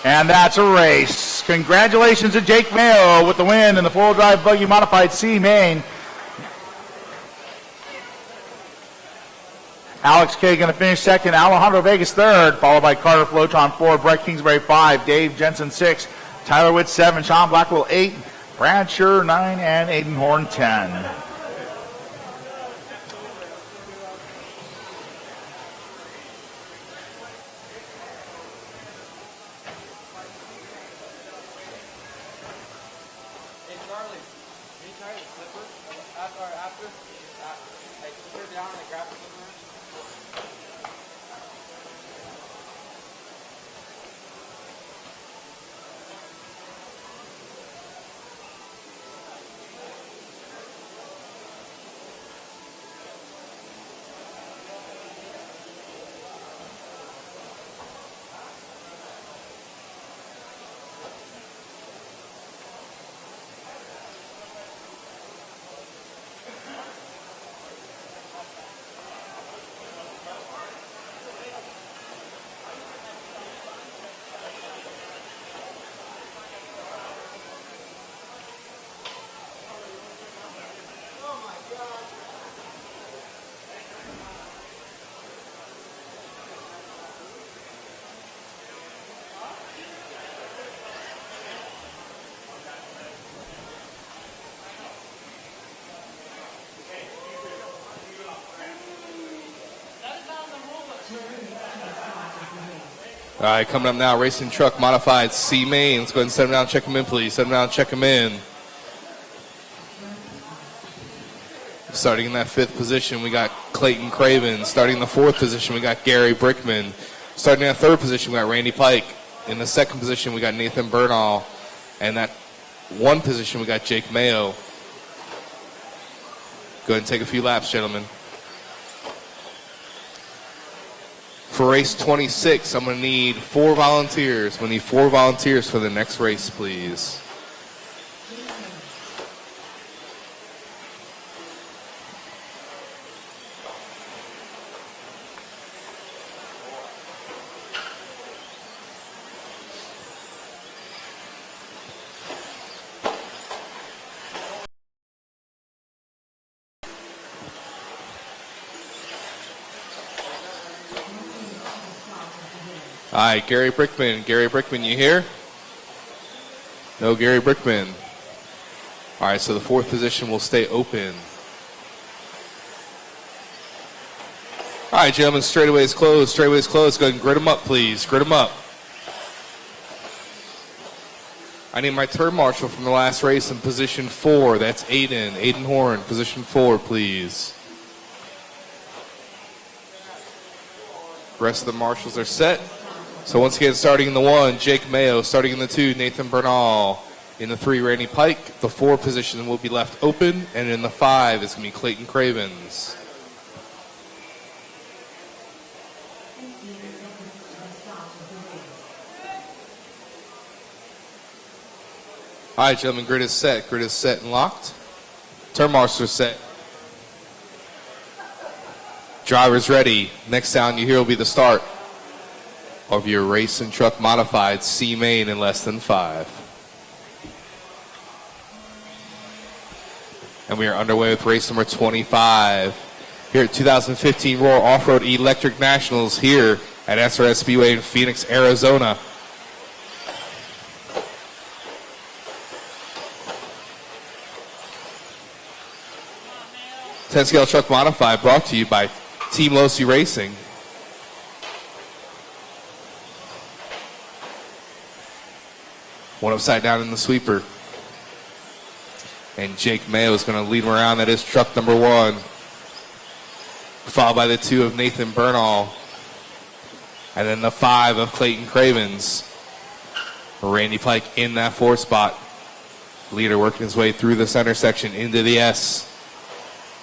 And that's a race. Congratulations to Jake Mayo with the win in the four-wheel drive buggy modified C main. Alex Kay going to finish second. Alejandro Vegas third, followed by Carter Flotron 4, Brett Kingsbury 5, Dave Jensen 6, Tyler Witt 7, Sean Blackwell 8, Brad Scher 9, and Aiden Horn 10. All right, coming up now, racing truck modified C main. Let's go ahead and set him down, check him in, please. Set him down, check him in. Starting in that 5th position, we got Clayton Craven. Starting in the 4th position, we got Gary Brickman. Starting in that 3rd position, we got Randy Pike. In the 2nd position, we got Nathan Bernal. And that 1 position, we got Jake Mayo. Go ahead and take a few laps, gentlemen. For race 26, I'm going to need 4 volunteers. I'm going to need 4 volunteers for the next race, please. All right, Gary Brickman. Gary Brickman, you here? No, Gary Brickman. All right, so the 4th position will stay open. All right, gentlemen, straightaway is closed. Straightaway is closed. Go ahead and grid them up, please. Grid them up. I need my turn marshal from the last race in position 4. That's Aiden. Aiden Horn, position 4, please. The rest of the marshals are set. So once again, starting in the 1, Jake Mayo. Starting in the 2, Nathan Bernal. In the 3, Randy Pike. The 4 position will be left open. And in the 5 is going to be Clayton Cravens. All right, gentlemen, grid is set. Grid is set and locked. Turn marshals are set. Drivers ready. Next sound you hear will be the start of your racing truck modified C main in less than 5. And we are underway with race number 25 here at 2015 Royal Off-Road Electric Nationals here at SRS Speedway in Phoenix, Arizona. Ten-scale truck modified brought to you by Team Losi Racing. One upside down in the sweeper. And Jake Mayo is going to lead him around. That is truck number 1. Followed by the 2 of Nathan Bernal. And then the 5 of Clayton Cravens. Randy Pike in that 4 spot. Leader working his way through the center section into the S.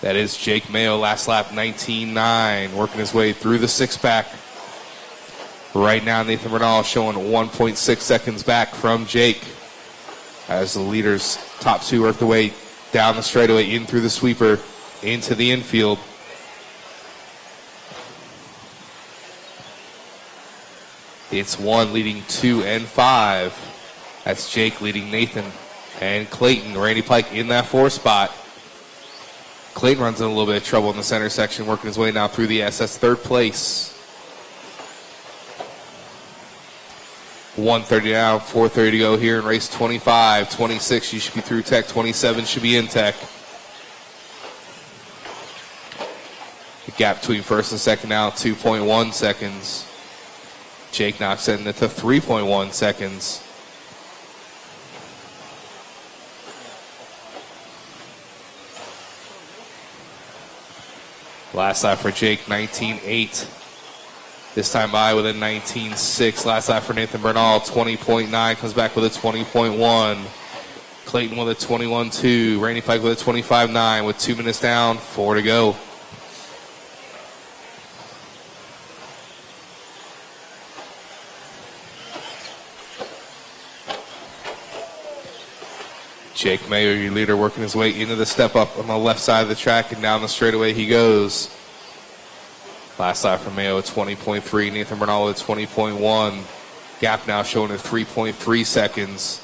That is Jake Mayo, last lap 19.9, working his way through the 6-pack. Right now, Nathan Bernal showing 1.6 seconds back from Jake as the leaders, top 2, work their way down the straightaway, in through the sweeper, into the infield. It's 1 leading 2 and 5. That's Jake leading Nathan and Clayton. Randy Pike in that 4 spot. Clayton runs in a little bit of trouble in the center section, working his way now through the S. That's 3rd place. 1:30 down, 4:30 to go here in race 25. 26, you should be through tech. 27 should be in tech. The gap between first and second now, 2.1 seconds. Jake now extending it to 3.1 seconds. Last lap for Jake, 19.8. This time by with a 19.6. Last lap for Nathan Bernal, 20.9. Comes back with a 20.1. Clayton with a 21.2. Randy Pike with a 25.9 with 2 minutes down, 4 to go. Jake Mayo, your leader, working his way into the step up on the left side of the track, and down the straightaway he goes. Last lap for Mayo at 20.3, Nathan Bernal at 20.1. Gap now showing at 3.3 seconds.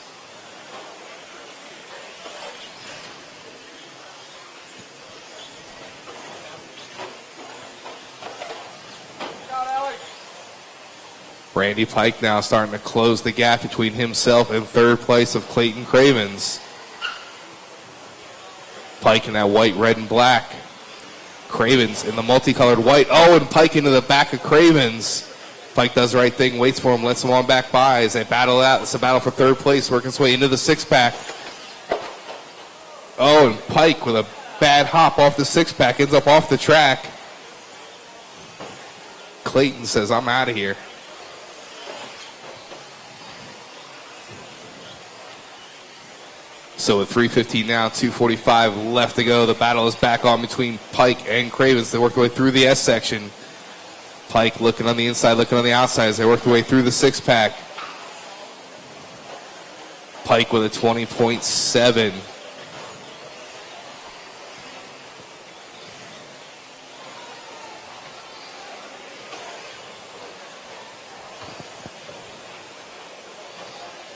Randy Pike now starting to close the gap between himself and 3rd place of Clayton Cravens. Pike in that white, red, and black. Cravens in the multicolored white. Oh, and Pike into the back of Cravens. Pike does the right thing, waits for him, lets him on back by as they battle out. It's a battle for third place, working its way into the six-pack. Oh, and Pike with a bad hop off the six-pack, ends up off the track. Clayton says, I'm out of here. So with 3:15 now, 2:45 left to go, the battle is back on between Pike and Cravens. They work their way through the S section. Pike looking on the inside, looking on the outside as they work their way through the six-pack. Pike with a 20.7.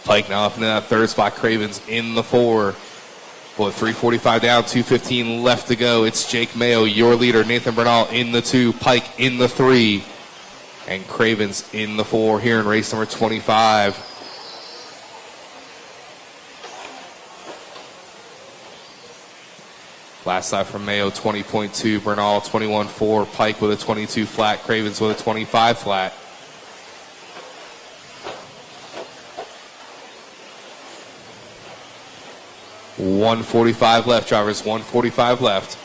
Pike now up into that third spot. Cravens in the 4. Boy, 3:45 down, 2:15 left to go. It's Jake Mayo, your leader. Nathan Bernal in the 2. Pike in the 3. And Cravens in the 4 here in race number 25. Last lap from Mayo, 20.2. Bernal, 21.4. Pike with a 22 flat. Cravens with a 25 flat. $145 left, drivers. $145 left.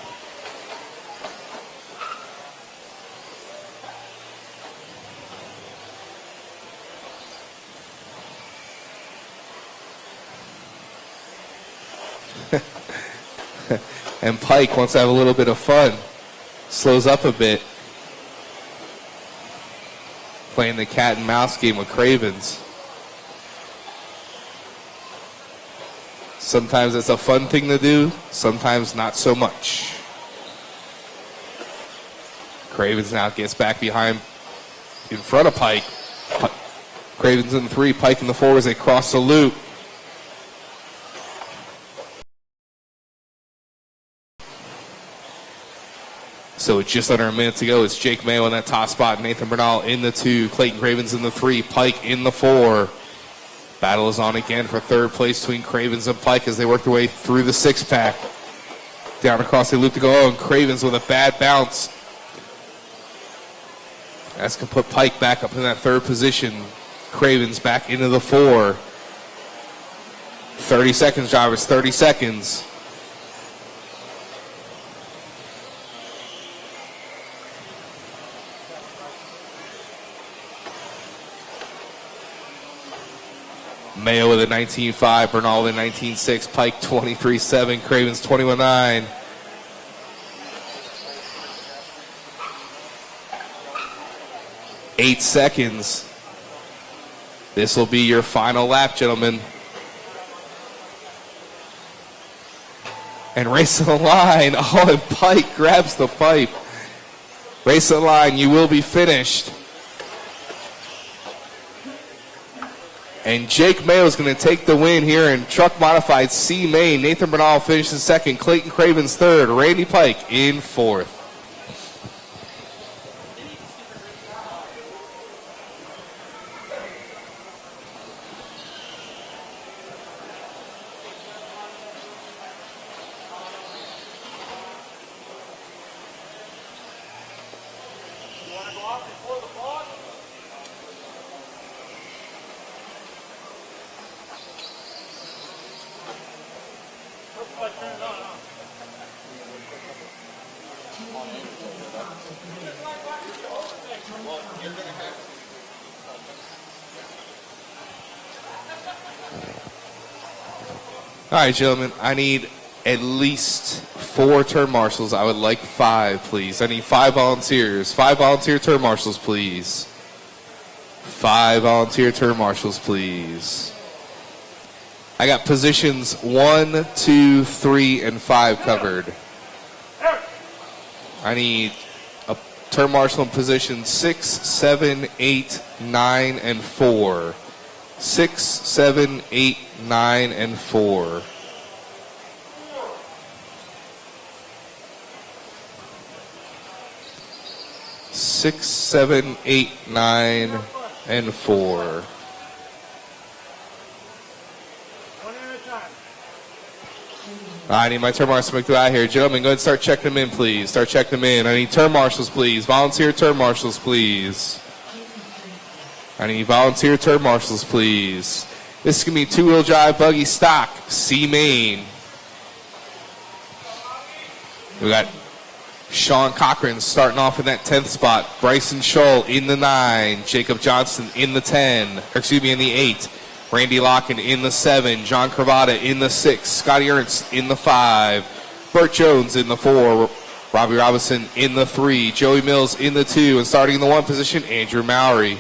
And Pike wants to have a little bit of fun. Slows up a bit. Playing the cat and mouse game with Cravens. Sometimes it's a fun thing to do, sometimes not so much. Cravens now gets back behind, in front of Pike. Cravens in the 3, Pike in the 4 as they cross the loop. So it's just under a minute to go. It's Jake Mayo in that top spot. Nathan Bernal in the 2. Clayton Cravens in the 3. Pike in the 4. Battle is on again for third place between Cravens and Pike as they work their way through the six-pack. Down across the loop to go. Oh, and Cravens with a bad bounce. That's going to put Pike back up in that third position. Cravens back into the 4. 30 seconds, drivers. 30 seconds. Mayo with a 19.5, Bernal with a 19.6, Pike 23.7, Cravens 21.9. Eight seconds. This will be your final lap, gentlemen. And race to the line. Oh, and Pike grabs the pipe. Race to the line. You will be finished. And Jake Mayo is going to take the win here in Truck Modified C Main. Nathan Bernal finishes second. Clayton Cravens third. Randy Pike in fourth. All right, gentlemen, I need at least 4 turn marshals. I would like 5, please. I need 5 volunteers. 5 volunteer turn marshals, please. 5 volunteer turn marshals, please. I got positions 1, 2, 3, and 5 covered. I need a turn marshal in position 6, 7, 8, 9, and 4. 6, 7, 8, 9, and 4. Six, 7, 8, 9, and 4. I need my turn marshals to make the out here. Gentlemen, go ahead and start checking them in, please. Start checking them in. I need turn marshals, please. Volunteer turn marshals, please. I need volunteer turn marshals, please. This is going to be two-wheel drive buggy stock, C main. We got Sean Cochran starting off in that 10th spot. Bryson Scholl in the 9. Jacob Johnson in the 10. In the 8. Randy Locken in the 7. John Cravata in the 6. Scotty Ernst in the 5. Burt Jones in the 4. Robbie Robinson in the 3. Joey Mills in the 2. And starting in the 1 position, Andrew Mowry.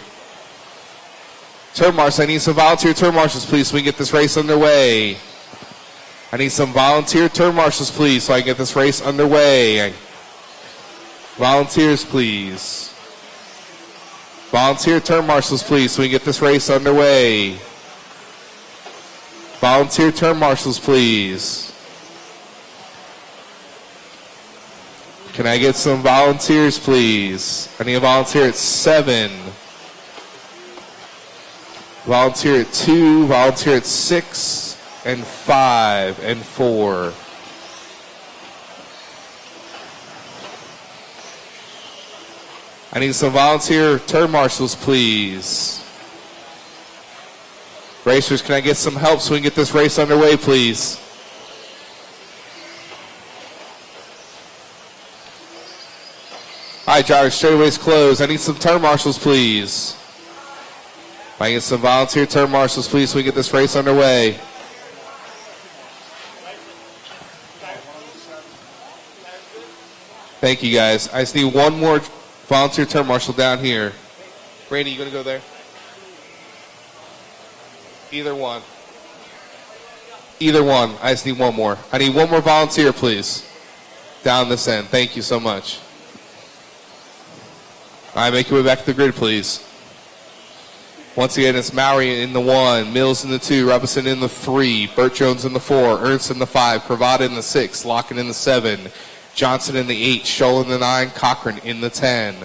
Turn marshals, I need some volunteer turn marshals, please, so we can get this race underway. I need some volunteer turn marshals, please, so I can get this race underway. Volunteers, please. Volunteer turn marshals, please, so we can get this race underway. Volunteer turn marshals, please. Can I get some volunteers, please? I need a volunteer at 7. Volunteer at 2, volunteer at 6, and 5, and 4. I need some volunteer turn marshals, please. Racers, can I get some help so we can get this race underway, please? All right, drivers, straightaways closed. I need some turn marshals, please. I get some volunteer turn marshals, please, so we get this race underway. Thank you, guys. I just need one more volunteer turn marshal down here. Randy, you going to go there? Either one. Either one. I just need one more. I need one more volunteer, please. Down this end. Thank you so much. All right, make your way back to the grid, please. Once again, it's Mowry in the 1, Mills in the 2, Robinson in the 3, Burt Jones in the 4, Ernst in the 5, Cravata in the 6, Locken in the 7, Johnson in the 8, Scholl in the 9, Cochran in the 10.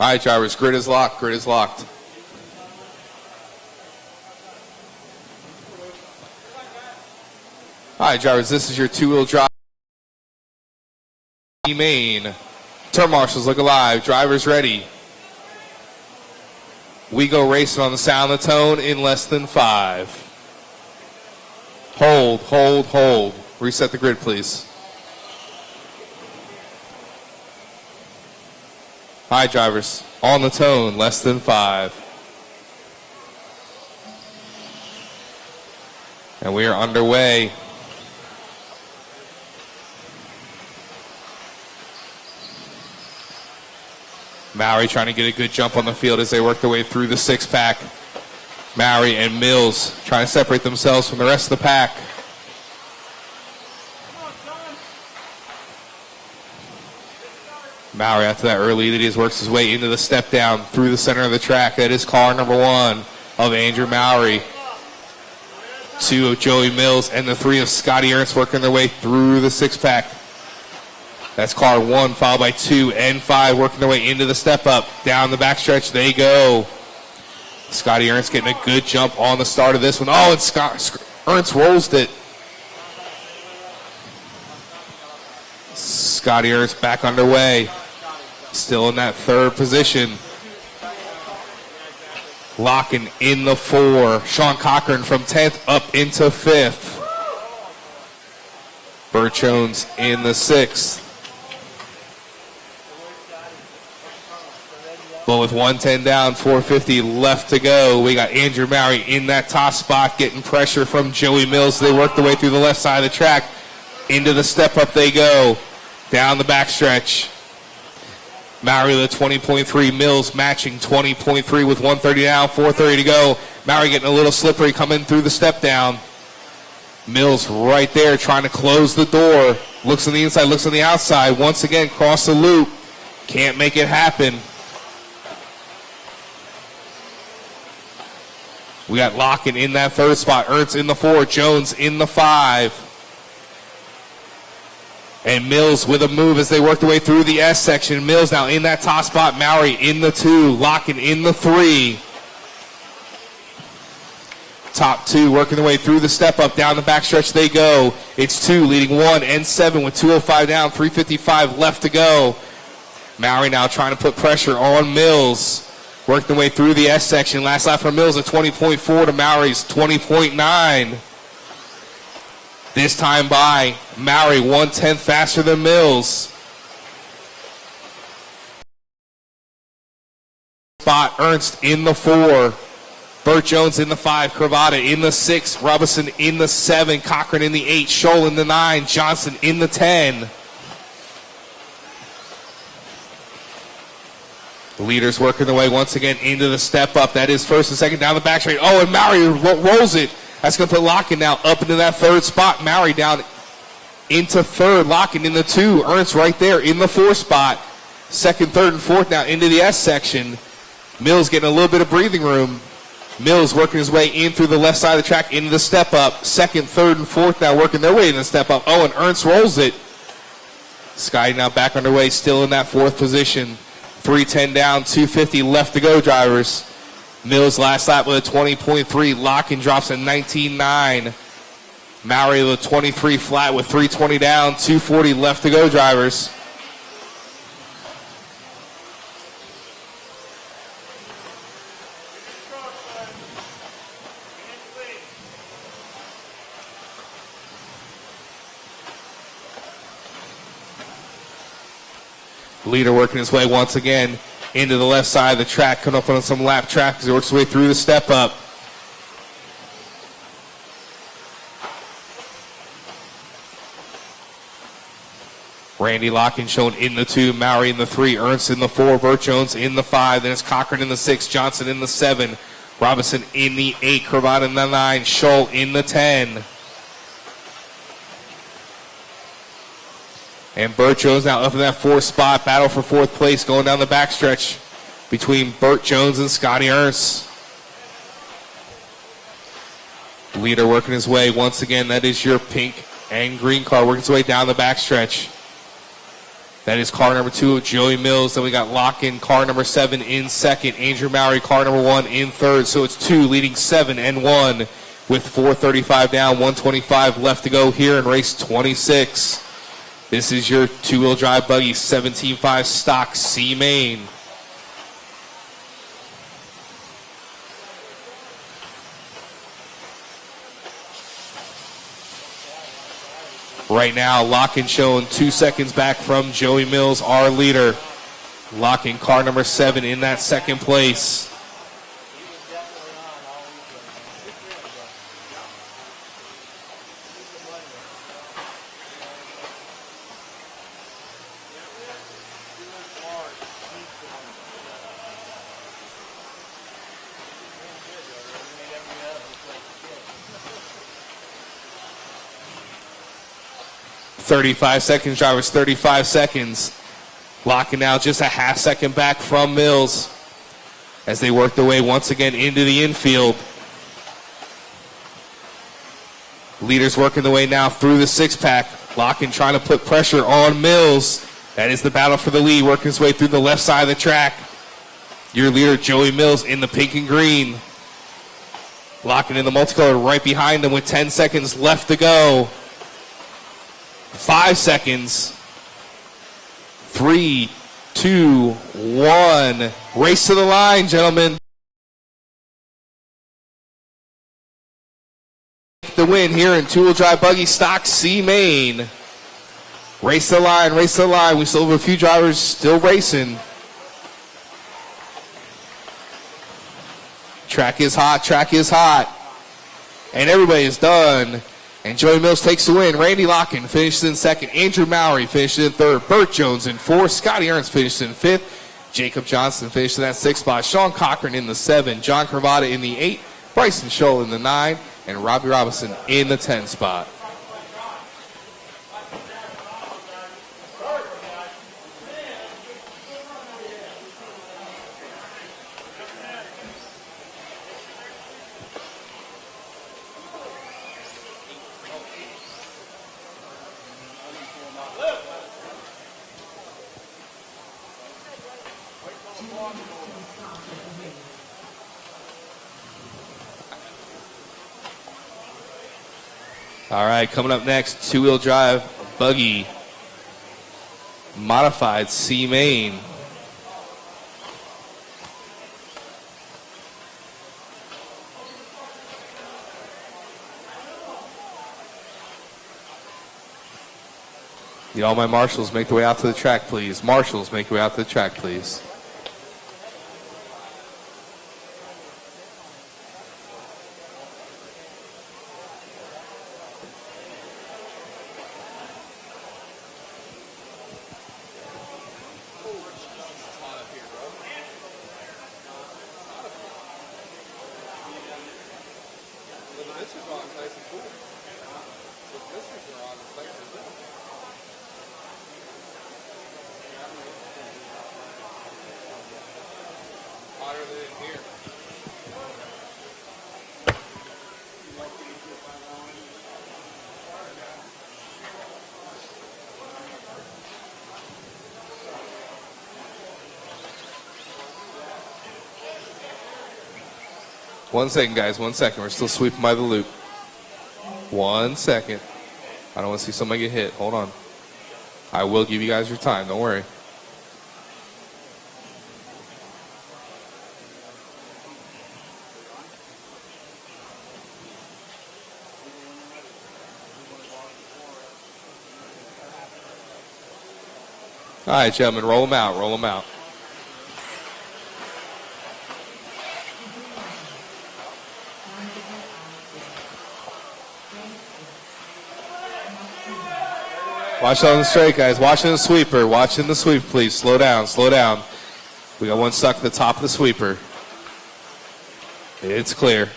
All right, drivers, grid is locked, grid is locked. All right, drivers, this is your two-wheel drive. Main. Turn marshals, look alive. Drivers ready. We go racing on the sound of the tone in less than 5. Hold, hold, hold. Reset the grid, please. All right, drivers, on the tone, less than 5. And we are underway. Mowry trying to get a good jump on the field as they work their way through the 6-pack. Mowry and Mills trying to separate themselves from the rest of the pack. Mowry, after that early lead, works his way into the step down through the center of the track. That is car number 1 of Andrew Mowry. 2 of Joey Mills and the 3 of Scotty Ernst working their way through the 6-pack. That's car 1, followed by 2 and 5 working their way into the step up. Down the backstretch they go. Scotty Ernst getting a good jump on the start of this one. Oh, and Ernst rolls it. Scotty Ernst back underway. Still in that 3rd position. Locking in the 4. Sean Cochran from 10th up into 5th. Burt Jones in the 6th. But with 110 down, 450 left to go, we got Andrew Mowry in that top spot getting pressure from Joey Mills. They work their way through the left side of the track. Into the step up they go. Down the backstretch. Mowry with 20.3. Mills matching 20.3 with 130 down, 430 to go. Mowry getting a little slippery coming through the step down. Mills right there trying to close the door. Looks on the inside, looks on the outside. Once again, cross the loop. Can't make it happen. We got Locken in that 3rd spot. Ernst in the 4. Jones in the 5. And Mills with a move as they work their way through the S section. Mills now in that top spot. Mowry in the 2, locking in the 3. Top 2 working their way through the step up. Down the backstretch they go. It's 2 leading 1 and 7 with 2:05 down, 3:55 left to go. Mowry now trying to put pressure on Mills. Working their way through the S section. Last lap for Mills at 20.4 to Mowry's 20.9. This time by Mowry, 1/10 faster than Mills. Spot Ernst in the 4. Burt Jones in the 5. Cravata in the 6. Robinson in the 7. Cochran in the 8. Scholl in the 9. Johnson in the 10. The leaders working their way once again into the step up. That is first and second down the back straight. Oh, and Mowry rolls it. That's going to put Locken now up into that 3rd spot. Mowry down into 3rd. Locken in the 2. Ernst right there in the 4 spot. 2nd, 3rd, and 4th now into the S section. Mills getting a little bit of breathing room. Mills working his way in through the left side of the track into the step up. 2nd, 3rd, and 4th now working their way in the step up. Oh, and Ernst rolls it. Sky now back underway, still in that 4th position. 3:10 down, 2:50 left to go, drivers. Mills last lap with a 20.3. Locken drops a 19.9. Mowry with a 23 flat with 3:20 down, 2:40 left to go, drivers. Leader working his way once again into the left side of the track, coming up on some lap track as he works his way through the step up. Randy Locken shown in the 2, Mowry in the 3, Ernst in the 4, Burt Jones in the 5, then it's Cochran in the 6, Johnson in the 7, Robinson in the 8, Cravat in the 9, Scholl in the 10. And Burt Jones now up in that 4th spot. Battle for 4th place going down the backstretch between Burt Jones and Scotty Ernst. Leader working his way once again. That is your pink and green car working its way down the backstretch. That is car number 2, Joey Mills. Then we got Locken, car number 7 in 2nd. Andrew Mowry, car number 1 in 3rd. So it's 2 leading 7 and 1 with 4:35 down, 1:25 left to go here in race 26. This is your 2-wheel drive buggy, 17.5 stock C main. Right now, Locken showing 2 seconds back from Joey Mills, our leader. Locken, car number 7 in that 2nd place. .35 seconds, drivers, 35 seconds. Locken now just a half second back from Mills as they work their way once again into the infield. Leaders working their way now through the 6-pack. Locken trying to put pressure on Mills. That is the battle for the lead, working his way through the left side of the track. Your leader, Joey Mills, in the pink and green. Locken in the multicolor right behind them with 10 seconds left to go. 5 seconds. 3, 2, 1. Race to the line, gentlemen. The win here in 2-wheel drive buggy stock C main. Race to the line, race to the line. We still have a few drivers still racing. Track is hot, track is hot. And everybody is done. And Joey Mills takes the win. Randy Locken finishes in 2nd. Andrew Mowry finishes in 3rd. Burt Jones in 4th. Scotty Ernst finishes in 5th. Jacob Johnson finished in that 6th spot. Sean Cochran in the 7. John Cravata in the 8. Bryson Scholl in the 9. And Robbie Robinson in the 10 spot. All right, coming up next, two-wheel drive buggy, modified C main. Need all my marshals make their way out to the track, please. Marshals, make your way out to the track, please. One second, guys. 1 second. We're still sweeping by the loop. 1 second. I don't want to see somebody get hit. Hold on. I will give you guys your time. Don't worry. All right, gentlemen. Roll them out. Roll them out. Watch on the straight, guys. Watching the sweeper. Watching the sweep, please. Slow down. Slow down. We got one stuck at the top of the sweeper. It's clear.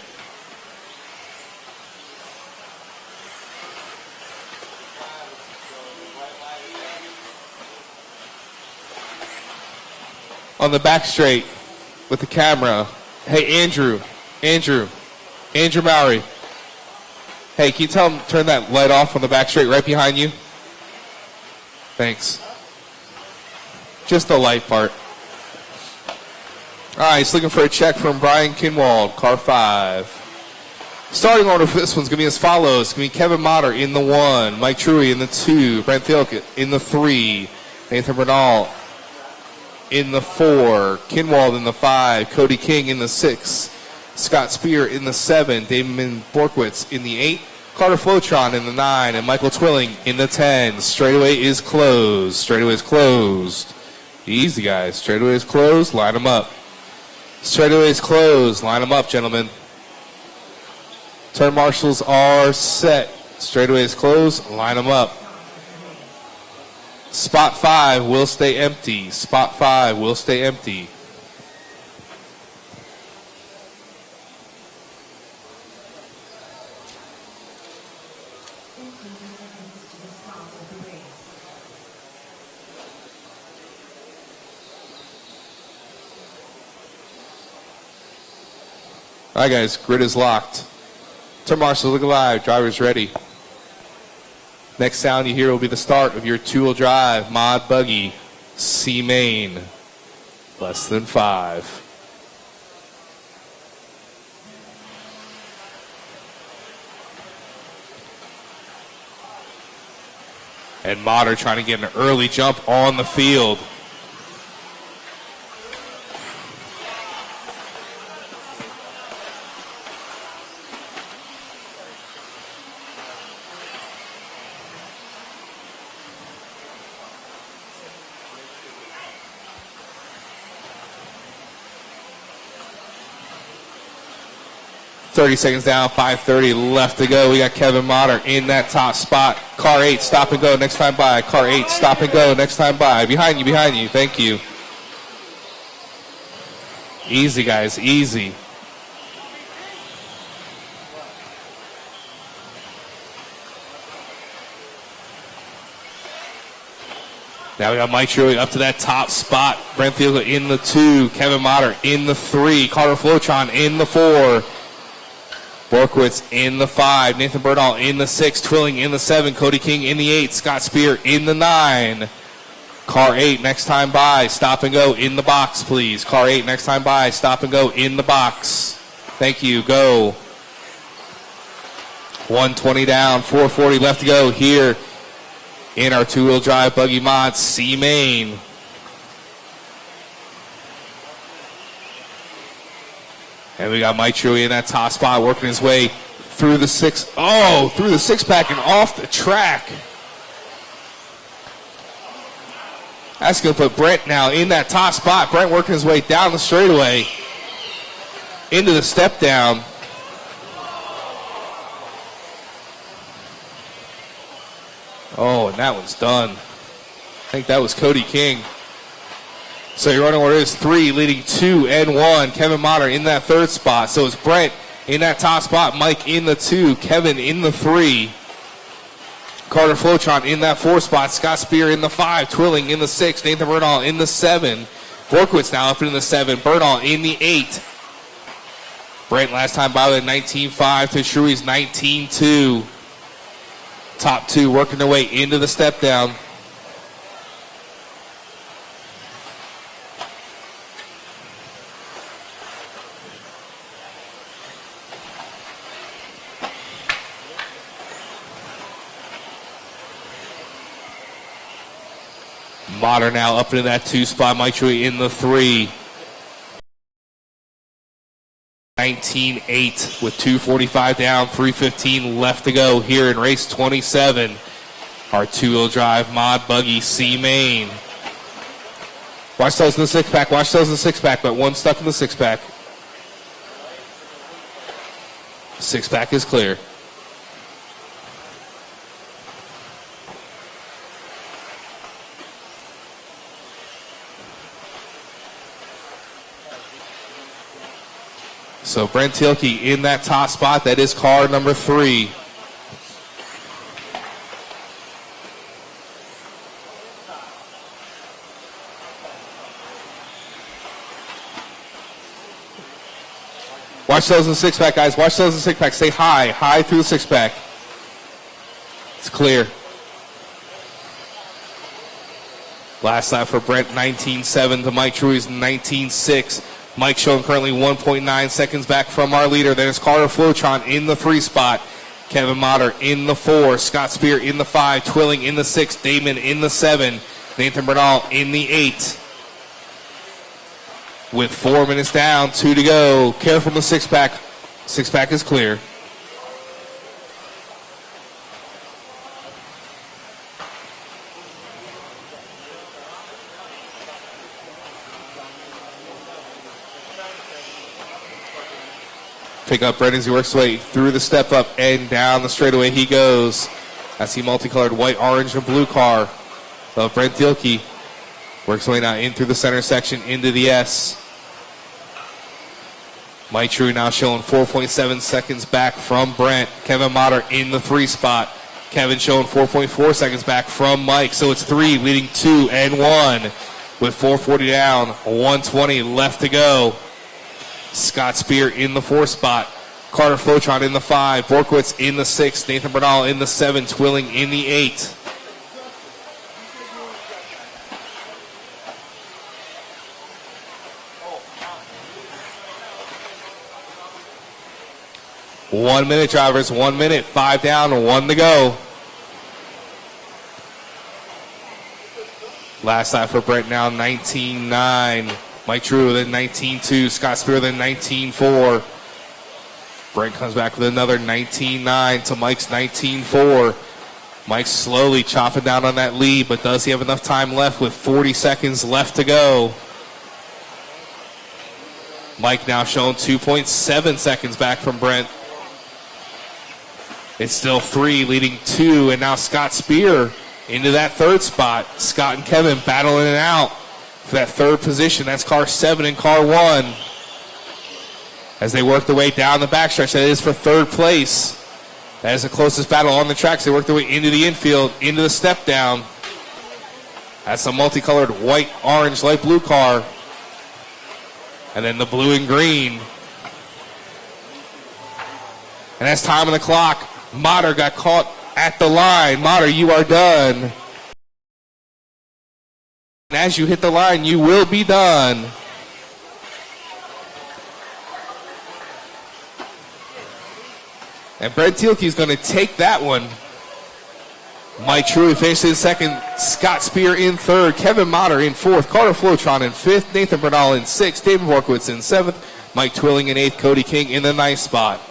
On the back straight with the camera. Hey, Andrew Mowry. Hey, can you tell him to turn that light off on the back straight right behind you? Thanks. Just the light part. All right, he's looking for a check from Brian Kinwald, car 5. Starting order for this one's going to be as follows. It's going to be Kevin Motter in the 1, Mike Truey in the 2, Brent Thielke in the 3, Nathan Bernal in the 4, Kinwald in the 5, Cody King in the 6, Scott Spear in the 7, Damon Borkwitz in the 8, Carter Flotron in the 9, and Michael Twilling in the 10. Straightaway is closed. Straightaway is closed. Easy, guys. Straightaway is closed. Line them up. Straightaway is closed. Line them up, gentlemen. Turn marshals are set. Straightaway is closed. Line them up. Spot 5 will stay empty. Spot 5 will stay empty. All right, guys, grid is locked. Turn marshals, look alive. Drivers ready. Next sound you hear will be the start of your two-wheel drive mod buggy C main. Less than 5. And Motter trying to get an early jump on the field. 30 seconds down, 5:30 left to go. We got Kevin Motter in that top spot. Car 8, stop and go, next time by. Car 8, stop and go, next time by. Behind you, behind you. Thank you. Easy, guys, easy. Now we got Mike Truey up to that top spot. Brent Thielke in the 2. Kevin Motter in the 3. Carter Flotron in the 4. Borkwitz in the 5. Nathan Bernal in the 6. Twilling in the 7. Cody King in the 8. Scott Spear in the 9. Car 8 next time by. Stop and go in the box, please. Car 8 next time by. Stop and go in the box. Thank you. Go. 120 down, 440 left to go here in our two-wheel drive buggy mod C-Main. And we got Mike Truey in that top spot working his way through the through the six-pack and off the track. That's going to put Brent now in that top spot. Brent working his way down the straightaway into the step down. Oh, and that one's done. I think that was Cody King. So your running order is 3, leading 2 and 1. Kevin Motter in that third spot. So it's Brent in that top spot. Mike in the 2. Kevin in the 3. Carter Flotron in that 4 spot. Scott Spear in the 5. Twilling in the 6. Nathan Bernal in the 7. Borkowitz now up in the 7. Bernal in the 8. Brent last time by with 19.5 to Shrewey's 19.2. Top 2 working their way into the step down. Motter now up into that 2 spot. Mike Truey in the 3. 19.8 with 2:45 down, 3:15 left to go here in race 27. Our two-wheel drive mod buggy C-Main. Watch those in the 6-pack. Watch those in the 6-pack, but one stuck in the 6-pack. 6-pack is clear. So Brent Thielke in that top spot. That is car number 3. Watch those in the 6-pack, guys. Watch those in the 6-pack. Stay high. High through the 6-pack. It's clear. Last lap for Brent, 19.7 to Mike Truey's 19.6. Mike showing currently 1.9 seconds back from our leader. Then it's Carter Flotron in the 3 spot. Kevin Motter in the 4. Scott Spear in the 5. Twilling in the 6. Damon in the 7. Nathan Bernal in the 8. With 4 minutes down, 2 to go. Careful in the 6-pack. 6-pack is clear. Pick up Brent as he works his way through the step up and down the straightaway he goes. That's the multicolored white, orange, and blue car. So Brent Thielke works his way now in through the center section into the S. Mike True now showing 4.7 seconds back from Brent. Kevin Motter in the 3 spot. Kevin showing 4.4 seconds back from Mike. So it's 3 leading 2 and 1 with 4:40 down, 1:20 left to go. Scott Spear in the 4 spot. Carter Flotron in the 5. Borkowitz in the 6. Nathan Bernal in the 7. Twilling in the 8. One minute, drivers. 1 minute. 5 down, 1 to go. Last lap for Brent now, 19.9. Mike True then 19.2. Scott Spear then 19.4. Brent comes back with another 19.9 to Mike's 19.4. Mike slowly chopping down on that lead, but does he have enough time left with 40 seconds left to go? Mike now showing 2.7 seconds back from Brent. It's still 3 leading 2, and now Scott Spear into that 3rd spot. Scott and Kevin battling it out for that 3rd position. That's car 7 and car 1. As they work their way down the backstretch, that is for 3rd place. That is the closest battle on the tracks. They work their way into the infield, into the step down. That's a multicolored white, orange, light blue car. And then the blue and green. And that's time on the clock. Motter got caught at the line. Motter, you are done. And as you hit the line, you will be done. And Brett Thielke's going to take that one. Mike Truey finished in second. Scott Spear in third. Kevin Motter in fourth. Carter Flotron in fifth. Nathan Bernal in sixth. David Borkowitz in seventh. Mike Twilling in eighth. Cody King in the ninth spot.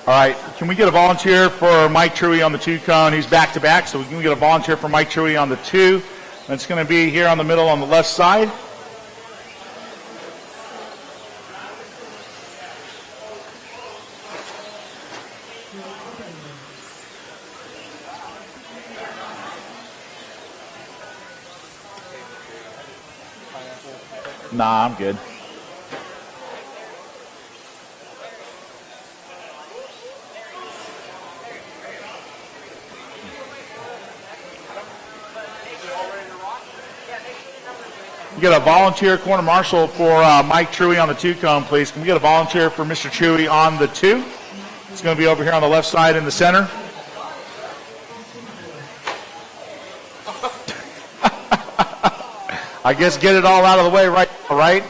All right, can we get a volunteer for Mike Truey on the 2 cone? He's back-to-back, so we can get a volunteer for Mike Truey on the 2. That's going to be here on the middle on the left side. Nah, I'm good. You get a volunteer corner marshal for Mike Truey on the 2 cone, please. Can we get a volunteer for Mr. Truey on the 2? It's going to be over here on the left side in the center. I guess get it all out of the way right?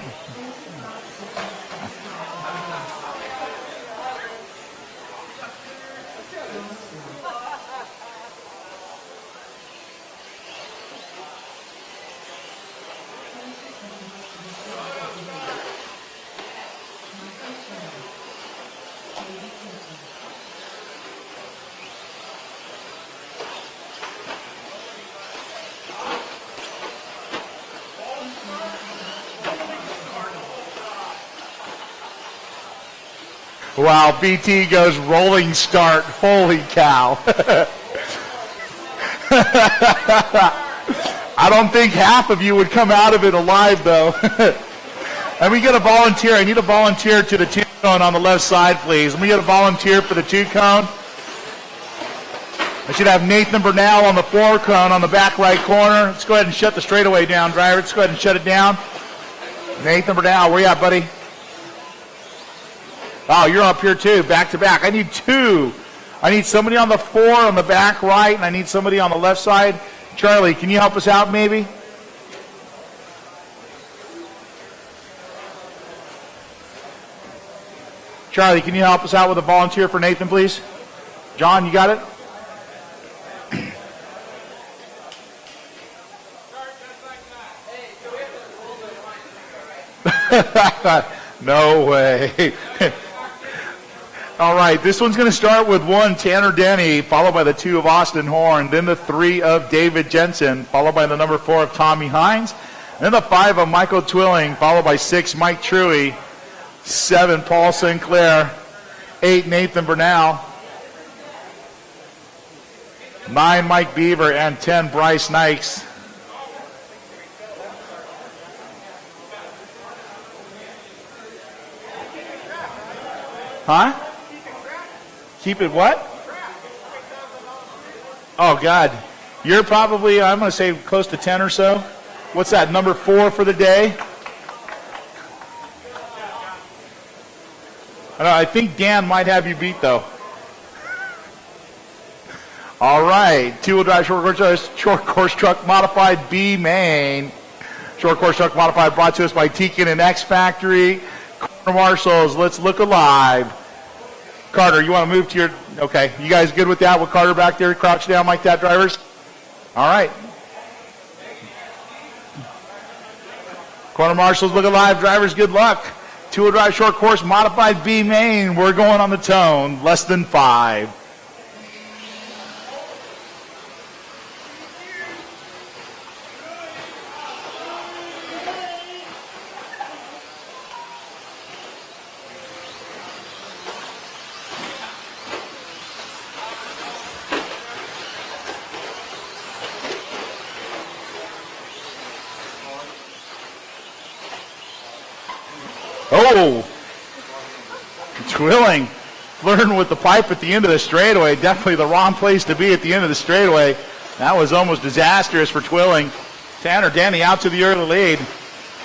Wow, BT goes rolling start. Holy cow. I don't think half of you would come out of it alive, though. And we get a volunteer. I need a volunteer to the 2 cone on the left side, please. Let me get a volunteer for the 2 cone. I should have Nathan Bernal on the 4 cone on the back right corner. Let's go ahead and shut the straightaway down, driver. Let's go ahead and shut it down. Nathan Bernal, where you at, buddy? Oh, you're up here too, back to back. I need 2. I need somebody on the 4 on the back right, and I need somebody on the left side. Charlie, can you help us out maybe? Charlie, can you help us out with a volunteer for Nathan, please? John, you got it? No way. All right, this one's going to start with 1, Tanner Denny, followed by the 2 of Austin Horn, then the 3 of David Jensen, followed by the number 4 of Tommy Hines, then the 5 of Michael Twilling, followed by 6, Mike Truey, 7, Paul Sinclair, 8, Nathan Bernal, 9, Mike Beaver, and 10, Bryce Nikes. Huh? Keep it what? Oh, God. You're probably, I'm going to say close to 10 or so. What's that, number 4 for the day? I think Dan might have you beat, though. All right. 2-wheel drive short course truck modified B main. Short course truck modified brought to us by Tekin and X Factory. Corner marshals, let's look alive. Carter, you want to move to your, okay. You guys good with that with Carter back there, crouch down like that, drivers? All right. Corner marshals, look alive. Drivers, good luck. 2-wheel drive short course modified B main. We're going on the tone, less than 5. Oh! Twilling flirting with the pipe at the end of the straightaway. Definitely the wrong place to be at the end of the straightaway. That was almost disastrous for Twilling. Tanner Denny out to the early lead.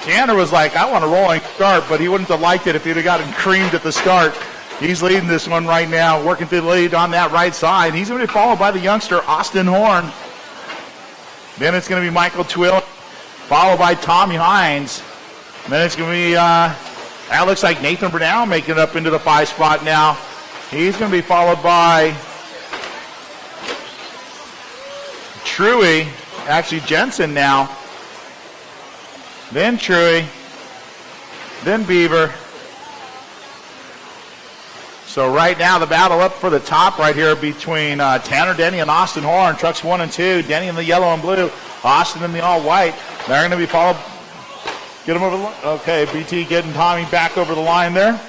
Tanner was like, I want a rolling start, but he wouldn't have liked it if he'd have gotten creamed at the start. He's leading this one right now, working through the lead on that right side. He's going to be followed by the youngster, Austin Horn. Then it's going to be Michael Twilling, followed by Tommy Hines. Then it's going to be, that looks like Nathan Bernal making it up into the 5 spot now. He's going to be followed by Truey, actually Jensen now. Then Truey, then Beaver. So right now the battle up for the top right here between Tanner Denny and Austin Horn. Trucks 1 and 2. Denny in the yellow and blue. Austin in the all white. They're going to be followed. Get him over the line. Okay, BT getting Tommy back over the line there.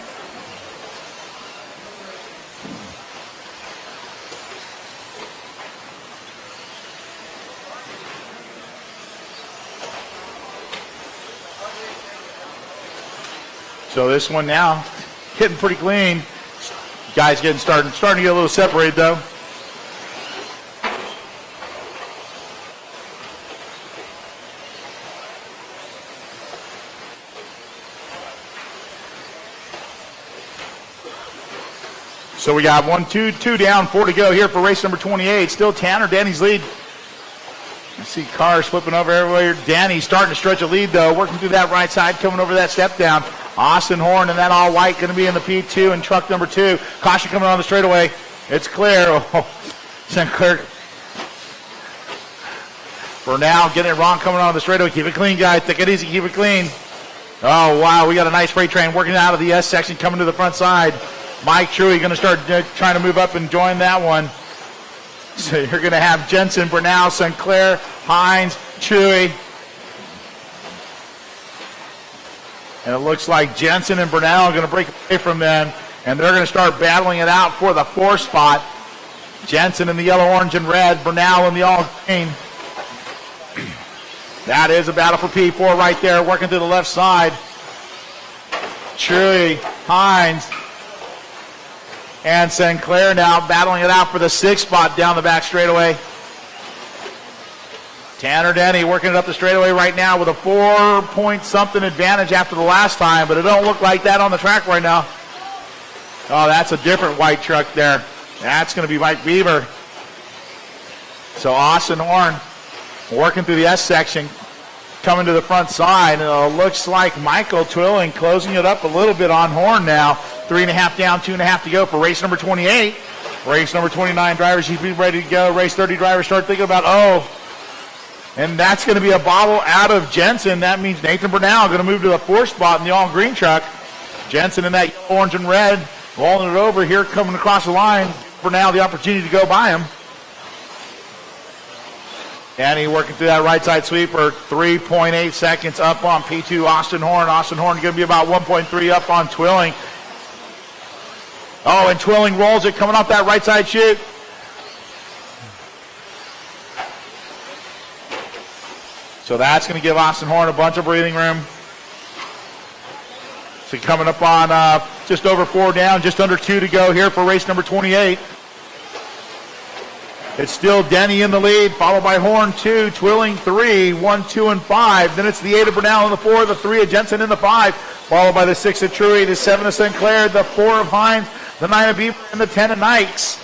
So this one now hitting pretty clean. Guys getting starting to get a little separated though. So we got 1, 2 down, 4 to go here for race number 28. Still Tanner Danny's lead. I see cars flipping over everywhere. Danny starting to stretch a lead though, working through that right side, coming over that step down. Austin Horn and that all white going to be in the P2 and truck number 2. Caution coming on the straightaway. It's clear. Oh, Sinclair. Bernal getting it wrong coming on the straightaway. Keep it clean, guys. Take it easy. Keep it clean. Oh, wow. We got a nice freight train working out of the S section coming to the front side. Mike Truey going to start trying to move up and join that one. So you're going to have Jensen, Bernal, Sinclair, Hines, Truey. And it looks like Jensen and Bernal are going to break away from them. And they're going to start battling it out for the 4th spot. Jensen in the yellow, orange, and red. Bernal in the all green. That is a battle for P4 right there, working to the left side. Truey, Hines, and Sinclair now battling it out for the 6th spot down the back straightaway. Tanner Denny working it up the straightaway right now with a 4-point-something advantage after the last time, but it don't look like that on the track right now. Oh, that's a different white truck there. That's going to be Mike Beaver. So Austin Horn working through the S section, coming to the front side, and it looks like Michael Twilling closing it up a little bit on Horn now. 3.5 down, 2.5 to go for race number 28. Race number 29 drivers, he's ready to go. Race 30 drivers start thinking about, and that's going to be a bottle out of Jensen. That means Nathan Bernal going to move to the 4th spot in the all-green truck. Jensen in that yellow, orange, and red, rolling it over here, coming across the line. Bernal the opportunity to go by him. Danny working through that right side sweeper, 3.8 seconds up on P2 Austin Horn. Austin Horn going to be about 1.3 up on Twilling. Oh, and Twilling rolls it coming off that right side chute. So that's going to give Austin Horn a bunch of breathing room. So coming up on just over 4 down, just under 2 to go here for race number 28. It's still Denny in the lead, followed by Horn 2, Twilling 3, 1, 2, and 5. Then it's the 8 of Bernal in the 4, the 3 of Jensen in the 5, followed by the 6 of Truey, the 7 of Sinclair, the 4 of Hines, the 9 of Beaver, and the 10 of Nikes.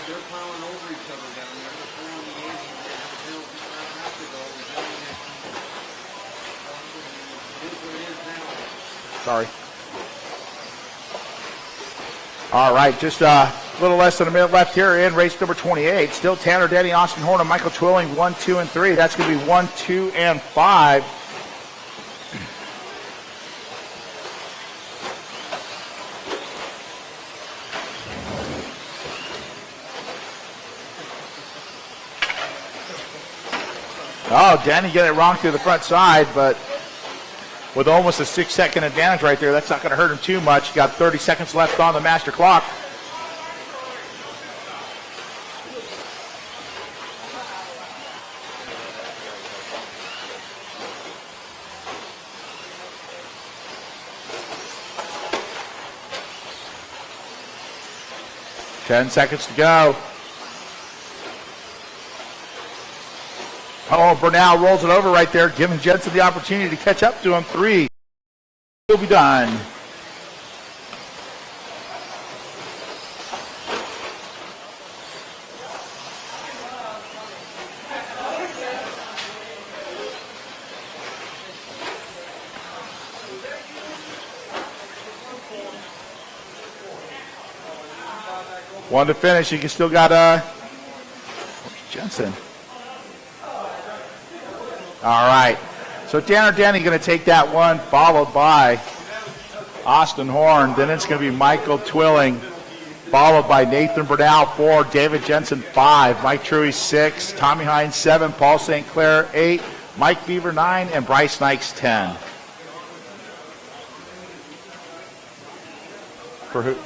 They're piling over each other down there. They're throwing the age and they have a penalty right after goal. It is what it is now. Sorry. All right, just a little less than a minute left here in race number 28. Still Tanner Denny, Austin Horn, and Michael Twilling, 1, 2, and 3. That's going to be 1, 2, and 5. Oh, Danny got it wrong through the front side, but with almost a 6-second advantage right there, that's not going to hurt him too much. Got 30 seconds left on the master clock. Ten seconds to go. Oh, Bernal rolls it over right there, giving Jensen the opportunity to catch up to him. 3. Will be done. One to finish. You can still got Jensen. All right. So Tanner Denny going to take that one, followed by Austin Horn. Then it's going to be Michael Twilling, followed by Nathan Bernal, 4, David Jensen, 5, Mike Truey, 6, Tommy Hines, 7, Paul St. Clair, 8, Mike Beaver, 9, and Bryce Nikes, 10. For who?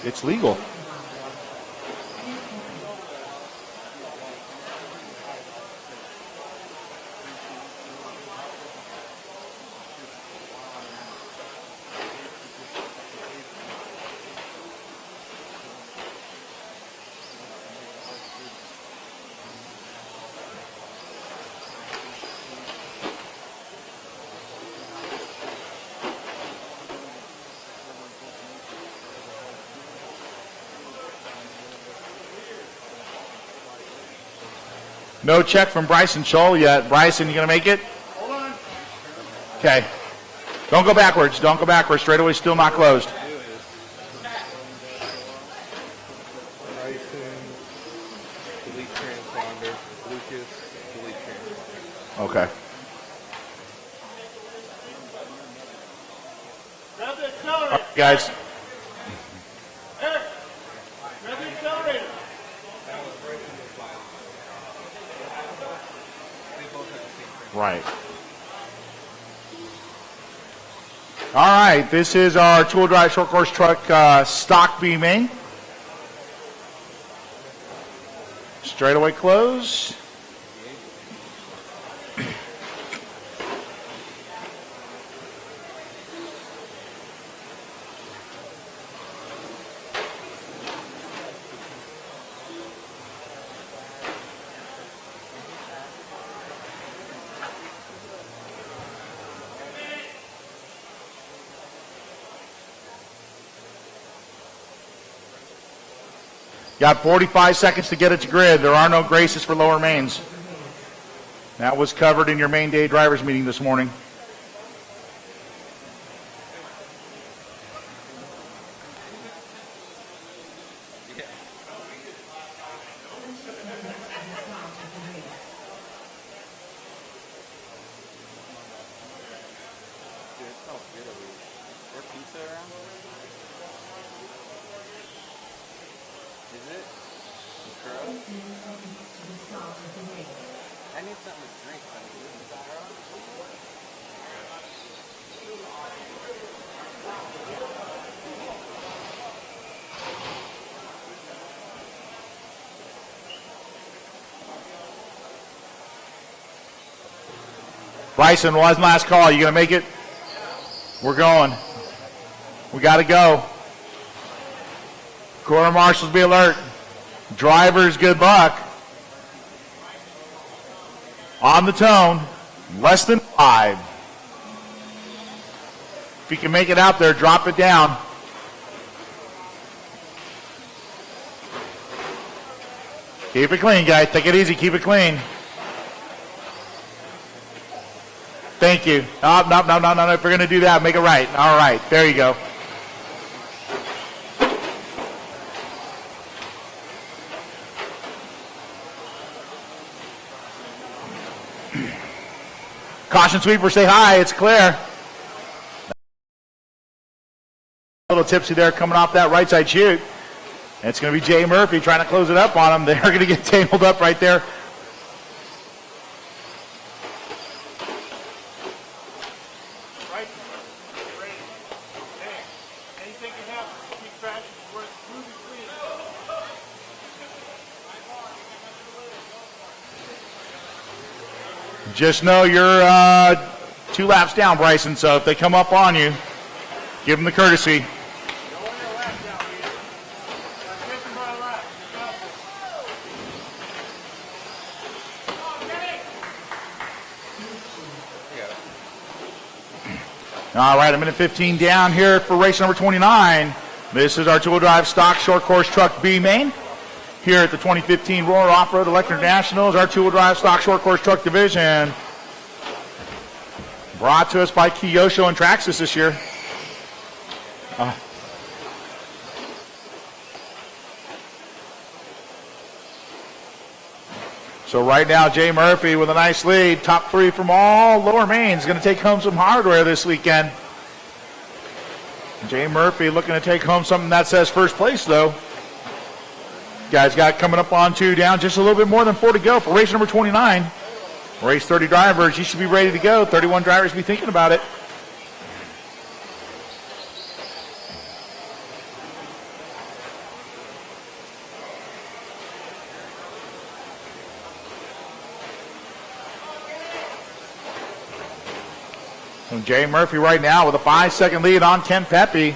It's legal. No check from Bryson Scholl yet. Bryson, you going to make it? Hold on. Okay. Don't go backwards. Don't go backwards. Straightaway still not closed. Delete transponder. Lucas, delete transponder. Okay. Grab the accelerator. Guys. Eric, grab the accelerator. Right. All right, this is our tool drive short course truck stock beaming. Straightaway close. Got 45 seconds to get it to grid. There are no graces for lower mains. That was covered in your main day drivers meeting this morning. Bryson, one last call. You going to make it? We're going. We got to go. Quarter marshals, be alert. Drivers, good luck. On the tone, less than 5. If you can make it out there, drop it down. Keep it clean, guys. Take it easy. Keep it clean. Thank you. No. If we're going to do that, make it right. All right. There you go. Caution sweeper, say hi. It's clear. A little tipsy there coming off that right side chute. And it's going to be Jay Murphy trying to close it up on him. They're going to get tangled up right there. Just know you're 2 laps down, Bryson, so if they come up on you, give them the courtesy. All right, 1:15 down here for race number 29. This is our two-wheel drive stock short course truck B main. Here at the 2015 Roar Off-Road Electric Nationals, our two-wheel drive stock short course truck division. Brought to us by Kyosho and Traxxas this year. So right now, Jay Murphy with a nice lead. Top 3 from all lower mains. Going to take home some hardware this weekend. Jay Murphy looking to take home something that says first place, though. Guys got coming up on 2 down. Just a little bit more than 4 to go for race number 29. Race 30 drivers. You should be ready to go. 31 drivers be thinking about it. And Jay Murphy right now with a 5-second lead on Ken Pepe.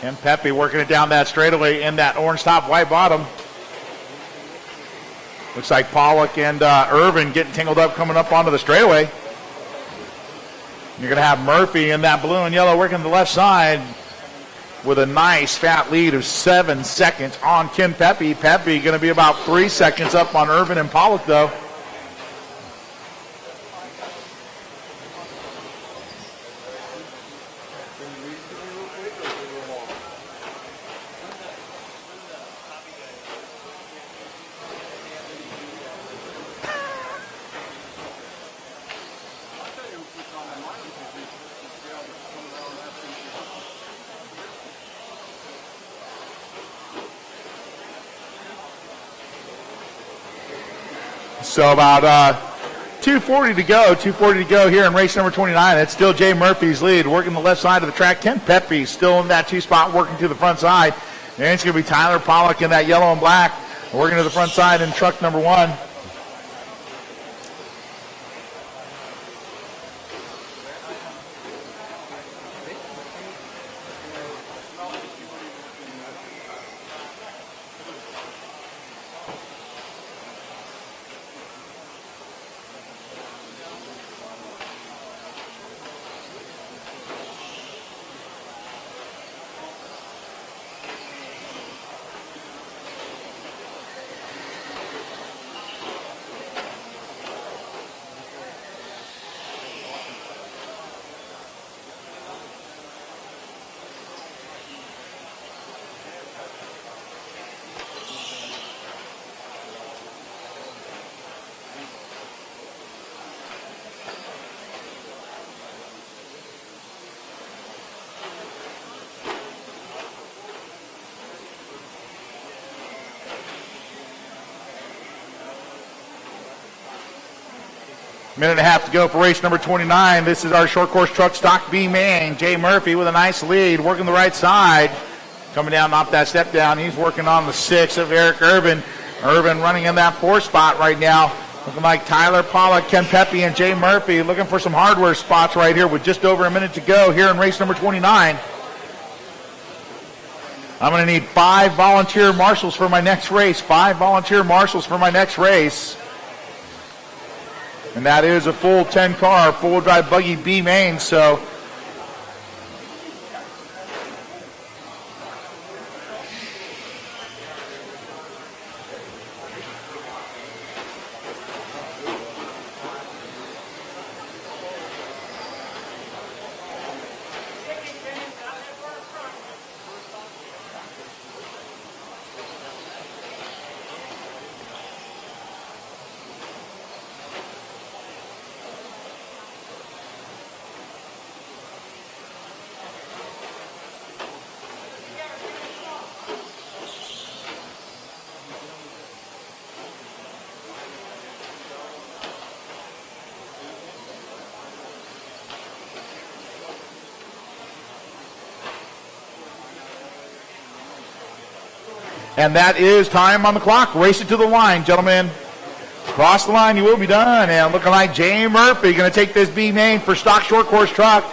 Ken Pepe working it down that straightaway in that orange top, white bottom. Looks like Pollock and Irvin getting tangled up coming up onto the straightaway. You're going to have Murphy in that blue and yellow working the left side with a nice fat lead of 7 seconds on Ken Pepe. Pepe going to be about 3 seconds up on Irvin and Pollock, though. So about 2:40 to go. 2:40 to go here in race number 29. It's still Jay Murphy's lead, working the left side of the track. Ken Pepe still in that 2 spot, working to the front side. And it's going to be Tyler Pollock in that yellow and black, working to the front side in truck number 1. Minute and a half to go for race number 29. This is our short course truck stock B main. Jay Murphy with a nice lead, working the right side. Coming down off that step down. He's working on the 6 of Eric Irvin. Irvin running in that 4 spot right now. Looking like Tyler Pollock, Ken Pepe, and Jay Murphy looking for some hardware spots right here with just over a minute to go here in race number 29. I'm going to need 5 volunteer marshals for my next race. 5 volunteer marshals for my next race. And that is a full 10-car, full drive buggy B main. So and that is time on the clock. Race it to the line, gentlemen. Cross the line, you will be done. And looking like Jay Murphy going to take this B main for stock short course truck.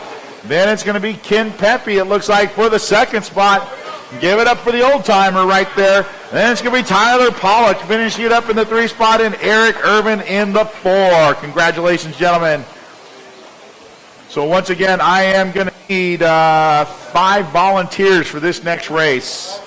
Then it's going to be Ken Pepe, it looks like, for the 2nd spot. Give it up for the old timer right there. Then it's going to be Tyler Pollock finishing it up in the 3 spot, and Eric Irvin in the 4. Congratulations, gentlemen. So once again, I am going to need 5 volunteers for this next race.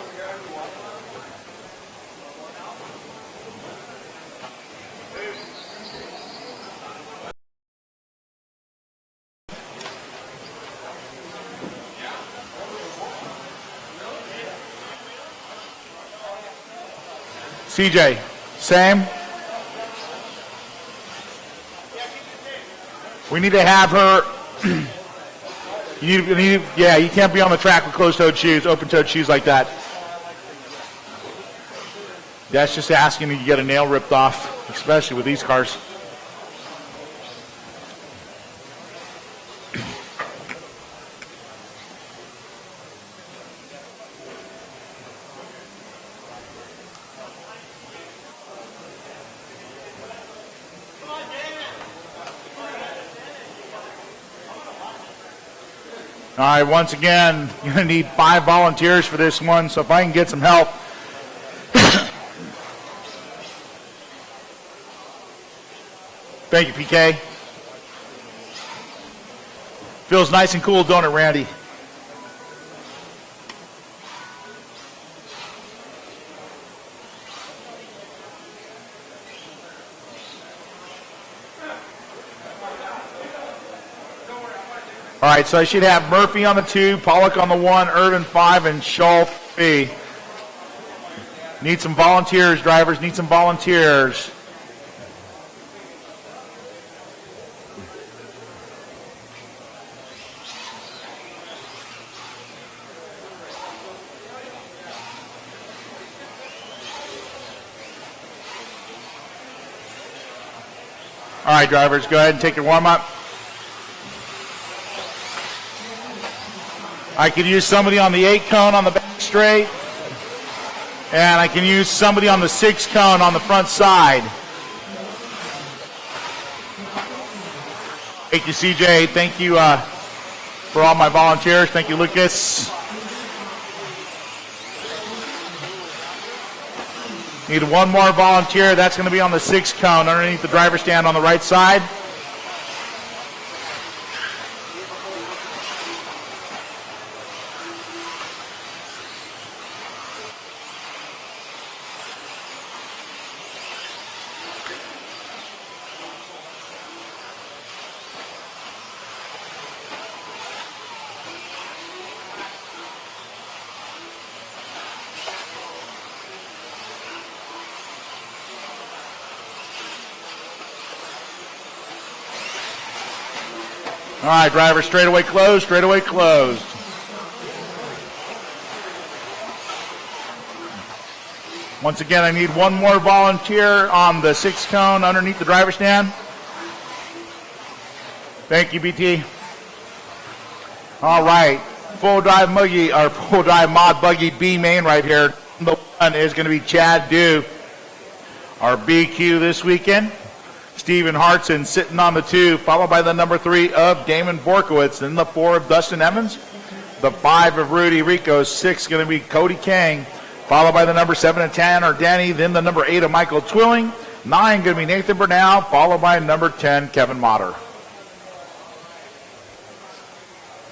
CJ, same. We need to have her. you can't be on the track with closed-toed shoes, open-toed shoes like that. That's just asking you to get a nail ripped off, especially with these cars. All right, once again, you're going to need 5 volunteers for this one, so if I can get some help. Thank you, PK. Feels nice and cool, don't it, Randy? All right, so I should have Murphy on the 2, Pollock on the 1, Irvin 5, and Schultz 3. Need some volunteers, drivers. Need some volunteers. All right, drivers, go ahead and take your warm-up. I could use somebody on the 8 cone on the back straight, and I can use somebody on the 6 cone on the front side. Thank you, CJ. Thank you for all my volunteers. Thank you, Lucas. Need one more volunteer. That's going to be on the 6 cone underneath the driver's stand on the right side. All right, driver, straightaway closed, straightaway closed. Once again, I need one more volunteer on the 6 cone underneath the driver's stand. Thank you, BT. All right, full drive mod buggy B main right here. The one is going to be Chad Dew. Our BQ this weekend, Stephen Hartson sitting on the 2, followed by the number 3 of Damon Borkowitz, then the 4 of Dustin Evans, the 5 of Rudy Rico, 6 going to be Cody King, followed by the number 7 of Tanner Danny, then the number 8 of Michael Twilling, 9 going to be Nathan Burnell, followed by number 10, Kevin Motter.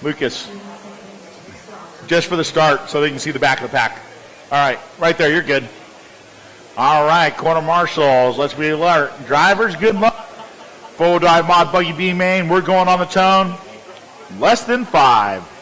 Lucas, just for the start so they can see the back of the pack. All right, right there, you're good. All right, quarter marshals, let's be alert. Drivers, good luck. Full drive mod buggy B main, we're going on the tone. Less than 5.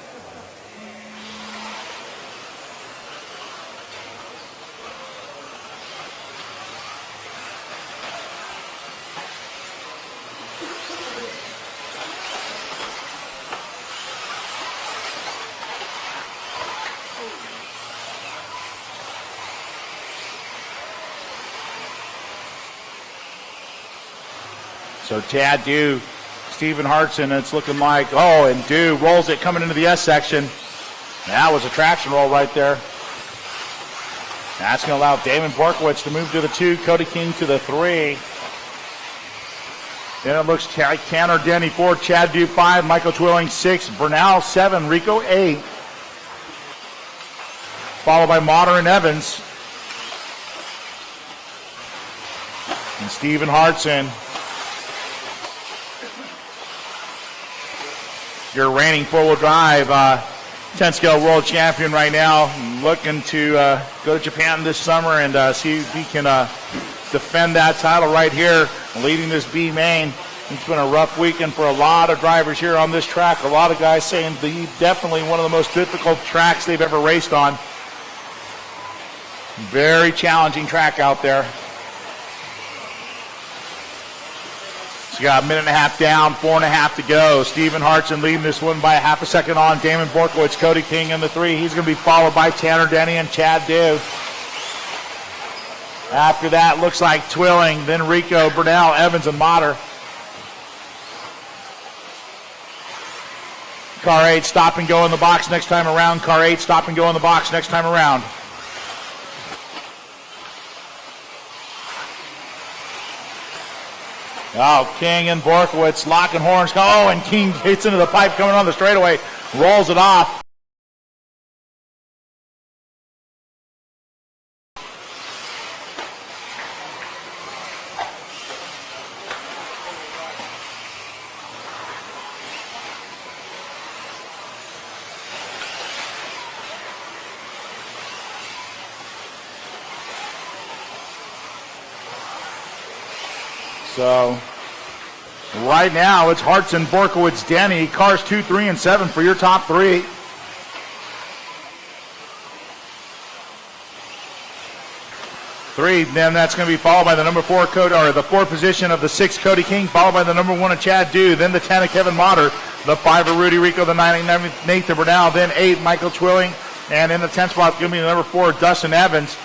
So Chad Dew, Stephen Hartson, it's looking like, and Dew rolls it coming into the S section. That was a traction roll right there. That's going to allow Damon Borkowitz to move to the 2, Cody King to the 3. Then it looks like Tanner Denny 4, Chad Dew 5, Michael Twilling 6, Bernal 7, Rico 8. Followed by Motter and Evans. And Stephen Hartson, your reigning four-wheel drive 10-scale world champion right now, looking to go to Japan this summer and see if he can defend that title right here, leading this B main. It's been a rough weekend for a lot of drivers here on this track. A lot of guys saying definitely one of the most difficult tracks they've ever raced on. Very challenging track out there. So you got a minute and a half down, 4.5 to go. Stephen Hartson leading this one by a half a second on. Damon Borkowitz, Cody King in the 3. He's going to be followed by Tanner Denny and Chad Dew. After that, looks like Twilling, then Rico, Burnell, Evans, and Motter. Car 8, stop and go in the box next time around. Car 8, stop and go in the box next time around. Oh, King and Borkowitz locking horns. Oh, and King hits into the pipe coming on the straightaway. Rolls it off. So right now it's Hartson, Borkowitz, Denny, cars 2, 3, and 7 for your top 3. Then that's going to be followed by the number 4 Cody, or the 4 position of the 6 Cody King, followed by the number 1 of Chad Dew, then the 10 of Kevin Motter, the 5 of Rudy Rico, the 9 of Nathan Burnell, then 8 Michael Twilling, and in the 10th spot going to be the number 4 Dustin Evans.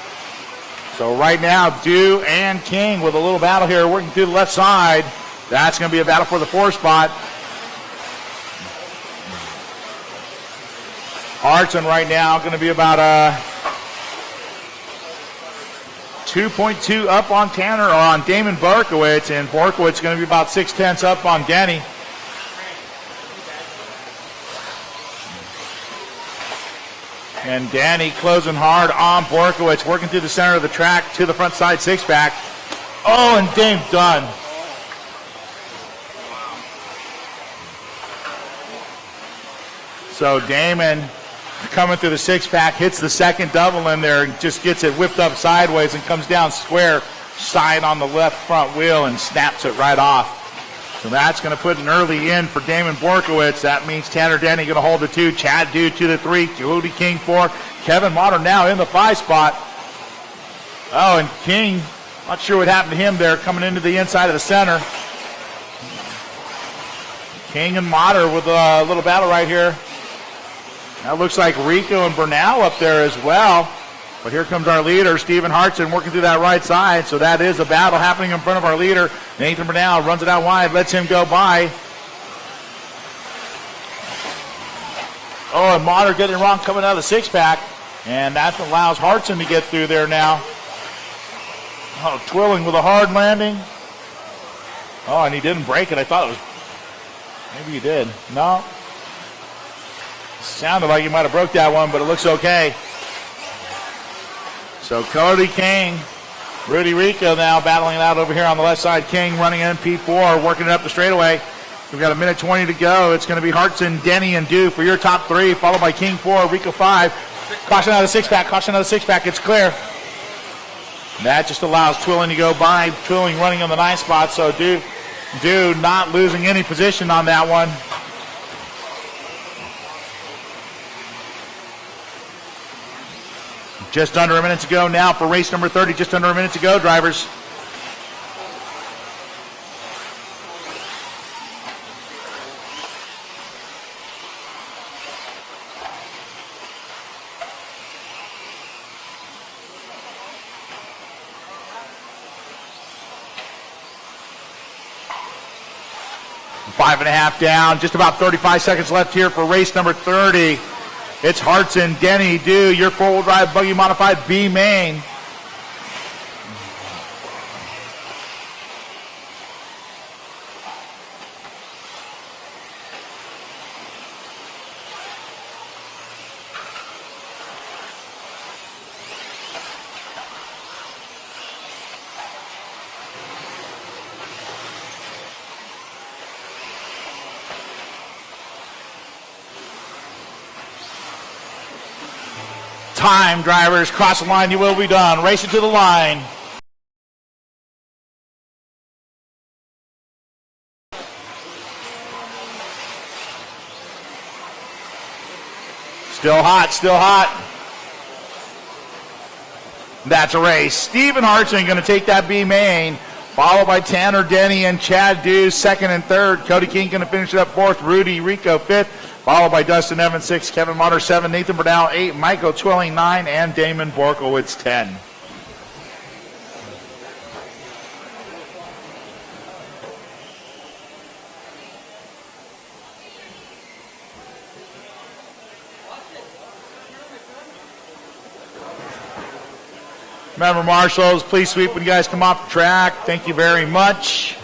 So right now, Dew and King with a little battle here, working through the left side. That's going to be a battle for the 4 spot. Hartson right now going to be about 2.2 up on Tanner, or on Damon Borkowitz, and Borkowitz going to be about 0.6 up on Denny. And Danny closing hard on Borkowitz, working through the center of the track to the front side 6-pack. Oh, and Dame done. So Damon coming through the 6-pack, hits the second double in there, and just gets it whipped up sideways and comes down square side on the left front wheel and snaps it right off. So that's going to put an early in for Damon Borkowitz. That means Tanner Denny going to hold the 2, Chad Dew to the 3, Cody King 4, Kevin Motter now in the 5 spot. Oh, and King, not sure what happened to him there, coming into the inside of the center. King and Motter with a little battle right here. That looks like Rico and Bernal up there as well. But here comes our leader, Stephen Hartson, working through that right side. So that is a battle happening in front of our leader. Nathan Bernal runs it out wide, lets him go by. Oh, and Motter getting it wrong coming out of the six-pack. And that allows Hartson to get through there now. Oh, Twilling with a hard landing. Oh, and he didn't break it. I thought it was... Maybe he did. No. Sounded like he might have broke that one, but it looks okay. So Cody King, Rudy Rico now battling it out over here on the left side. King running in P4, working it up the straightaway. We've got a minute 20 to go. It's going to be Hartson, Denny, and Dew for your top three, followed by King 4, Rico 5. Caution out of the six-pack, caution out of the six-pack. It's clear. That just allows Twilling to go by. Twilling running on the 9 spot, so Dew not losing any position on that one. Just under a minute to go now for race number 30. Just under a minute to go, drivers. Five and a half down, just about 35 seconds left here for race number 30. It's Hartson, Denny, Dew, your four-wheel drive buggy modified B main. Time, drivers, cross the line, you will be done. Race it to the line. Still hot, still hot. That's a race. Stephen Hartson going to take that B main, followed by Tanner Denny and Chad Dew, second and third. Cody King going to finish it up fourth. Rudy Rico fifth, followed by Dustin Evans 6, Kevin Motter 7, Nathan Burdell 8, Michael Twilling 9, and Damon Borkowitz 10. Remember, marshals, please sweep when you guys come off the track. Thank you very much.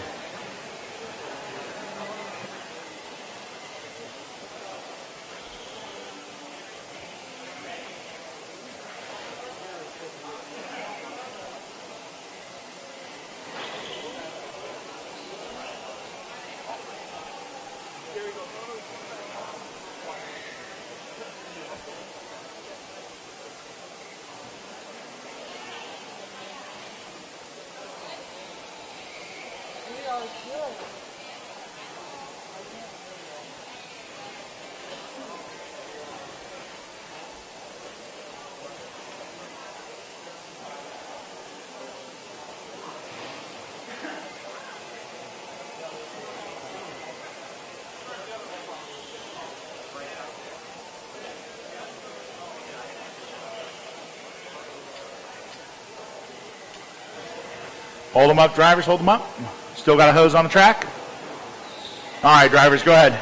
Hold them up, drivers, hold them up. Still got a hose on the track? All right, drivers, go ahead.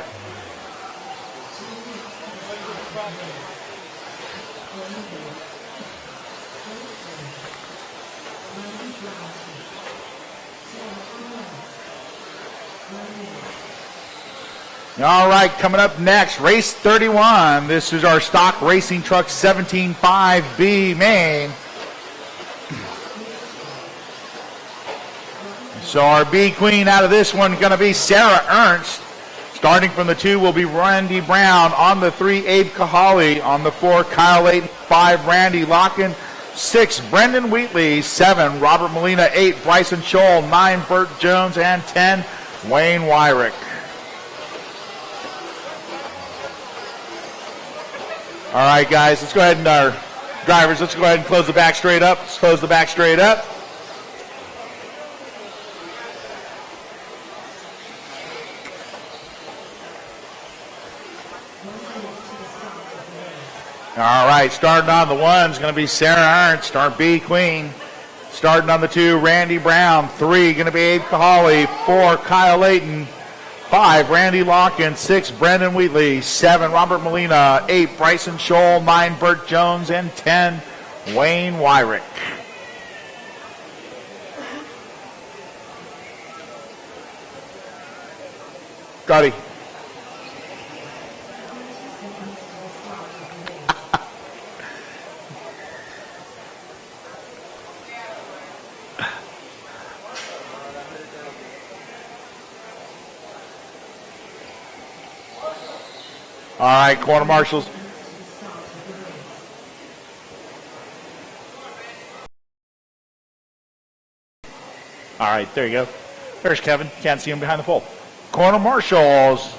All right, coming up next, race 31. This is our stock racing truck 17.5B main. So our B queen out of this one going to be Sarah Ernst. Starting from the 2 will be Randy Brown. On the 3, Abe Kahali. On the 4, Kyle Layton. 5, Randy Locken. 6, Brendan Wheatley. 7, Robert Molina. 8, Bryson Scholl. 9, Burt Jones. And 10, Wayne Wyrick. All right, guys, let's go ahead and our drivers, let's go ahead and close the back straight up. Let's close the back straight up. All right, starting on the 1 is going to be Sarah Ernst, our B queen. Starting on the 2, Randy Brown. 3 going to be Abe Kahali. 4, Kyle Layton. 5, Randy Locken. 6, Brendan Wheatley. 7, Robert Molina. 8, Bryson Scholl. 9, Burt Jones. And 10, Wayne Wyrick. Scotty. All right, corner marshals. All right, there you go. There's Kevin. Can't see him behind the pole. Corner marshals.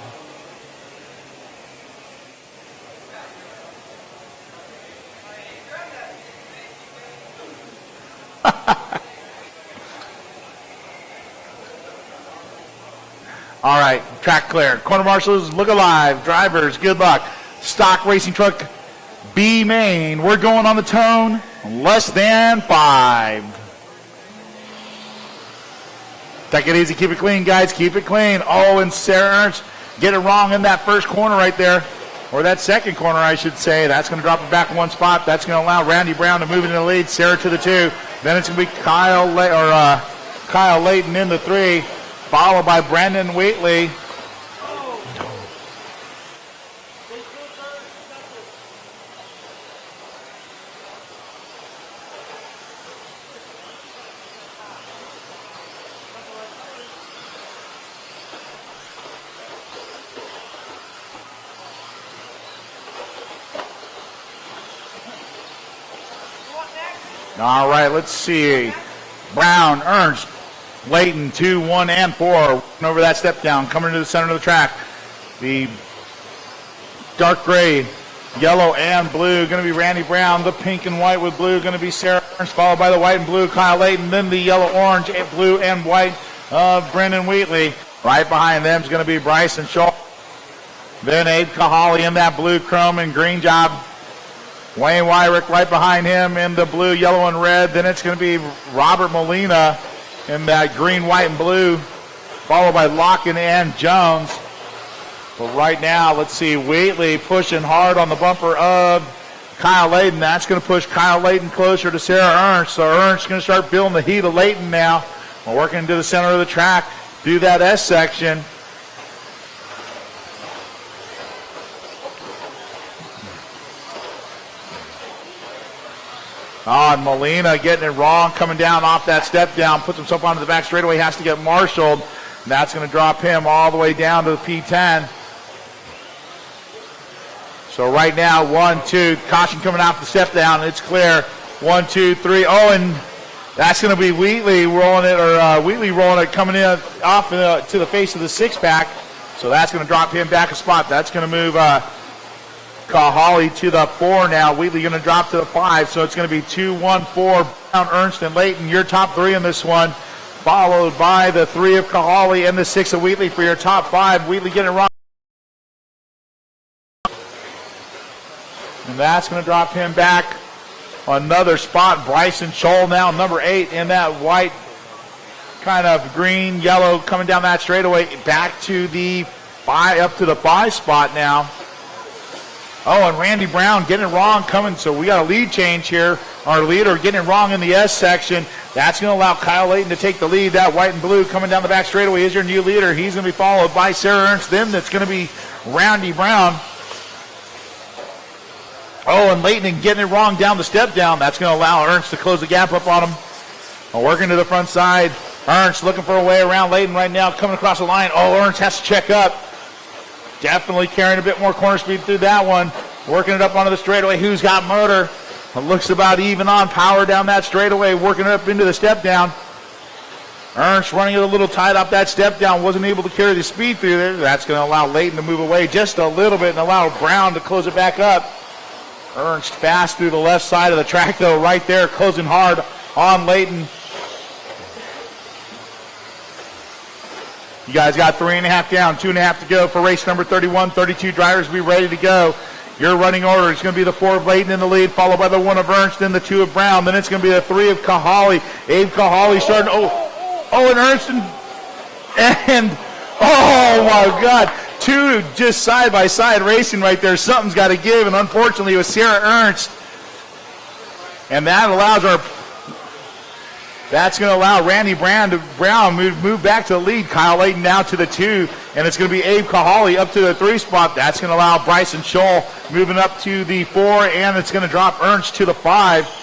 All right, track clear. Corner marshals, look alive. Drivers, good luck. Stock racing truck B main. We're going on the tone. Less than 5. Take it easy. Keep it clean, guys. Keep it clean. Oh, and Sarah Ernst get it wrong in that first corner right there. Or that second corner, I should say. That's going to drop it back one spot. That's going to allow Randy Brown to move into the lead. Sarah to the 2. Then it's going to be Kyle Layton in the 3. Followed by Brandon Wheatley. All right, let's see. Brown, Ernst, Layton, 2, 1, and 4. Over that step down, coming to the center of the track. The dark gray, yellow, and blue going to be Randy Brown. The pink and white with blue going to be Sarah Ernst, followed by the white and blue Kyle Layton. Then the yellow, orange, and blue, and white of Brendan Wheatley. Right behind them is going to be Bryson Scholl. Then Abe Kahali in that blue, chrome, and green job. Wayne Wyrick right behind him in the blue, yellow, and red. Then it's going to be Robert Molina in that green, white, and blue, followed by Locken and Jones. But right now, let's see, Wheatley pushing hard on the bumper of Kyle Layton. That's going to push Kyle Layton closer to Sarah Ernst. So Ernst's going to start building the heat of Layton now. We're working into the center of the track through that S section. Oh, and Molina getting it wrong, coming down off that step down, puts himself onto the back straightaway, has to get marshaled. And that's going to drop him all the way down to the P10. So right now, 1, 2, caution coming off the step down. It's clear. 1, 2, 3. Oh, and that's going to be Wheatley rolling it, or Wheatley rolling it, coming in off to the face of the 6-pack. So that's going to drop him back a spot. That's going to move Kahali to the 4 now. Wheatley going to drop to the 5. So it's going to be 2, 1, 4. Brown, Ernst, and Layton, your top 3 in this one. Followed by the 3 of Kahali and the 6 of Wheatley for your top 5. Wheatley getting it wrong. And that's going to drop him back another spot. Bryson Scholl now, number 8 in that white kind of green, yellow coming down that straightaway. Back to the 5, up to the 5 spot now. Oh, and Randy Brown getting it wrong coming. So we got a lead change here. Our leader getting it wrong in the S section. That's going to allow Kyle Layton to take the lead. That white and blue coming down the back straightaway is your new leader. He's going to be followed by Sarah Ernst. Then that's going to be Randy Brown. Oh, and Layton getting it wrong down the step down. That's going to allow Ernst to close the gap up on him. Working to the front side. Ernst looking for a way around Layton right now. Coming across the line. Oh, Ernst has to check up. Definitely carrying a bit more corner speed through that one. Working it up onto the straightaway. Who's got motor? It looks about even on power down that straightaway. Working it up into the step down. Ernst running it a little tight up that step down. Wasn't able to carry the speed through there. That's going to allow Layton to move away just a little bit and allow Brown to close it back up. Ernst fast through the left side of the track, though, right there, closing hard on Layton. You guys got 3.5 down, 2.5 to go for race number 31. 32 drivers be ready to go. Your running order is going to be the 4 of Layton in the lead, followed by the 1 of Ernst, then the 2 of Brown. Then it's going to be the 3 of Kahali. Abe Kahali starting. Oh, and Ernst and Oh my God. Two just side by side racing right there. Something's got to give, and unfortunately it was Sarah Ernst. And that allows that's going to allow Randy Brown to move back to the lead. Kyle Layton down to the 2, and it's going to be Abe Kahali up to the 3 spot. That's going to allow Bryson Scholl moving up to the 4, and it's going to drop Ernst to the 5.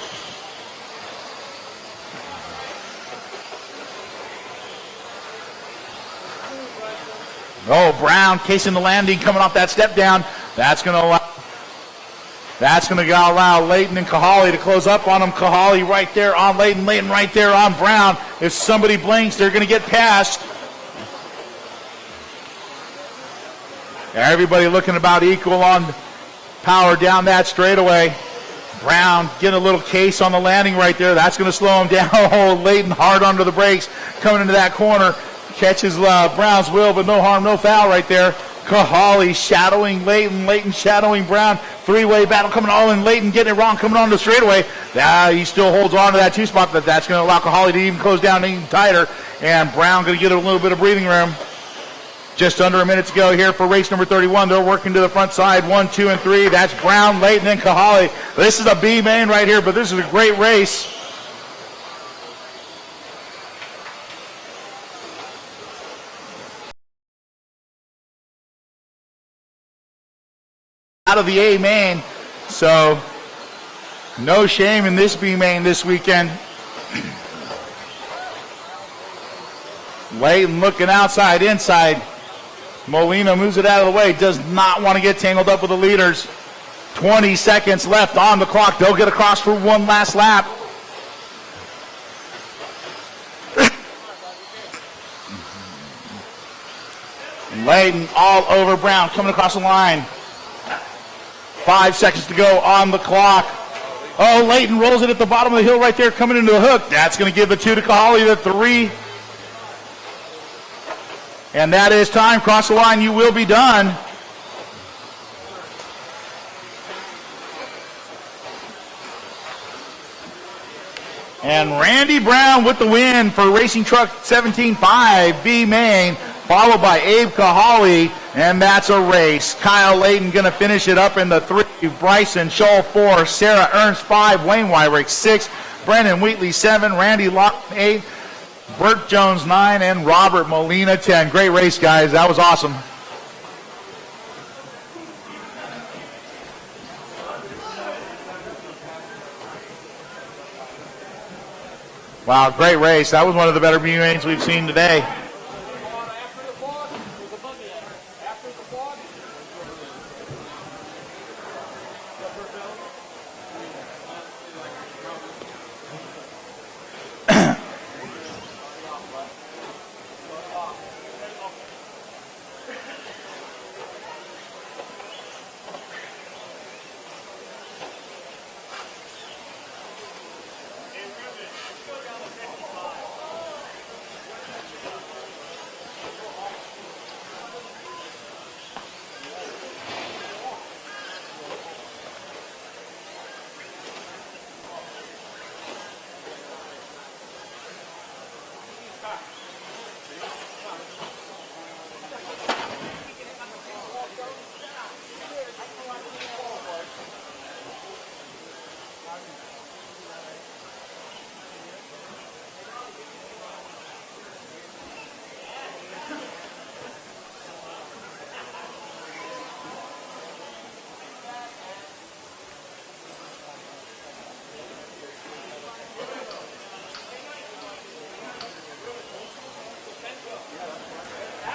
Oh, Brown casing the landing, coming off that step down. That's going to allow Layton and Kahali to close up on him. Kahali right there on Layton. Layton right there on Brown. If somebody blinks, they're going to get past. Everybody looking about equal on power down that straightaway. Brown getting a little case on the landing right there. That's going to slow him down. Oh, Layton hard under the brakes coming into that corner. Catches Brown's wheel, but no harm, no foul right there. Kahali shadowing Layton. Layton shadowing Brown. Three-way battle coming on, and Layton getting it wrong coming on the straightaway. He still holds on to that 2 spot, but that's going to allow Kahali to even close down even tighter. And Brown going to get a little bit of breathing room. Just under a minute to go here for race number 31. They're working to the front side. 1, 2, and 3. That's Brown, Layton, and Kahali. This is a B main right here, but this is a great race. Out of the A main, so no shame in this B main this weekend. Layton looking outside, inside. Molina moves it out of the way, does not want to get tangled up with the leaders. 20 seconds left on the clock. They'll get across for one last lap. Layton all over Brown, coming across the line. 5 seconds to go on the clock. Oh, Layton rolls it at the bottom of the hill right there, coming into the hook. That's going to give the 2 to Kahali, the 3. And that is time. Cross the line, you will be done. And Randy Brown with the win for Racing Truck 17.5 B main, followed by Abe Kahali, and that's a race. Kyle Layton going to finish it up in the 3, Bryson Scholl 4, Sarah Ernst 5, Wayne Wyrick 6, Brendan Wheatley 7, Randy Lawton 8, Bert Jones 9, and Robert Molina 10. Great race, guys. That was awesome. Wow, great race. That was one of the better B-mains we've seen today.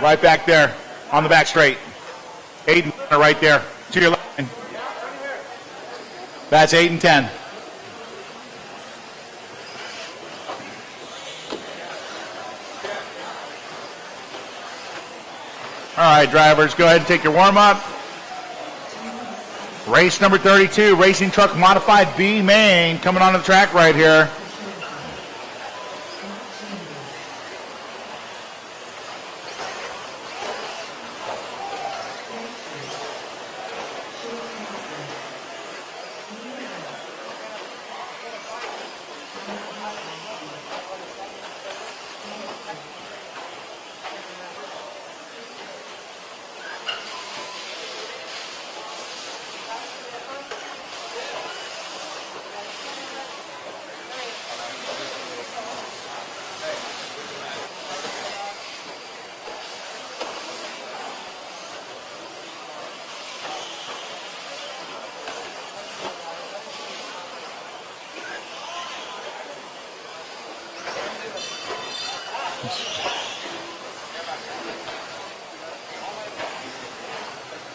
Right back there on the back straight. Aiden right there to your left. That's 8 and 10. All right, drivers, go ahead and take your warm-up. Race number 32, Racing Truck Modified B main, coming onto the track right here.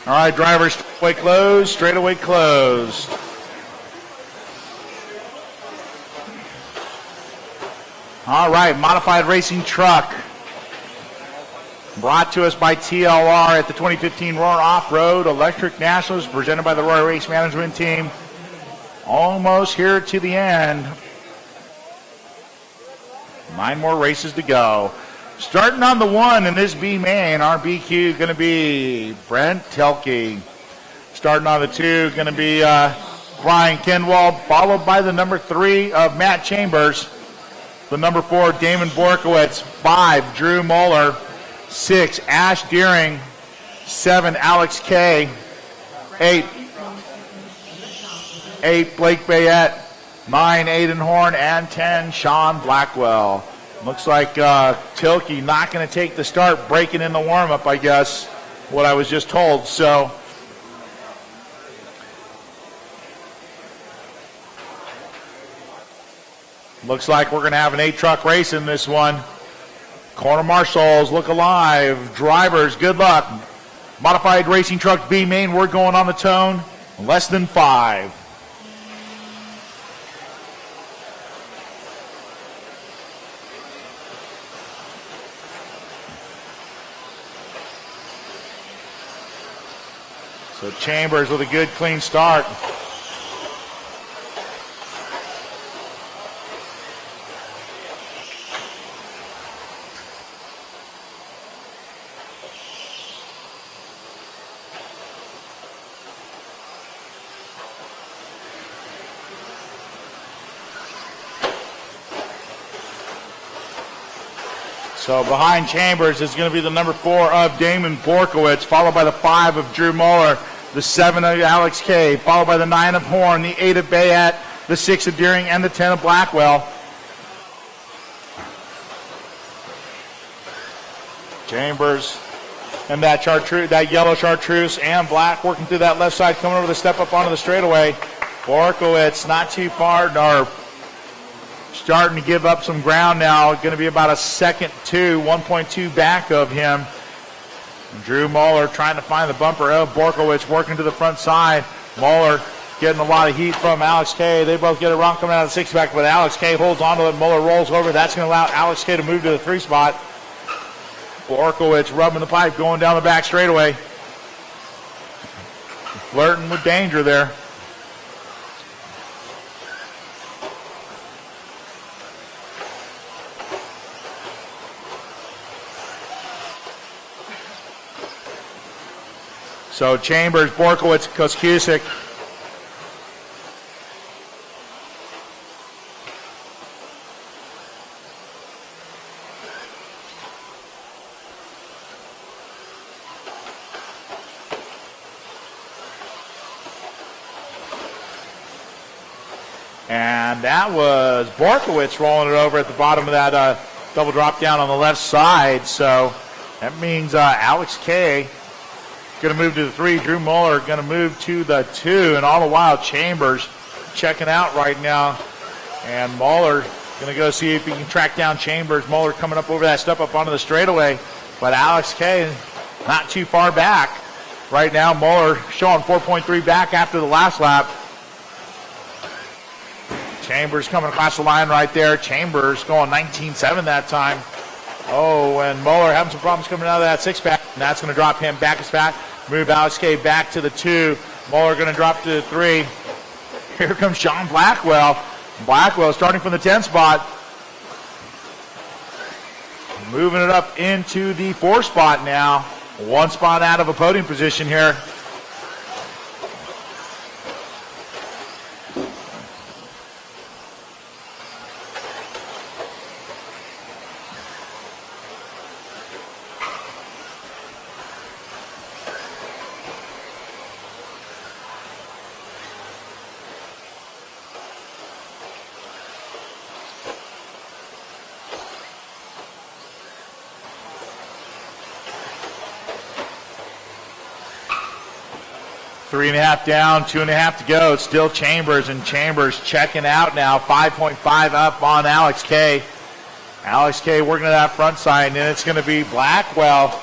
All right, drivers, straightaway closed. All right, modified racing truck. Brought to us by TLR at the 2015 Roar Off-Road Electric Nationals, presented by the Roar Race Management Team. Almost here to the end. 9 more races to go. Starting on the 1 in this B main, our BQ going to be Brent Telke. Starting on the 2, going to be Brian Kenwald, followed by the number 3 of Matt Chambers. The number 4, Damon Borkowitz. 5, Drew Moeller. 6, Ash Deering. 7, Alex K. 8, Blake Bayette. 9, Aiden Horn. And 10, Sean Blackwell. Looks like Tilke not going to take the start, breaking in the warm-up, I guess, what I was just told. So looks like we're going to have an 8-truck race in this one. Corner marshals, look alive. Drivers, good luck. Modified racing truck B main, we're going on the tone. Less than 5. So Chambers with a good, clean start. So behind Chambers is going to be the number 4 of Damon Borkowitz, followed by the 5 of Drew Moeller, the 7 of Alex K, followed by the 9 of Horn, the 8 of Bayette, the 6 of Deering, and the 10 of Blackwell. Chambers and that yellow chartreuse and black working through that left side, coming over the step up onto the straightaway. Borkowitz not too far, or starting to give up some ground now. Going to be about a second 1.2 back of him. Drew Moeller trying to find the bumper of Borkowitz, working to the front side. Moeller getting a lot of heat from Alex K. They both get a run coming out of the 6-pack, but Alex K holds on to it. Moeller rolls over. That's going to allow Alex K to move to the 3 spot. Borkowitz rubbing the pipe, going down the back straightaway. Flirting with danger there. So Chambers, Borkowitz, Koskusik. And that was Borkowitz rolling it over at the bottom of that double drop down on the left side. So that means Alex K going to move to the 3. Drew Moeller going to move to the 2. And all the while, Chambers checking out right now. And Moeller going to go see if he can track down Chambers. Moeller coming up over that step up onto the straightaway. But Alex K not too far back. Right now, Moeller showing 4.3 back after the last lap. Chambers coming across the line right there. Chambers going 19.7 that time. Oh, and Moeller having some problems coming out of that 6-pack. And that's going to drop him back as back. Move Alex K back to the 2. Moeller going to drop to the 3. Here comes Sean Blackwell. Blackwell starting from the 10 spot. Moving it up into the 4 spot now. 1 spot out of a podium position here. Three and a half down, 2.5 to go. It's still Chambers, and Chambers checking out now. 5.5 up on Alex K. Alex K working to that front side, and it's going to be Blackwell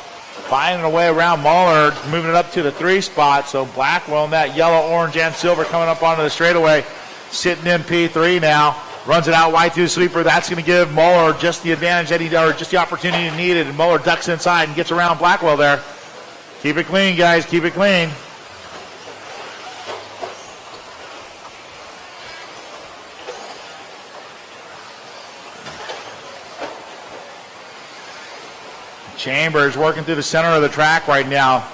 Finding a way around Muller, moving it up to the 3 spot. So Blackwell in that yellow, orange, and silver coming up onto the straightaway. Sitting in P3 now. Runs it out wide through the sweeper. That's going to give Muller just the advantage that or just the opportunity he needed. And Muller ducks inside and gets around Blackwell there. Keep it clean, guys. Keep it clean. Chambers working through the center of the track right now.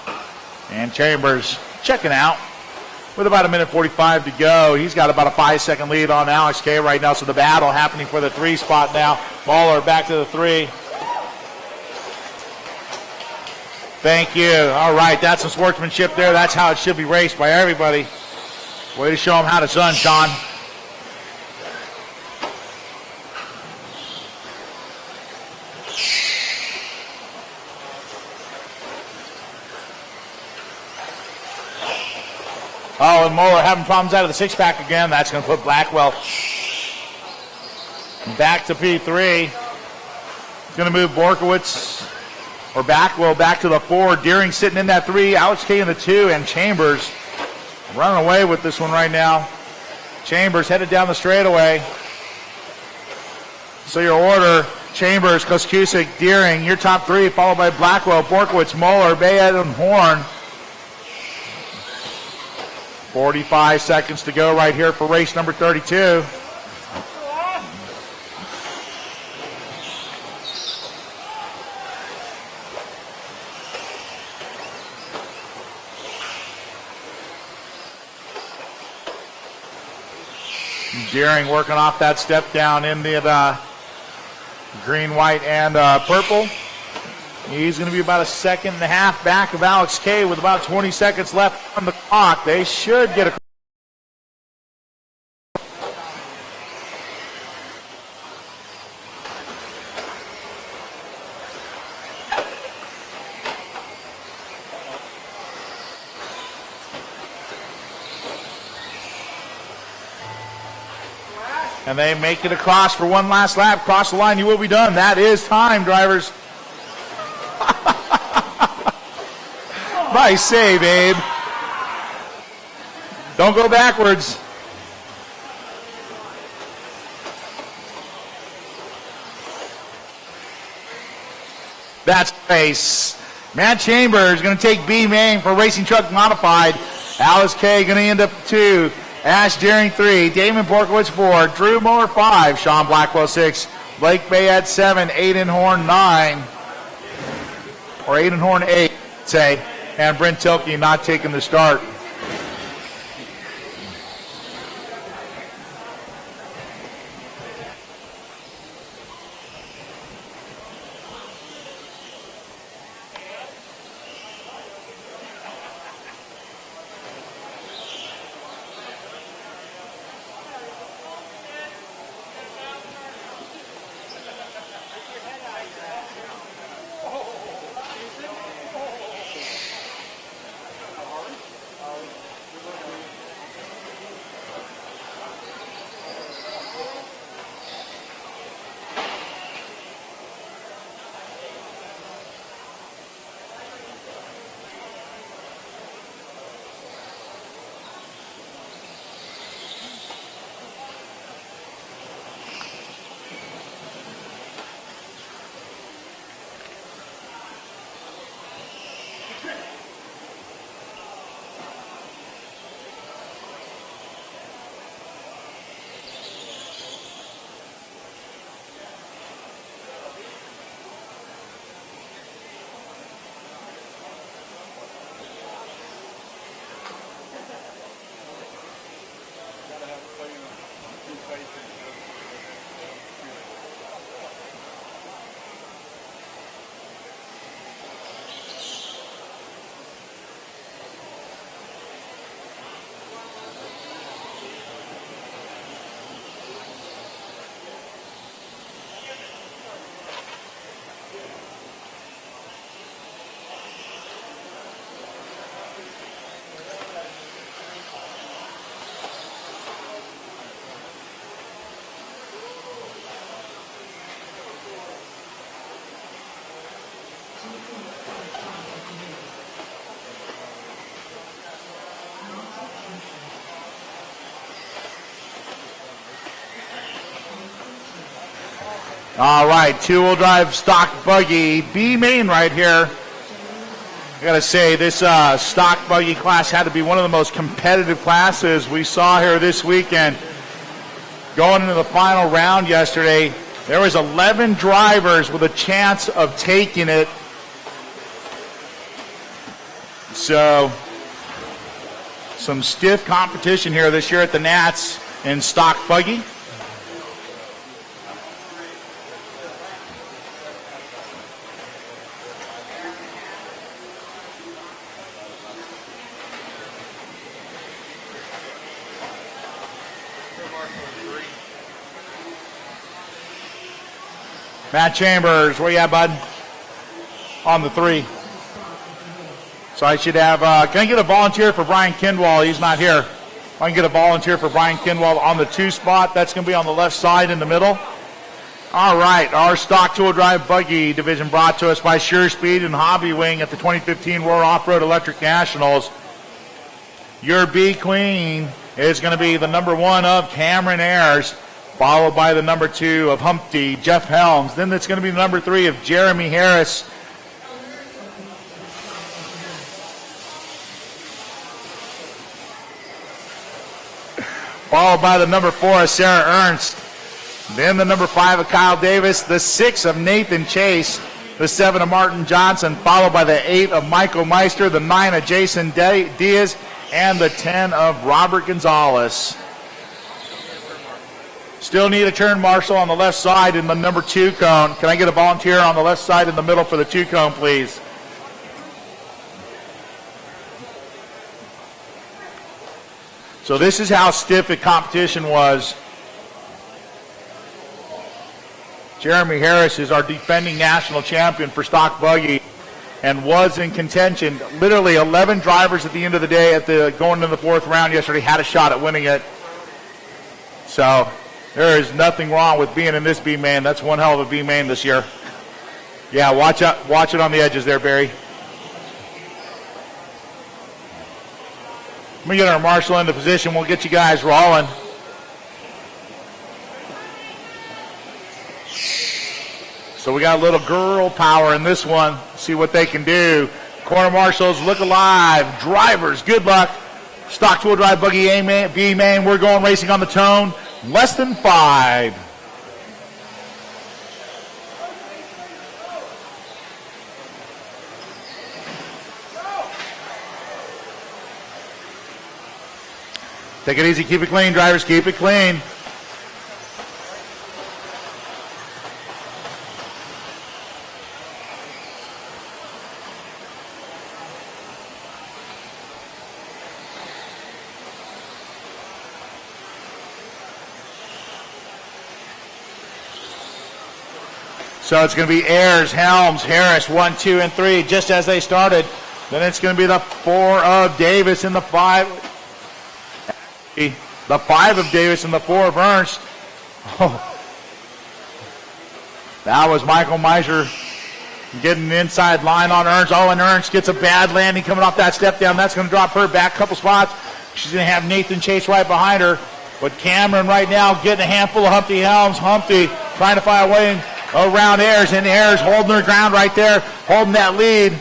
And Chambers checking out with about 1:45 to go. He's got about a 5-second lead on Alex K right now. So the battle happening for the 3 spot now. Muller back to the 3. Thank you. All right, that's some sportsmanship there. That's how it should be raced by everybody. Way to show them how it's done, Sean. Oh, and Muller having problems out of the 6-pack again. That's going to put Blackwell back to P3. He's going to move Borkowitz or Blackwell back to the 4. Deering sitting in that 3. Alex K in the 2. And Chambers running away with this one right now. Chambers headed down the straightaway. So your order, Chambers, Koskusik, Deering, your top 3, followed by Blackwell, Borkowitz, Muller, Bayed, and Horn. 45 seconds to go right here for race number 32. Deering working off that step down in the green, white, and purple. He's going to be about 1.5 seconds back of Alex K with about 20 seconds left on the clock. They should get a... And they make it across for one last lap. Cross the line, you will be done. That is time, drivers. Nice save, Abe. Don't go backwards. That's race. Matt Chambers going to take B main for Racing Truck Modified. Alice K going to end up 2. Ash Deering 3. Damon Borkowitz 4. Drew Muller 5. Sean Blackwell 6. Blake Bayed 7. Aiden Horn 9. Or Aiden Horn 8, say. And Brent Tilke not taking the start. All right, two-wheel drive stock buggy, B main right here. I got to say, this stock buggy class had to be one of the most competitive classes we saw here this weekend. Going into the final round yesterday, there was 11 drivers with a chance of taking it. So, some stiff competition here this year at the Nats in stock buggy. Matt Chambers, where you at, bud? On the 3. So I should have, can I get a volunteer for Brian Kinwall? He's not here. I can get a volunteer for Brian Kinwall on the 2 spot. That's going to be on the left side in the middle. All right, our stock two-wheel drive buggy division brought to us by Sure Speed and Hobby Wing at the 2015 World Off-Road Electric Nationals. Your B Queen is going to be the number 1 of Cameron Ayers, followed by the number 2 of Humpty, Jeff Helms. Then it's going to be the number 3 of Jeremy Harris. Followed by the number 4 of Sarah Ernst. Then the number 5 of Kyle Davis, the 6 of Nathan Chase, the 7 of Martin Johnson, followed by the 8 of Michael Meister, the 9 of Jason Diaz, and the 10 of Robert Gonzalez. Still need a turn marshal on the left side in the number 2 cone. Can I get a volunteer on the left side in the middle for the 2 cone, please? So this is how stiff the competition was. Jeremy Harris is our defending national champion for stock buggy and was in contention. Literally 11 drivers at the end of the day going into the 4th round yesterday had a shot at winning it. So there is nothing wrong with being in this B main. That's one hell of a B main this year. Yeah, watch it on the edges there, Barry. Let me get our marshal into position. We'll get you guys rolling. So we got a little girl power in this one. See what they can do. Corner marshals, look alive. Drivers, good luck. Stock two-wheel drive buggy A main, B main. We're going racing on the tone. Less than 5. Take it easy, keep it clean, drivers, keep it clean. So it's going to be Ayers, Helms, Harris, 1, 2, and 3, just as they started. Then it's going to be the 4 of Davis and the 5. The 5 of Davis and the 4 of Ernst. Oh. That was Michael Meiser getting an inside line on Ernst. Oh, and Ernst gets a bad landing coming off that step down. That's going to drop her back a couple spots. She's going to have Nathan Chase right behind her. But Cameron right now getting a handful of Humpty Helms. Humpty trying to find a way around Ayers, and Ayers holding her ground right there, holding that lead.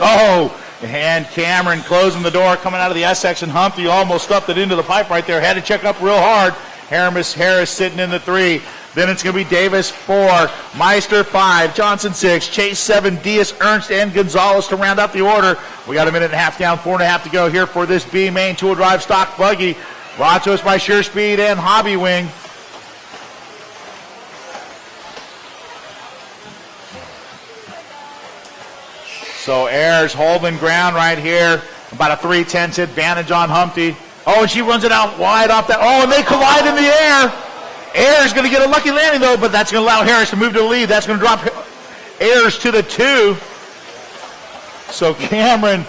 Oh, and Cameron closing the door coming out of the S section. Humpty almost stuffed it into the pipe right there. Had to check up real hard. Harris sitting in the 3. Then it's going to be Davis 4, Meister 5, Johnson 6, Chase 7, Diaz, Ernst, and Gonzalez to round out the order. We got a minute and a half down, 4.5 to go here for this B main two-wheel drive stock buggy. Brought to us by Sure Speed and Hobby Wing. So Ayers holding ground right here. About a 3/10 advantage on Humpty. Oh, and she runs it out wide off that. Oh, and they collide in the air. Ayers going to get a lucky landing, though, but that's going to allow Harris to move to the lead. That's going to drop Ayers to the 2. So Cameron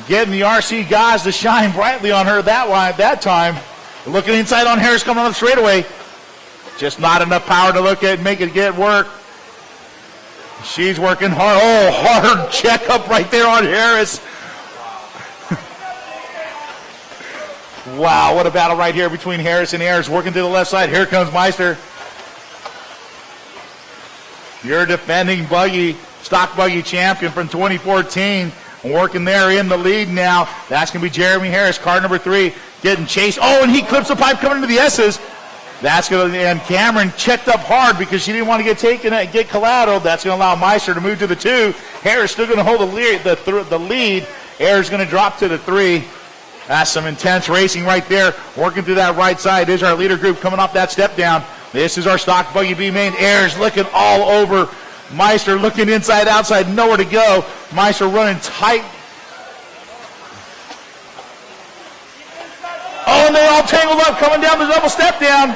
getting the RC guys to shine brightly on her that time. Looking inside on Harris coming on the straightaway. Just not enough power to look at and make it get work. She's working hard. Oh, hard checkup right there on Harris. Wow, what a battle right here between Harris and Ayers. Working to the left side. Here comes Meister. Your defending stock buggy champion from 2014. Working there in the lead now. That's going to be Jeremy Harris, car number 3, getting chased. Oh, and he clips the pipe coming into the S's. That's going to, and Cameron checked up hard because she didn't want to get collateral. That's going to allow Meister to move to the 2. Harris still going to hold the lead. Ayers going to drop to the 3. That's some intense racing right there. Working through that right side is our leader group coming off that step down. This is our stock buggy B main. Ayers looking all over. Meister looking inside, outside, nowhere to go. Meister running tight. Oh, and they all tangled up coming down the double step down.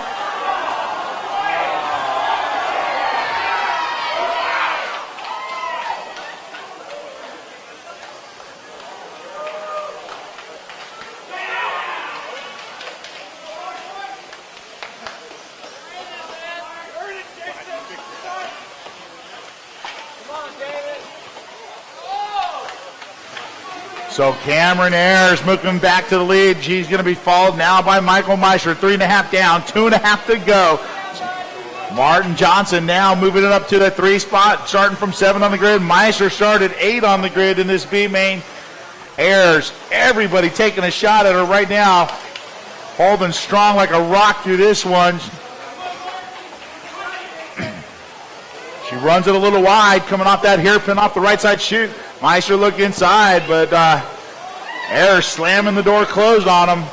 So Cameron Ayers moving back to the lead. She's going to be followed now by Michael Meister. 3.5 down, 2.5 to go. Martin Johnson now moving it up to the 3 spot, starting from 7 on the grid. Meister started 8 on the grid in this B main. Ayers, everybody taking a shot at her right now. Holding strong like a rock through this one. She runs it a little wide, coming off that hairpin off the right side chute. Meister look inside, but Ayers slamming the door closed on him.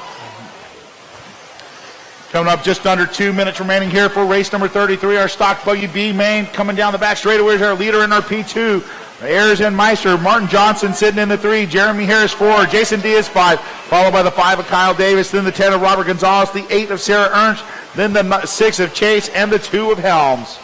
Coming up just under 2 minutes remaining here for race number 33. Our stock buggy B main coming down the back straightaway is our leader in our P2. Ayers and Meister. Martin Johnson sitting in the 3. Jeremy Harris 4. Jason Diaz 5. Followed by the 5 of Kyle Davis. Then the 10 of Robert Gonzalez. The 8 of Sarah Ernst. Then the 6 of Chase and the 2 of Helms.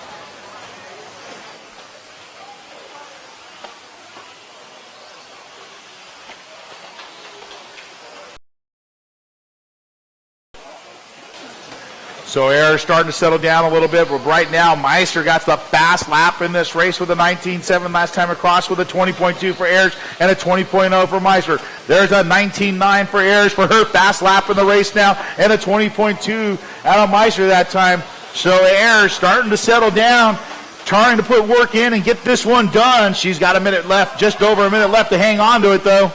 So Ayers starting to settle down a little bit, but right now Meister got the fast lap in this race with a 19.7 last time across, with a 20.2 for Ayers and a 20.0 for Meister. There's a 19.9 for Ayers for her fast lap in the race now, and a 20.2 out of Meister that time. So Ayers starting to settle down, trying to put work in and get this one done. She's got a minute left, just over a minute left to hang on to it though.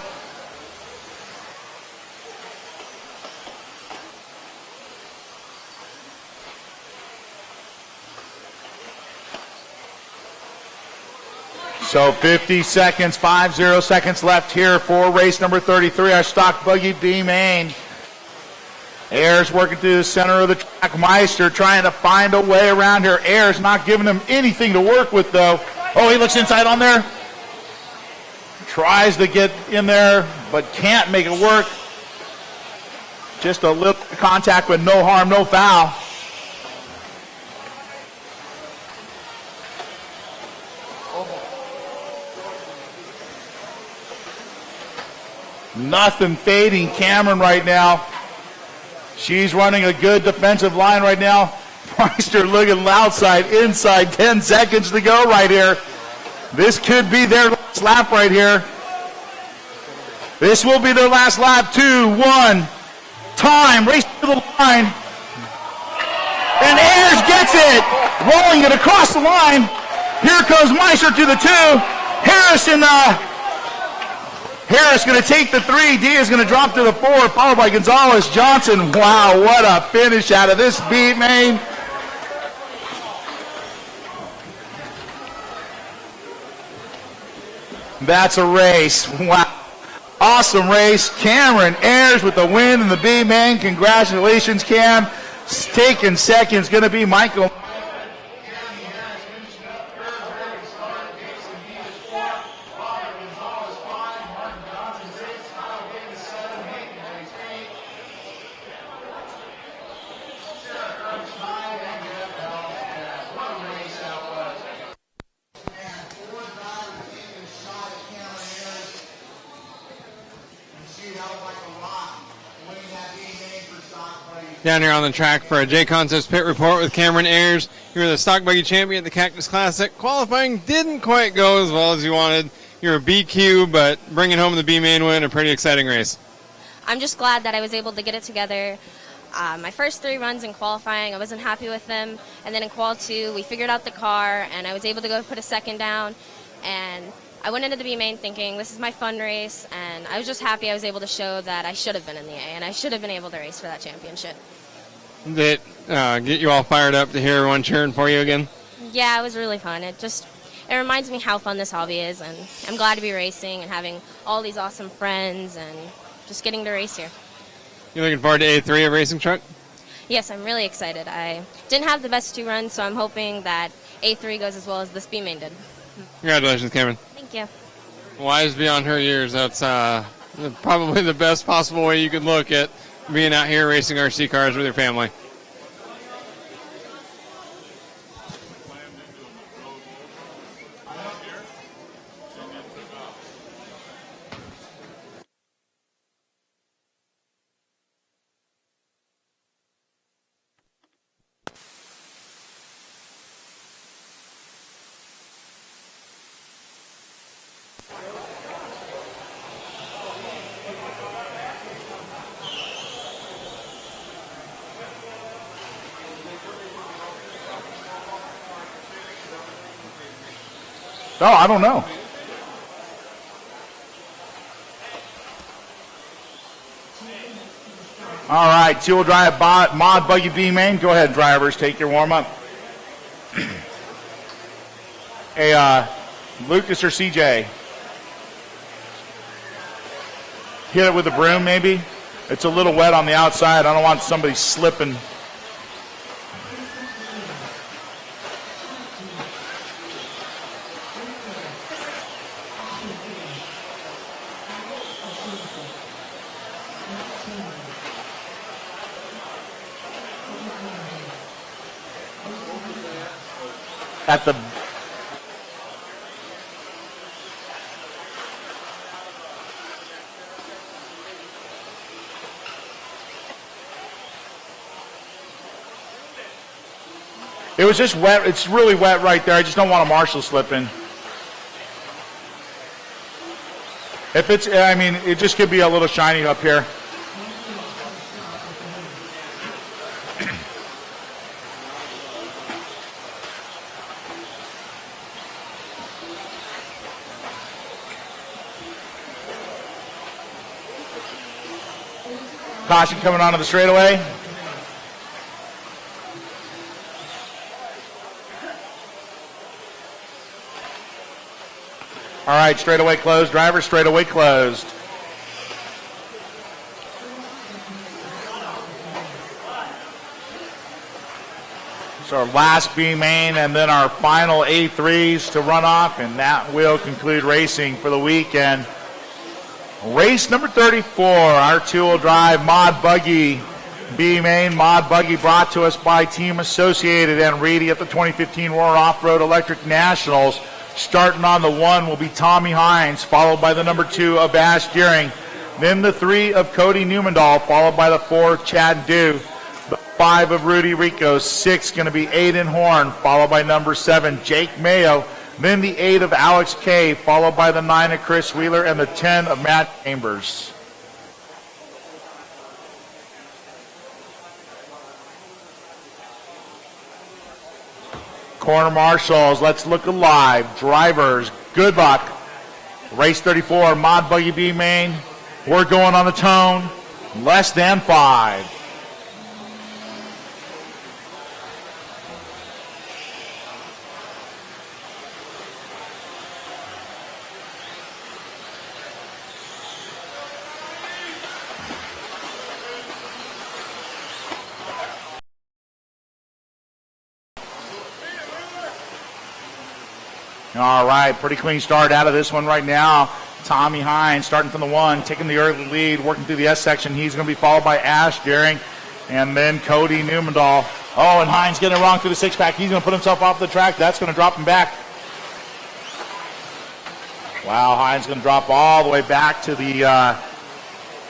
So 50 seconds, 50 seconds left here for race number 33, our stock buggy B main. Ayers working through the center of the track. Meister trying to find a way around here. Ayers not giving him anything to work with though. Oh, he looks inside on there. Tries to get in there, but can't make it work. Just a little contact with no harm, no foul. Nothing fading Cameron right now. She's running a good defensive line right now. Meister looking outside, inside, 10 seconds to go right here. This could be their last lap right here. This will be their last lap. 2, 1, time, race to the line. And Ayers gets it, rolling it across the line. Here comes Meister to the 2. Harris going to take the 3. Diaz going to drop to the 4, followed by Gonzalez. Johnson, wow, what a finish out of this B main. That's a race. Wow. Awesome race. Cameron Ayers with the win in the B main. Congratulations, Cam. Taking second going to be Michael. Down here on the track for a J Concepts Pit Report with Cameron Ayers. You're the stock buggy champion at the Cactus Classic. Qualifying didn't quite go as well as you wanted. You're a BQ, but bringing home the B main win, a pretty exciting race. I'm just glad that I was able to get it together. My first 3 runs in qualifying, I wasn't happy with them. And then in qual 2, we figured out the car, and I was able to go put a second down. And I went into the B main thinking, this is my fun race. And I was just happy I was able to show that I should have been in the A, and I should have been able to race for that championship. Did it get you all fired up to hear everyone cheering for you again? Yeah, it was really fun. It reminds me how fun this hobby is, and I'm glad to be racing and having all these awesome friends and just getting to race here. You looking forward to A3 of Racing Truck? Yes, I'm really excited. I didn't have the best 2 runs, so I'm hoping that A3 goes as well as this B main did. Congratulations, Cameron. Thank you. Wise beyond her years. That's probably the best possible way you could look at being out here racing RC cars with your family. No, I don't know. All right, two-wheel drive mod buggy B main. Go ahead, drivers, take your warm up. Hey, Lucas or CJ, hit it with a broom, maybe. It's a little wet on the outside. I don't want somebody slipping. At the It was just wet. It's really wet right there. I just don't want a marshal slipping. If it's, I mean, it just could be a little shiny up here. Caution coming onto the straightaway. All right, straightaway closed. Driver, straightaway closed. So our last B main and then our final A3s to run off, and that will conclude racing for the weekend. Race number 34, our two-wheel drive mod buggy B main mod buggy brought to us by Team Associated and Reedy at the 2015 World Off-Road Electric Nationals. Starting on the 1 will be Tommy Hines, followed by the number 2 of Ash Deering. Then the 3 of Cody Newmandahl, followed by the 4 of Chad Dew. The 5 of Rudy Rico. 6 going to be Aiden Horn, followed by number 7, Jake Mayo. Then the 8 of Alex Kay, followed by the 9 of Chris Wheeler and the 10 of Matt Chambers. Corner marshals, let's look alive. Drivers, good luck. Race 34, mod buggy B main. We're going on the tone. Less than 5. All right, pretty clean start out of this one right now. Tommy Hines starting from the 1, taking the early lead, working through the S section. He's going to be followed by Ash Deering and then Cody Newmandahl. Oh, and Hines getting it wrong through the 6-pack. He's going to put himself off the track. That's going to drop him back. Wow, Hines going to drop all the way back to the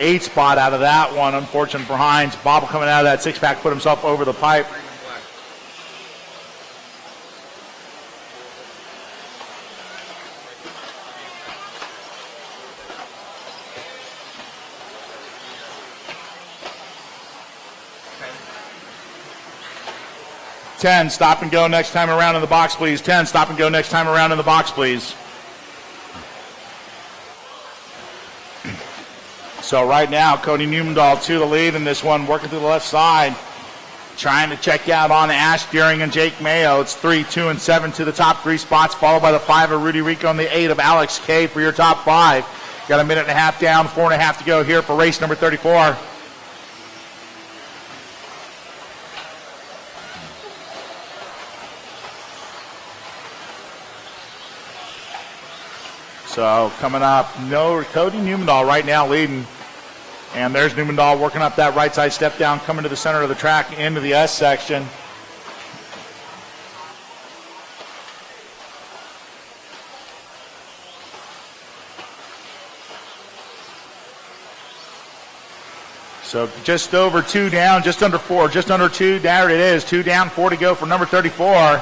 8 spot out of that one. Unfortunate for Hines. Bobble coming out of that 6-pack, put himself over the pipe. 10, stop and go next time around in the box, please. 10, stop and go next time around in the box, please. So right now, Cody Newmandahl to the lead in this one, working to the left side. Trying to check out on Ash Deering and Jake Mayo. It's 3, 2, and 7 to the top 3 spots, followed by the 5 of Rudy Rico and the 8 of Alex K for your top 5. Got a minute and a half down, 4.5 to go here for race number 34. So coming up, Cody Newmandahl right now leading. And there's Newmandahl working up that right side step down, coming to the center of the track into the S section. So just over 2 down, just under 4, just under 2. There it is, 2 down, 4 to go for number 34.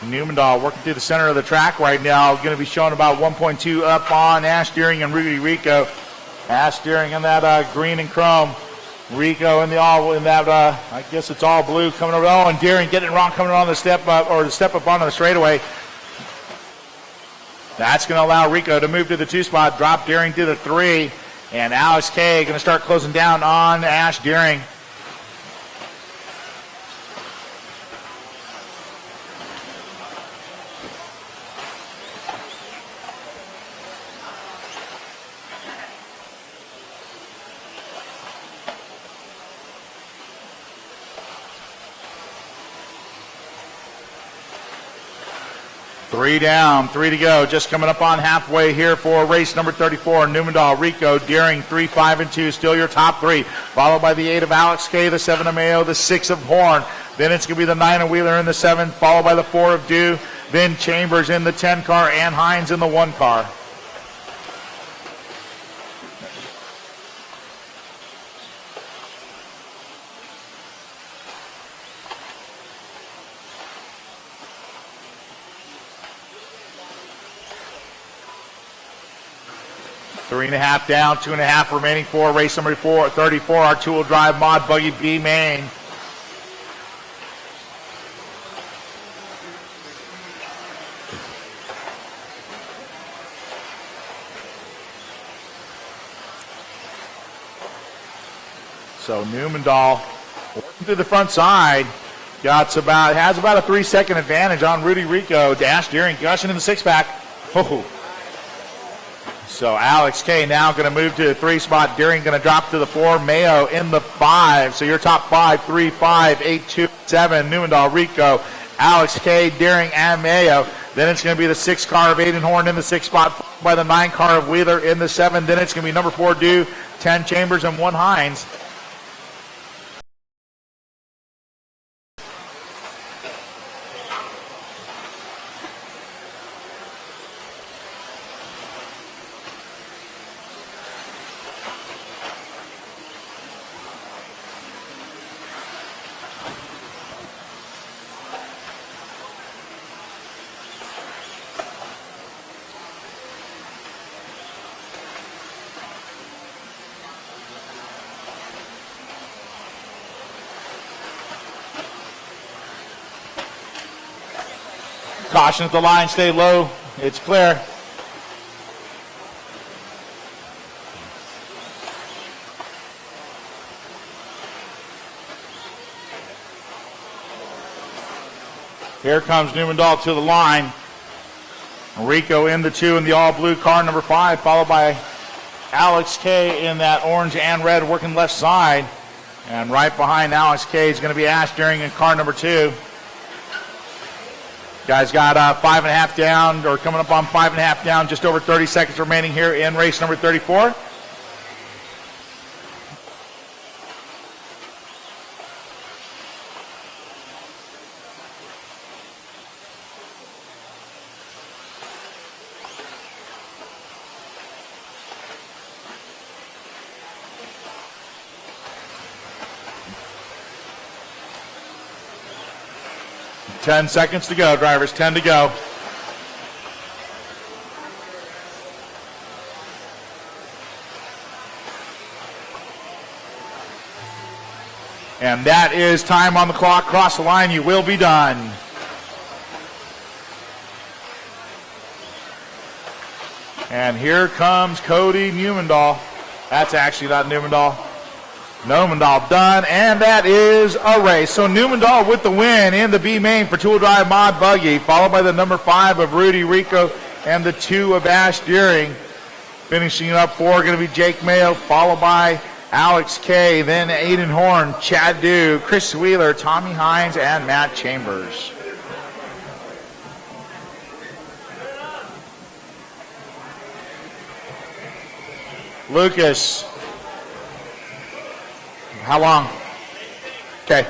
Newmandahl working through the center of the track right now. Going to be showing about 1.2 up on Ash Deering and Rudy Rico. Ash Deering in that green and chrome. Rico in the all in that I guess it's all blue coming over. Oh, and Deering getting it wrong coming on the step up or the step up onto the straightaway. That's going to allow Rico to move to the 2 spot. Drop Deering to the 3, and Alex K going to start closing down on Ash Deering. Three down, 3 to go. Just coming up on halfway here for race number 34. Newmandahl, Rico, Deering, 3, 5, and 2. Still your top 3. Followed by the 8 of Alex K, the 7 of Mayo, the 6 of Horn. Then it's going to be the 9 of Wheeler in the 7, followed by the 4 of Dew. Then Chambers in the 10 car and Hines in the 1 car. Three and a half down, 2.5 remaining for race number 34, our two-wheel drive mod buggy B main. So Newmandahl working through the front side. Has about a 3-second advantage on Rudy Rico. Dash Deering gushing in the 6-pack. Oh. So Alex K now going to move to the 3 spot. Deering going to drop to the 4. Mayo in the 5. So your top 5, 3, 5, 8, 2, 7. Newmandahl, Rico, Alex K, Deering, and Mayo. Then it's going to be the 6 car of Aidenhorn in the 6 spot, by the 9 car of Wheeler in the 7. Then it's going to be number 4 Dew, 10 Chambers, and 1 Hines. Caution at the line, stay low. It's clear. Here comes Newmandahl to the line. Rico in the 2 in the all-blue car, number 5, followed by Alex K in that orange and red working left side. And right behind Alex K is going to be Ash Deering in car number 2. Guys got 5.5 down, or coming up on 5.5 down, just over 30 seconds remaining here in race number 34. Ten seconds to go, drivers. 10 to go. And that is time on the clock. Cross the line, you will be done. And here comes Cody Neumandahl. That's actually not Neumandahl. Neumandahl done, and that is a race. So Neumandahl with the win in the B main for two-wheel drive mod buggy, followed by the number 5 of Rudy Rico and the 2 of Ash Deering. Finishing up 4 going to be Jake Mayo, followed by Alex Kay, then Aiden Horn, Chad Dew, Chris Wheeler, Tommy Hines, and Matt Chambers. Lucas. How long? Okay.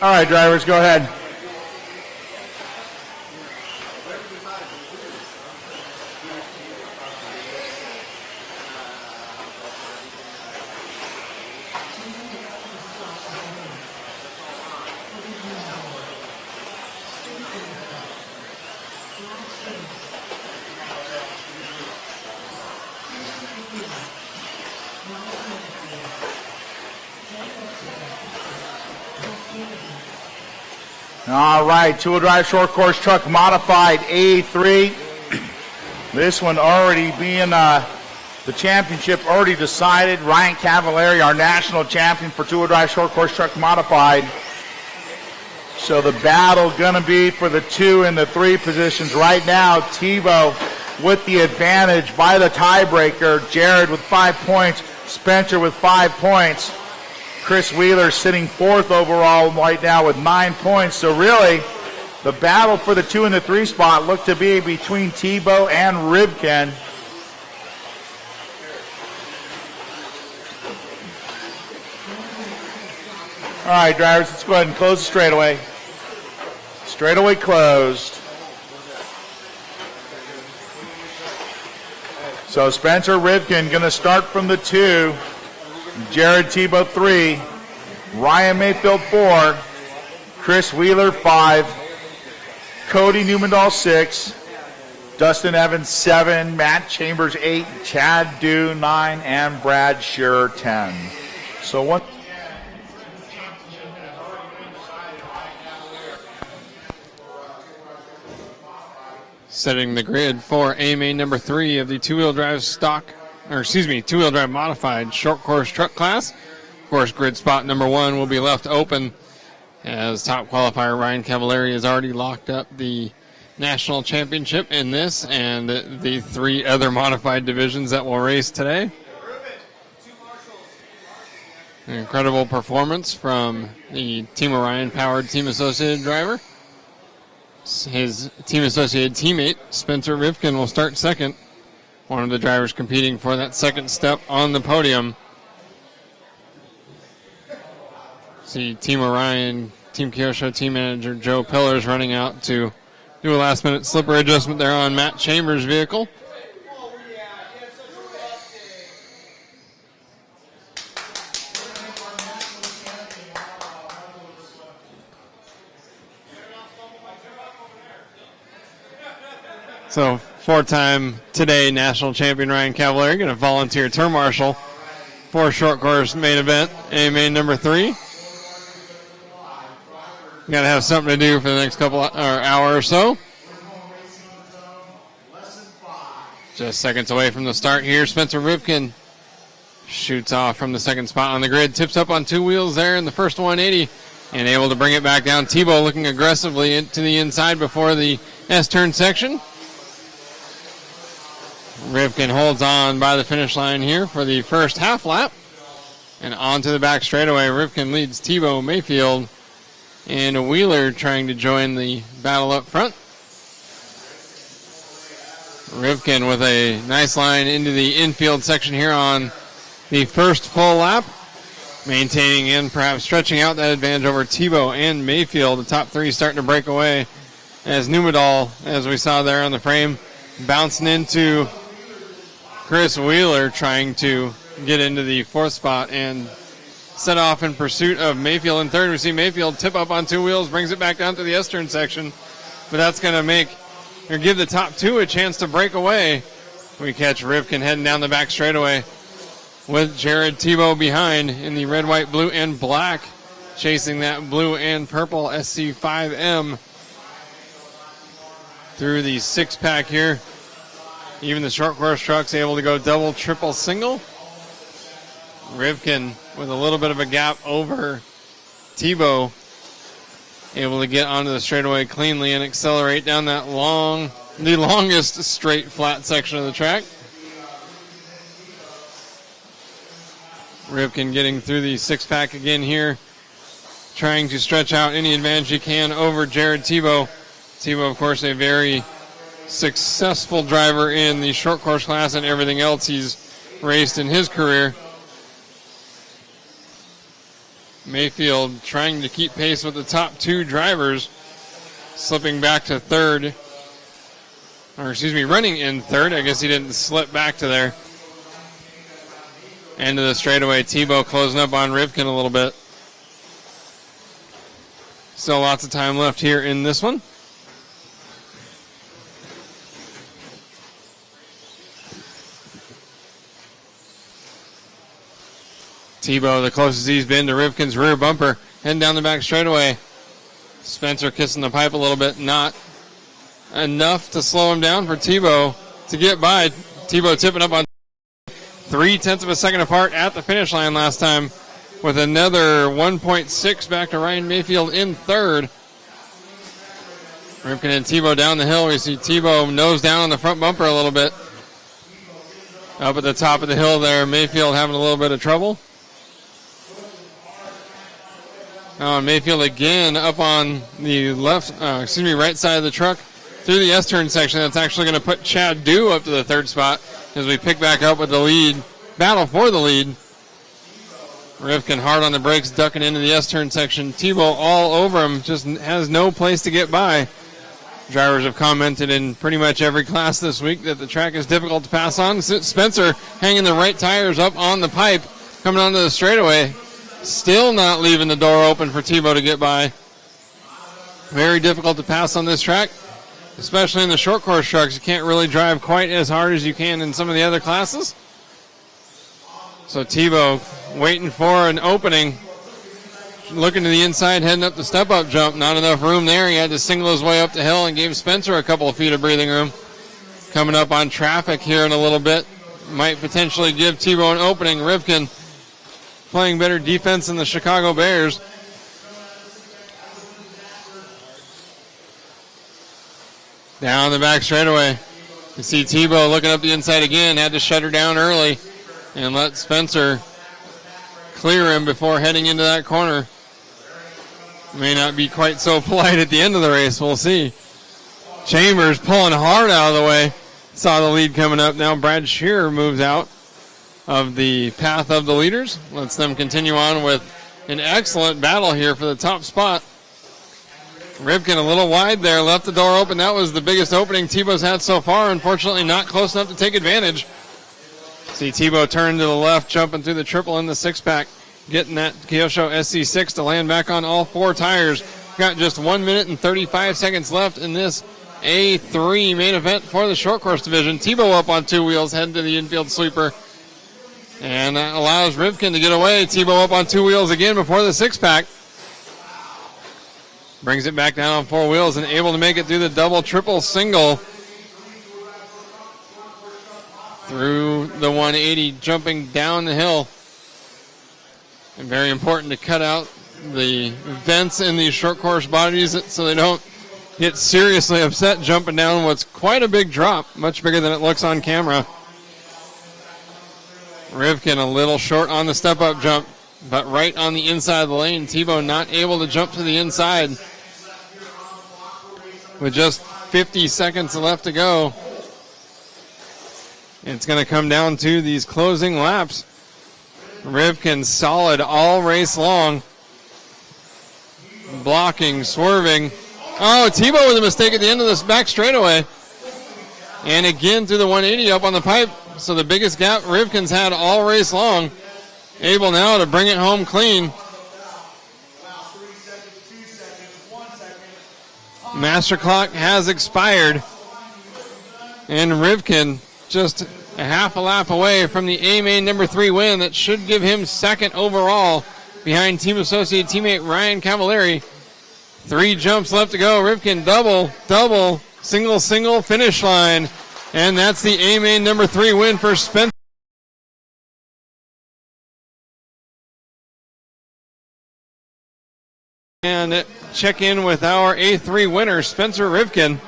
All right, drivers, go ahead. All right, two-wheel drive short course truck modified A3. This one already being the championship already decided. Ryan Cavallari, our national champion for two-wheel drive short course truck modified. So the battle gonna be for the 2 and the 3 positions. Right now, Tebow with the advantage by the tiebreaker. Jared with 5 points, Spencer with 5 points. Chris Wheeler sitting 4th overall right now with 9 points. So really, the battle for the 2 and the 3 spot looked to be between Tebow and Ribkin. All right, drivers, let's go ahead and close the straightaway. Straightaway closed. So Spencer Ribkin going to start from the 2. Jared Tebow 3, Ryan Mayfield 4, Chris Wheeler 5, Cody Neumandahl 6, Dustin Evans 7, Matt Chambers 8, Chad Dew 9, and Brad Shearer 10. So one. Setting the grid for A main number 3 of the two-wheel drive two-wheel drive modified short course truck class. Of course, grid spot number 1 will be left open as top qualifier Ryan Cavallari has already locked up the national championship in this and the 3 other modified divisions that will race today. An incredible performance from the Team Orion powered team associated driver. His team associated teammate Spencer Rivkin will start second. One of the drivers competing for that second step on the podium. See Team Orion, Team Kyosho team manager Joe Pillars running out to do a last-minute slipper adjustment there on Matt Chambers' vehicle. So, four-time today national champion Ryan Cavalieri going to volunteer turn marshal for short course main event, main number 3. Got to have something to do for the next hour or so. Just seconds away from the start here. Spencer Rivkin shoots off from the second spot on the grid, tips up on 2 wheels there in the first 180, and able to bring it back down. Tebow looking aggressively into the inside before the S-turn section. Rivkin holds on by the finish line here for the first half lap. And onto the back straightaway. Rivkin leads Tebow, Mayfield, and Wheeler trying to join the battle up front. Rivkin with a nice line into the infield section here on the first full lap. Maintaining and perhaps stretching out that advantage over Tebow and Mayfield. The top 3 starting to break away as Numedal, as we saw there on the frame, bouncing into Chris Wheeler, trying to get into the 4th spot and set off in pursuit of Mayfield in 3rd. We see Mayfield tip up on 2 wheels, brings it back down to the S-turn section, but that's going to give the top 2 a chance to break away. We catch Rivkin heading down the back straightaway with Jared Tebow behind in the red, white, blue, and black, chasing that blue and purple SC5M through the 6-pack here. Even the short course trucks able to go double, triple, single. Rivkin with a little bit of a gap over Tebow, able to get onto the straightaway cleanly and accelerate down that the longest straight flat section of the track. Rivkin getting through the 6-pack again here, trying to stretch out any advantage he can over Jared Tebow. Tebow, of course, a very successful driver in the short course class and everything else he's raced in his career. Mayfield trying to keep pace with the top 2 drivers, slipping back to 3rd, running in 3rd. I guess he didn't slip back to there. End of the straightaway. Tebow closing up on Rivkin a little bit. Still lots of time left here in this one. Tebow, the closest he's been to Rivkin's rear bumper, heading down the back straightaway. Spencer kissing the pipe a little bit, not enough to slow him down for Tebow to get by. Tebow tipping up on 0.3 of a second apart at the finish line last time, with another 1.6 back to Ryan Mayfield in 3rd. Rivkin and Tebow down the hill. We see Tebow nose down on the front bumper a little bit. Up at the top of the hill there, Mayfield having a little bit of trouble. Mayfield again up on the right side of the truck through the S-turn section. That's actually going to put Chad Dew up to the 3rd spot as we pick back up with the lead. Battle for the lead. Rivkin hard on the brakes, ducking into the S-turn section. Tebow all over him, just has no place to get by. Drivers have commented in pretty much every class this week that the track is difficult to pass on. Spencer hanging the right tires up on the pipe, coming onto the straightaway. Still not leaving the door open for Tebow to get by. Very difficult to pass on this track, especially in the short course trucks. You can't really drive quite as hard as you can in some of the other classes. So Tebow waiting for an opening, looking to the inside, heading up the step-up jump. Not enough room there. He had to single his way up the hill and gave Spencer a couple of feet of breathing room. Coming up on traffic here in a little bit. Might potentially give Tebow an opening. Rivkin playing better defense than the Chicago Bears. Down the back straightaway. You see Tebow looking up the inside again. Had to shut her down early and let Spencer clear him before heading into that corner. May not be quite so polite at the end of the race. We'll see. Chambers pulling hard out of the way. Saw the lead coming up. Now Brad Shearer moves out of the path of the leaders. Lets them continue on with an excellent battle here for the top spot. Rivkin a little wide there, left the door open. That was the biggest opening Tebow's had so far. Unfortunately, not close enough to take advantage. See Tebow turn to the left, jumping through the triple in the six-pack, getting that Kyosho SC6 to land back on all four tires. Got just 1 minute and 35 seconds left in this A3 main event for the short course division. Tebow up on two wheels, heading to the infield sweeper. And that allows Rivkin to get away. Tebow up on two wheels again before the six-pack. Brings it back down on four wheels and able to make it through the double, triple, single. Through the 180, jumping down the hill. And very important to cut out the vents in these short course bodies so they don't get seriously upset jumping down what's quite a big drop, much bigger than it looks on camera. Rivkin a little short on the step-up jump, but right on the inside of the lane. Tebow not able to jump to the inside. With just 50 seconds left to go, it's going to come down to these closing laps. Rivkin solid all race long. Blocking, swerving. Oh, Tebow with a mistake at the end of this back straightaway. And again through the 180 up on the pipe. So the biggest gap Rivkin's had all race long. Able now to bring it home clean. Master clock has expired. And Rivkin just a half a lap away from the A-Main number 3 win. That should give him second overall behind team associate teammate Ryan Cavallari. 3 jumps left to go. Rivkin double, double, single, single, finish line. And that's the A-Main number 3 win for Spencer. And check in with our A3 winner, Spencer Rivkin.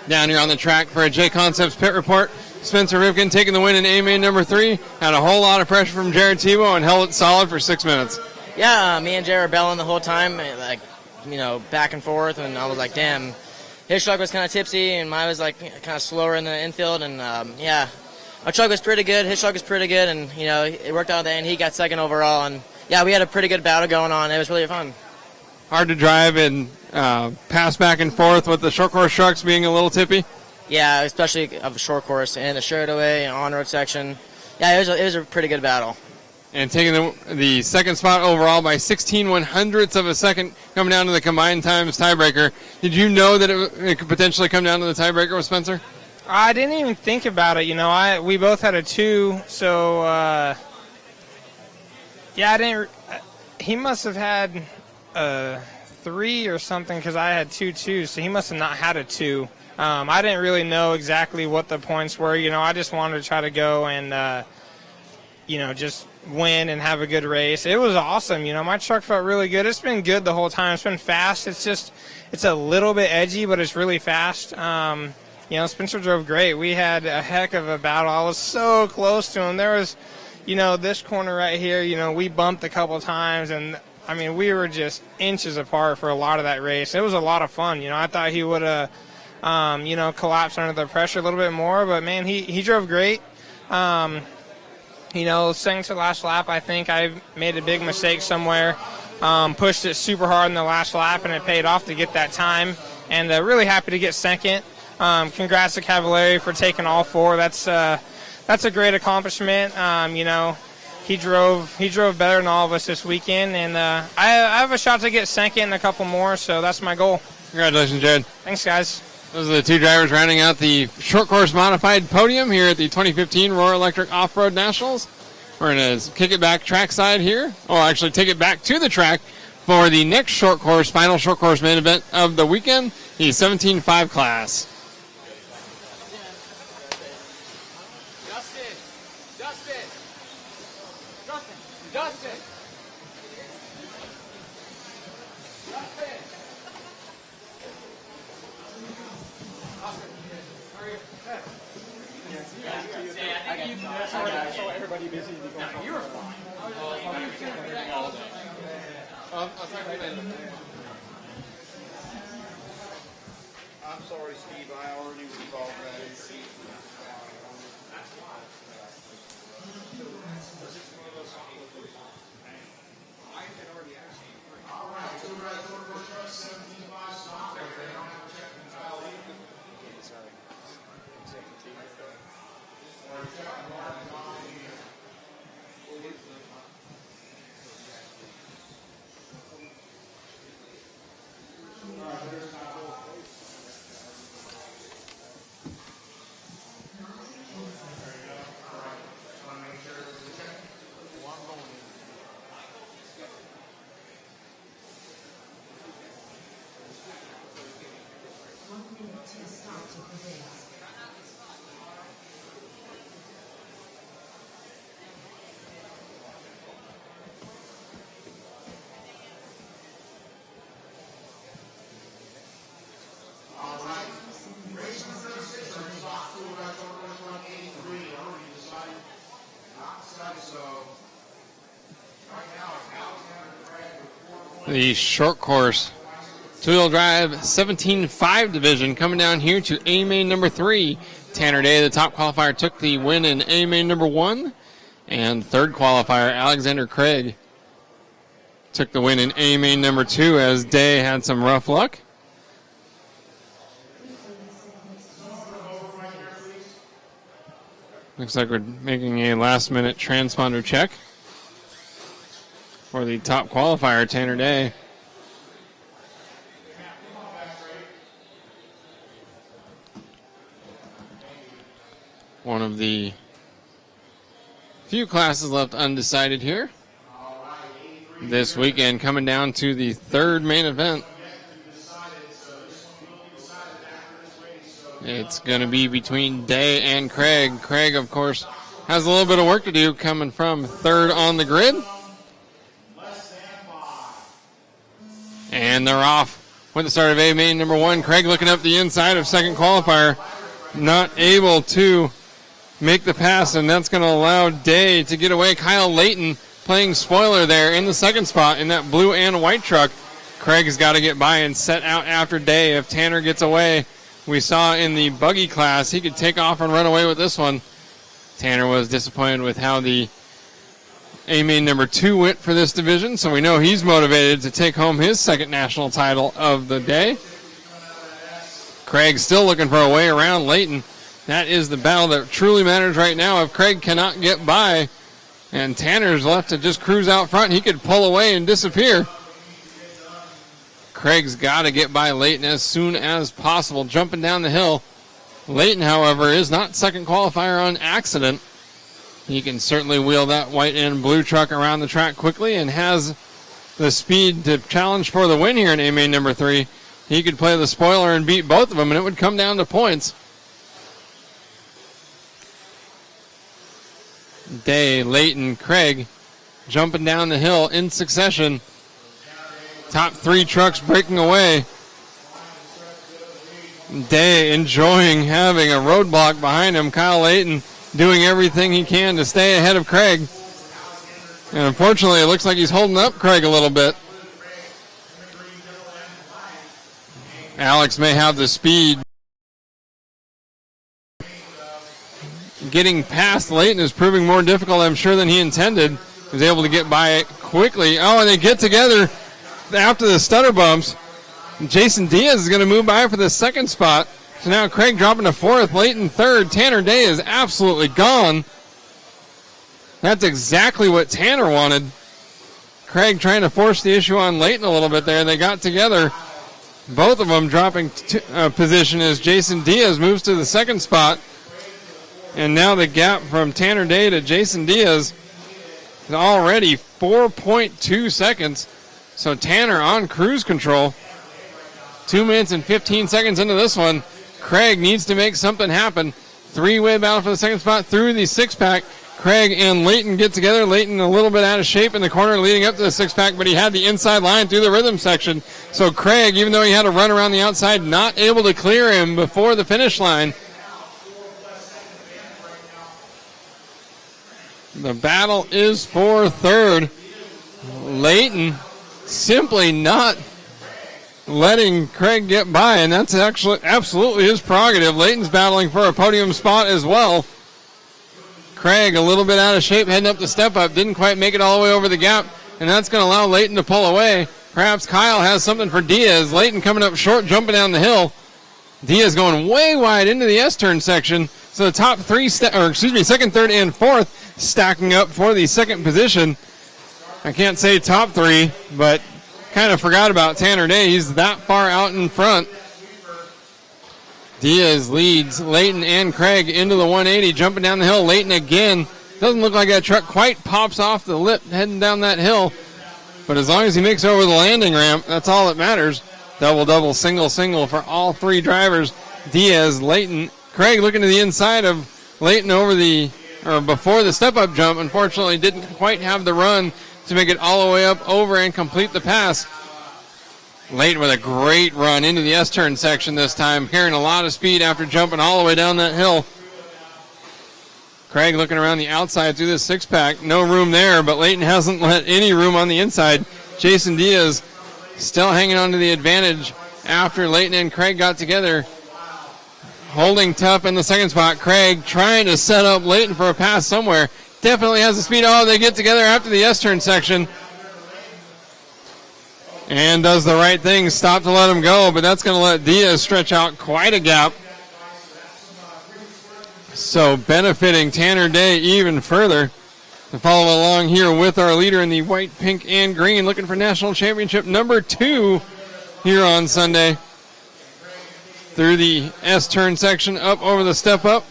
Down here on the track for a J Concepts pit report. Spencer Rivkin taking the win in A-Main number 3. Had a whole lot of pressure from Jared Tebow and held it solid for 6 minutes. Yeah, me and Jared were belling the whole time, like, back and forth, and I was like, damn. His truck was kind of tipsy, and mine was like kind of slower in the infield, and my truck was pretty good. His truck was pretty good, and it worked out at the end. He got second overall, and yeah, we had a pretty good battle going on. It was really fun. Hard to drive and pass back and forth with the short course trucks being a little tippy. Yeah, especially of the short course and the straightaway and on-road section. Yeah, it was a pretty good battle. And taking the second spot overall by 16/100ths of a second, coming down to the combined times tiebreaker. Did you know that it could potentially come down to the tiebreaker with Spencer? I didn't even think about it. We both had a 2, so I didn't. He must have had a 3 or something because I had 2, so he must have not had a 2. I didn't really know exactly what the points were. I just wanted to try to go and just win and have a good race. It was awesome. My truck felt really good. It's been good the whole time. It's been fast. It's a little bit edgy, but it's really fast. Spencer drove great. We had a heck of a battle. I was so close to him. There was, this corner right here, we bumped a couple times, and we were just inches apart for a lot of that race. It was a lot of fun. I thought he would have, collapsed under the pressure a little bit more, but man, he drove great. Second to last lap, I think I made a big mistake somewhere. Pushed it super hard in the last lap, and it paid off to get that time. And really happy to get second. Congrats to Cavallari for taking all 4. That's a great accomplishment. He drove better than all of us this weekend, and I have a shot to get second and a couple more, so that's my goal. Congratulations, Jared. Thanks, guys. Those are the two drivers rounding out the short course modified podium here at the 2015 Roar Electric Off-Road Nationals. We're going to kick it back trackside here, or actually take it back to the track for the next short course, final short course main event of the weekend, the 17.5 class. Everybody busy. You were fine. I'm sorry, Steve. I already resolved that. The short course two-wheel drive 17.5 division coming down here to A main number 3. Tanner Day, the top qualifier, took the win in A main number 1. And third qualifier, Alexander Craig, took the win in A main number 2 as Day had some rough luck. Looks like we're making a last-minute transponder check for the top qualifier, Tanner Day. One of the few classes left undecided here this weekend, coming down to the third main event. It's going to be between Day and Craig. Craig, of course, has a little bit of work to do coming from third on the grid. And they're off with the start of A main number 1. Craig looking up the inside of second qualifier, not able to make the pass, and that's going to allow Day to get away. Kyle Layton playing spoiler there in the second spot in that blue and white truck. Craig's got to get by and set out after Day. If Tanner gets away, we saw in the buggy class, he could take off and run away with this one. Tanner was disappointed with how the A main number 2 went for this division, so we know he's motivated to take home his second national title of the day. Craig still looking for a way around Layton. That is the battle that truly matters right now. If Craig cannot get by and Tanner's left to just cruise out front, he could pull away and disappear. Craig's got to get by Layton as soon as possible, jumping down the hill. Layton, however, is not second qualifier on accident. He can certainly wheel that white and blue truck around the track quickly and has the speed to challenge for the win here in A main number 3. He could play the spoiler and beat both of them, and it would come down to points. Day, Layton, Craig jumping down the hill in succession. Top 3 trucks breaking away. Day enjoying having a roadblock behind him. Kyle Layton doing everything he can to stay ahead of Craig. And unfortunately, it looks like he's holding up Craig a little bit. Alex may have the speed. Getting past Layton is proving more difficult, I'm sure, than he intended. He was able to get by it quickly. Oh, and they get together after the stutter bumps. Jason Diaz is going to move by for the second spot. So now Craig dropping to fourth, Layton third. Tanner Day is absolutely gone. That's exactly what Tanner wanted. Craig trying to force the issue on Layton a little bit there. They got together. Both of them dropping position as Jason Diaz moves to the second spot. And now the gap from Tanner Day to Jason Diaz is already 4.2 seconds. So Tanner on cruise control. 2 minutes and 15 seconds into this one. Craig needs to make something happen. Three-way battle for the second spot through the six-pack. Craig and Leighton get together. Leighton a little bit out of shape in the corner leading up to the six-pack, but he had the inside line through the rhythm section. So Craig, even though he had to run around the outside, not able to clear him before the finish line. The battle is for third. Leighton simply not letting Craig get by, and that's actually absolutely his prerogative. Leighton's battling for a podium spot as well. Craig a little bit out of shape heading up the step up, didn't quite make it all the way over the gap, and that's going to allow Leighton to pull away. Perhaps Kyle has something for Diaz. Leighton coming up short, jumping down the hill. Diaz going way wide into the S-turn section. So the top three, second, third, and fourth stacking up for the second position. I can't say top three, but kind of forgot about Tanner Day. He's that far out in front. Diaz leads Leighton and Craig into the 180, jumping down the hill. Leighton again. Doesn't look like that truck quite pops off the lip heading down that hill. But as long as he makes it over the landing ramp, that's all that matters. Double, double, single, single for all three drivers. Diaz, Leighton, Craig looking to the inside of Leighton before the step-up jump. Unfortunately, didn't quite have the run to make it all the way up over and complete the pass. Leighton with a great run into the S-turn section this time, carrying a lot of speed after jumping all the way down that hill. Craig looking around the outside through this six-pack. No room there, but Leighton hasn't let any room on the inside. Jason Diaz still hanging on to the advantage after Leighton and Craig got together. Holding tough in the second spot. Craig trying to set up Leighton for a pass somewhere. Definitely has the speed. Oh, they get together after the S-turn section. And does the right thing, stop to let him go, but that's going to let Diaz stretch out quite a gap. So benefiting Tanner Day even further. To follow along here with our leader in the white, pink, and green, looking for national championship number 2 here on Sunday. Through the S-turn section, up over the step-up.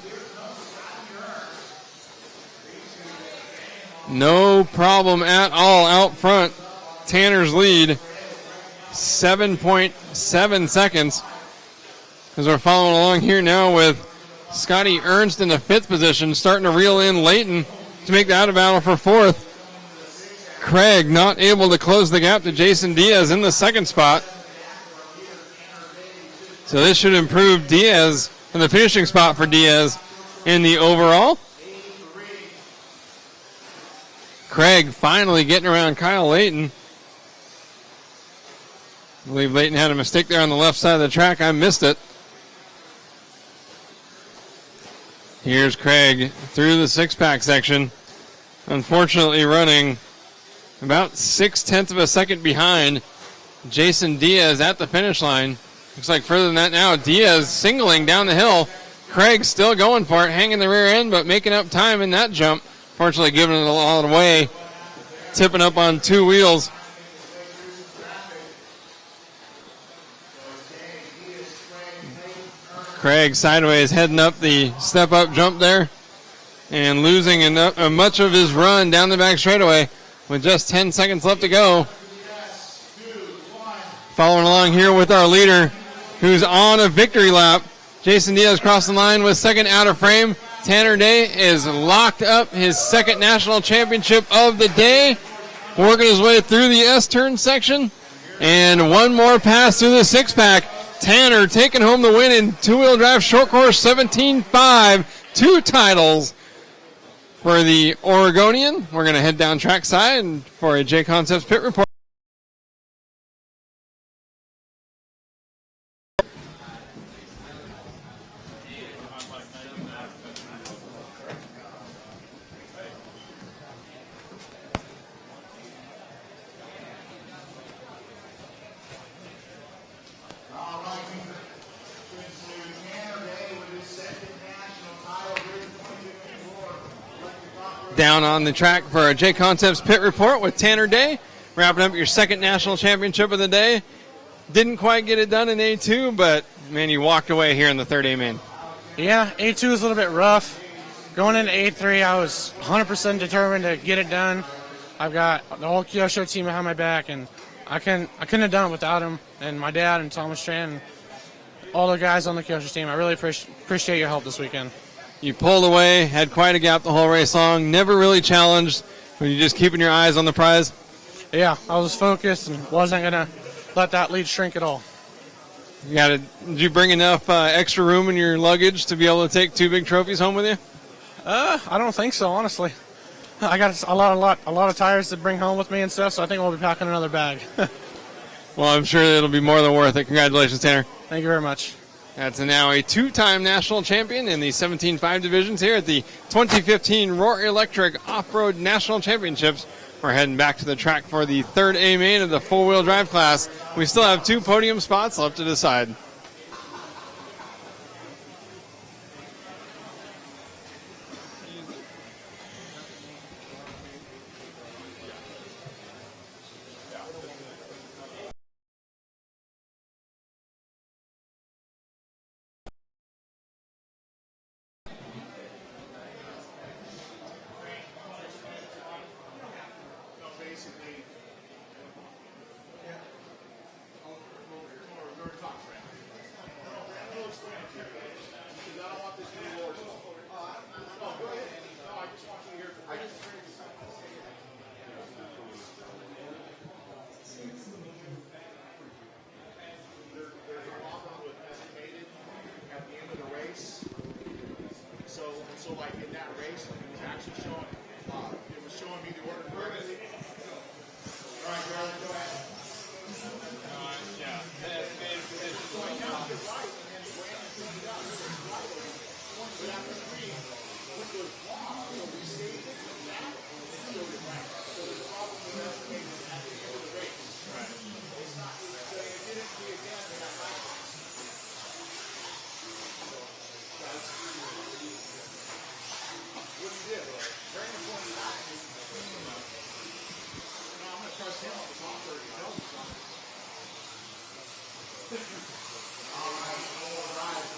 No problem at all out front. Tanner's lead, 7.7 seconds. As we're following along here now with Scotty Ernst in the 5th position, starting to reel in Leighton to make that a battle for 4th. Craig not able to close the gap to Jason Diaz in the 2nd spot. So this should improve Diaz and the finishing spot for Diaz in the overall. Craig finally getting around Kyle Leighton. I believe Leighton had a mistake there on the left side of the track. I missed it. Here's Craig through the six-pack section. Unfortunately running about 0.6 of a second behind Jason Diaz at the finish line. Looks like further than that now. Diaz singling down the hill. Craig still going for it, hanging the rear end, but making up time in that jump. Fortunately giving it all away. Tipping up on 2 wheels. Craig sideways heading up the step-up jump there and losing much of his run down the back straightaway with just 10 seconds left to go. Following along here with our leader who's on a victory lap. Jason Diaz crossing the line with second out of frame. Tanner Day is locked up, his 2nd national championship of the day. Working his way through the S-turn section. And one more pass through the six-pack. Tanner taking home the win in two-wheel drive short course 17.5. 2 titles for the Oregonian. We're going to head down trackside for a J Concepts pit report. Down on the track for a J Concepts pit report with Tanner Day, wrapping up your 2nd national championship of the day. Didn't quite get it done in A2, but, man, you walked away here in the third A main. Yeah, A2 was a little bit rough. Going into A3, I was 100% determined to get it done. I've got the whole Kyosho team behind my back, and I couldn't have done it without him and my dad and Thomas Tran and all the guys on the Kyosho team. I really appreciate your help this weekend. You pulled away, had quite a gap the whole race long, never really challenged. Were you just keeping your eyes on the prize? Yeah, I was focused and wasn't going to let that lead shrink at all. Did you bring enough extra room in your luggage to be able to take 2 big trophies home with you? I don't think so, honestly. I got a lot of tires to bring home with me and stuff, so I think we'll be packing another bag. Well, I'm sure it'll be more than worth it. Congratulations, Tanner. Thank you very much. That's now a 2-time national champion in the 17.5 divisions here at the 2015 Roar Electric Off-Road National Championships. We're heading back to the track for the third A main of the four-wheel drive class. We still have 2 podium spots left to decide. So like in that race, it was actually showing, me the order correctly. All right, Charlie, go ahead. Yeah. Going down to the right, and then Brandon picked it up. But after 3, which was wrong, so we saved it from that, and then showed it right. So the problem was estimated at the end of the race. Right. It's not, so it didn't be again in that last race. What he did, Brandon pointed out. I'm going to trust him on the software. He tells me something. All right, all right,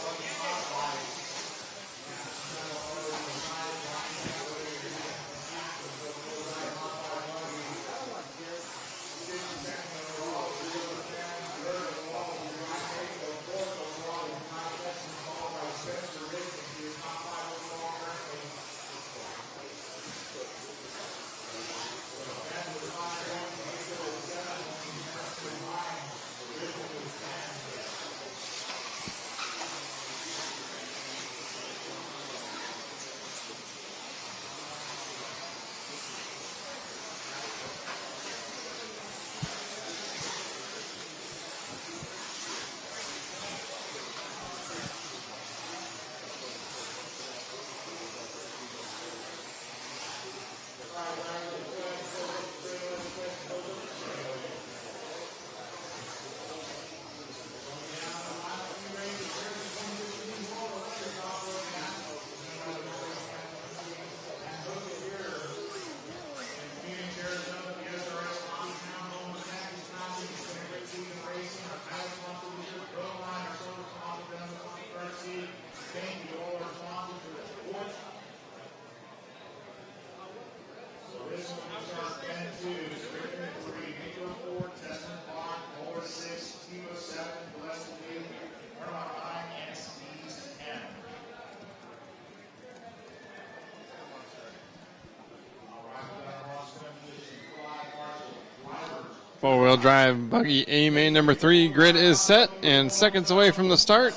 Four-wheel drive buggy A main number 3 grid is set and seconds away from the start.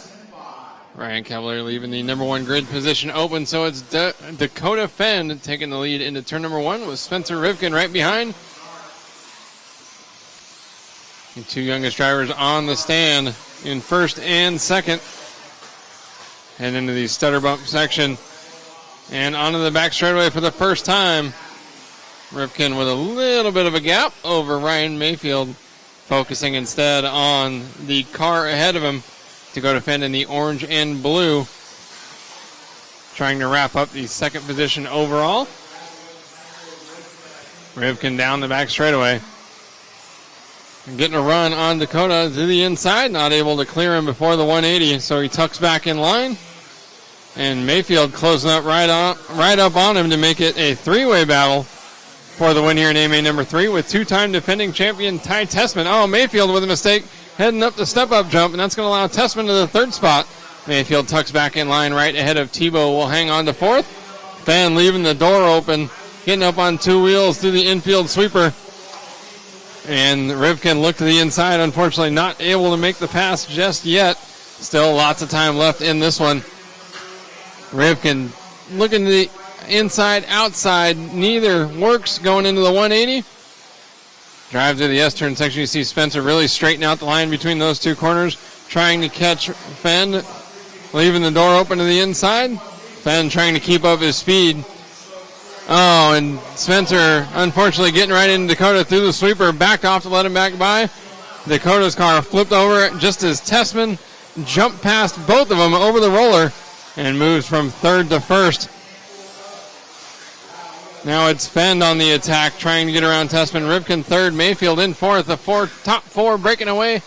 Ryan Cavalier leaving the number 1 grid position open, so it's Dakota Fenn taking the lead into turn number 1 with Spencer Rivkin right behind. The 2 youngest drivers on the stand in first and second. Head into the stutter bump section and onto the back straightaway for the first time. Rivkin with a little bit of a gap over Ryan Mayfield, focusing instead on the car ahead of him to go defend in the orange and blue, trying to wrap up the second position overall. Rivkin down the back straightaway. Getting a run on Dakota to the inside, not able to clear him before the 180, so he tucks back in line. And Mayfield closing up right up on him to make it a three-way battle for the win here in AMA number 3 with two-time defending champion Ty Tessman. Oh, Mayfield with a mistake heading up the step-up jump, and that's going to allow Tessman to the third spot. Mayfield tucks back in line right ahead of Tebow. Will hang on to fourth. Fenn leaving the door open, getting up on two wheels through the infield sweeper. And Rivkin looked to the inside, unfortunately not able to make the pass just yet. Still lots of time left in this one. Rivkin looking to the inside, outside. Neither works going into the 180. Drive to the S-turn section. You see Spencer really straighten out the line between those two corners, trying to catch Fenn, leaving the door open to the inside. Fenn trying to keep up his speed. Oh, and Spencer, unfortunately, getting right into Dakota through the sweeper, backed off to let him back by. Dakota's car flipped over just as Tessman jumped past both of them over the roller and moves from third to first. Now it's Fenn on the attack, trying to get around Tessman. Rivkin third, Mayfield in fourth. The top four breaking away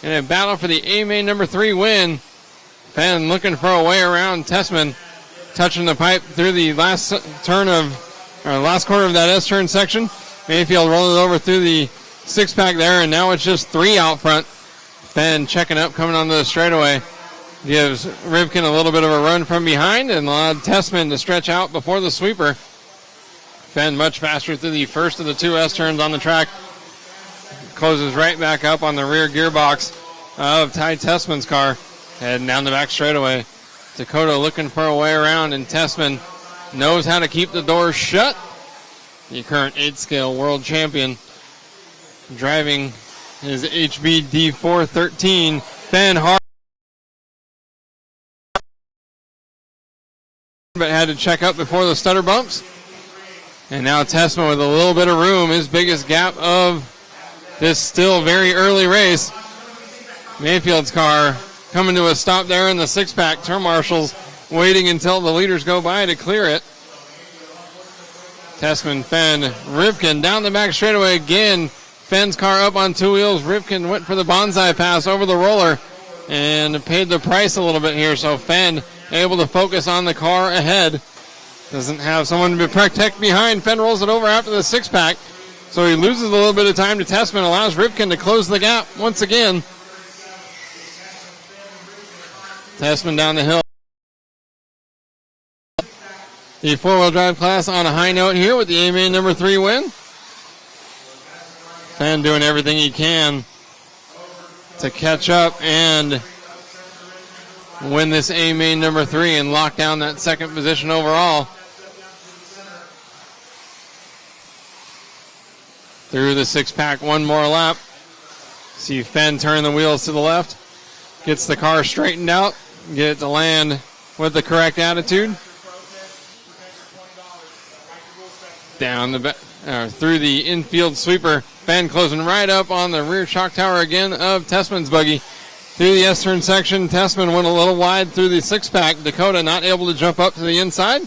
in a battle for the AMA number 3 win. Fenn looking for a way around Tessman, touching the pipe through the last corner of that S-turn section. Mayfield rolling it over through the six-pack there, and now it's just 3 out front. Fenn checking up, coming onto the straightaway. Gives Rivkin a little bit of a run from behind and allowed Tessman to stretch out before the sweeper. Fenn much faster through the first of the 2 S-turns on the track. Closes right back up on the rear gearbox of Ty Tessman's car. Heading down the back straightaway. Dakota looking for a way around, and Tessman knows how to keep the doors shut. The current 8-scale world champion driving his HB D413. Fenn hard, but had to check up before the stutter bumps. And now Tessman with a little bit of room, his biggest gap of this still very early race. Mayfield's car coming to a stop there in the six-pack. Turn marshals waiting until the leaders go by to clear it. Tessman, Fenn, Rivkin down the back straightaway again. Fenn's car up on 2 wheels. Rivkin went for the bonsai pass over the roller and paid the price a little bit here. So Fenn able to focus on the car ahead. Doesn't have someone to protect behind. Fenn rolls it over after the six-pack. So he loses a little bit of time to Tessman, allows Rivkin to close the gap once again. Tessman down the hill. The four-wheel drive class on a high note here with the AMA number 3 win. Fenn doing everything he can to catch up and win this AMA number 3 and lock down that second position overall. Through the six-pack, one more lap. See Fenn turn the wheels to the left. Gets the car straightened out. Get it to land with the correct attitude. Down the back, through the infield sweeper. Fenn closing right up on the rear shock tower again of Tessman's buggy. Through the S-turn section, Tessman went a little wide through the six-pack. Dakota not able to jump up to the inside.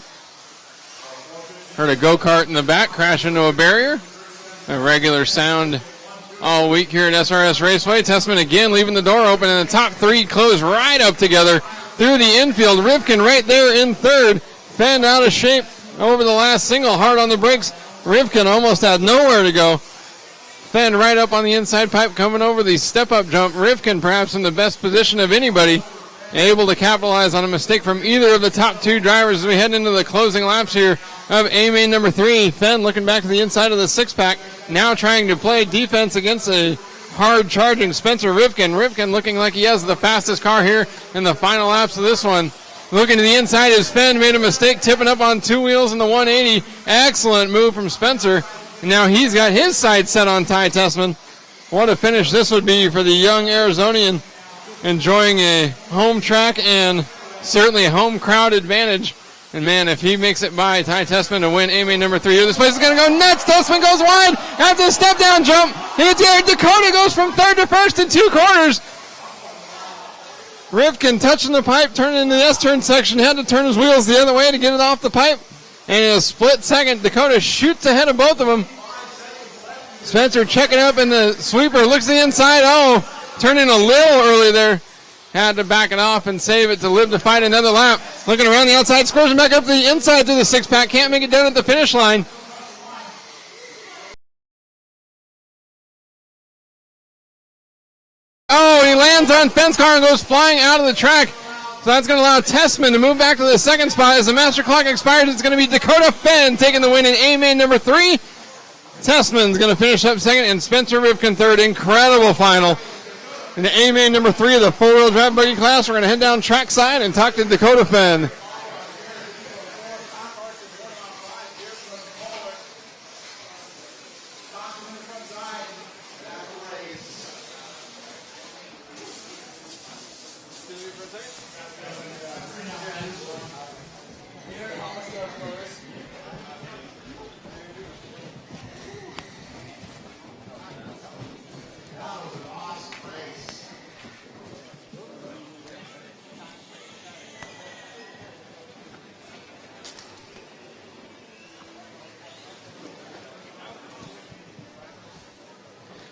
Heard a go-kart in the back crash into a barrier. A regular sound all week here at SRS Raceway. Tessman again leaving the door open, and the top 3 close right up together through the infield. Rivkin right there in third. Fenn out of shape over the last single, hard on the brakes. Rivkin almost had nowhere to go. Fenn right up on the inside pipe coming over the step-up jump. Rivkin perhaps in the best position of anybody, able to capitalize on a mistake from either of the top 2 drivers as we head into the closing laps here of AMA number 3. Fenn looking back to the inside of the six-pack, now trying to play defense against a hard-charging Spencer Rivkin. Rivkin looking like he has the fastest car here in the final laps of this one. Looking to the inside as Fenn made a mistake, tipping up on 2 wheels in the 180. Excellent move from Spencer. And now he's got his sights set on Ty Tessman. What a finish this would be for the young Arizonian. Enjoying a home track and certainly a home crowd advantage. And man, if he makes it by Ty Tessman to win AMA number 3 here, this place is going to go nuts. Tessman goes wide after the step down jump. Dakota goes from third to first in 2 corners. Rivkin touching the pipe, turning into the S-turn section, had to turn his wheels the other way to get it off the pipe. And in a split second, Dakota shoots ahead of both of them. Spencer checking up in the sweeper, looks to the inside. Oh, turning a little early there. Had to back it off and save it to live to fight another lap. Looking around the outside, scores back up the inside through the six-pack. Can't make it down at the finish line. Oh, he lands on fence car and goes flying out of the track. So that's going to allow Tessman to move back to the second spot. As the master clock expires, it's going to be Dakota Fenn taking the win in A-main number 3. Tessman's going to finish up second, and Spencer Rivkin third. Incredible final. In the A-main number 3 of the four-wheel drive buggy class, we're going to head down trackside and talk to Dakota Fenn.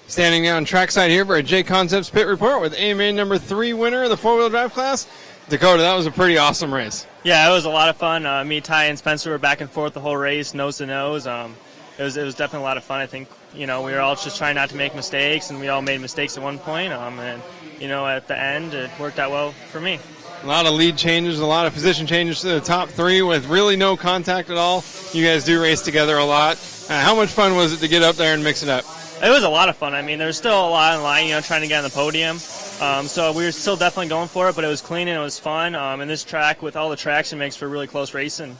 Standing on trackside here for a J Concepts pit report with A-main number 3 winner of the four-wheel drive class. Dakota, that was a pretty awesome race. Yeah, it was a lot of fun. Me, Ty, and Spencer were back and forth the whole race, nose to nose. It was definitely a lot of fun. I think, we were all just trying not to make mistakes, and we all made mistakes at one point. And at the end, it worked out well for me. A lot of lead changes, a lot of position changes to the top 3 with really no contact at all. You guys do race together a lot. How much fun was it to get up there and mix it up? It was a lot of fun. There's still a lot in line, trying to get on the podium. So we were still definitely going for it, but it was clean and it was fun. And this track, with all the traction, makes for really close racing.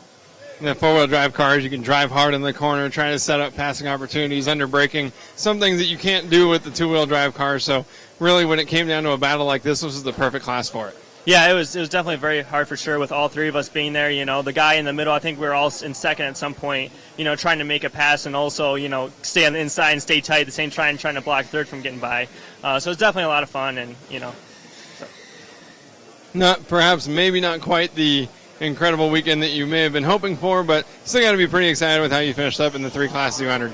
In the four-wheel drive cars, you can drive hard in the corner, trying to set up passing opportunities, under braking, some things that you can't do with the two-wheel drive cars. So really, when it came down to a battle like this was the perfect class for it. Yeah, it was definitely very hard for sure with all 3 of us being there. The guy in the middle, I think we were all in second at some point, trying to make a pass and also, stay on the inside and stay tight at the same time, trying to block third from getting by. So it's definitely a lot of fun and, So. Maybe not quite the incredible weekend that you may have been hoping for, but still got to be pretty excited with how you finished up in the 3 Class 200.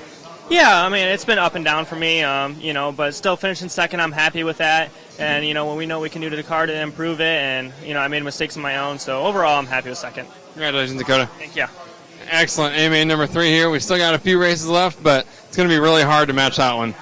Yeah, it's been up and down for me, but still finishing second, I'm happy with that. And, when we know we can do to the car to improve it, and, I made mistakes of my own. So overall, I'm happy with second. Congratulations, Dakota. Thank you. Excellent. A-main number 3 here. We still got a few races left, but it's going to be really hard to match that one.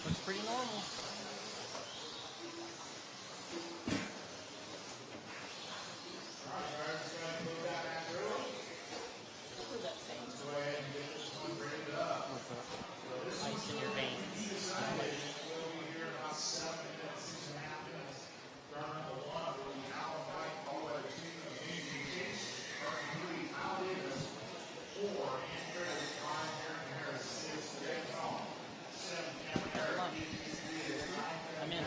Looks pretty normal. Ice in your veins. I'm in.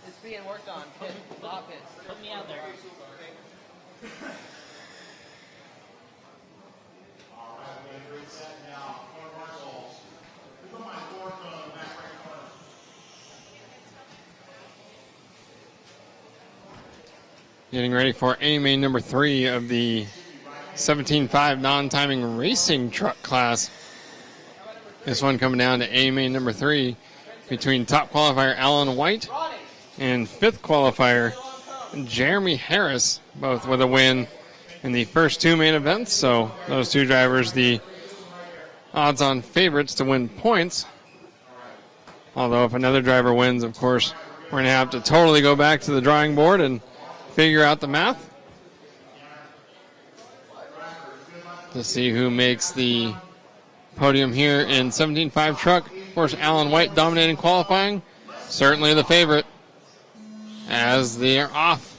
It's being worked on. Hot pits. Put me out there. Getting ready for A-Main number 3 of the 17.5 non-timing racing truck class. This one coming down to A-Main number 3 between top qualifier Alan White and fifth qualifier Jeremy Harris, both with a win in the first two main events. So those two drivers, the odds-on favorites to win points. Although if another driver wins, of course, we're going to have to totally go back to the drawing board and figure out the math to see who makes the podium here in 17.5 truck. Of course, Alan White dominating qualifying. Certainly the favorite as they're off.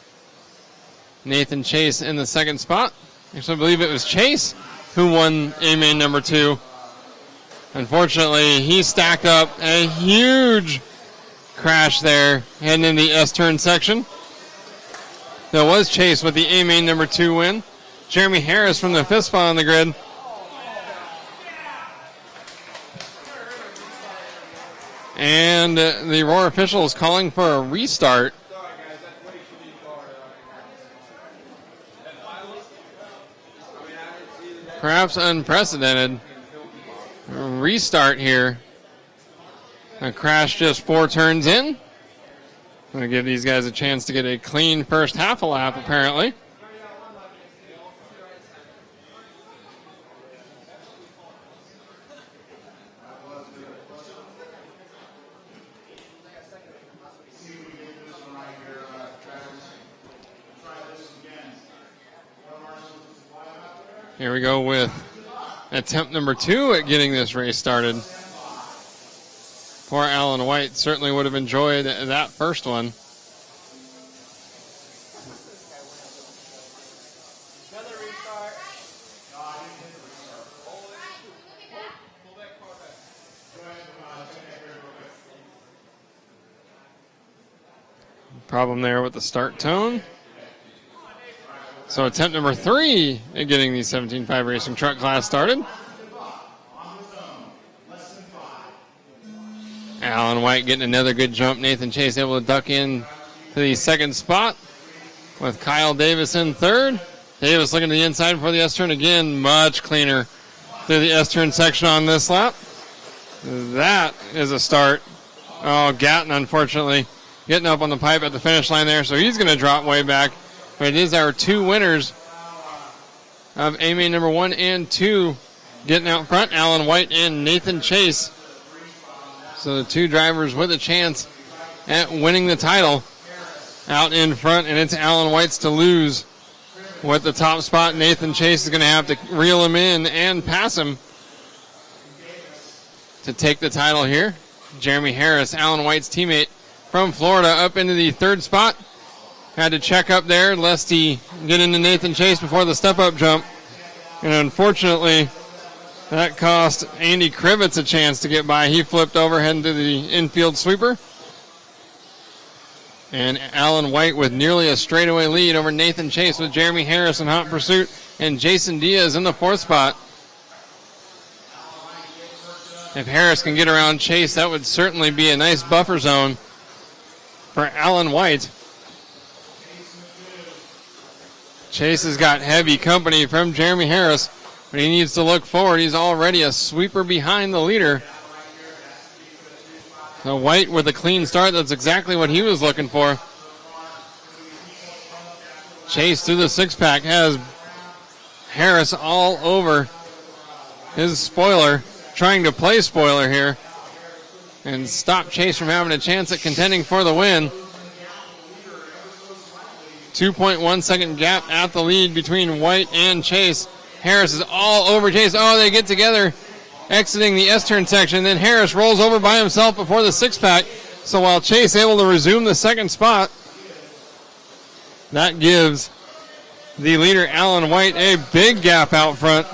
Nathan Chase in the second spot. Actually, I believe it was Chase who won A-Main number 2. Unfortunately, he stacked up a huge crash there heading in the S-turn section. That was Chase with the A-Main number 2 win. Jeremy Harris from the fifth spot on the grid. And the Roar official is calling for a restart. Perhaps unprecedented. Restart here. A crash just 4 turns in. Going to give these guys a chance to get a clean first half a lap, apparently. Here we go with attempt number 2 at getting this race started. Poor Alan White certainly would have enjoyed that first one. Problem there with the start tone. So attempt number 3 at getting the 17.5 racing truck class started. Alan White getting another good jump. Nathan Chase able to duck in to the second spot with Kyle Davis in third. Davis looking to the inside before the S-turn again. Much cleaner through the S-turn section on this lap. That is a start. Oh, Gatton, unfortunately, getting up on the pipe at the finish line there, so he's going to drop way back. But it is our 2 winners of A-Main number 1 and 2 getting out front, Alan White and Nathan Chase. So the 2 drivers with a chance at winning the title out in front, and it's Alan White's to lose. With the top spot, Nathan Chase is going to have to reel him in and pass him to take the title here. Jeremy Harris, Alan White's teammate from Florida, up into the third spot. Had to check up there lest he get into Nathan Chase before the step-up jump. And unfortunately, that cost Andy Krivitz a chance to get by. He flipped over heading to the infield sweeper. And Alan White with nearly a straightaway lead over Nathan Chase with Jeremy Harris in hot pursuit and Jason Diaz in the fourth spot. If Harris can get around Chase, that would certainly be a nice buffer zone for Alan White. Chase has got heavy company from Jeremy Harris, but he needs to look forward. He's already a sweeper behind the leader. So White with a clean start. That's exactly what he was looking for. Chase through the six-pack has Harris all over his spoiler, trying to play spoiler here and stop Chase from having a chance at contending for the win. 2.1 second gap at the lead between White and Chase. Harris is all over Chase. Oh, they get together exiting the S-turn section. Then Harris rolls over by himself before the six-pack. So while Chase able to resume the second spot, that gives the leader Alan White a big gap out front.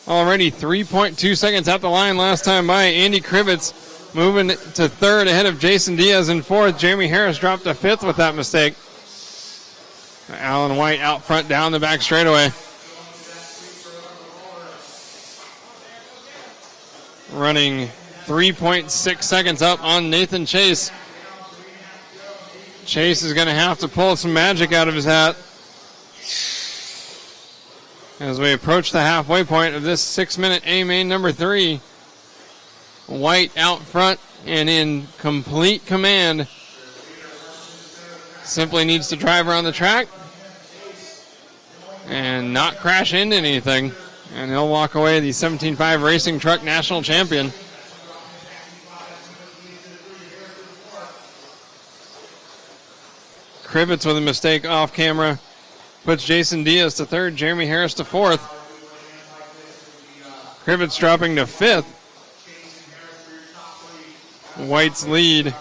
Already 3.2 seconds at the line last time by. Andy Krivitz moving to third ahead of Jason Diaz in fourth. Jeremy Harris dropped to fifth with that mistake. Alan White out front down the back straightaway. Running 3.6 seconds up on Nathan Chase. Chase is going to have to pull some magic out of his hat as we approach the halfway point of this 6-minute A main number 3. White out front and in complete command. Simply needs to drive around the track and not crash into anything. And he'll walk away the 17.5 Racing Truck National Champion. Krivitz with a mistake off camera puts Jason Diaz to third, Jeremy Harris to fourth. Krivitz dropping to fifth. White's lead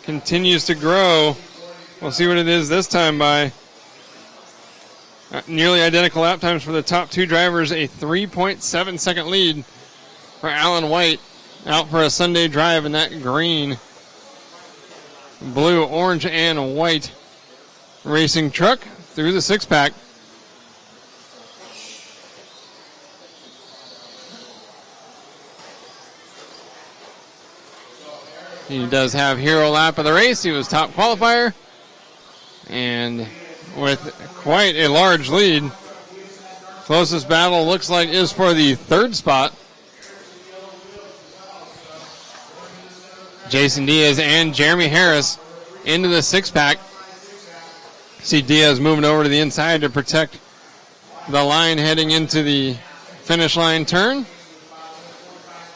continues to grow. We'll see what it is this time by nearly identical lap times for the top two drivers. A 3.7 second lead for Alan White out for a Sunday drive in that green, blue, orange, and white racing truck through the six-pack. He does have hero lap of the race. He was top qualifier. And with quite a large lead, closest battle looks like is for the third spot. Jason Diaz and Jeremy Harris into the six-pack. See Diaz moving over to the inside to protect the line heading into the finish line turn.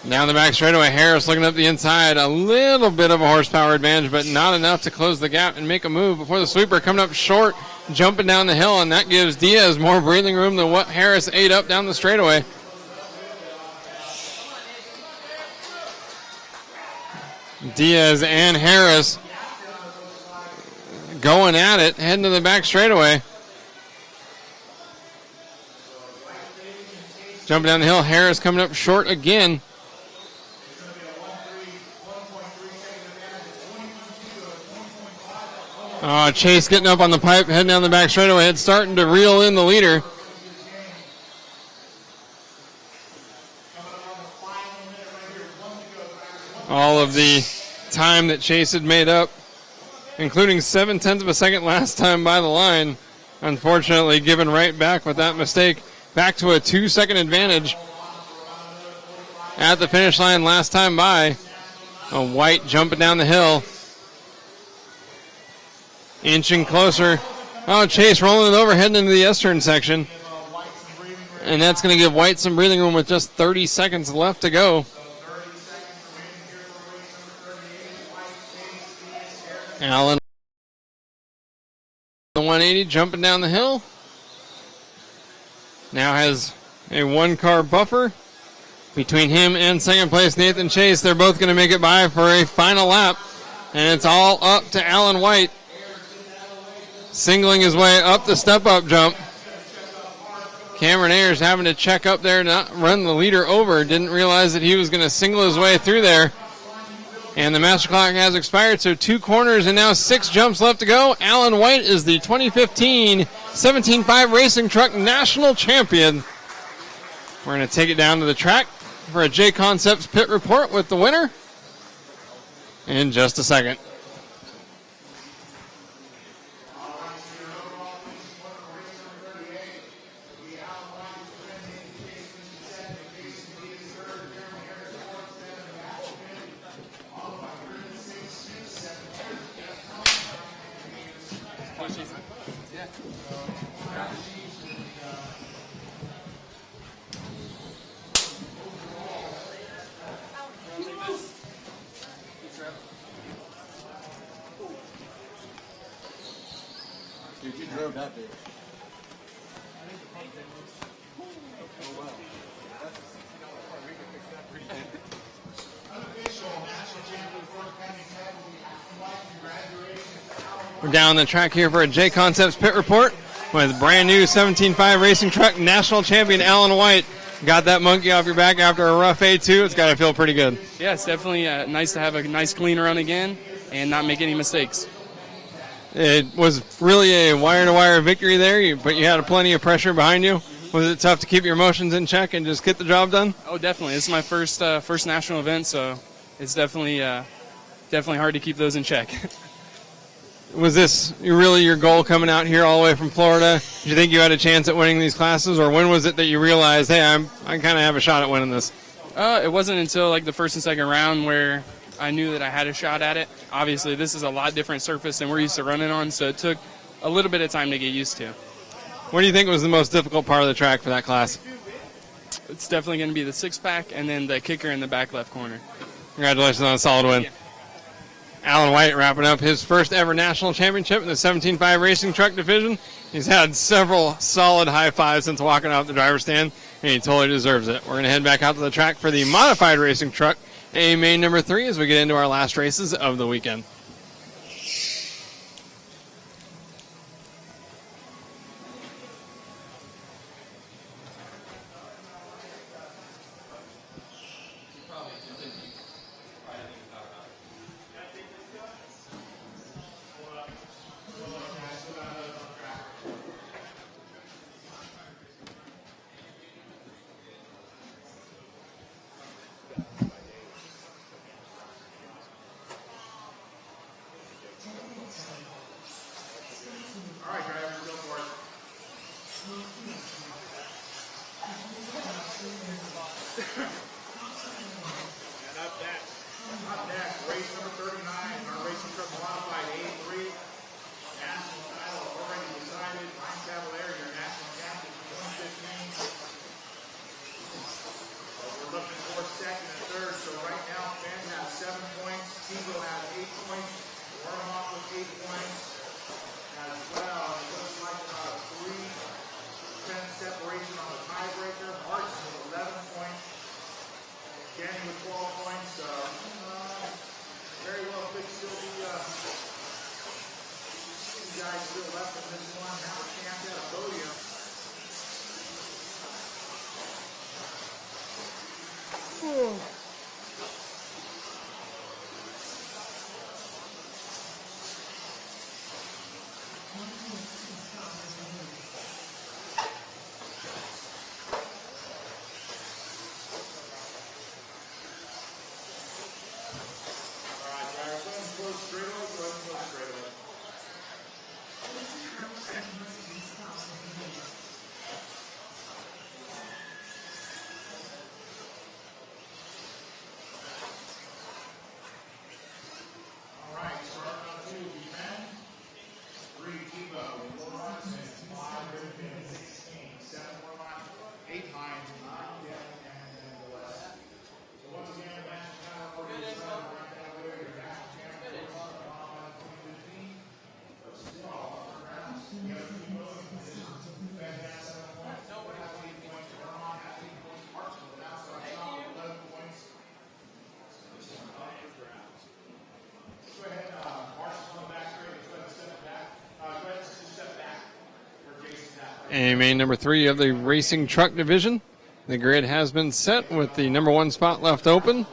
Down the back straightaway, Harris looking up the inside. A little bit of a horsepower advantage, but not enough to close the gap and make a move before the sweeper coming up short, jumping down the hill, and that gives Diaz more breathing room than what Harris ate up down the straightaway. Diaz and Harris going at it, heading to the back straightaway. Jumping down the hill, Harris coming up short again. Chase getting up on the pipe, heading down the back straightaway. It's starting to reel in the leader. All of the time that Chase had made up, including 0.7 of a second last time by the line, unfortunately given right back with that mistake. Back to a 2-second advantage at the finish line last time by. A White jumping down the hill. Inching closer. Chase rolling it over, heading into the S-turn section. And that's going to give White some breathing room with just 30 seconds left to go. Allen, the 180, jumping down the hill. Now has a one-car buffer between him and second place Nathan Chase. They're both going to make it by for a final lap. And it's all up to Alan White, singling his way up the step-up jump. Cameron Ayers having to check up there, not run the leader over. Didn't realize that he was going to single his way through there. And the master clock has expired, so 2 corners and now 6 jumps left to go. Alan White is the 2015 17.5 Racing Truck National Champion. We're going to take it down to the track for a J Concepts pit report with the winner in just a second. Dude, you drove that bitch. We're down the track here for a J Concepts pit report with brand new 17.5 Racing Truck National Champion Alan White. Got that monkey off your back after a rough A2. It's got to feel pretty good. Yeah, it's definitely nice to have a nice clean run again and not make any mistakes. It was really a wire-to-wire victory there, but you had plenty of pressure behind you. Was it tough to keep your emotions in check and just get the job done? Oh, definitely. This is my first national event, so it's definitely hard to keep those in check. Was this really your goal coming out here all the way from Florida? Did you think you had a chance at winning these classes, or when was it that you realized, hey, I kind of have a shot at winning this? It wasn't until like the first and second round where I knew that I had a shot at it. Obviously, this is a lot different surface than we're used to running on, so it took a little bit of time to get used to. What do you think was the most difficult part of the track for that class? It's definitely going to be the six-pack and then the kicker in the back left corner. Congratulations on a solid win. Yeah. Alan White wrapping up his first ever national championship in the 17.5 racing truck division. He's had several solid high fives since walking off the driver's stand, and he totally deserves it. We're going to head back out to the track for the modified racing truck, A main number 3, as we get into our last races of the weekend. A main number 3 of the racing truck division. The grid has been set with the number 1 spot left open.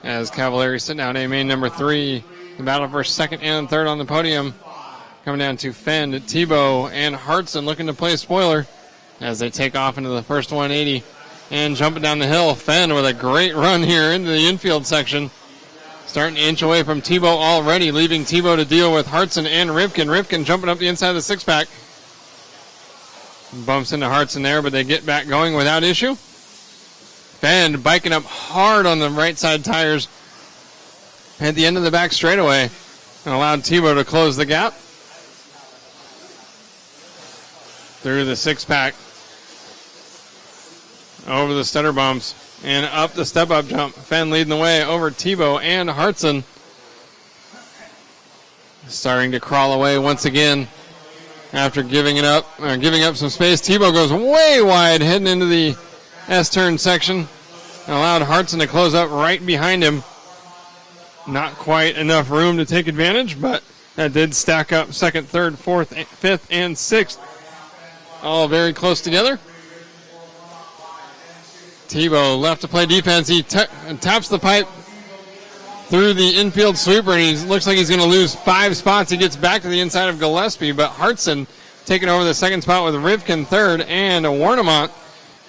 As Cavalieri sit down A main number 3, the battle for second and third on the podium. Coming down to Fenn, Tebow, and Hartson looking to play spoiler as they take off into the first 180. And jumping down the hill, Fenn with a great run here into the infield section. Starting to inch away from Tebow already, leaving Tebow to deal with Hartson and Rivkin. Rivkin jumping up the inside of the six-pack. Bumps into Hartson there, but they get back going without issue. Fenn biking up hard on the right side tires at the end of the back straightaway and allowed Tebow to close the gap. Through the six-pack. Over the stutter bumps. And up the step-up jump. Fenn leading the way over Tebow and Hartson. Starting to crawl away once again after giving up some space. Tebow goes way wide heading into the S-turn section. And allowed Hartson to close up right behind him. Not quite enough room to take advantage, but that did stack up second, third, fourth, fifth, and sixth. All very close together. Tebow left to play defense. He taps the pipe through the infield sweeper, and he looks like he's going to lose 5 spots. He gets back to the inside of Gillespie, but Hartson taking over the second spot with Rivkin third and Warnemont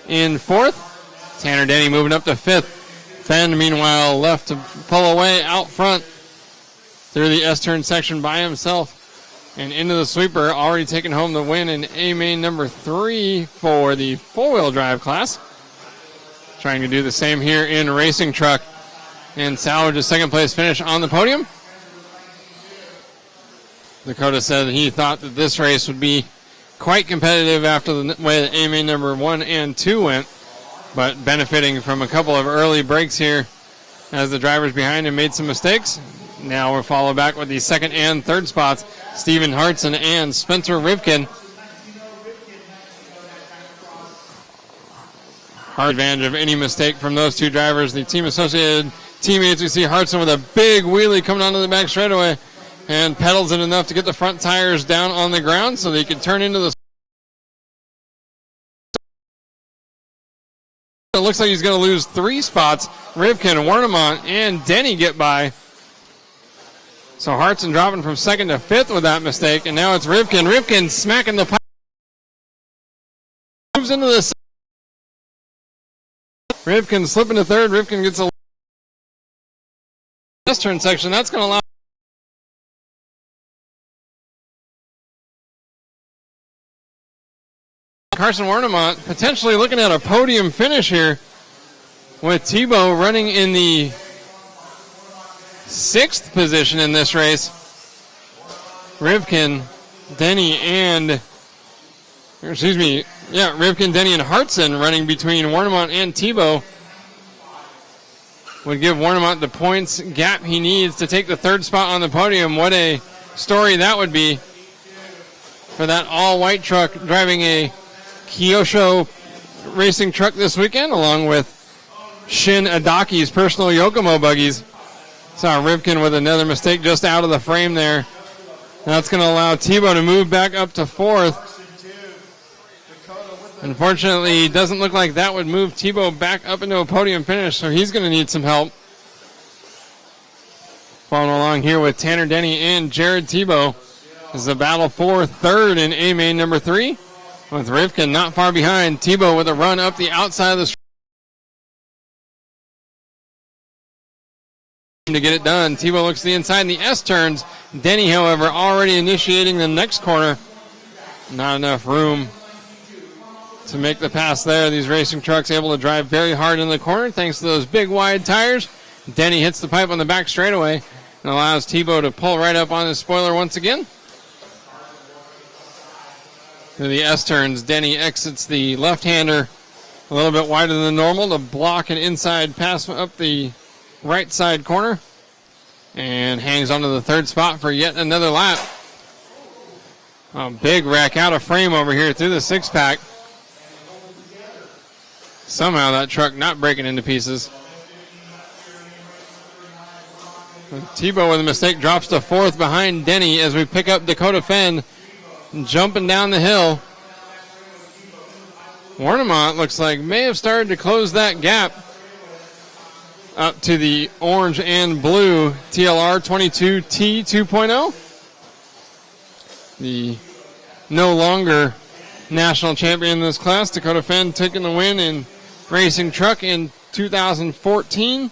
in fourth. Tanner Denny moving up to fifth. Fenn, meanwhile, left to pull away out front. through the S-turn section by himself and into the sweeper, already taking home the win in A-main number 3 for the four-wheel drive class. Trying to do the same here in racing truck and salvage a second place finish on the podium. Dakota said he thought that this race would be quite competitive after the way that A-main number 1 and 2 went, but benefiting from a couple of early breaks here as the drivers behind him made some mistakes. Now we'll follow back with the second and third spots, Stephen Hartson and Spencer Rivkin. Hard advantage of any mistake from those two drivers. The team-associated teammates, we see Hartson with a big wheelie coming onto the back straightaway and pedals it enough to get the front tires down on the ground so that he can turn into the... It looks like he's going to lose 3 spots. Rivkin, Warnemont, and Denny get by. So Hartson dropping from 2nd to 5th with that mistake, and now it's Rivkin. Rivkin smacking the pipe. Moves into the... Rivkin slipping to 3rd. Rivkin gets a... This turn section, that's going to allow... Carson Warnemont potentially looking at a podium finish here with Tebow running in the 6th position in this race. Rivkin, Denny, and Rivkin, Denny, and Hartson running between Warnemont and Tebow would give Warnemont the points gap he needs to take the 3rd spot on the podium. What a story that would be for that all-white truck driving a Kyosho racing truck this weekend, along with Shin Adaki's personal Yokomo buggies. Saw Rivkin with another mistake just out of the frame there. That's going to allow Tebow to move back up to 4th. Unfortunately, it doesn't look like that would move Tebow back up into a podium finish, so he's going to need some help. Following along here with Tanner Denny and Jared Tebow is the battle for 3rd in A-main number 3. With Rivkin not far behind. Tebow with a run up the outside of the to get it done. Tebow looks to the inside in the S-turns. Denny, however, already initiating the next corner. Not enough room to make the pass there. These racing trucks able to drive very hard in the corner thanks to those big wide tires. Denny hits the pipe on the back straightaway and allows Tebow to pull right up on his spoiler once again. To the S-turns, Denny exits the left-hander a little bit wider than normal to block an inside pass up the right side corner and hangs onto the 3rd spot for yet another lap. A big wreck out of frame over here through the 6-pack. Somehow that truck not breaking into pieces. Tebow with a mistake drops to 4th behind Denny as we pick up Dakota Fenn jumping down the hill. Warnemont looks like may have started to close that gap up to the orange and blue TLR 22T 2.0. The no longer national champion in this class, Dakota Fenn, taking the win in racing truck in 2014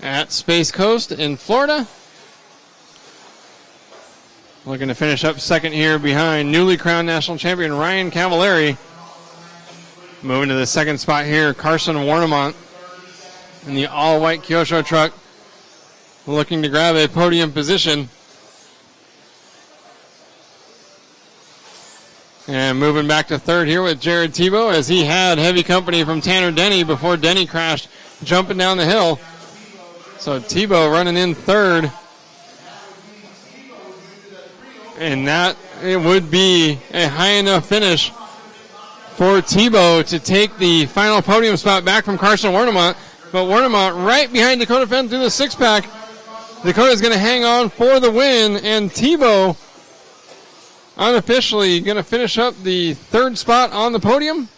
at Space Coast in Florida. Looking to finish up 2nd here behind newly crowned national champion Ryan Cavallari. Moving to the 2nd spot here, Carson Warnemont in the all-white Kyosho truck, looking to grab a podium position. And moving back to 3rd here with Jared Tebow, as he had heavy company from Tanner Denny before Denny crashed jumping down the hill. So Tebow running in 3rd. And that it would be a high enough finish for Tebow to take the final podium spot back from Carson Warnemont. But Warnemont right behind Dakota Fenn through the 6-pack. Dakota's going to hang on for the win, and Tebow unofficially going to finish up the 3rd spot on the podium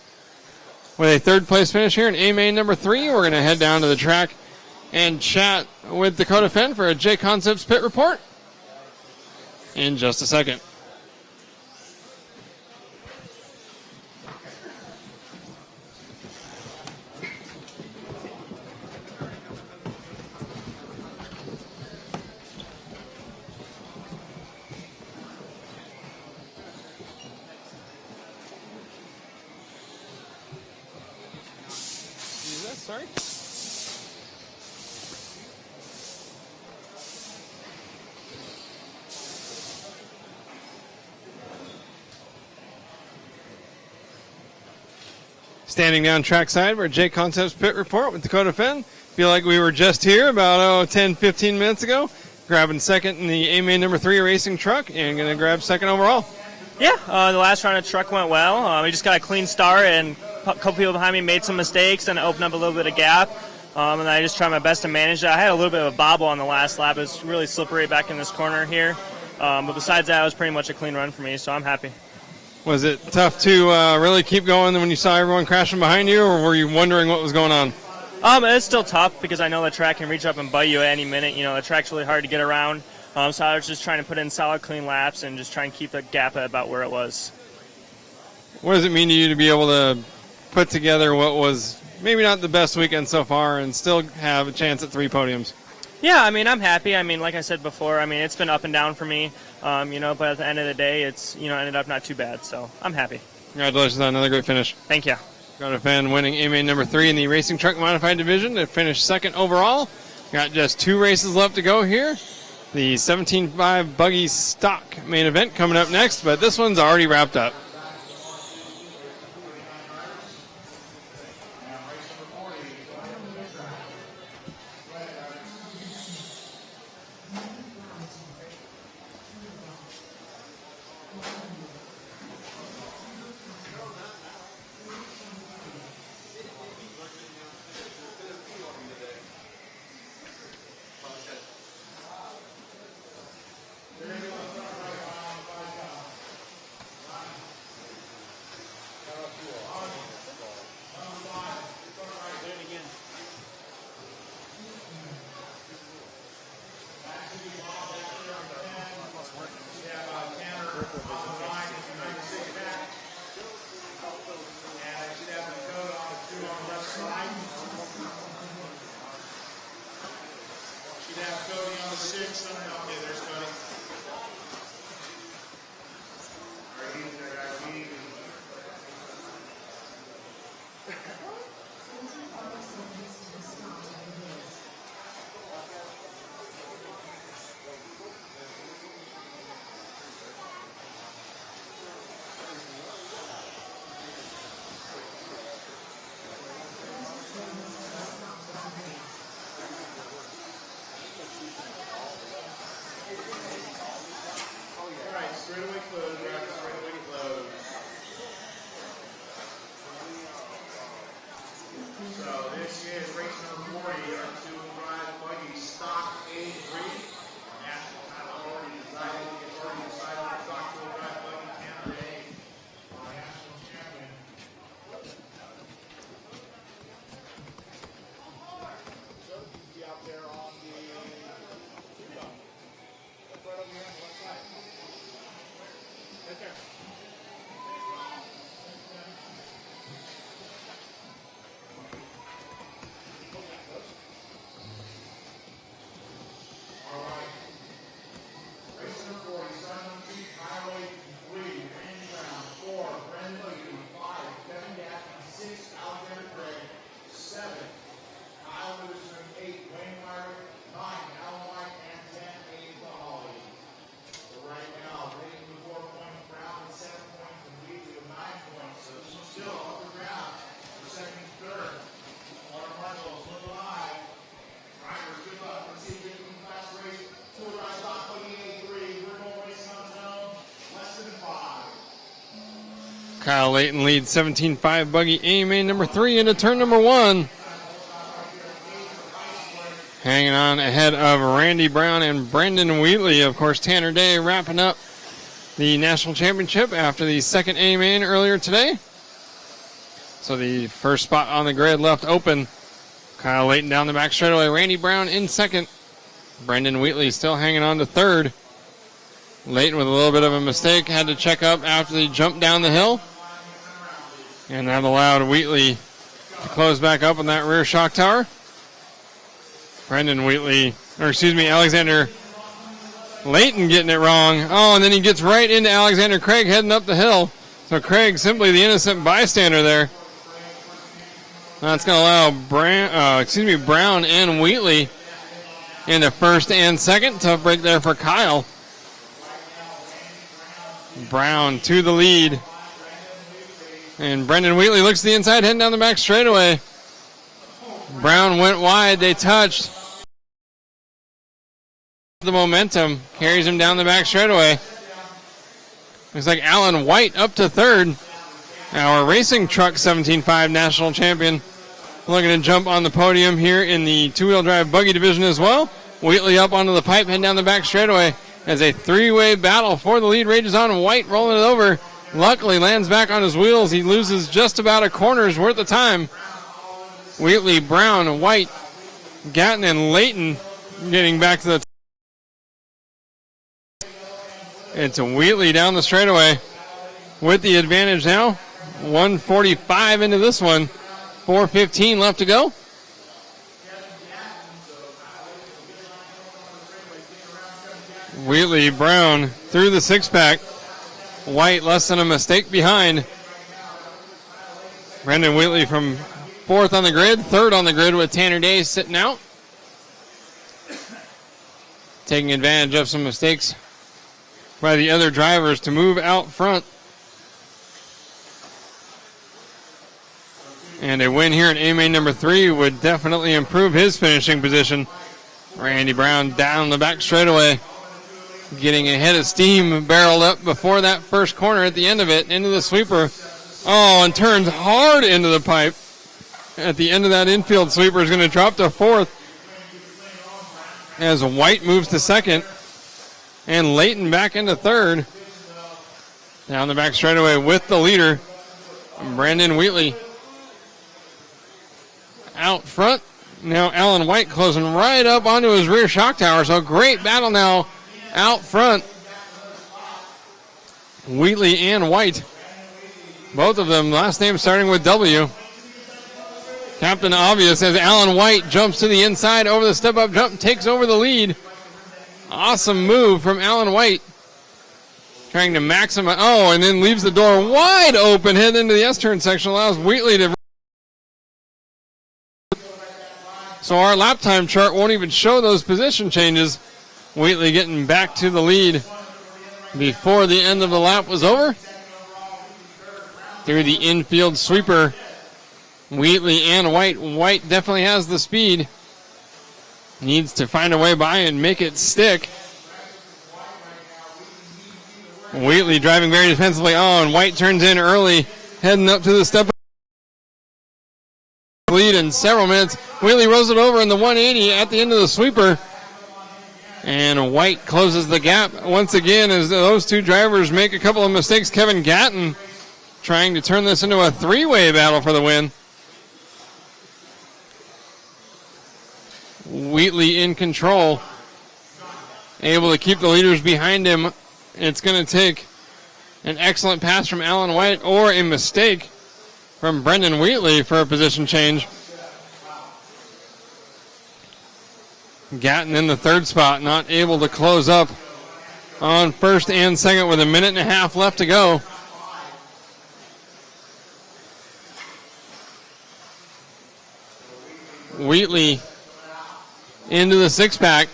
with a 3rd place finish here in A-main number 3. We're going to head down to the track and chat with Dakota Fenn for a J Concepts pit report in just a second. Sorry? Standing down trackside for J Concepts Pit Report with Dakota Fenn. Feel like we were just here about 10, 15 minutes ago, grabbing second in the A-Main number 3 racing truck and going to grab second overall. Yeah, the last round of truck went well. We just got a clean start, and a couple people behind me made some mistakes, and it opened up a little bit of gap. And I just tried my best to manage that. I had a little bit of a bobble on the last lap. It was really slippery back in this corner here. But besides that, it was pretty much a clean run for me, so I'm happy. Was it tough to really keep going when you saw everyone crashing behind you, or were you wondering what was going on? It's still tough because I know the track can reach up and bite you at any minute. You know, the track's really hard to get around. So I was just trying to put in solid, clean laps and just try and keep the gap at about where it was. What does it mean to you to be able to put together what was maybe not the best weekend so far and still have a chance at 3 podiums? Yeah, I mean, I'm happy. I mean, like I said before, I mean, it's been up and down for me, but at the end of the day, it's, ended up not too bad, so I'm happy. Congratulations on another great finish. Thank you. Got a fan winning A-Main number 3 in the Racing Truck Modified Division to finish second overall. Got just 2 races left to go here. The 17.5 Buggy Stock main event coming up next, but this one's already wrapped up. Kyle Layton leads 17.5 Buggy A-Main number 3 into turn number 1. Hanging on ahead of Randy Brown and Brendan Wheatley. Of course, Tanner Day wrapping up the national championship after the second A-Main earlier today. So the first spot on the grid left open. Kyle Layton down the back straightaway. Randy Brown in second. Brendan Wheatley still hanging on to third. Layton with a little bit of a mistake. Had to check up after the jump down the hill. And that allowed Wheatley to close back up on that rear shock tower. Alexander Layton getting it wrong. Oh, and then he gets right into Alexander Craig heading up the hill. So Craig simply the innocent bystander there. That's going to allow Brown and Wheatley into first and second. Tough break there for Kyle. Brown to the lead. And Brendan Wheatley looks to the inside, heading down the back straightaway. Brown went wide. They touched. The momentum carries him down the back straightaway. Looks like Alan White up to third. Our Racing Truck 17.5 national champion looking to jump on the podium here in the two-wheel drive buggy division as well. Wheatley up onto the pipe, heading down the back straightaway as a three-way battle for the lead rages on. White rolling it over. Luckily lands back on his wheels. He loses just about a corner's worth of time. Wheatley, Brown, White, Gatton, and Layton getting back to the It's Wheatley down the straightaway with the advantage now. 1:45 into this one. 4:15 left to go. Wheatley, Brown through the six-pack. White less than a mistake behind. Brendan Wheatley from fourth on the grid, third on the grid with Tanner Day sitting out. Taking advantage of some mistakes by the other drivers to move out front. And a win here in A-Main number 3 would definitely improve his finishing position. Randy Brown down the back straightaway, getting ahead of steam, barreled up before that first corner at the end of it, into the sweeper. Oh, and turns hard into the pipe. At the end of that infield sweeper is going to drop to fourth as White moves to second. And Layton back into third. Down the back straightaway with the leader, Brandon Wheatley. Out front, now Alan White closing right up onto his rear shock tower. So great battle now out front. Wheatley and White. Both of them, last name starting with W. Captain Obvious as Alan White jumps to the inside over the step-up jump, takes over the lead. Awesome move from Alan White. Trying to maximize. Oh, and then leaves the door wide open, heading into the S-turn section, allows Wheatley to. So our lap time chart won't even show those position changes. Wheatley getting back to the lead before the end of the lap was over. Through the infield sweeper, Wheatley and White. White definitely has the speed. Needs to find a way by and make it stick. Wheatley driving very defensively. Oh, and White turns in early, heading up to the step. Lead in several minutes. Wheatley rolls it over in the 180 at the end of the sweeper. And White closes the gap once again as those two drivers make a couple of mistakes. Kevin Gatton trying to turn this into a three-way battle for the win. Wheatley in control, able to keep the leaders behind him. It's going to take an excellent pass from Alan White or a mistake from Brendan Wheatley for a position change. Gatton in the third spot, not able to close up on first and second with a minute and a half left to go. Wheatley into the six-pack.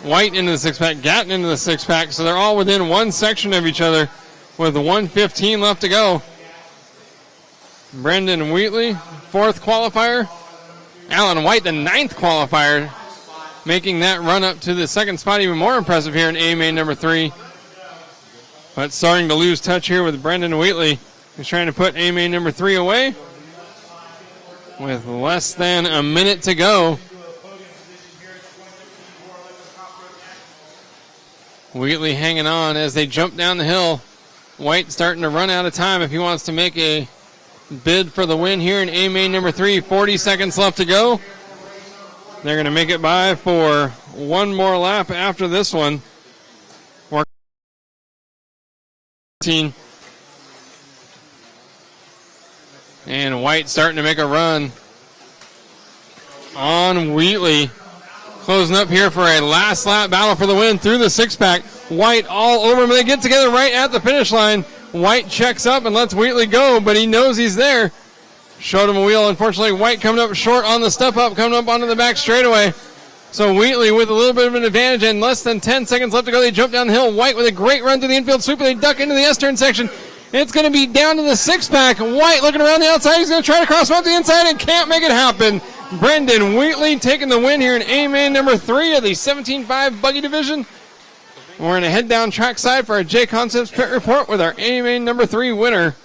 White into the six-pack. Gatton into the six-pack. So they're all within one section of each other with 1:15 left to go. Brendan Wheatley, fourth qualifier. Alan White, the ninth qualifier, making that run up to the second spot even more impressive here in A-Main number 3. But starting to lose touch here with Brendan Wheatley. He's trying to put A-Main number 3 away with less than a minute to go. Wheatley hanging on as they jump down the hill. White starting to run out of time if he wants to make a bid for the win here in A-Main number 3. 40 seconds left to go. They're going to make it by for one more lap after this one. And White starting to make a run on Wheatley. Closing up here for a last lap battle for the win through the six-pack. White all over him. They get together right at the finish line. White checks up and lets Wheatley go, but he knows he's there. showed him a wheel. Unfortunately, White coming up short on the step up, coming up onto the back straightaway. So Wheatley with a little bit of an advantage and less than 10 seconds left to go. They jump down the hill. White with a great run to the infield sweep. They duck into the S-turn section. It's going to be down to the six-pack. White looking around the outside. He's going to try to cross up the inside and can't make it happen. Brendan Wheatley taking the win here in A-Main number 3 of the 17.5 buggy division. We're going to head down trackside for our J Concepts pit report with our A-Main number 3 winner.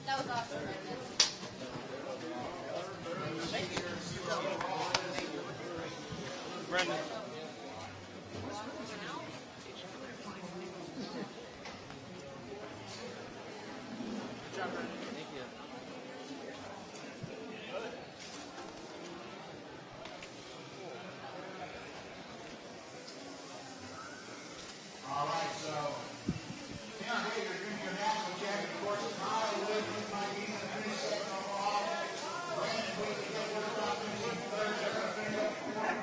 That was awesome. Brendan. All right, so down here, you're doing your national jacket. Of course, Kyle Wood might be in the finish second overall. Brandon Wood to get worked on finishing third. They're going to finish up fourth.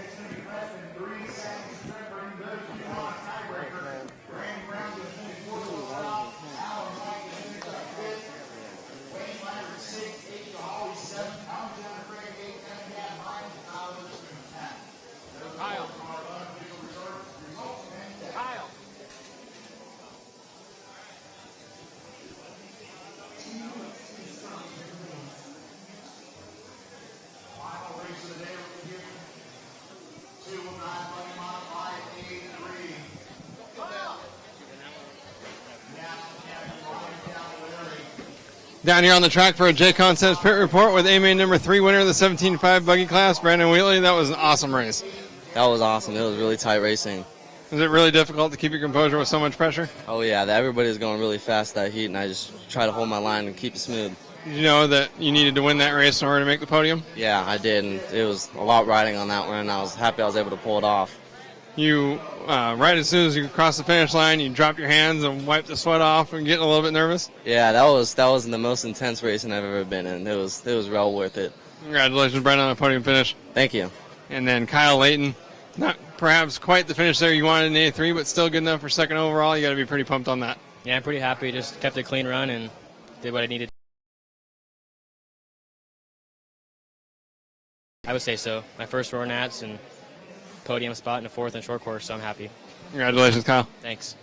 It's going to be less than 3 seconds. Trevor and Billy Q on a tiebreaker. Randy Brown to finish fourth overall. Alan White to finish up fifth. Wayne Leonard sixth. H. Holly seventh. Alexander Craig eighth. And Matt Lyons and Kyle Lewis in 10th. Kyle. Kyle. Final race of the day we're giving 2 of 9 money modified 83. Down here on the track for a J Concepts pit report with A-Main number 3 winner of the 17.5 buggy class, Brandon Wheatley. That was an awesome race. That was awesome. It was really tight racing. Was it really difficult to keep your composure with so much pressure? Oh yeah, everybody was going really fast that heat, and I just tried to hold my line and keep it smooth. Did you know that you needed to win that race in order to make the podium? Yeah, I did, and it was a lot riding on that one, and I was happy I was able to pull it off. You, right as soon as you crossed the finish line, you dropped your hands and wiped the sweat off and getting a little bit nervous? Yeah, that was the most intense racing I've ever been in. It was well worth it. Congratulations, Brandon, on a podium finish. Thank you. And then Kyle Layton, not perhaps quite the finish there you wanted in A3, but still good enough for second overall. You got to be pretty pumped on that. Yeah, I'm pretty happy. Just kept a clean run and did what I needed. I would say so. My first roar nats and podium spot in the fourth and short course, so I'm happy. Congratulations, Kyle. Thanks.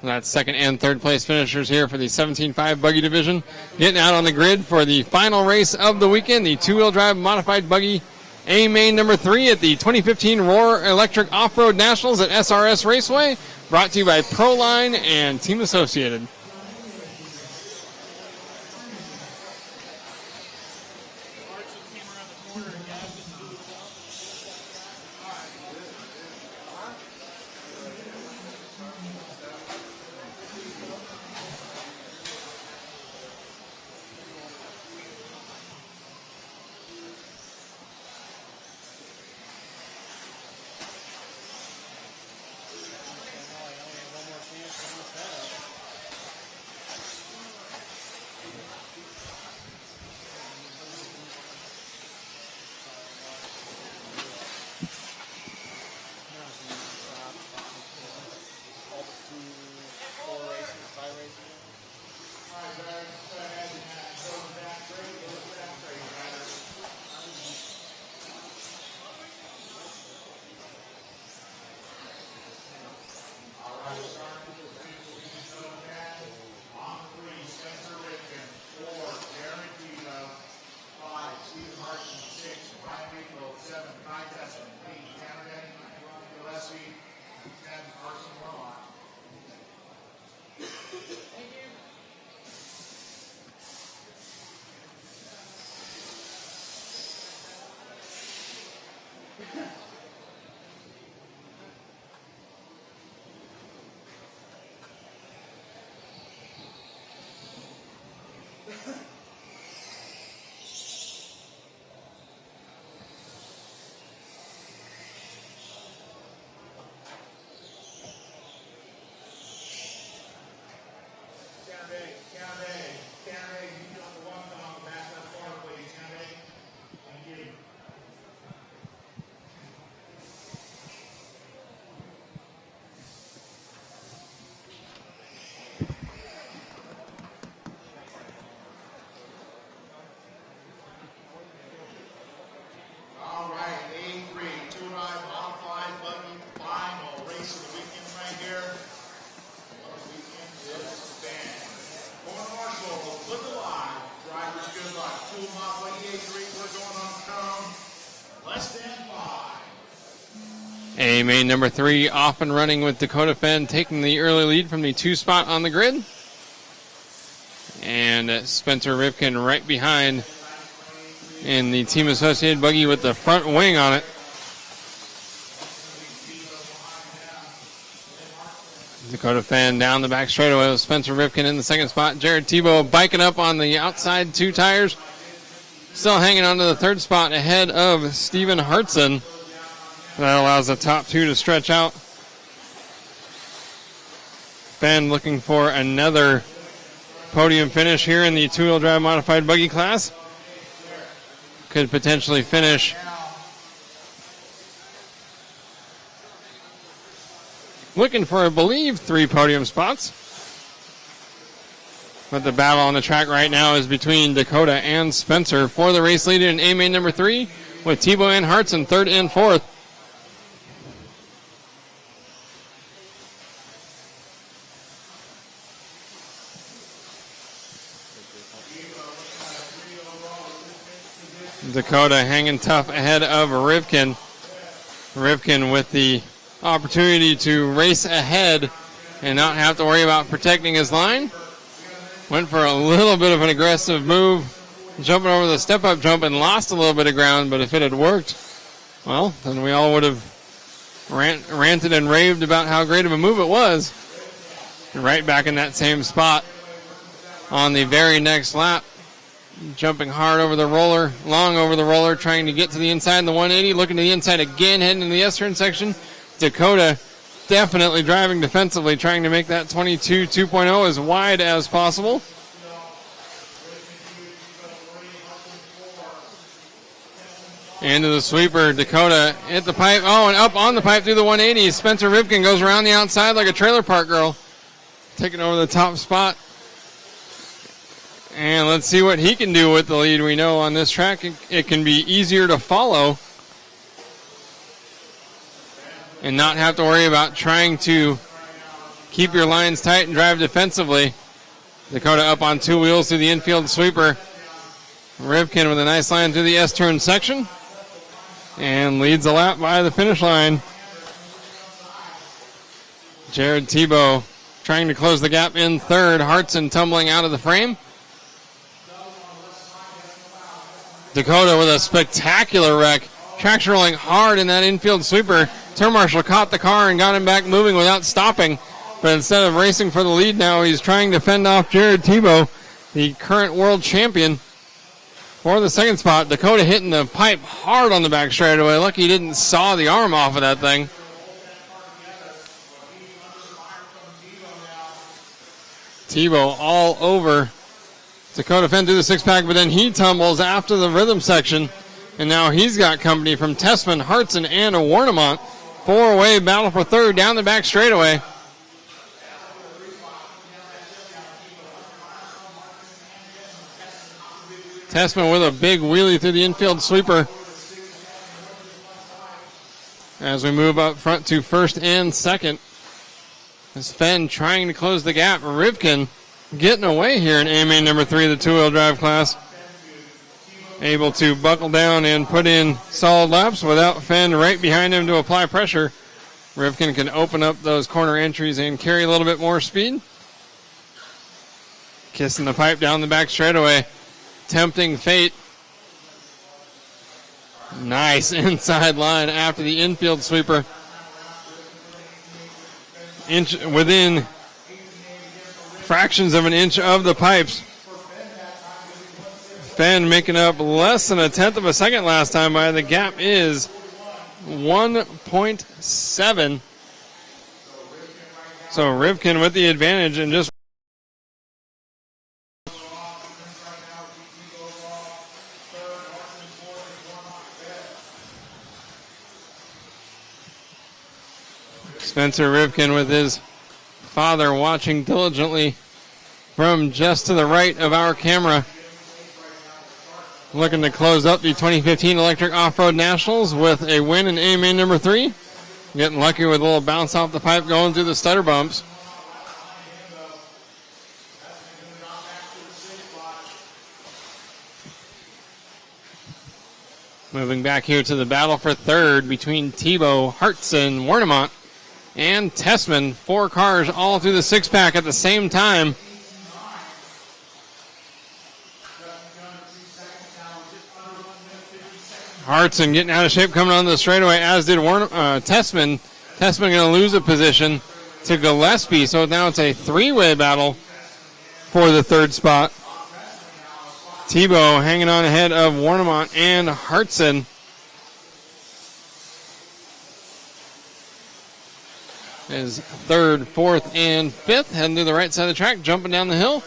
And that's second and third place finishers here for the 17.5 buggy division. Getting out on the grid for the final race of the weekend, the two-wheel drive modified buggy A-Main number 3 at the 2015 Roar Electric Off-Road Nationals at SRS Raceway. Brought to you by Proline and Team Associated. A main number 3 off and running with Dakota Fenn taking the early lead from the 2 spot on the grid. And Spencer Rivkin right behind in the team associated buggy with the front wing on it. Dakota Fenn down the back straightaway with Spencer Rivkin in the second spot. Jared Tebow biking up on the outside 2 tires. Still hanging on to the 3rd spot ahead of Steven Hartson. That allows the top 2 to stretch out. Fenn looking for another podium finish here in the 2-wheel drive modified buggy class. Could potentially finish looking for, I believe, 3 podium spots. But the battle on the track right now is between Dakota and Spencer for the race lead in A main number 3 with Tebow and Hartson 3rd and 4th. Dakota hanging tough ahead of Rivkin. Rivkin with the opportunity to race ahead and not have to worry about protecting his line. Went for a little bit of an aggressive move, jumping over the step-up jump and lost a little bit of ground, but if it had worked, well, then we all would have ranted and raved about how great of a move it was. Right back in that same spot on the very next lap. Jumping hard over the roller, long over the roller, trying to get to the inside in the 180, looking to the inside again, heading into the S-turn section. Dakota definitely driving defensively, trying to make that 22 2.0 as wide as possible. Into the sweeper, Dakota hit the pipe, and up on the pipe through the 180. Spencer Rivkin goes around the outside like a trailer park girl, taking over the top spot. And let's see what he can do with the lead. We know on this track it can be easier to follow and not have to worry about trying to keep your lines tight and drive defensively. Dakota up on 2 wheels through the infield sweeper. Rivkin with a nice line through the S-turn section and leads the lap by the finish line. Jared Tebow trying to close the gap in 3rd. Hartson tumbling out of the frame. Dakota with a spectacular wreck. Traction rolling hard in that infield sweeper. Turn Marshal caught the car and got him back moving without stopping. But instead of racing for the lead now, he's trying to fend off Jared Tebow, the current world champion, for the 2nd spot. Dakota hitting the pipe hard on the back straightaway. Lucky he didn't saw the arm off of that thing. Tebow all over Dakota Fenn through the 6-pack, but then he tumbles after the rhythm section, and now he's got company from Tessman, Hartson, and Warnemont. 4-way battle for 3rd down the back straightaway. Tessman with a big wheelie through the infield sweeper as we move up front to 1st and 2nd. As Fenn trying to close the gap. Rivkin getting away here in A main number 3 of the 2-wheel drive class. Able to buckle down and put in solid laps without Fenn right behind him to apply pressure. Rivkin can open up those corner entries and carry a little bit more speed. Kissing the pipe down the back straightaway. Tempting fate. Nice inside line after the infield sweeper. Within fractions of an inch of the pipes. Fenn making up less than 1/10 of a second last time by. The gap is 1.7. So Rivkin with the advantage and just Spencer Rivkin with his father watching diligently from just to the right of our camera. Looking to close up the 2015 Electric Off-Road Nationals with a win in A main number 3. Getting lucky with a little bounce off the pipe going through the stutter bumps. Moving back here to the battle for third between Tebow, Hartson, Warnemont, and Tessman. 4 cars all through the 6-pack at the same time. Hartson getting out of shape coming on the straightaway, as did Tessman. Tessman going to lose a position to Gillespie, so now it's a 3-way battle for the third spot. Tebow hanging on ahead of Warnemont and Hartson. Is third, fourth, and fifth, heading to the right side of the track, jumping down the hill.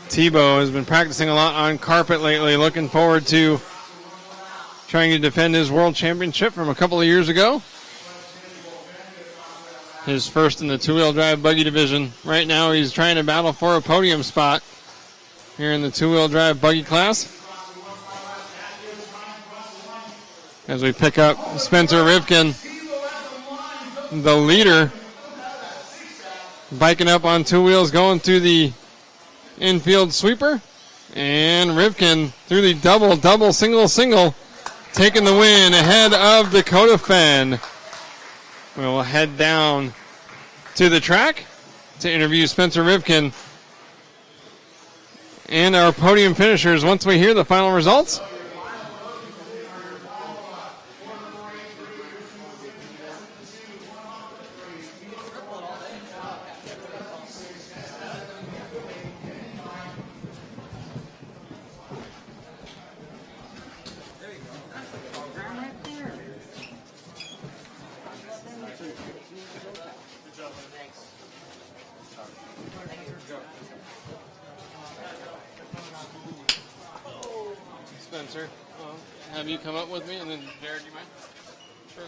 Tebow has been practicing a lot on carpet lately, looking forward to trying to defend his world championship from a couple of years ago. His first in the two-wheel drive buggy division. Right now he's trying to battle for a podium spot here in the two-wheel drive buggy class. As we pick up Spencer Rivkin, the leader, biking up on 2 wheels, going through the infield sweeper. And Rivkin through the double, single, taking the win ahead of Dakota Fenn. We'll head down to the track to interview Spencer Rivkin and our podium finishers once we hear the final results. Spencer, have you come up with me? And then Jared, do you mind? Sure.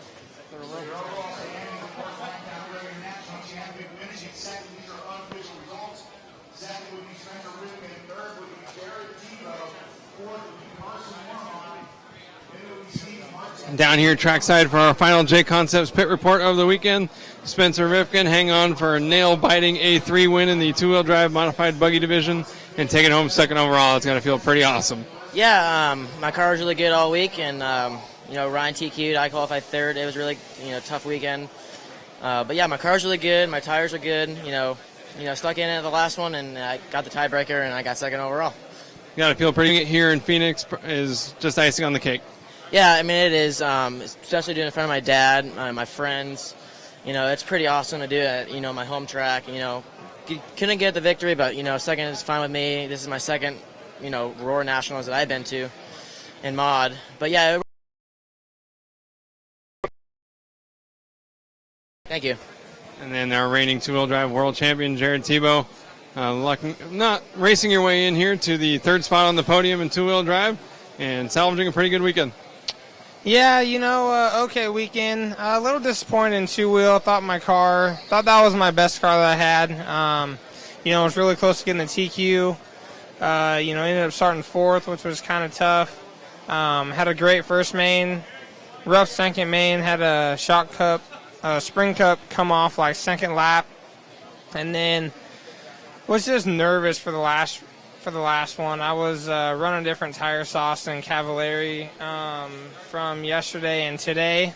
Down here trackside for our final J Concepts pit report of the weekend. Spencer Rivkin hang on for a nail-biting A3 win in the two-wheel drive modified buggy division and taking home second overall. It's going to feel pretty awesome. Yeah, my car was really good all week, and Ryan TQ'd. I qualified third. It was really tough weekend, but yeah, my car's really good. My tires are good. Stuck in at the last one, and I got the tiebreaker, and I got second overall. You got to feel pretty good here in Phoenix is just icing on the cake. Yeah, I mean it is, especially doing it in front of my dad, my friends. It's pretty awesome to do it. My home track. Couldn't get the victory, but second is fine with me. This is my second. Roar Nationals that I've been to in mod. But yeah. Thank you. And then our reigning two-wheel drive world champion, Jared Tebow, not racing your way in here to the third spot on the podium in two-wheel drive and salvaging a pretty good weekend. Yeah, okay weekend. A little disappointed in two-wheel. Thought that was my best car that I had. It was really close to getting the TQ. Ended up starting fourth, which was kind of tough. Had a great first main, rough second main, had a spring cup come off like second lap, and then was just nervous for the last one. I was running different tire sauce than Cavalieri from yesterday and today,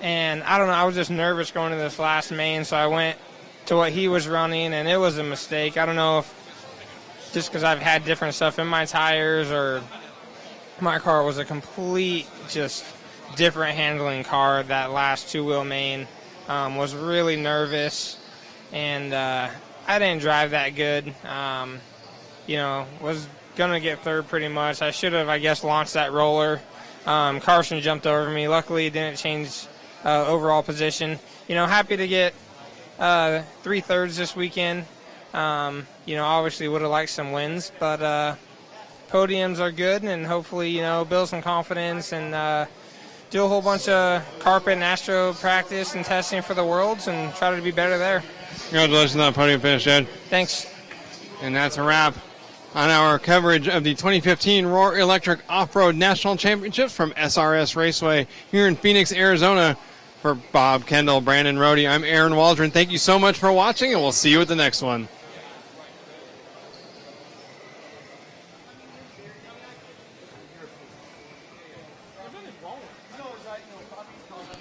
and I don't know, I was just nervous going to this last main, so I went to what he was running, and it was a mistake. I don't know if just because I've had different stuff in my tires or my car was a complete, just different handling car. That last two-wheel main was really nervous, and I didn't drive that good. Was going to get third pretty much. I should have, I guess, launched that roller. Carson jumped over me. Luckily, it didn't change overall position. Happy to get 3 thirds this weekend. Obviously would have liked some wins, but podiums are good, and hopefully, build some confidence and do a whole bunch of carpet and Astro practice and testing for the Worlds and try to be better there. Congratulations on the podium finish, Ed. Thanks. And that's a wrap on our coverage of the 2015 Roar Electric Off-Road National Championships from SRS Raceway here in Phoenix, Arizona. For Bob Kendall, Brandon Rohde, I'm Aaron Waldron. Thank you so much for watching, and we'll see you at the next one. rolling. No, is that, Bobby's calling.